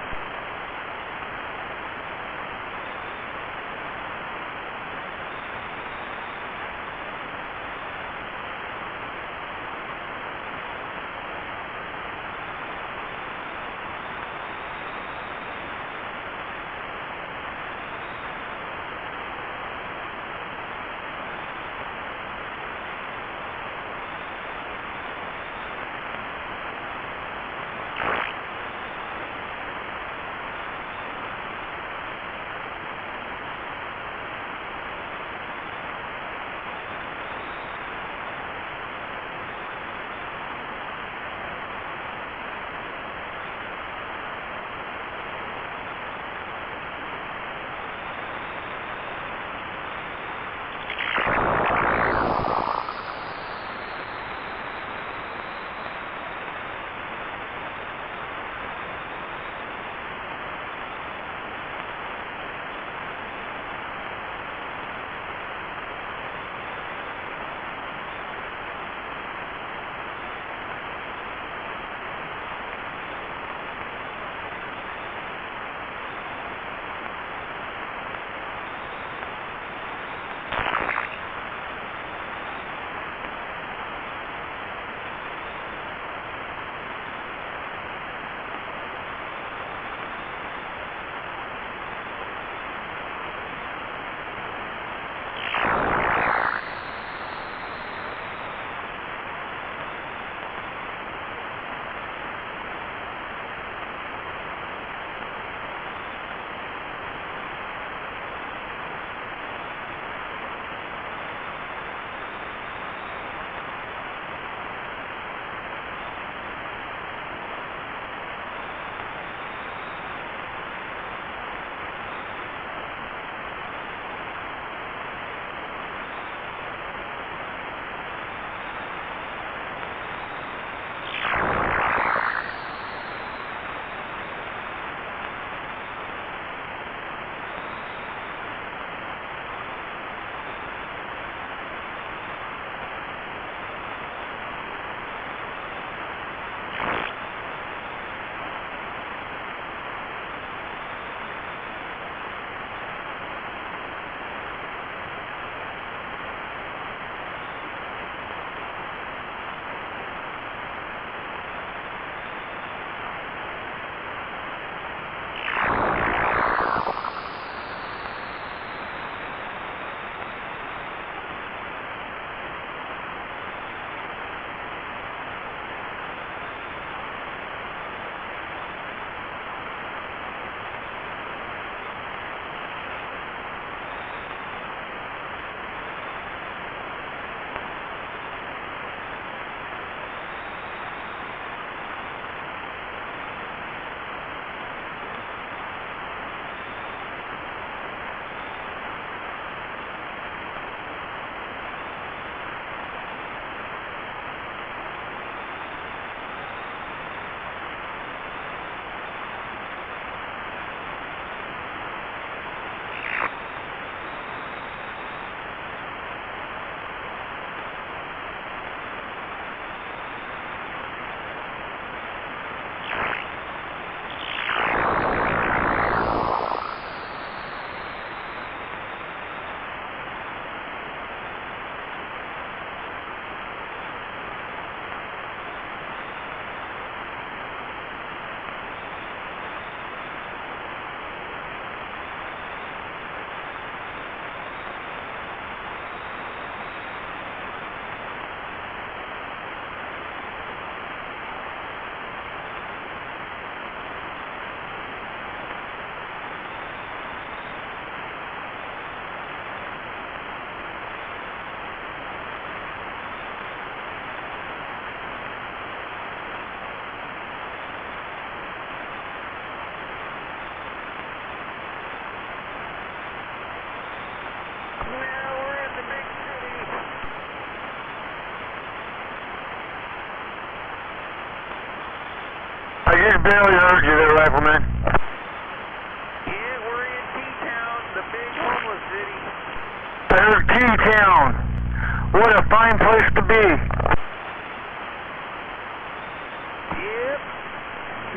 I: barely heard you there, Rifleman.
K: Yeah, we're in T-Town, the big homeless city.
I: There's T-Town. What a fine place to be.
K: Yep.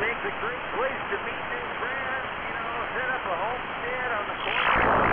K: Makes a great place to meet new friends, you know, set up a homestead on the corner.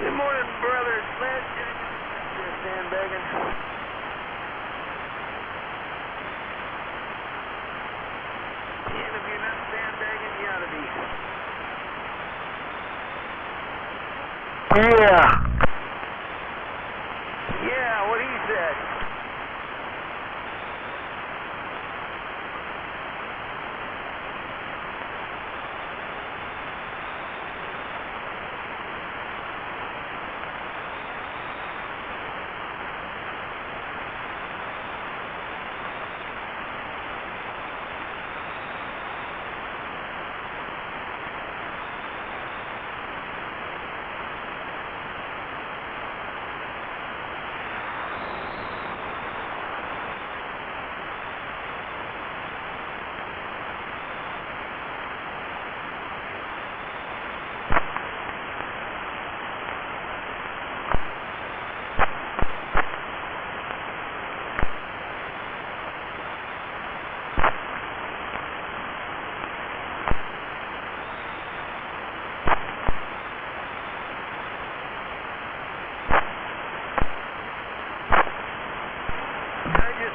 K: Good morning, brother. Sledge. Just sandbagging.
I: Yeah.
K: Yeah, what he said.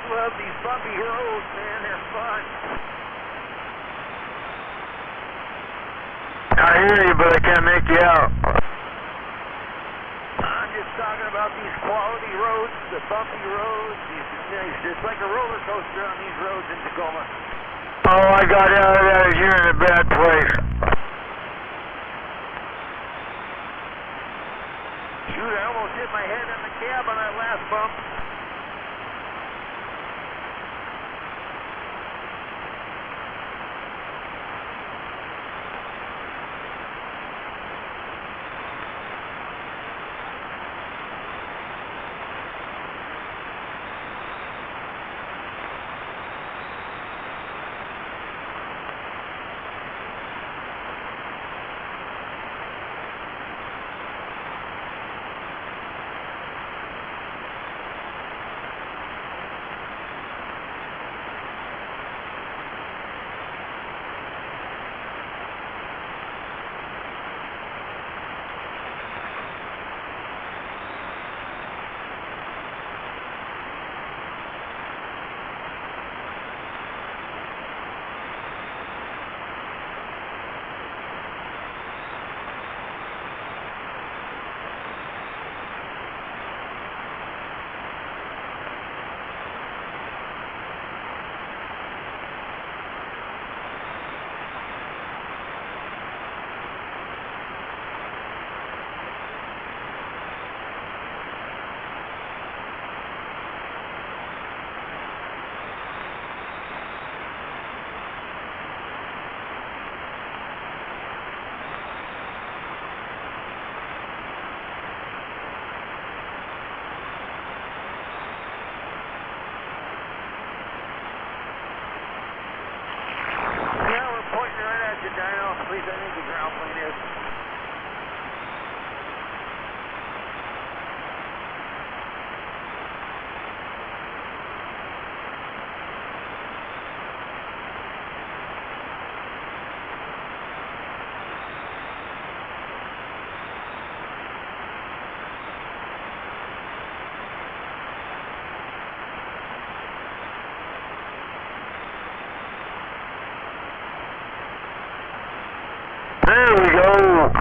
K: Love these bumpy roads, man. They're fun.
I: I hear you, but I can't make you out.
K: I'm just talking about these quality roads, the bumpy roads. It's like a roller coaster on these roads in Tacoma.
I: Oh, I got out of that. You're in a bad place.
K: Shoot, I almost hit my head on the cab on that last bump. At least I think the ground plane is.
I: There we go.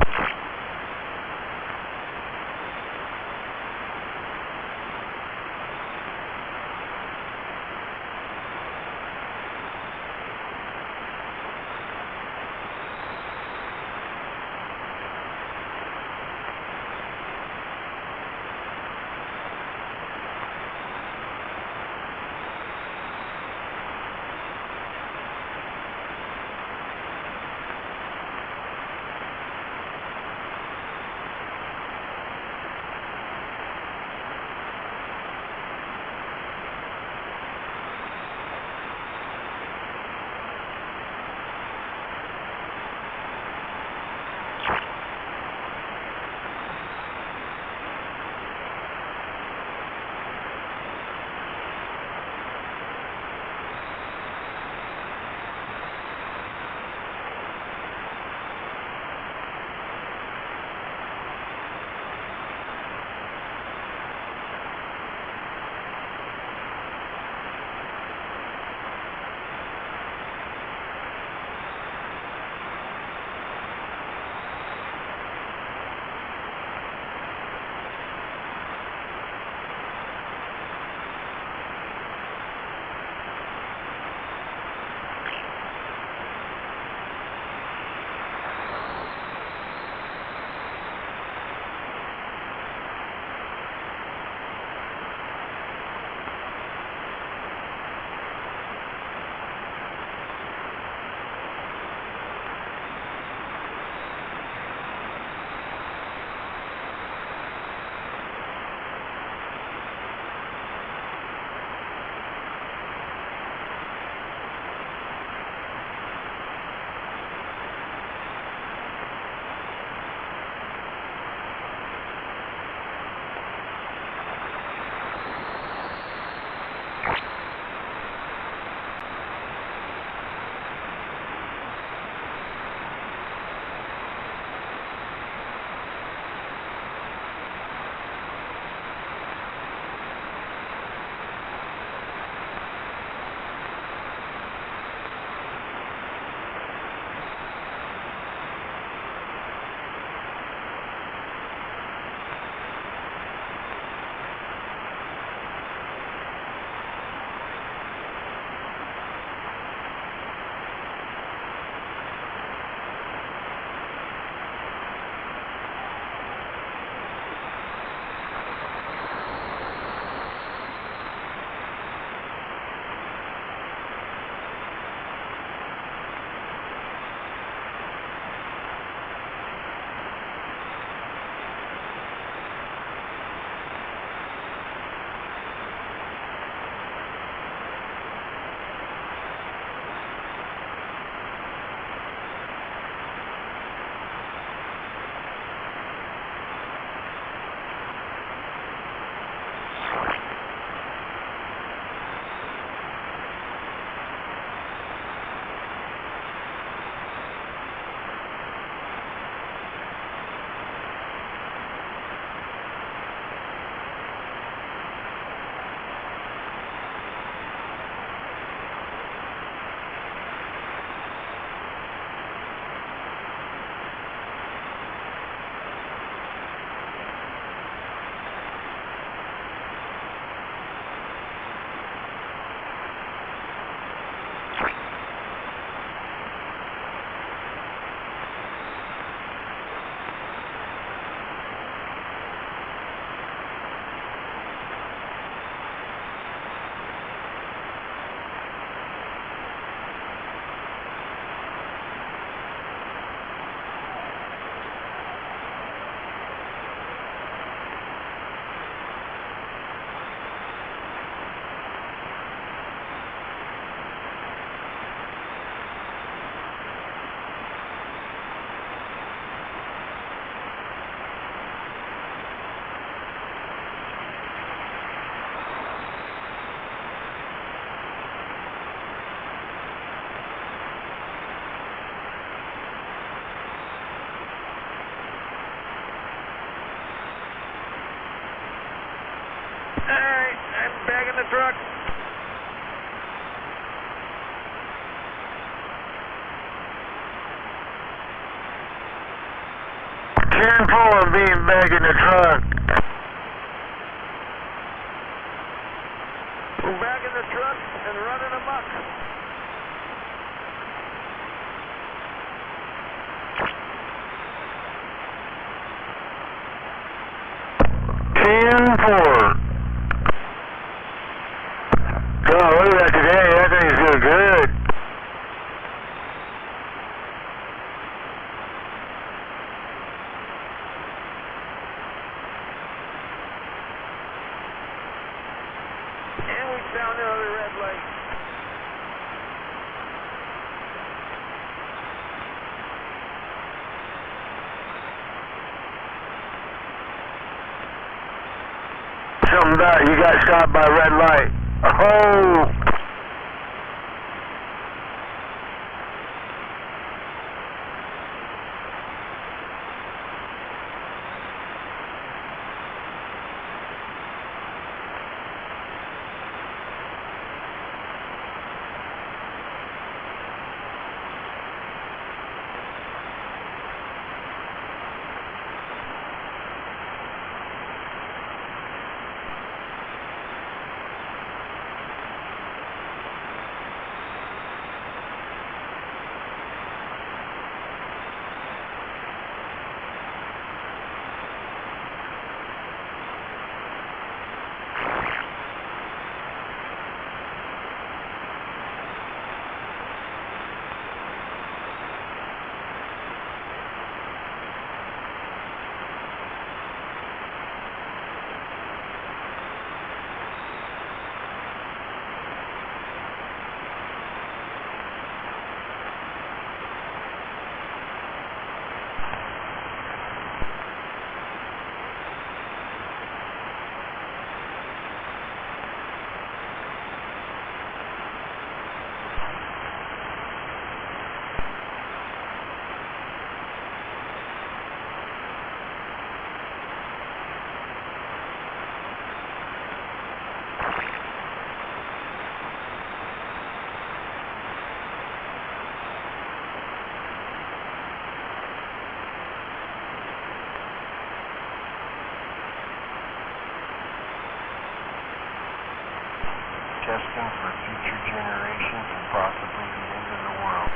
K: in the truck.
I: 10-4 being back in the truck.
K: We're back in the truck and running amok.
I: God, look at that today. That thing's doing good.
K: And we found another red light.
I: Something about it. You got stopped by red light. Oh!
C: Testing for future generations and possibly the end of the world.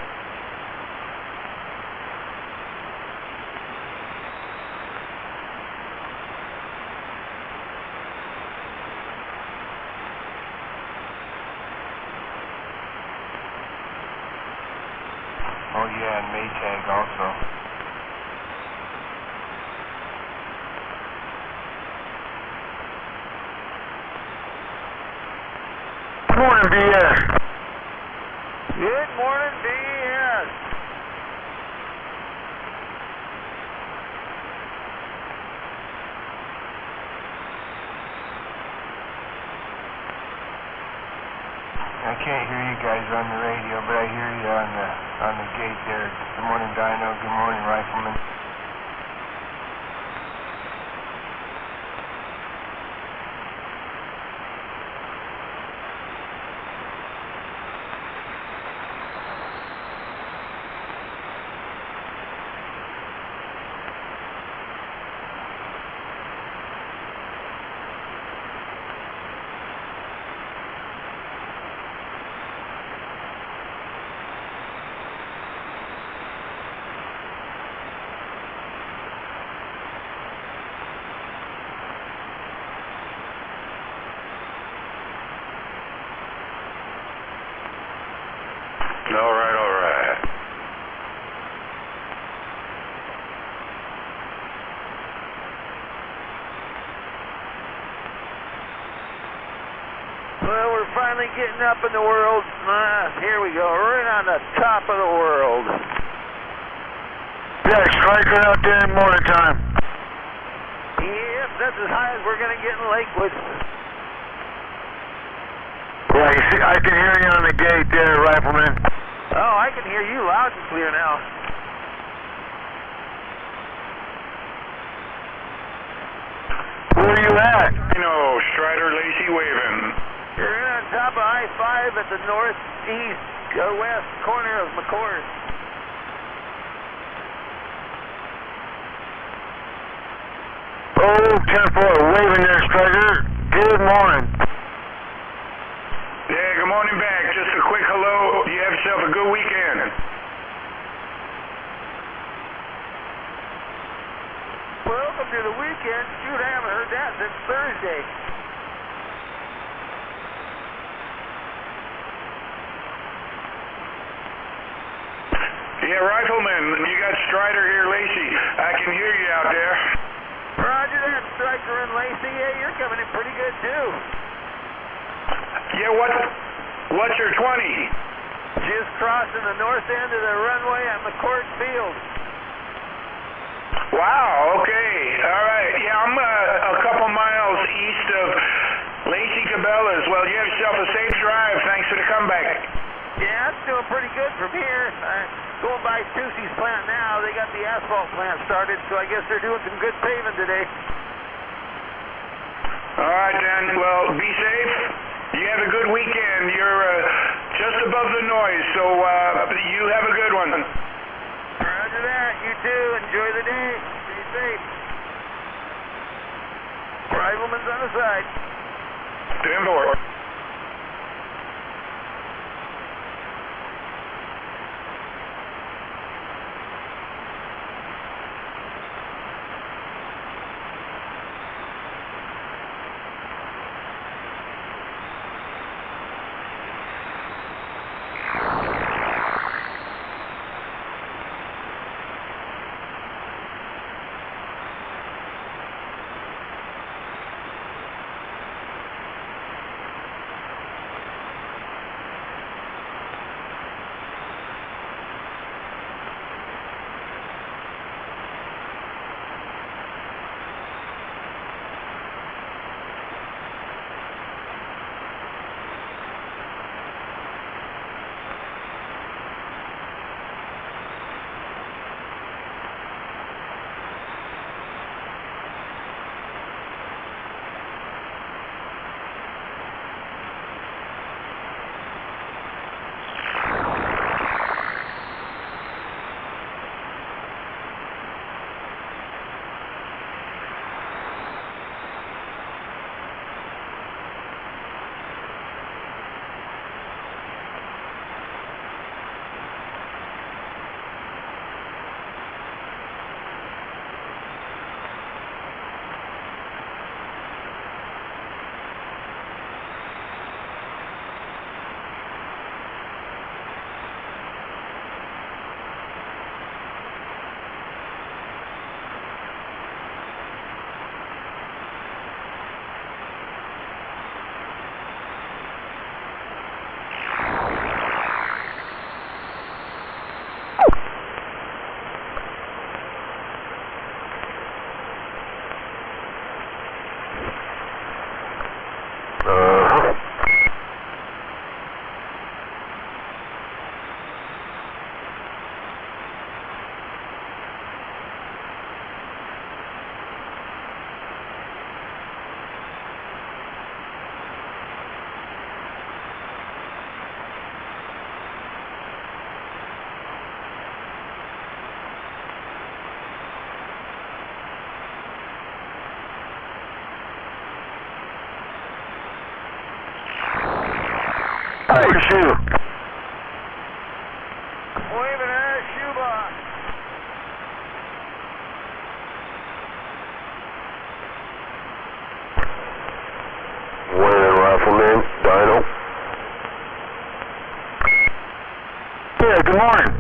C: Oh yeah, and Maytag also.
I: Good morning, BS.
K: Good morning, BS.
C: I can't hear you guys on the radio, but I hear you on the gate there. Good morning, Dino. Good morning, Rifleman.
G: All right.
K: Well, we're finally getting up in the world. Here we go, right on the top of the world.
I: Yeah, striker out there in morning time.
K: Yep, that's as high as we're going to get in Lakewood.
I: Yeah, you see, I can hear you on the gate there, Rifleman.
K: Oh, I can hear you loud and clear now.
I: Where are you at?
C: Dino, Strider, Lacey waving.
K: I-5 at the northeast west corner of McCord.
I: Oh, 10-4, waving there, Striker. Good morning.
C: Yeah, good morning back. Just a quick hello. You have yourself a good weekend.
K: Welcome to the weekend. Shoot, I haven't heard that since Thursday.
C: Yeah, Rifleman, you got Strider here, Lacey. I can hear you out there.
K: Roger that, Striker and Lacey. Yeah, you're coming in pretty good, too.
C: Yeah, what's your 20?
K: Just crossing the north end of the runway at McCord Field.
C: Wow, okay. All right. Yeah, I'm a couple miles east of Lacey Cabela's. Well, you have yourself a safe drive. Thanks for the comeback.
K: Yeah, it's doing pretty good from here. Going by Tussie's plant now. They got the asphalt plant started, so I guess they're doing some good paving today.
C: All right, then. Well, be safe. You have a good weekend. You're just above the noise, so you have a good one.
K: Roger that. You too. Enjoy the day. Stay safe. Rifleman's on the side.
C: 10-4.
I: Where's the shoe?
K: Waving at a shoebox.
C: Where, Rifleman? Dino?
I: Yeah, good morning.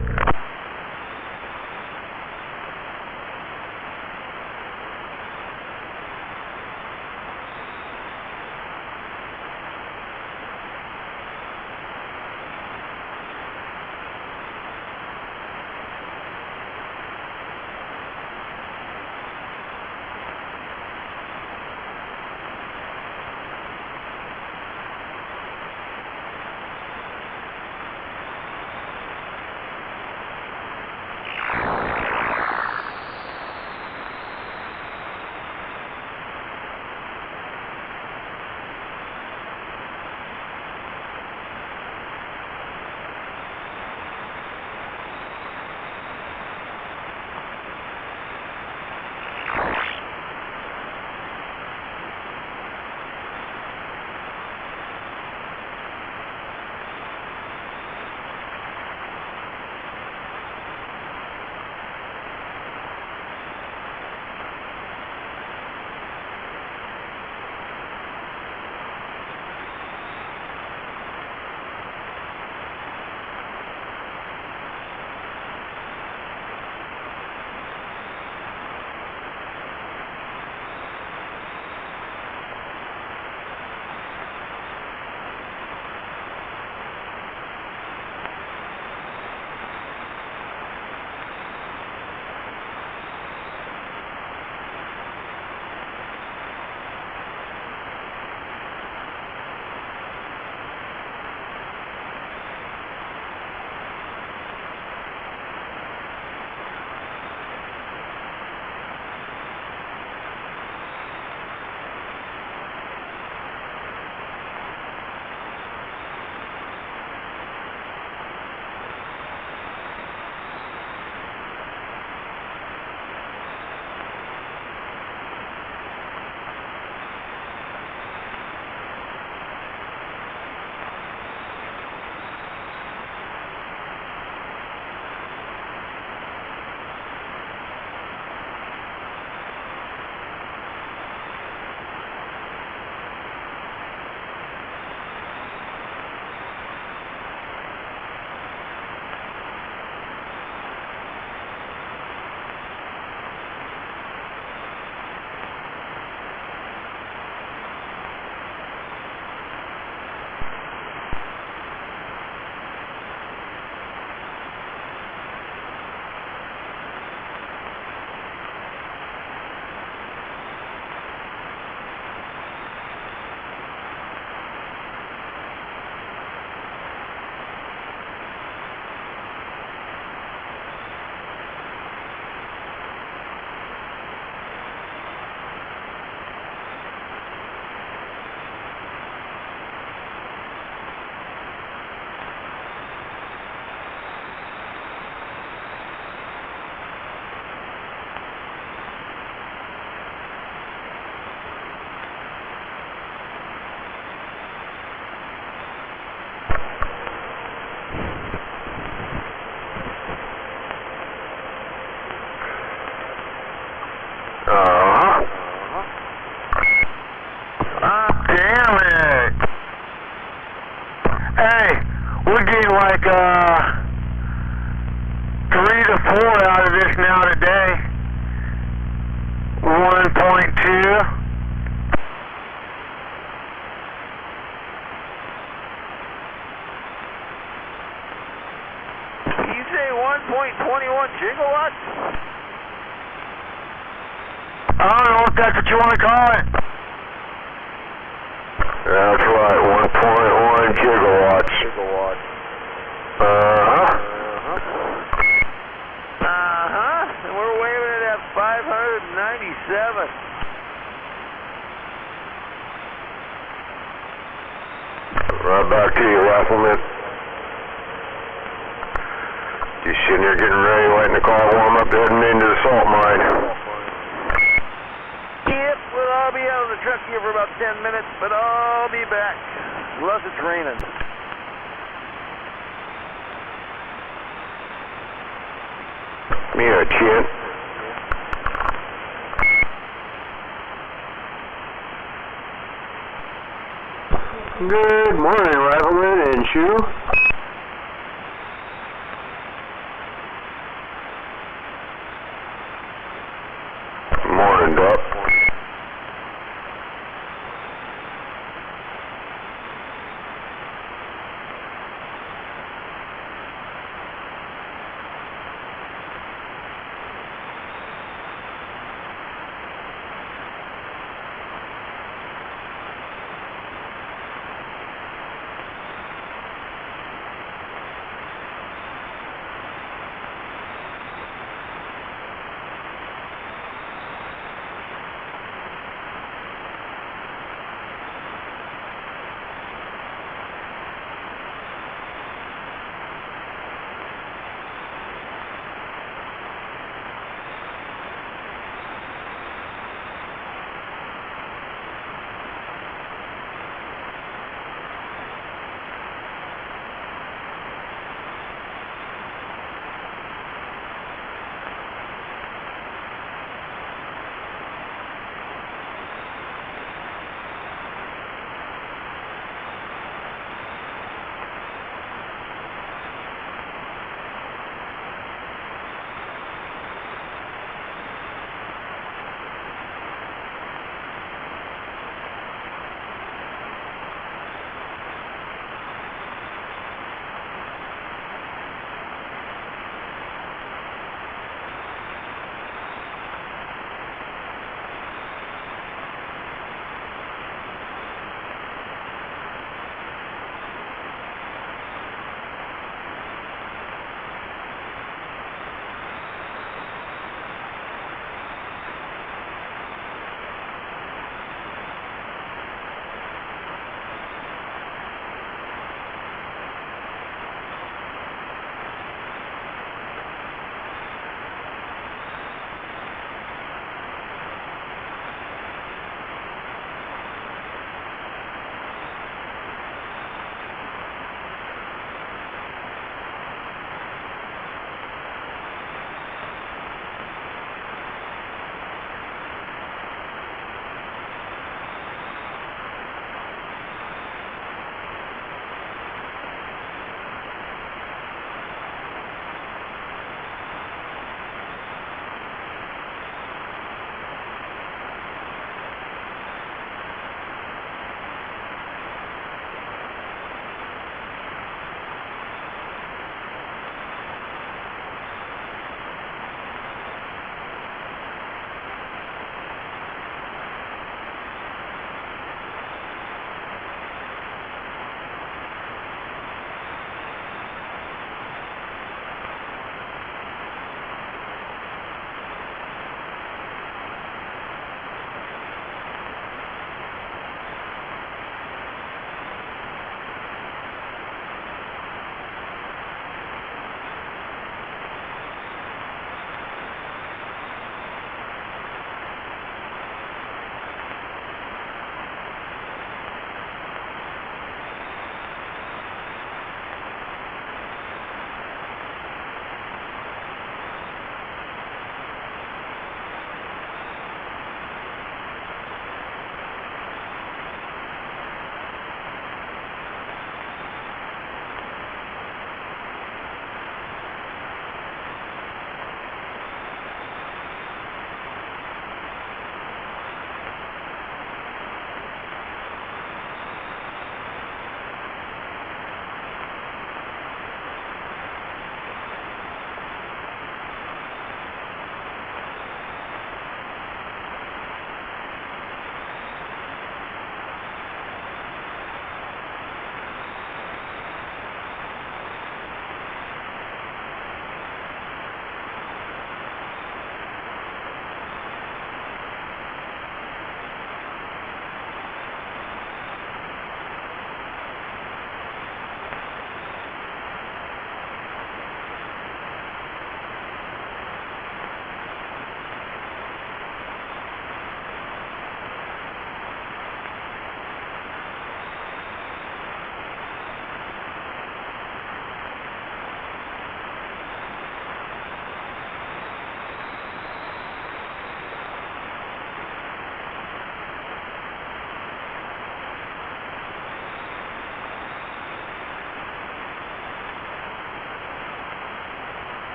I: like 3 to 4 out of this now today. 1.2.
K: You say 1.21 gigawatts?
I: I don't know if that's what you want to call it.
C: That's right, 1.1 gigawatts.
K: And we're waving it at 597.
C: Right back to you, Rifleman. Just sitting here getting ready, letting the car warm up, heading into the salt mine.
K: Yep, well, I'll be out of the truck here for about 10 minutes, but I'll be back, unless it's raining.
C: Yeah, Chin.
I: Good morning, Rifleman and Shoe.
C: Morning, Duck.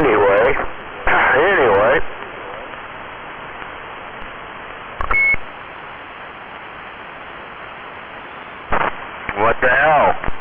I: Anyway. What the hell?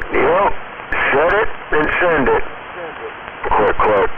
I: Well, set it and send it. Quote.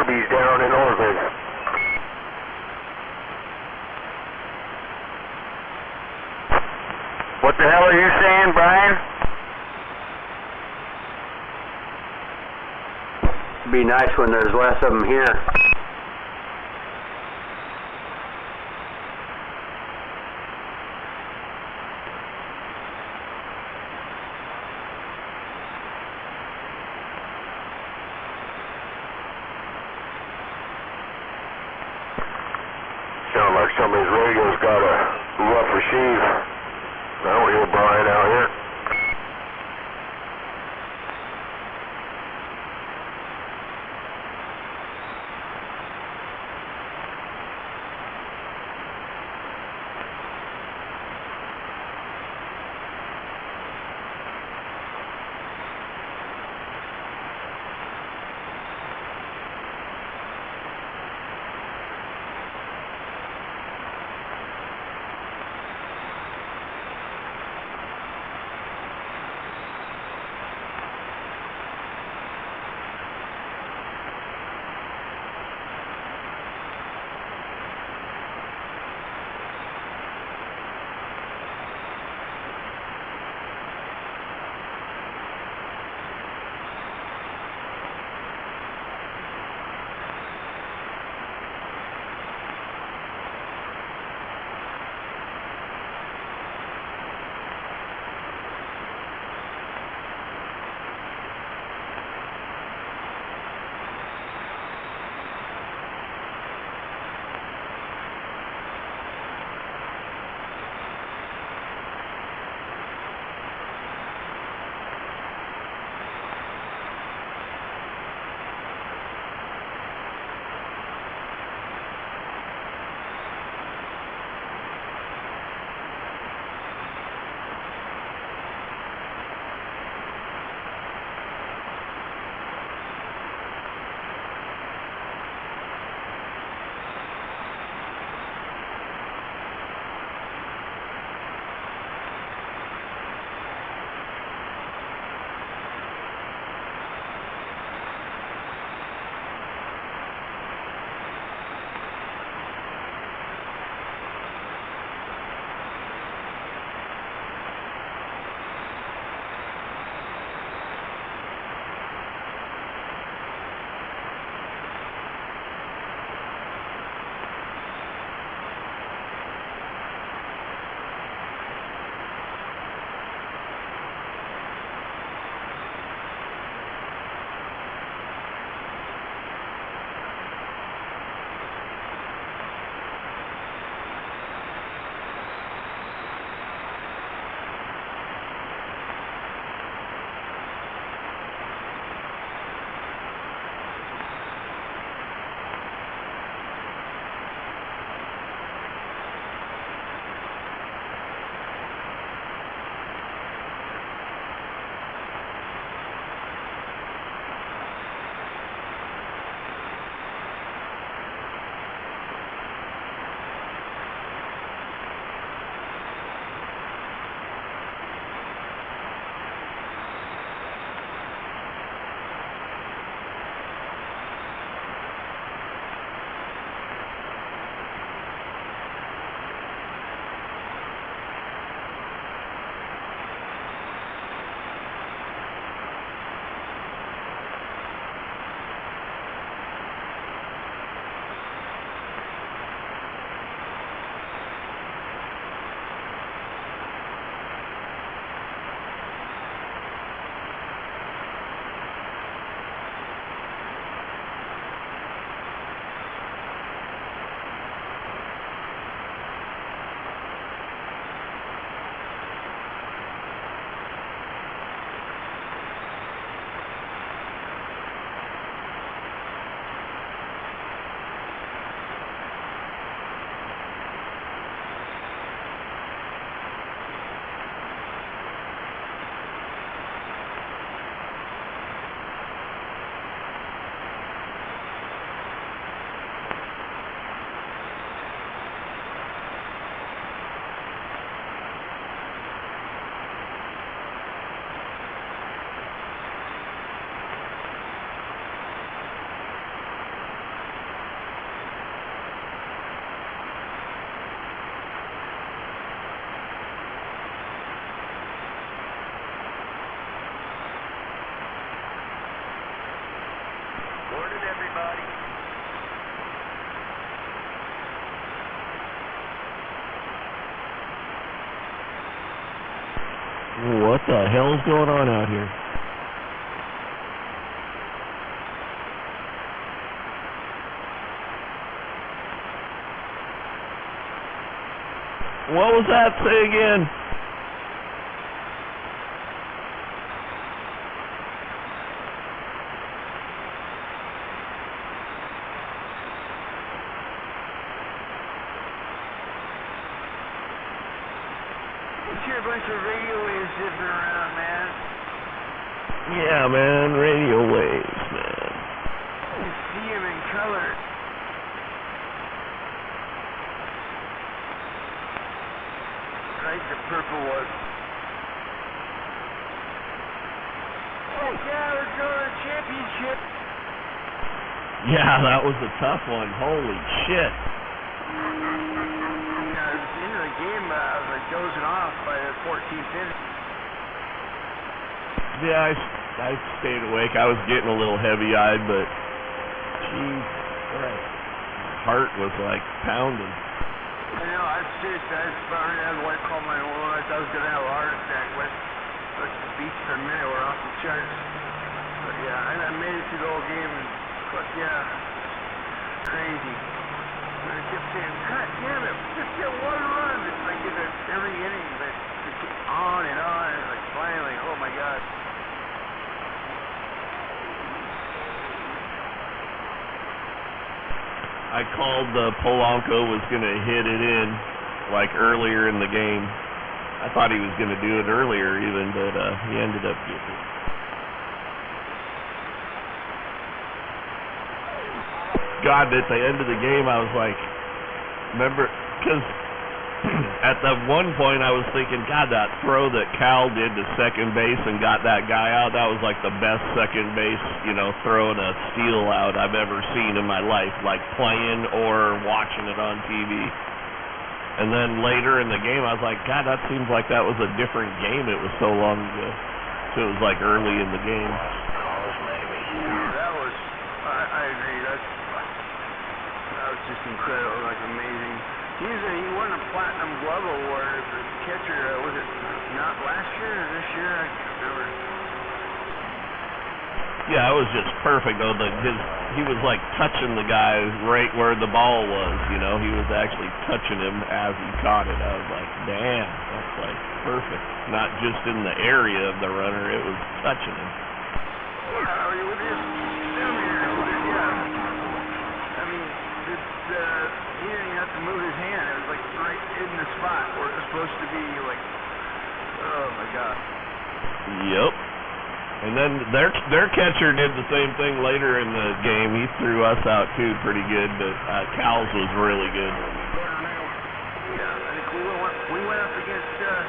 I: Down in orbit. What the hell are you saying, Brian?
L: It'd be nice when there's less of them here.
I: Sound like somebody's radio's got a rough receive. I don't hear Brian out here.
D: What the hell's going on out here? What was that? Say again.
I: A bunch of radio waves zipping around, man.
D: Yeah, man, radio waves, man.
I: You see them in color. Like the purple one. Oh yeah, we're going to championship.
D: Yeah, that was a tough one. Holy shit.
I: Game, I was like dozing off by the 14th inning.
D: Yeah, I stayed awake. I was getting a little heavy-eyed, but geez, right. My heart was like pounding.
I: I know, I was serious. I was about ready to have a white call my own. I thought I was gonna have a heart attack. But the beats per minute were off the charts. But yeah, and I made it through the whole game. And but yeah, crazy. I kept saying, God damn it, just get one run. It's like in every inning, but it keeps on and on, and like finally, oh my God.
D: I called Polanco was going to hit it in, like earlier in the game. I thought he was going to do it earlier even, but he ended up getting it. God, at the end of the game, I was like, remember, because at the one point I was thinking, God, that throw that Cal did to second base and got that guy out, that was like the best second base, throwing a steal out I've ever seen in my life, like playing or watching it on TV. And then later in the game, I was like, God, that seems like that was a different game. It was so long ago. So it was like early in the game.
I: That was, I agree, that was just incredible, like amazing. He won a Platinum Glove Award as a catcher, was it not last year or this year? I can't remember.
D: Yeah, it was just perfect though. He was like touching the guy right where the ball was, he was actually touching him as he caught it. I was like, damn, that's like perfect. Not just in the area of the runner, it was touching him.
I: Yeah, with his stem here, yeah. I mean, he didn't have to move his hand. It was like right in the spot where it was supposed to be, like, oh my God.
D: Yep. And then their catcher did the same thing later in the game. He threw us out too pretty good, but Cal's was really good.
I: Yeah, I think we went up against a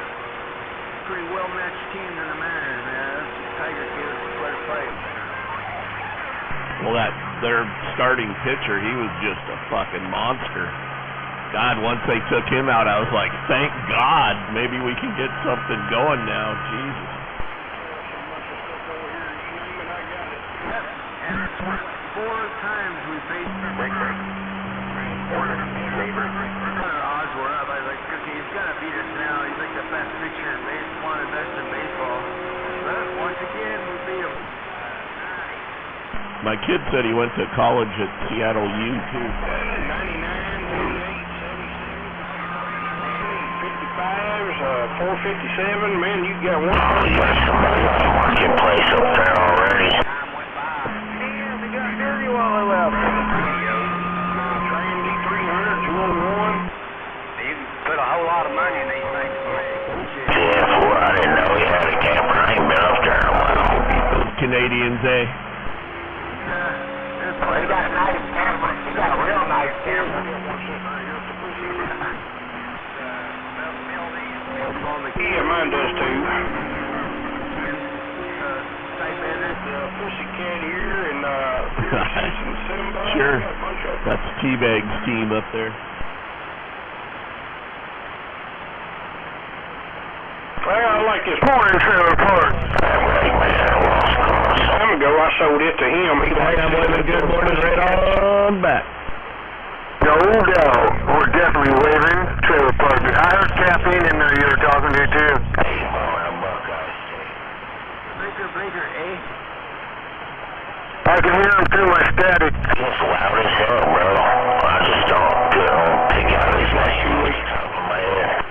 I: pretty well-matched team in the Mariners, man. Tiger gave us quite a fight.
D: Well, their starting pitcher, he was just a fucking monster. God, once they took him out, I was like, thank God, maybe we can get something going now. Jesus.
I: And it's 4 times we faced him. Odds were up. I was like, okay, he's got to beat us now. He's like the best pitcher in baseball, one of the best in baseball. But once again, we beat him.
D: My kid said he went to college at Seattle U, too.
C: 99, 28, 75s, 457. Man, you got one.
J: Marketplace up there already.
C: Time went by. Damn, they got dirty while they left. Train D300, 201. You can put a whole lot of money in these things.
J: Yeah, I didn't know he had a camper. I ain't been up there in a while.
D: Those Canadians, eh?
C: Well, he got a nice camera. He got a real nice camera. Yeah, mine does too. Pussycat here and Simba.
D: Sure. That's T-Bag's team up there.
C: Well, I like this
I: Morning Trailer Park.
C: time ago. I sold it to him. He liked it.
D: Good morning, right on back.
I: No doubt. We're definitely waving Trailer Park. I heard caffeine in there you were talking to too. hear my static.
C: He's loud as hell, bro. I just don't pick out his name off the top of my head.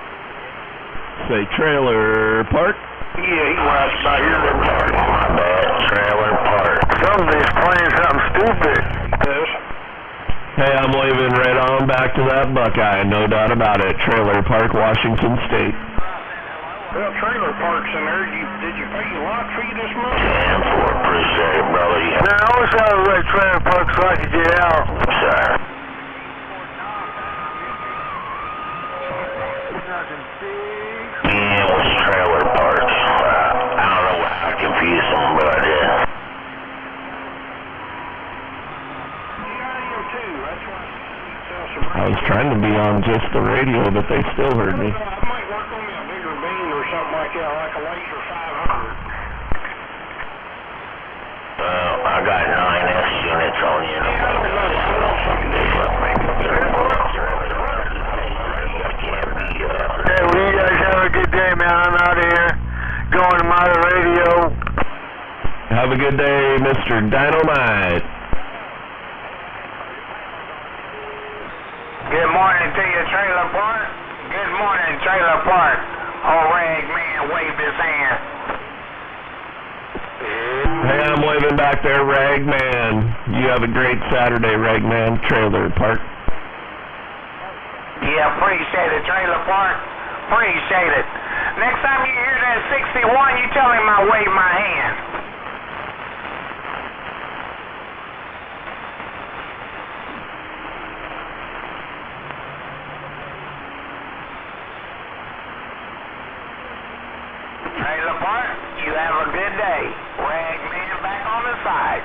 D: Say trailer park.
C: Yeah, he was about here. My bad. Trailer park.
I: Somebody's playing something stupid.
C: Yes.
D: Hey, I'm waving right on back to that Buckeye, no doubt about it. Trailer Park, Washington State.
C: Well, trailer parks in there. Did you pay your lot fee this month? 10-4, appreciate it, brother. Yeah.
I: Man, I wish I was at trailer park so I could get out.
C: Sorry. Yeah, it was trailer parks. I don't know why I confused them, but I did.
D: I was trying to be on just the radio, but they still heard me.
C: I might work on me a bigger beam or something like that, like a laser 500. Well, I got 9S units on you.
I: Hey, well, you guys have a good day, man. I'm out of here. Going to my radio.
D: Have a good day, Mr. Dynamite.
I: Good morning to you, Trailer Park. Good morning, Trailer Park. Old Ragman waved his hand.
D: Hey, I'm waving back there, Ragman. You have a great Saturday, Ragman. Trailer Park.
I: Yeah, appreciate it, Trailer Park. Appreciate it. Next time you hear that 61, you tell him I wave my hand. Trailer Park, you have a good day. Ragman back on the side.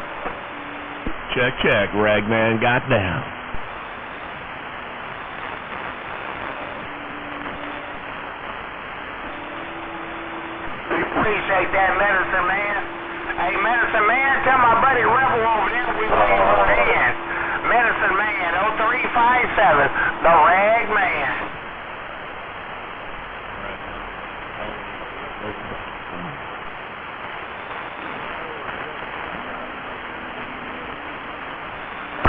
D: Check, check. Ragman got down.
I: Appreciate that, Medicine Man. Hey, Medicine Man, tell my buddy Rebel over there we waved his hand. Medicine Man, 0357, the Rag Man.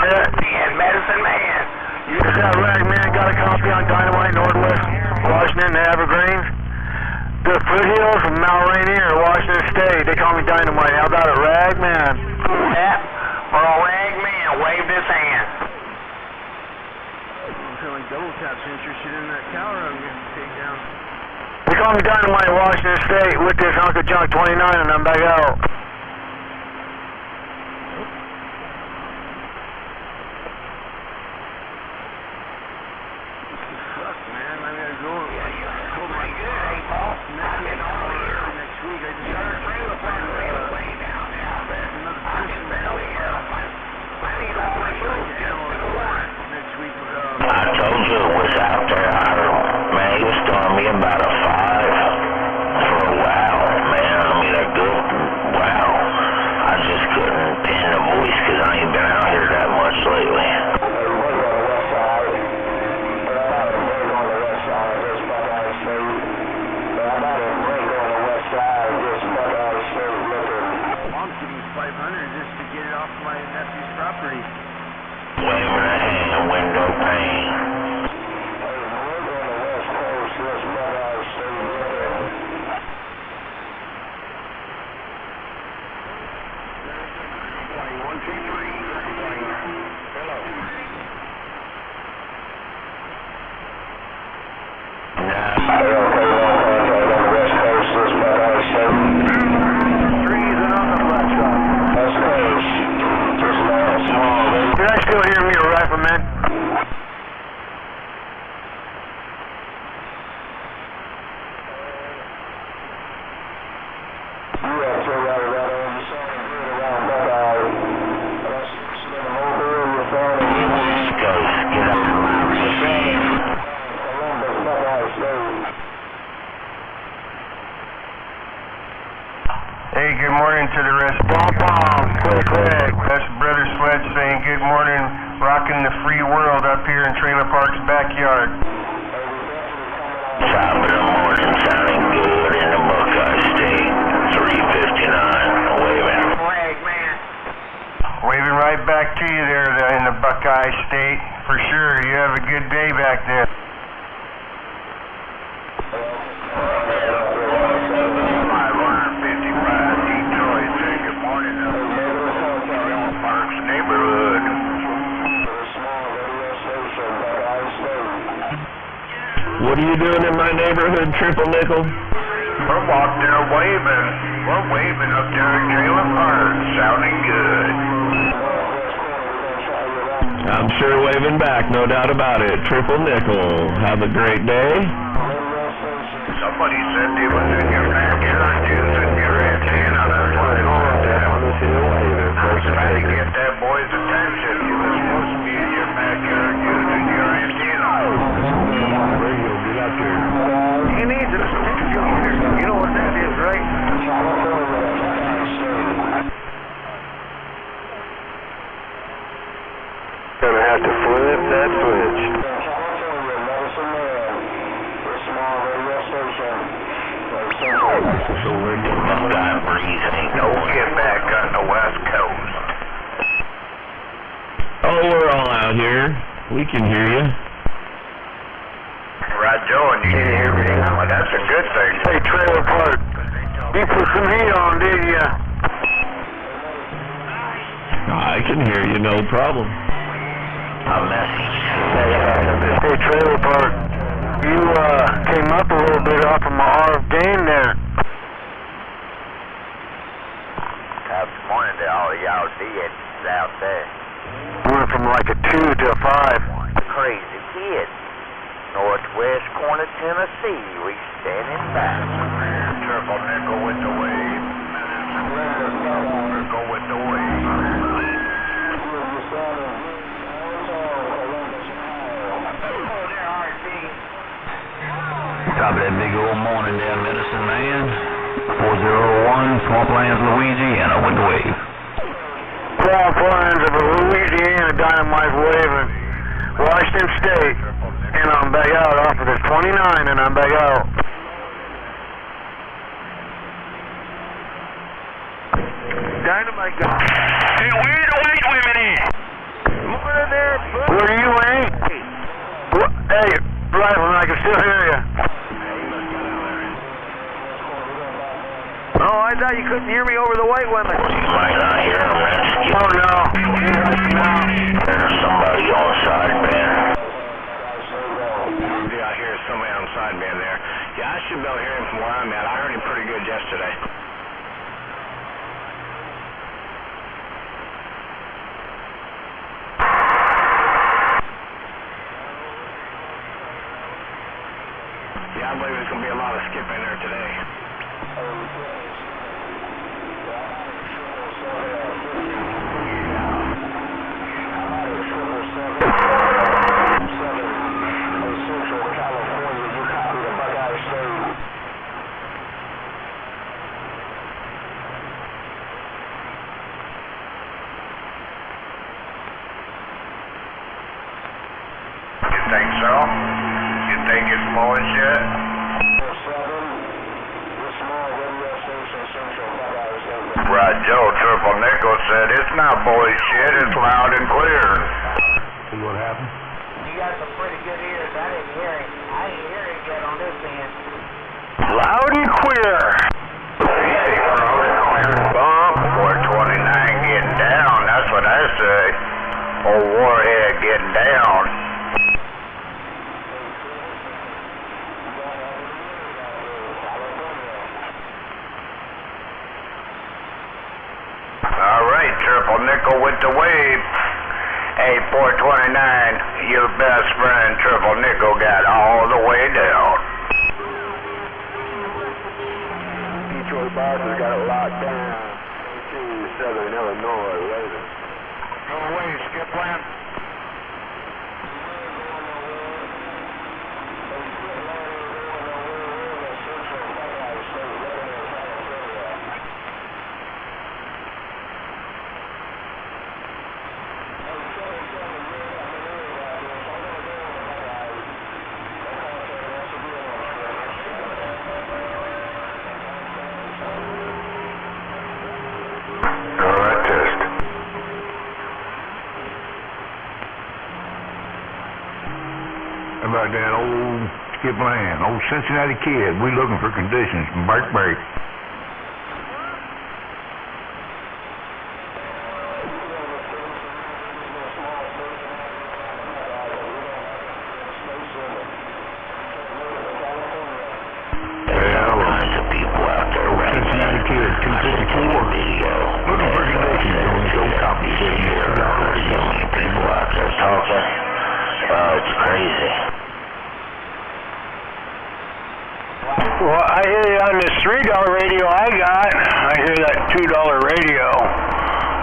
I: And Medicine Man. You just got Ragman, got a copy on Dynamite, Northwest Washington, Evergreen. The foothills from Mount Rainier, Washington State. They call me Dynamite. How about it, Ragman? Yep. Well, Ragman waved his hand.
F: I'm feeling double tap's interested in that tower I'm going to take down.
I: They call me Dynamite, Washington State, with this Uncle Junk 29, and I'm back out.
C: I told you it was out there. Man, he was throwing me about a 5 for a wow, man. I mean, a good wow. I just couldn't pin the voice because I ain't been out here that much lately.
F: I'm giving you 500 just to get it off my nephew's property.
C: Waving a hand, window pane.
I: Can I still hear me, Rifleman?
J: Hey, good morning to the rest.
I: Quick.
J: That's Brother Sledge saying good morning, rocking the free world up here in Trailer Park's backyard.
C: Top of the morning, sounding good in the Buckeye State. 359, waving.
I: Ragman.
J: Waving right
I: right back to you there in the Buckeye State, for sure. You have a good day back there.
D: What are you doing in my neighborhood, Triple Nickel?
C: We're out there waving. We're waving up there in Jalen Park. Sounding good.
D: I'm sure waving back, no doubt about it. Triple Nickel. Have a great day.
C: Somebody said they was in your backyard using your antenna. That's why I was trying to get that boy's attention. He was supposed to be in your backyard using your antenna.
I: He needs it. You know what that is, right? Gonna have to flip that switch.
C: So we're getting this guy breeze. Ain't no get back on the West Coast.
D: Oh, we're all out here. We can hear you.
C: Right, Joe, and you didn't hear everything. Well, that's a good thing.
I: Hey, Trailer Park, you put some heat on, did ya?
D: I can hear you, no problem.
C: A message.
I: Hey, Trailer Park, you came up a little bit off of my RF game there.
C: Top morning to all y'all did out there.
I: Went from like a 2 to a 5.
C: Crazy kid. Northwest corner Tennessee, we standing by. Triple Nickel with the wave. Go with the wave.
M: Top of that big old morning there, Medicine Man. 401, Swamplands, Louisiana, with the wave.
I: Swamplands of Louisiana, dynamite waving. Washington State. And I'm back out off of this 29, and I'm back out. Dynamite go.
C: Hey, where the white women at?
I: Morning there, bud. Where are you, Hank? Hey, Rifleman, I can still hear you.
K: Oh, I thought you couldn't hear me over the white women.
C: You might not hear a rescue.
I: Oh, no.
C: There's somebody on the sideband. Yeah, I hear somebody on the sideband there. Yeah, I should be able to hear him from where I'm at. I heard him pretty good yesterday. Yeah, I believe there's going to be a lot of skipping there today. Think so? You think it's bullshit? Right, Joe, Triple Nickel said it's not bullshit, it's loud and clear.
I: See what happened?
N: You got some pretty good ears. I didn't hear it. I didn't hear it yet on this end.
I: Loud and clear.
C: Easy, bump. 429 getting down, that's what I say. Old Warhead getting down. Triple Nickel with the wave. Hey, 429, your best friend Triple Nickel got all the way down.
I: Detroit bosses got it locked down to Southern Illinois later.
C: Go away, skip plan.
O: Skip Land, old Cincinnati Kid. We looking for conditions from Burkeberry.
I: Well, I hear you on this $3 radio I got. I hear that $2 radio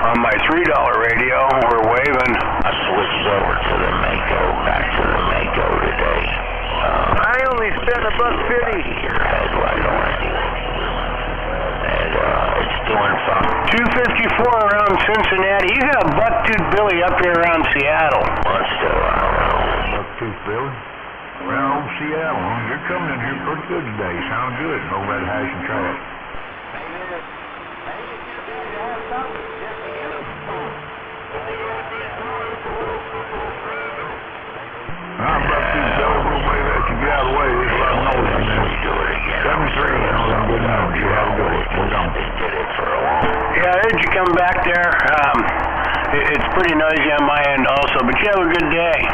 I: on my $3 radio. We're waving.
M: I switched over to the Mako, back to the Mako today.
I: I only spent $1.50.
M: Your headlight already. And it's doing fine.
I: 254 around Cincinnati. You got a buck-tooth Billy up here around Seattle.
M: Well, still, I don't know.
O: Buck-tooth Billy? Around old Seattle. You're coming in here pretty good today. Sound good. Over that hash and trash. I'm Buck-tooth Billy. We'll wave at you. Get out of the way. There's a lot of noise in there. 73. That's good numbers. You have to go. We're done.
I: Yeah, I heard you come back there. It's pretty noisy on my end also, but you have a good day.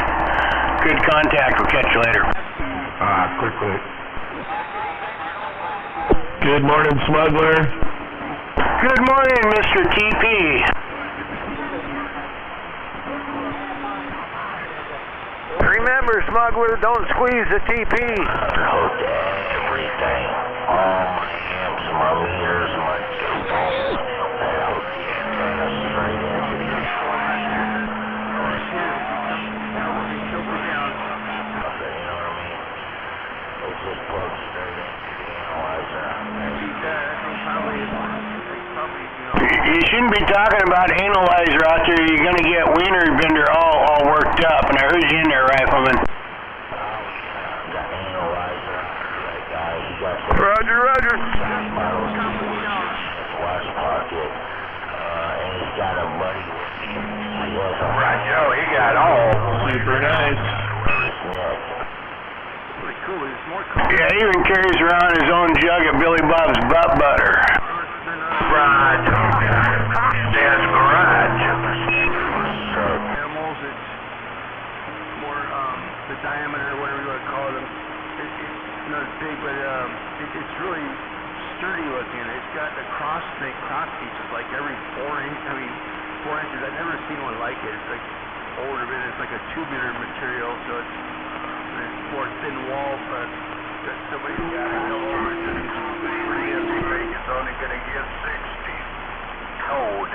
I: Good contact. We'll catch you later.
O: Quick.
D: Good morning, smuggler.
I: Good morning, Mr. TP. Remember, smuggler, don't squeeze the TP.
M: Hooked everything. All my amps, my meters, my cables. I hooked the antenna straight into the
I: You shouldn't be talking about analyzer out there. You're going to get wiener bender all worked up. And I heard you in there, Rifleman. Roger.
O: Right, Joe, he got all.
D: Super nice.
I: Yeah, he even carries around his own jug of Billy Bob's butt butter.
O: Right. Dad's garage.
F: Animals, it's more the diameter, whatever you want to call them. It's not as big, but it's really sturdy looking. It's got the cross pieces like every 4 inches. I've never seen one like it. It's like older, but it's like a tubular material, so it's more thin wall, but somebody's got it. It's only going to give 60.
D: Cool.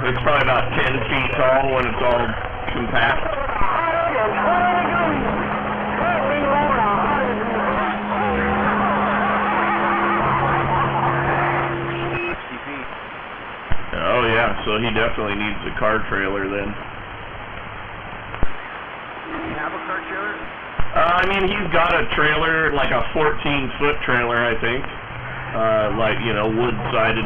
D: It's probably about 10 feet tall when it's all compact. Oh yeah, so he definitely needs a car trailer then.
F: You have a car trailer?
D: I mean, he's got a trailer, like a 14-foot trailer, I think. Like, wood-sided